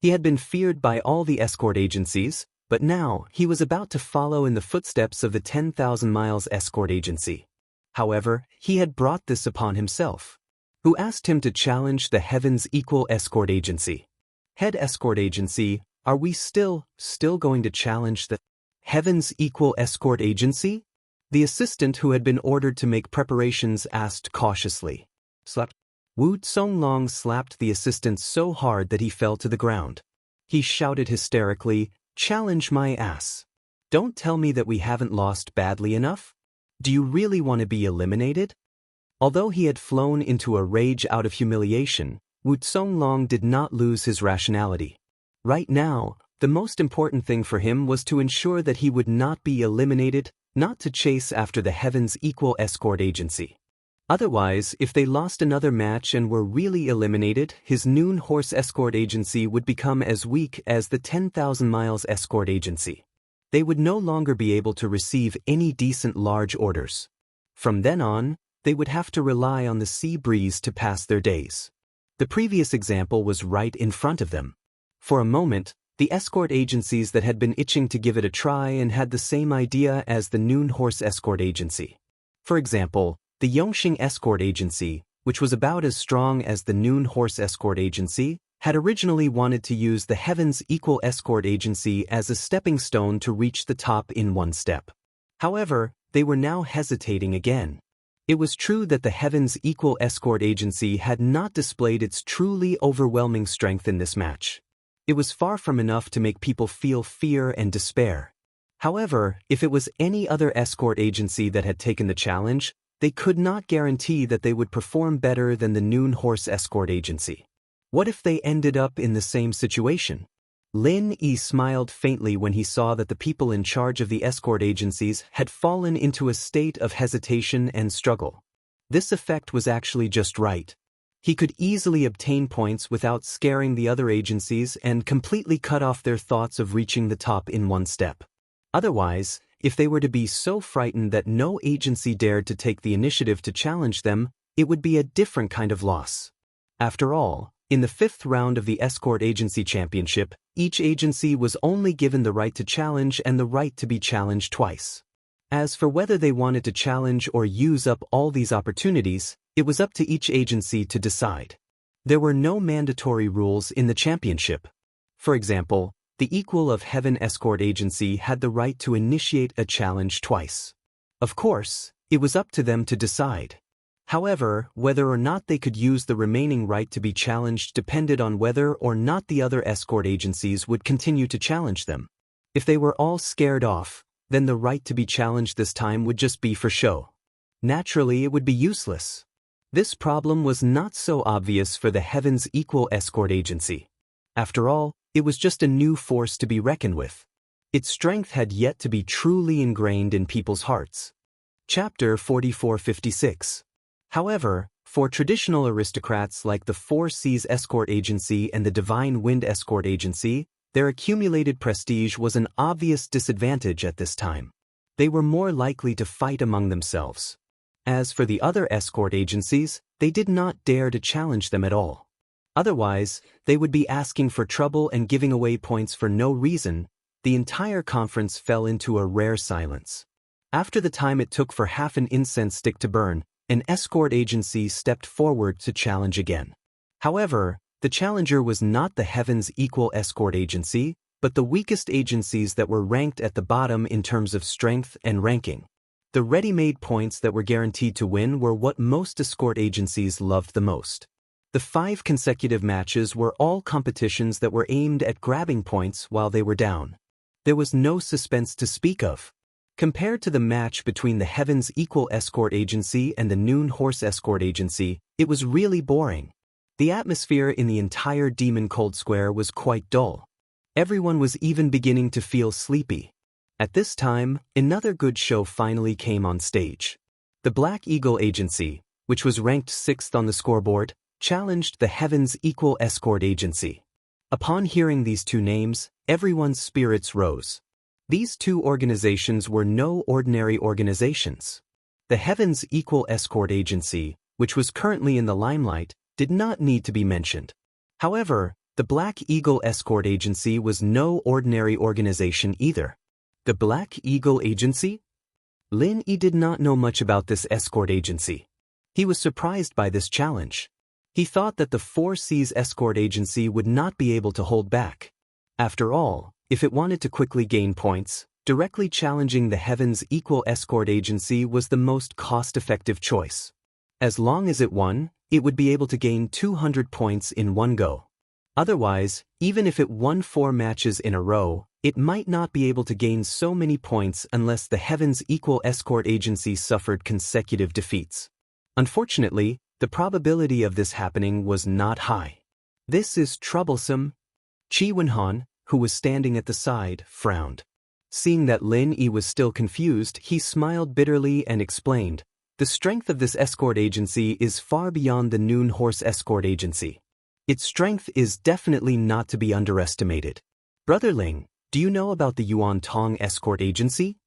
He had been feared by all the escort agencies, but now he was about to follow in the footsteps of the 10,000 Miles Escort Agency. However, he had brought this upon himself. Who asked him to challenge the Heaven's Equal Escort Agency? Head Escort Agency, are we still going to challenge the Heaven's Equal Escort Agency? The assistant who had been ordered to make preparations asked cautiously. Slap. Wu Zonglong slapped the assistant so hard that he fell to the ground. He shouted hysterically, "Challenge my ass. Don't tell me that we haven't lost badly enough. Do you really want to be eliminated?" Although he had flown into a rage out of humiliation, Wu Zonglong did not lose his rationality. Right now, the most important thing for him was to ensure that he would not be eliminated, not to chase after the Heaven's Equal Escort Agency. Otherwise, if they lost another match and were really eliminated, his Noon Horse Escort Agency would become as weak as the 10,000 Miles Escort Agency. They would no longer be able to receive any decent large orders. From then on, they would have to rely on the sea breeze to pass their days. The previous example was right in front of them. For a moment, the escort agencies that had been itching to give it a try and had the same idea as the Noon Horse Escort Agency. For example, the Yongxing Escort Agency, which was about as strong as the Noon Horse Escort Agency, had originally wanted to use the Heaven's Equal Escort Agency as a stepping stone to reach the top in one step. However, they were now hesitating again. It was true that the Heaven's Equal Escort Agency had not displayed its truly overwhelming strength in this match. It was far from enough to make people feel fear and despair. However, if it was any other escort agency that had taken the challenge, they could not guarantee that they would perform better than the Noon Horse Escort Agency. What if they ended up in the same situation? Lin Yi smiled faintly when he saw that the people in charge of the escort agencies had fallen into a state of hesitation and struggle. This effect was actually just right. He could easily obtain points without scaring the other agencies and completely cut off their thoughts of reaching the top in one step. Otherwise, if they were to be so frightened that no agency dared to take the initiative to challenge them, it would be a different kind of loss. After all, in the 5th round of the Escort Agency Championship, each agency was only given the right to challenge and the right to be challenged twice. As for whether they wanted to challenge or use up all these opportunities, it was up to each agency to decide. There were no mandatory rules in the championship. For example, the Equal of Heaven Escort Agency had the right to initiate a challenge twice. Of course, it was up to them to decide. However, whether or not they could use the remaining right to be challenged depended on whether or not the other escort agencies would continue to challenge them. If they were all scared off, then the right to be challenged this time would just be for show. Naturally, it would be useless. This problem was not so obvious for the Heaven's Equal Escort Agency. After all, it was just a new force to be reckoned with. Its strength had yet to be truly ingrained in people's hearts. Chapter 4456. However, for traditional aristocrats like the Four Seas Escort Agency and the Divine Wind Escort Agency, their accumulated prestige was an obvious disadvantage at this time. They were more likely to fight among themselves. As for the other escort agencies, they did not dare to challenge them at all. Otherwise, they would be asking for trouble and giving away points for no reason. The entire conference fell into a rare silence. After the time it took for half an incense stick to burn, an escort agency stepped forward to challenge again. However, the challenger was not the Heaven's Equal Escort Agency, but the weakest agencies that were ranked at the bottom in terms of strength and ranking. The ready-made points that were guaranteed to win were what most escort agencies loved the most. The 5 consecutive matches were all competitions that were aimed at grabbing points while they were down. There was no suspense to speak of. Compared to the match between the Heaven's Equal Escort Agency and the Noon Horse Escort Agency, it was really boring. The atmosphere in the entire Demon Cold Square was quite dull. Everyone was even beginning to feel sleepy. At this time, another good show finally came on stage. The Black Eagle Agency, which was ranked 6th on the scoreboard, challenged the Heaven's Equal Escort Agency. Upon hearing these two names, everyone's spirits rose. These two organizations were no ordinary organizations. The Heaven's Equal Escort Agency, which was currently in the limelight, did not need to be mentioned. However, the Black Eagle Escort Agency was no ordinary organization either. The Black Eagle Agency? Lin Yi did not know much about this escort agency. He was surprised by this challenge. He thought that the Four Seas Escort Agency would not be able to hold back. After all, if it wanted to quickly gain points, directly challenging the Heaven's Equal Escort Agency was the most cost-effective choice. As long as it won, it would be able to gain 200 points in one go. Otherwise, even if it won 4 matches in a row, it might not be able to gain so many points unless the Heaven's Equal Escort Agency suffered consecutive defeats. Unfortunately, the probability of this happening was not high. This is troublesome. Qi Wenhan, who was standing at the side, frowned. Seeing that Lin Yi was still confused, he smiled bitterly and explained, "The strength of this escort agency is far beyond the Noon Horse Escort Agency. Its strength is definitely not to be underestimated. Brother Ling, do you know about the Yuan Tong Escort Agency?"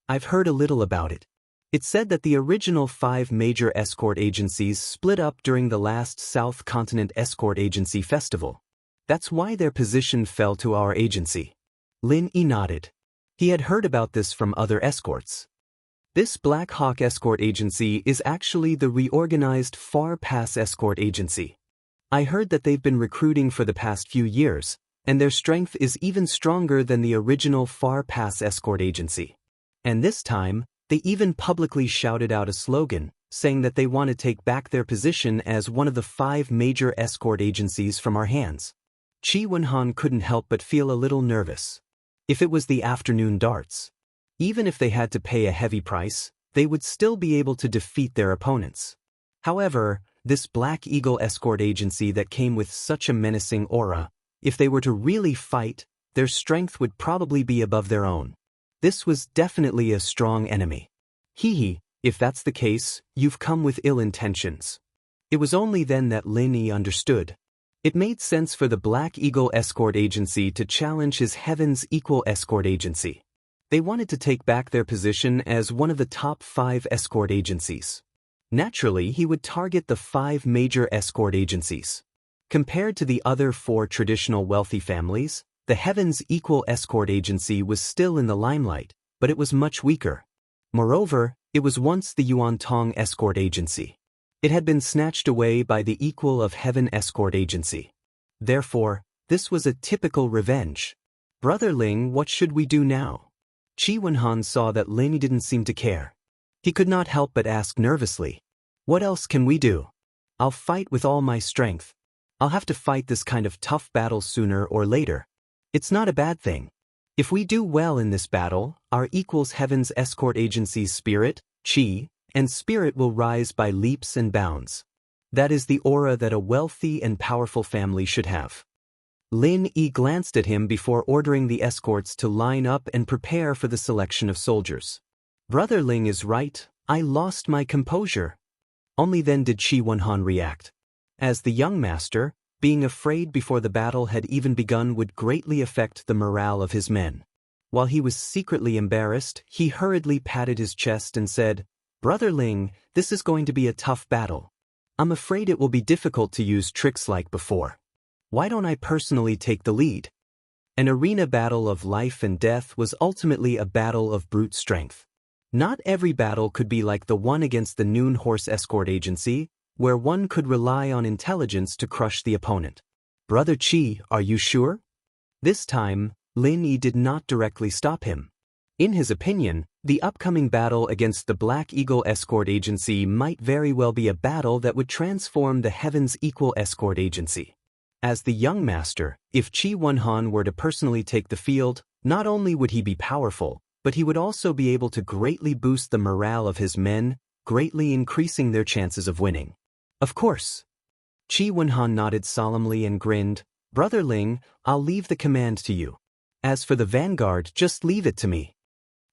"I've heard a little about it. It's said that the original 5 major escort agencies split up during the last South Continent Escort Agency Festival. That's why their position fell to our agency." Lin Yi nodded. He had heard about this from other escorts. This Black Hawk Escort Agency is actually the reorganized Far Pass Escort Agency. I heard that they've been recruiting for the past few years, and their strength is even stronger than the original Far Pass Escort Agency. And this time, they even publicly shouted out a slogan, saying that they want to take back their position as one of the 5 major escort agencies from our hands. Qi Wenhan couldn't help but feel a little nervous. If it was the afternoon darts, even if they had to pay a heavy price, they would still be able to defeat their opponents. However, this Black Eagle Escort Agency that came with such a menacing aura, if they were to really fight, their strength would probably be above their own. This was definitely a strong enemy. Hee, if that's the case, you've come with ill intentions. It was only then that Lin Yi understood. It made sense for the Black Eagle Escort Agency to challenge his Heaven's Equal Escort Agency. They wanted to take back their position as one of the top 5 escort agencies. Naturally, he would target the 5 major escort agencies. Compared to the other 4 traditional wealthy families, the Heaven's Equal Escort Agency was still in the limelight, but it was much weaker. Moreover, it was once the Yuan Tong Escort Agency. It had been snatched away by the Equal of Heaven Escort Agency. Therefore, this was a typical revenge. Brother Ling, what should we do now? Qi Wenhan saw that Lin didn't seem to care. He could not help but ask nervously. What else can we do? I'll fight with all my strength. I'll have to fight this kind of tough battle sooner or later. It's not a bad thing. If we do well in this battle, our equals Heaven's escort agency's spirit, Qi, and spirit will rise by leaps and bounds. That is the aura that a wealthy and powerful family should have. Lin Yi glanced at him before ordering the escorts to line up and prepare for the selection of soldiers. Brother Ling is right, I lost my composure. Only then did Qi Wenhan react. As the young master, being afraid before the battle had even begun would greatly affect the morale of his men. While he was secretly embarrassed, he hurriedly patted his chest and said, Brother Ling, this is going to be a tough battle. I'm afraid it will be difficult to use tricks like before. Why don't I personally take the lead? An arena battle of life and death was ultimately a battle of brute strength. Not every battle could be like the one against the Noon Horse Escort Agency, where one could rely on intelligence to crush the opponent. Brother Qi, are you sure? This time, Lin Yi did not directly stop him. In his opinion, the upcoming battle against the Black Eagle Escort Agency might very well be a battle that would transform the Heaven's Equal Escort Agency. As the young master, if Qi Wenhan were to personally take the field, not only would he be powerful, but he would also be able to greatly boost the morale of his men, greatly increasing their chances of winning. Of course. Qi Wenhan nodded solemnly and grinned, Brother Ling, I'll leave the command to you. As for the vanguard, just leave it to me.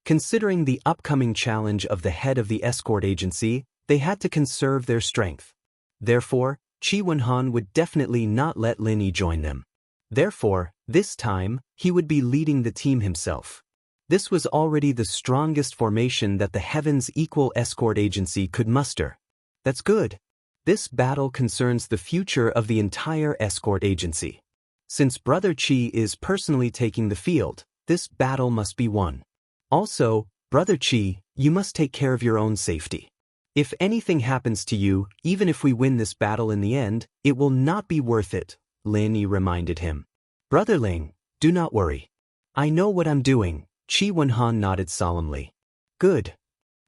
Considering the upcoming challenge of the head of the escort agency, they had to conserve their strength. Therefore, Qi Wenhan would definitely not let Lin Yi join them. Therefore, this time, he would be leading the team himself. This was already the strongest formation that the Heaven's Equal Escort Agency could muster. That's good. This battle concerns the future of the entire escort agency. Since Brother Qi is personally taking the field, this battle must be won. Also, Brother Qi, you must take care of your own safety. If anything happens to you, even if we win this battle in the end, it will not be worth it, Lin Yi reminded him. Brother Ling, do not worry. I know what I'm doing, Qi Wenhan nodded solemnly. Good.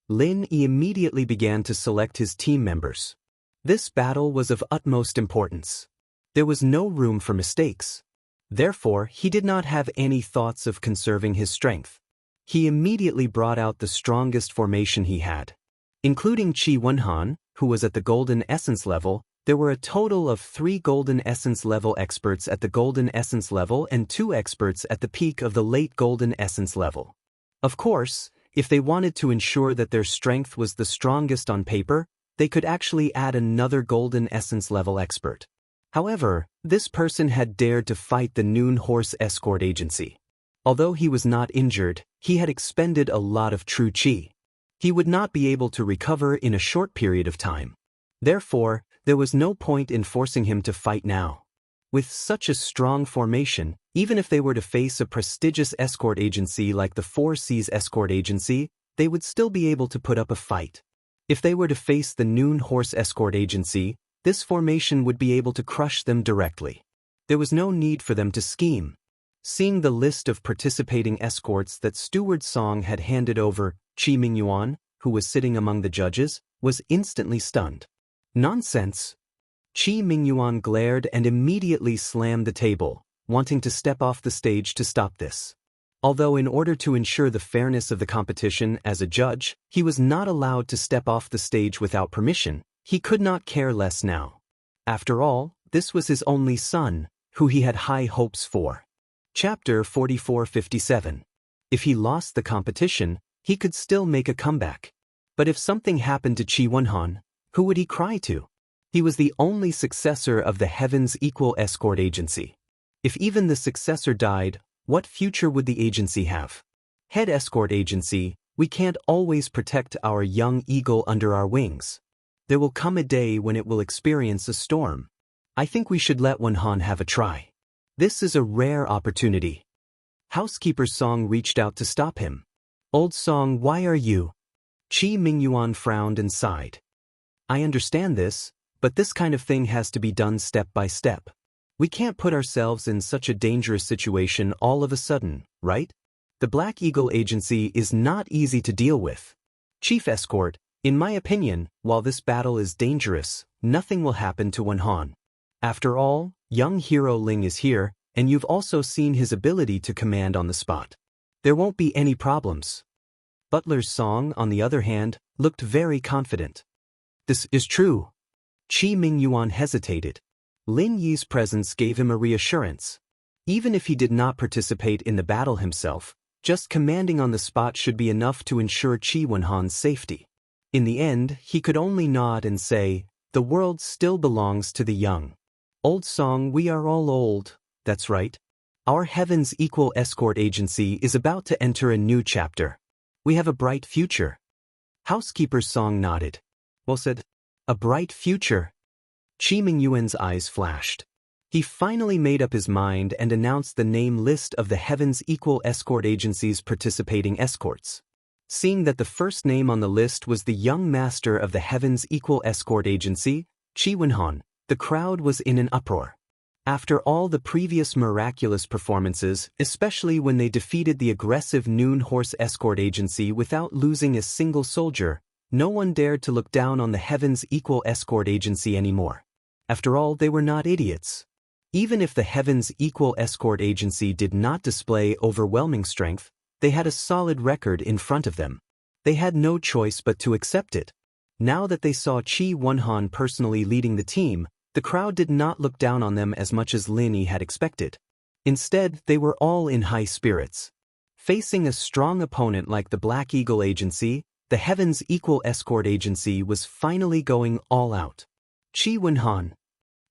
Lin Yi immediately began to select his team members. This battle was of utmost importance. There was no room for mistakes. Therefore, he did not have any thoughts of conserving his strength. He immediately brought out the strongest formation he had. Including Qi Wenhan, who was at the Golden Essence level, there were a total of 3 Golden Essence level experts at the Golden Essence level and 2 experts at the peak of the late Golden Essence level. Of course, if they wanted to ensure that their strength was the strongest on paper, they could actually add another Golden Essence level expert. However, this person had dared to fight the Noon Horse Escort Agency. Although he was not injured, he had expended a lot of true qi. He would not be able to recover in a short period of time. Therefore, there was no point in forcing him to fight now. With such a strong formation, even if they were to face a prestigious escort agency like the Four Seas Escort Agency, they would still be able to put up a fight. If they were to face the Noon Horse Escort Agency, this formation would be able to crush them directly. There was no need for them to scheme. Seeing the list of participating escorts that Steward Song had handed over, Qi Mingyuan, who was sitting among the judges, was instantly stunned. Nonsense! Qi Mingyuan glared and immediately slammed the table, wanting to step off the stage to stop this. Although in order to ensure the fairness of the competition as a judge, he was not allowed to step off the stage without permission, he could not care less now. After all, this was his only son, who he had high hopes for. Chapter 4457. If he lost the competition, he could still make a comeback. But if something happened to Qi Wenhan, who would he cry to? He was the only successor of the Heaven's Equal Escort Agency. If even the successor died, what future would the agency have? Head Escort Agency, we can't always protect our young eagle under our wings. There will come a day when it will experience a storm. I think we should let Wenhan have a try. This is a rare opportunity. Housekeeper Song reached out to stop him. Old Song, why are you? Qi Mingyuan frowned and sighed. I understand this, but this kind of thing has to be done step by step. We can't put ourselves in such a dangerous situation all of a sudden, right? The Black Eagle Agency is not easy to deal with. Chief Escort, in my opinion, while this battle is dangerous, nothing will happen to Wenhan. After all, young hero Ling is here, and you've also seen his ability to command on the spot. There won't be any problems. Butler's Song, on the other hand, looked very confident. This is true. Qi Mingyuan hesitated. Lin Yi's presence gave him a reassurance. Even if he did not participate in the battle himself, just commanding on the spot should be enough to ensure Qi Wenhan's safety. In the end, he could only nod and say, "The world still belongs to the young." Old song, we are all old, that's right. Our Heaven's Equal Escort Agency is about to enter a new chapter. We have a bright future. Housekeeper's Song nodded. Well said. A bright future. Qi Mingyuan's eyes flashed. He finally made up his mind and announced the name list of the Heaven's Equal Escort Agency's participating escorts. Seeing that the first name on the list was the young master of the Heaven's Equal Escort Agency, Qi Wenhan, the crowd was in an uproar. After all the previous miraculous performances, especially when they defeated the aggressive Noon Horse Escort Agency without losing a single soldier, no one dared to look down on the Heaven's Equal Escort Agency anymore. After all, they were not idiots. Even if the Heaven's Equal Escort Agency did not display overwhelming strength, they had a solid record in front of them. They had no choice but to accept it. Now that they saw Qi Wenhan personally leading the team, the crowd did not look down on them as much as Lin Yi had expected. Instead, they were all in high spirits. Facing a strong opponent like the Black Eagle Agency, the Heaven's Equal Escort Agency was finally going all out. Qi Wenhan.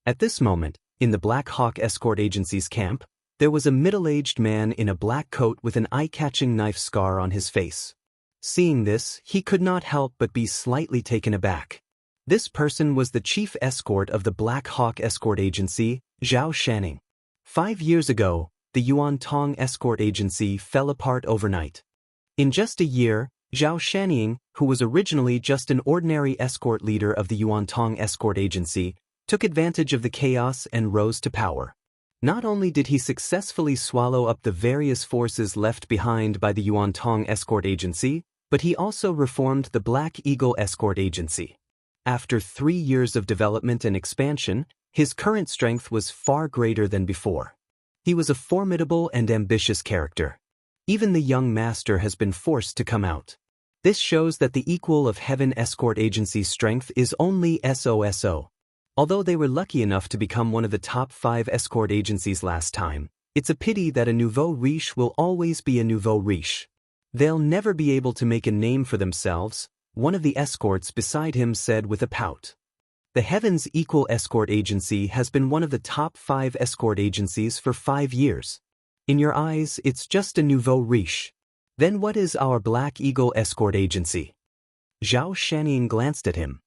At this moment, in the Black Hawk Escort Agency's camp, there was a middle-aged man in a black coat with an eye-catching knife scar on his face. Seeing this, he could not help but be slightly taken aback. This person was the chief escort of the Black Hawk Escort Agency, Zhao Shanning. 5 years ago, the Yuan Tong Escort Agency fell apart overnight. In just a year, Zhao Shanning, who was originally just an ordinary escort leader of the Yuan Tong Escort Agency, took advantage of the chaos and rose to power. Not only did he successfully swallow up the various forces left behind by the Yuan Tong Escort Agency, but he also reformed the Black Eagle Escort Agency. After 3 years of development and expansion, his current strength was far greater than before. He was a formidable and ambitious character. Even the young master has been forced to come out. This shows that the equal of Heaven Escort Agency's strength is only SOSO. Although they were lucky enough to become one of the top 5 escort agencies last time, it's a pity that a nouveau riche will always be a nouveau riche. They'll never be able to make a name for themselves, one of the escorts beside him said with a pout. The Heaven's Equal Escort Agency has been one of the top 5 escort agencies for 5 years. In your eyes, it's just a nouveau riche. Then what is our Black Eagle Escort Agency? Zhao Shanning glanced at him.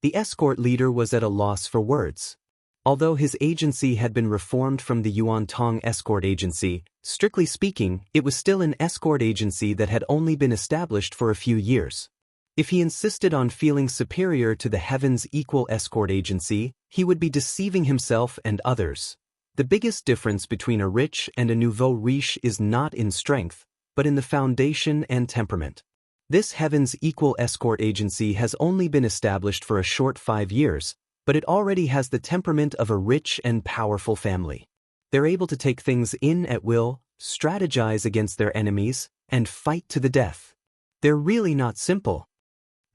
The escort leader was at a loss for words. Although his agency had been reformed from the Yuan Tong Escort Agency, strictly speaking, it was still an escort agency that had only been established for a few years. If he insisted on feeling superior to the Heaven's Equal Escort Agency, he would be deceiving himself and others. The biggest difference between a rich and a nouveau riche is not in strength, but in the foundation and temperament. This Heaven's Equal Escort Agency has only been established for a short 5 years, but it already has the temperament of a rich and powerful family. They're able to take things in at will, strategize against their enemies, and fight to the death. They're really not simple.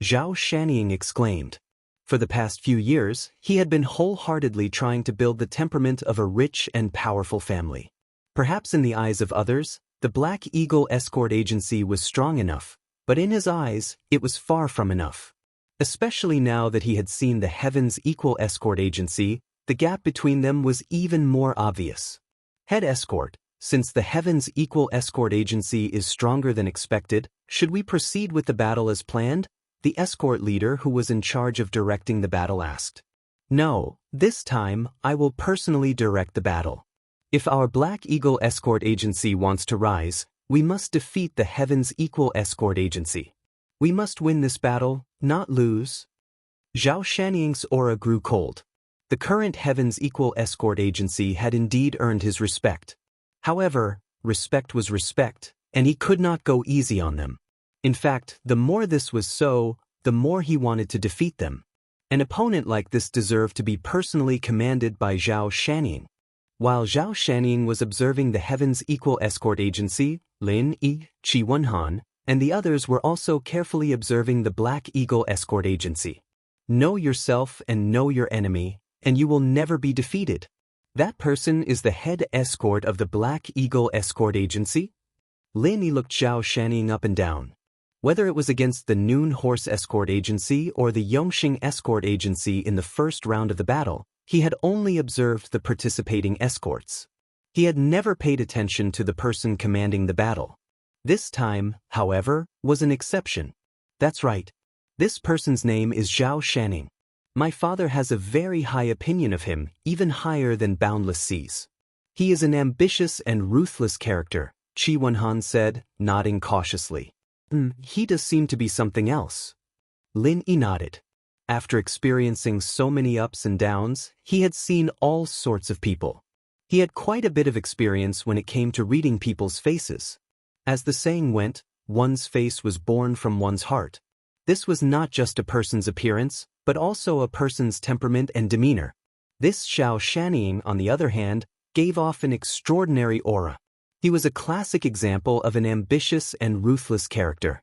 Zhao Shanning exclaimed. For the past few years, he had been wholeheartedly trying to build the temperament of a rich and powerful family. Perhaps in the eyes of others, the Black Eagle Escort Agency was strong enough, but in his eyes, it was far from enough. Especially now that he had seen the Heaven's Equal Escort Agency, the gap between them was even more obvious. Head Escort, since the Heaven's Equal Escort Agency is stronger than expected, should we proceed with the battle as planned? The escort leader who was in charge of directing the battle asked. No, this time, I will personally direct the battle. If our Black Eagle Escort Agency wants to rise, we must defeat the Heaven's Equal Escort Agency. We must win this battle, not lose. Zhao Shanning's aura grew cold. The current Heaven's Equal Escort Agency had indeed earned his respect. However, respect was respect, and he could not go easy on them. In fact, the more this was so, the more he wanted to defeat them. An opponent like this deserved to be personally commanded by Zhao Shanning. While Zhao Shanning was observing the Heaven's Equal Escort Agency, Lin Yi, Qi Wenhan, and the others were also carefully observing the Black Eagle Escort Agency. Know yourself and know your enemy, and you will never be defeated. That person is the head escort of the Black Eagle Escort Agency? Lin Yi looked Zhao Shanning up and down. Whether it was against the Noon Horse Escort Agency or the Yongxing Escort Agency in the first round of the battle, he had only observed the participating escorts. He had never paid attention to the person commanding the battle. This time, however, was an exception. That's right. This person's name is Zhao Shanning. My father has a very high opinion of him, even higher than Boundless Seas. He is an ambitious and ruthless character, Qi Wenhan said, nodding cautiously. He does seem to be something else. Lin Yi nodded. After experiencing so many ups and downs, he had seen all sorts of people. He had quite a bit of experience when it came to reading people's faces. As the saying went, one's face was born from one's heart. This was not just a person's appearance, but also a person's temperament and demeanor. This Zhao Shanning, on the other hand, gave off an extraordinary aura. He was a classic example of an ambitious and ruthless character.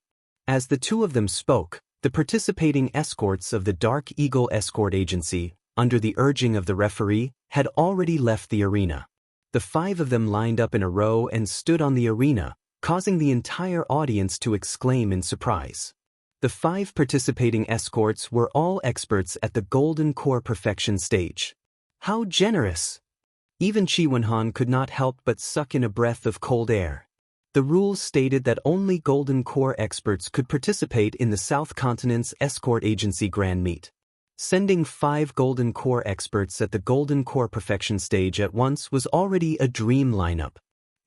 As the two of them spoke, the participating escorts of the Dark Eagle Escort Agency, under the urging of the referee, had already left the arena. The 5 of them lined up in a row and stood on the arena, causing the entire audience to exclaim in surprise. The 5 participating escorts were all experts at the Golden Core Perfection stage. How generous! Even Qi Wenhan could not help but suck in a breath of cold air. The rules stated that only Golden Core experts could participate in the South Continent's Escort Agency Grand Meet. Sending 5 Golden Core experts at the Golden Core Perfection stage at once was already a dream lineup.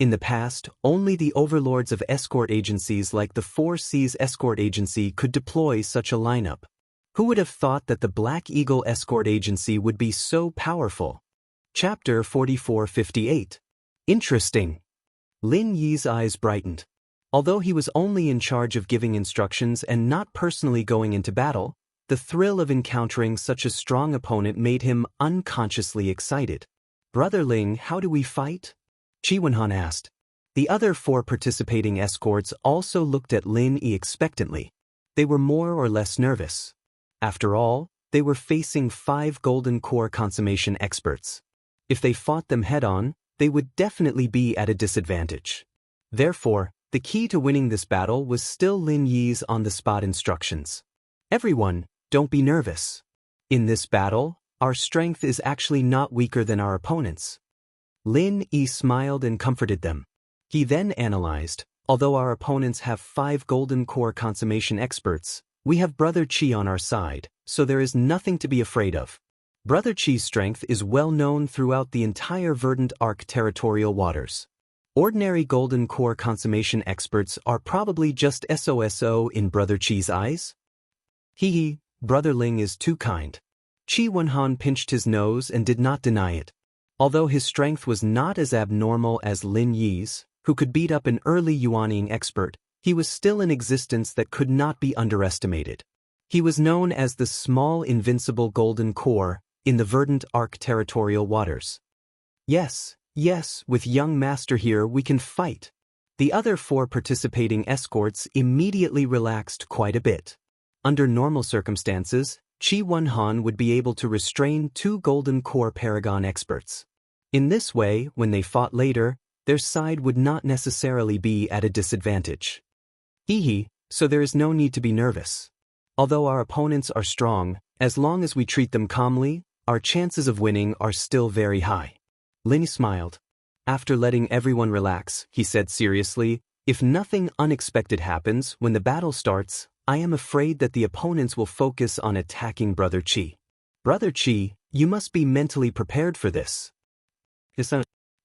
In the past, only the overlords of escort agencies like the Four Seas Escort Agency could deploy such a lineup. Who would have thought that the Black Eagle Escort Agency would be so powerful? Chapter 4458. Interesting. Lin Yi's eyes brightened. Although he was only in charge of giving instructions and not personally going into battle, the thrill of encountering such a strong opponent made him unconsciously excited. Brother Ling, how do we fight? Qi Wenhan asked. The other 4 participating escorts also looked at Lin Yi expectantly. They were more or less nervous. After all, they were facing 5 Golden Core consummation experts. If they fought them head-on, they would definitely be at a disadvantage. Therefore, the key to winning this battle was still Lin Yi's on-the-spot instructions. Everyone, don't be nervous. In this battle, our strength is actually not weaker than our opponents. Lin Yi smiled and comforted them. He then analyzed, although our opponents have 5 Golden Core consummation experts, we have Brother Qi on our side, so there is nothing to be afraid of. Brother Qi's strength is well known throughout the entire Verdant Arc territorial waters. Ordinary Golden Core consummation experts are probably just SOSO in Brother Qi's eyes. Hee, Brother Ling is too kind. Qi Wenhan pinched his nose and did not deny it. Although his strength was not as abnormal as Lin Yi's, who could beat up an early Yuaning expert, he was still an existence that could not be underestimated. He was known as the Small Invincible Golden Core in the Verdant Arc territorial waters. Yes, with young master here we can fight. The other 4 participating escorts immediately relaxed quite a bit. Under normal circumstances, Qi Wenhan would be able to restrain 2 Golden Core Paragon experts. In this way, when they fought later, their side would not necessarily be at a disadvantage. So there is no need to be nervous. Although our opponents are strong, as long as we treat them calmly, our chances of winning are still very high. Lin smiled. After letting everyone relax, he said seriously, if nothing unexpected happens when the battle starts, I am afraid that the opponents will focus on attacking Brother Qi. Brother Qi, you must be mentally prepared for this.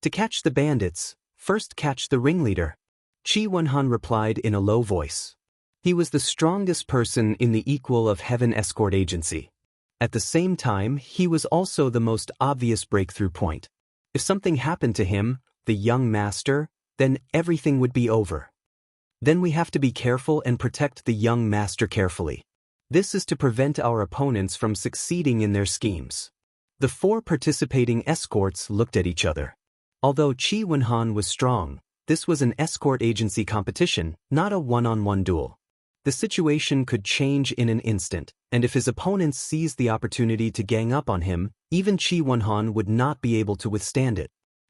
To catch the bandits, first catch the ringleader. Qi Wenhan replied in a low voice. He was the strongest person in the Equal of Heaven Escort Agency. At the same time, he was also the most obvious breakthrough point. If something happened to him, the young master, then everything would be over. Then we have to be careful and protect the young master carefully. This is to prevent our opponents from succeeding in their schemes. The 4 participating escorts looked at each other. Although Qi Wenhan was strong, this was an escort agency competition, not a one-on-one duel. The situation could change in an instant, and if his opponents seized the opportunity to gang up on him, even Qi Wenhan would not be able to withstand it.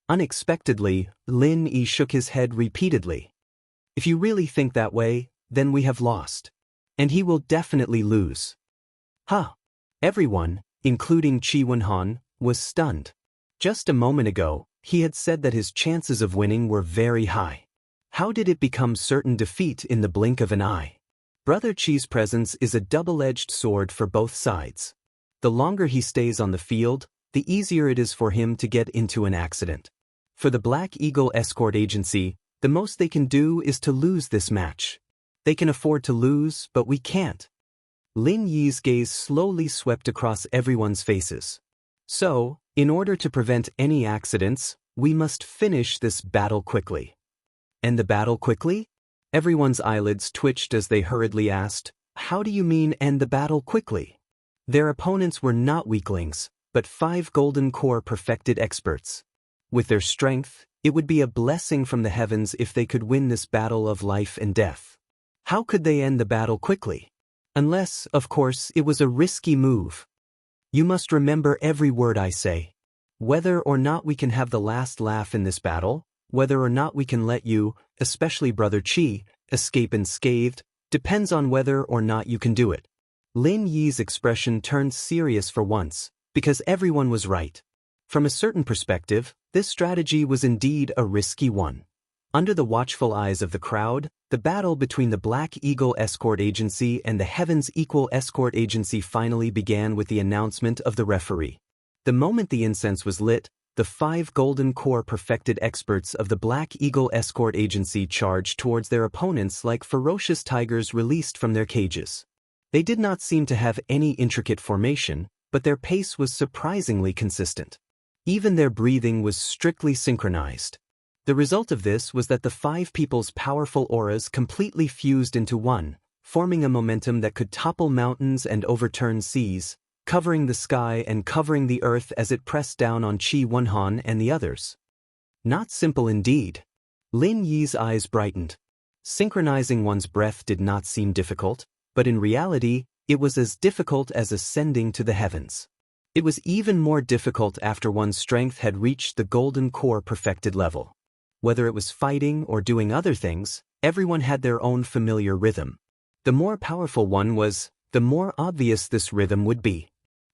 Unexpectedly, Lin Yi shook his head repeatedly. If you really think that way, then we have lost. And he will definitely lose. Huh. Everyone, including Qi Wenhan, was stunned. Just a moment ago, he had said that his chances of winning were very high. How did it become certain defeat in the blink of an eye? Brother Qi's presence is a double-edged sword for both sides. The longer he stays on the field, the easier it is for him to get into an accident. For the Black Eagle Escort Agency, the most they can do is to lose this match. They can afford to lose, but we can't. Lin Yi's gaze slowly swept across everyone's faces. So, in order to prevent any accidents, we must finish this battle quickly. End the battle quickly? Everyone's eyelids twitched as they hurriedly asked, "How do you mean end the battle quickly?" Their opponents were not weaklings, but 5 golden core perfected experts. With their strength, it would be a blessing from the heavens if they could win this battle of life and death. How could they end the battle quickly? Unless, of course, it was a risky move. You must remember every word I say. Whether or not we can have the last laugh in this battle, whether or not we can let you, especially Brother Qi, escape unscathed, depends on whether or not you can do it. Lin Yi's expression turned serious for once, because everyone was right. From a certain perspective, this strategy was indeed a risky one. Under the watchful eyes of the crowd, the battle between the Black Eagle Escort Agency and the Heavens Equal Escort Agency finally began with the announcement of the referee. The moment the incense was lit, the 5 golden core perfected experts of the Black Eagle Escort Agency charged towards their opponents like ferocious tigers released from their cages. They did not seem to have any intricate formation, but their pace was surprisingly consistent. Even their breathing was strictly synchronized. The result of this was that the 5 people's powerful auras completely fused into one, forming a momentum that could topple mountains and overturn seas, covering the sky and covering the earth as it pressed down on Qi Wenhan and the others. Not simple indeed. Lin Yi's eyes brightened. Synchronizing one's breath did not seem difficult, but in reality, it was as difficult as ascending to the heavens. It was even more difficult after one's strength had reached the golden core perfected level. Whether it was fighting or doing other things, everyone had their own familiar rhythm. The more powerful one was, the more obvious this rhythm would be.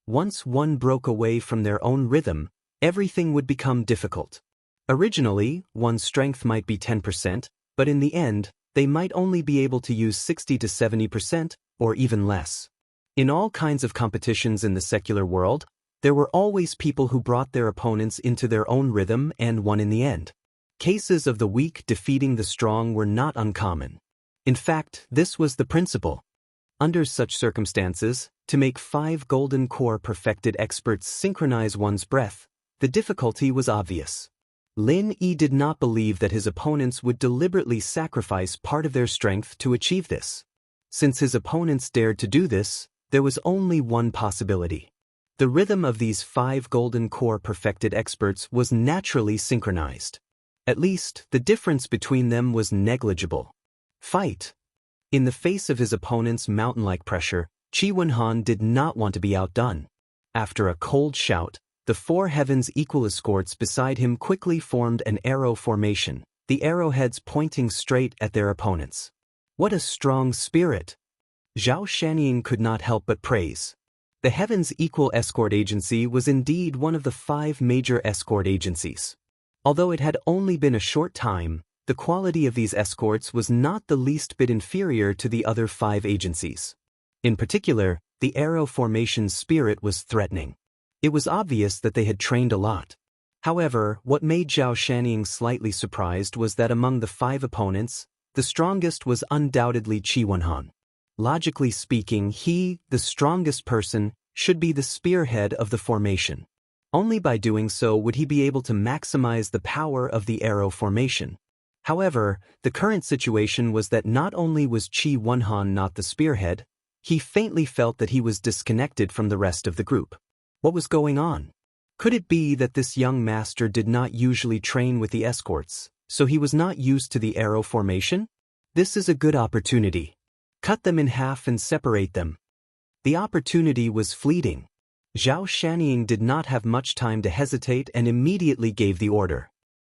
Once one broke away from their own rhythm, everything would become difficult. Originally, one's strength might be 10%, but in the end, they might only be able to use 60 to 70%, or even less. In all kinds of competitions in the secular world, there were always people who brought their opponents into their own rhythm and won in the end. Cases of the weak defeating the strong were not uncommon. In fact, this was the principle. Under such circumstances, to make 5 golden core perfected experts synchronize one's breath, the difficulty was obvious. Lin Yi did not believe that his opponents would deliberately sacrifice part of their strength to achieve this. Since his opponents dared to do this, there was only one possibility. The rhythm of these 5 golden core perfected experts was naturally synchronized. At least, the difference between them was negligible. Fight! In the face of his opponent's mountain-like pressure, Qi Wenhan did not want to be outdone. After a cold shout, the 4 Heavens Equal escorts beside him quickly formed an arrow formation, the arrowheads pointing straight at their opponents. What a strong spirit! Zhao Shanyin could not help but praise. The Heavens Equal Escort Agency was indeed one of the 5 major escort agencies. Although it had only been a short time, the quality of these escorts was not the least bit inferior to the other 5 agencies. In particular, the arrow formation's spirit was threatening. It was obvious that they had trained a lot. However, what made Zhao Shanyin slightly surprised was that among the 5 opponents, the strongest was undoubtedly Qi Wenhan. Logically speaking, he, the strongest person, should be the spearhead of the formation. Only by doing so would he be able to maximize the power of the arrow formation. However, the current situation was that not only was Qi Wenhan not the spearhead, he faintly felt that he was disconnected from the rest of the group. What was going on? Could it be that this young master did not usually train with the escorts, so he was not used to the arrow formation? This is a good opportunity. Cut them in half and separate them. The opportunity was fleeting. Zhao Shaniying did not have much time to hesitate and immediately gave the order.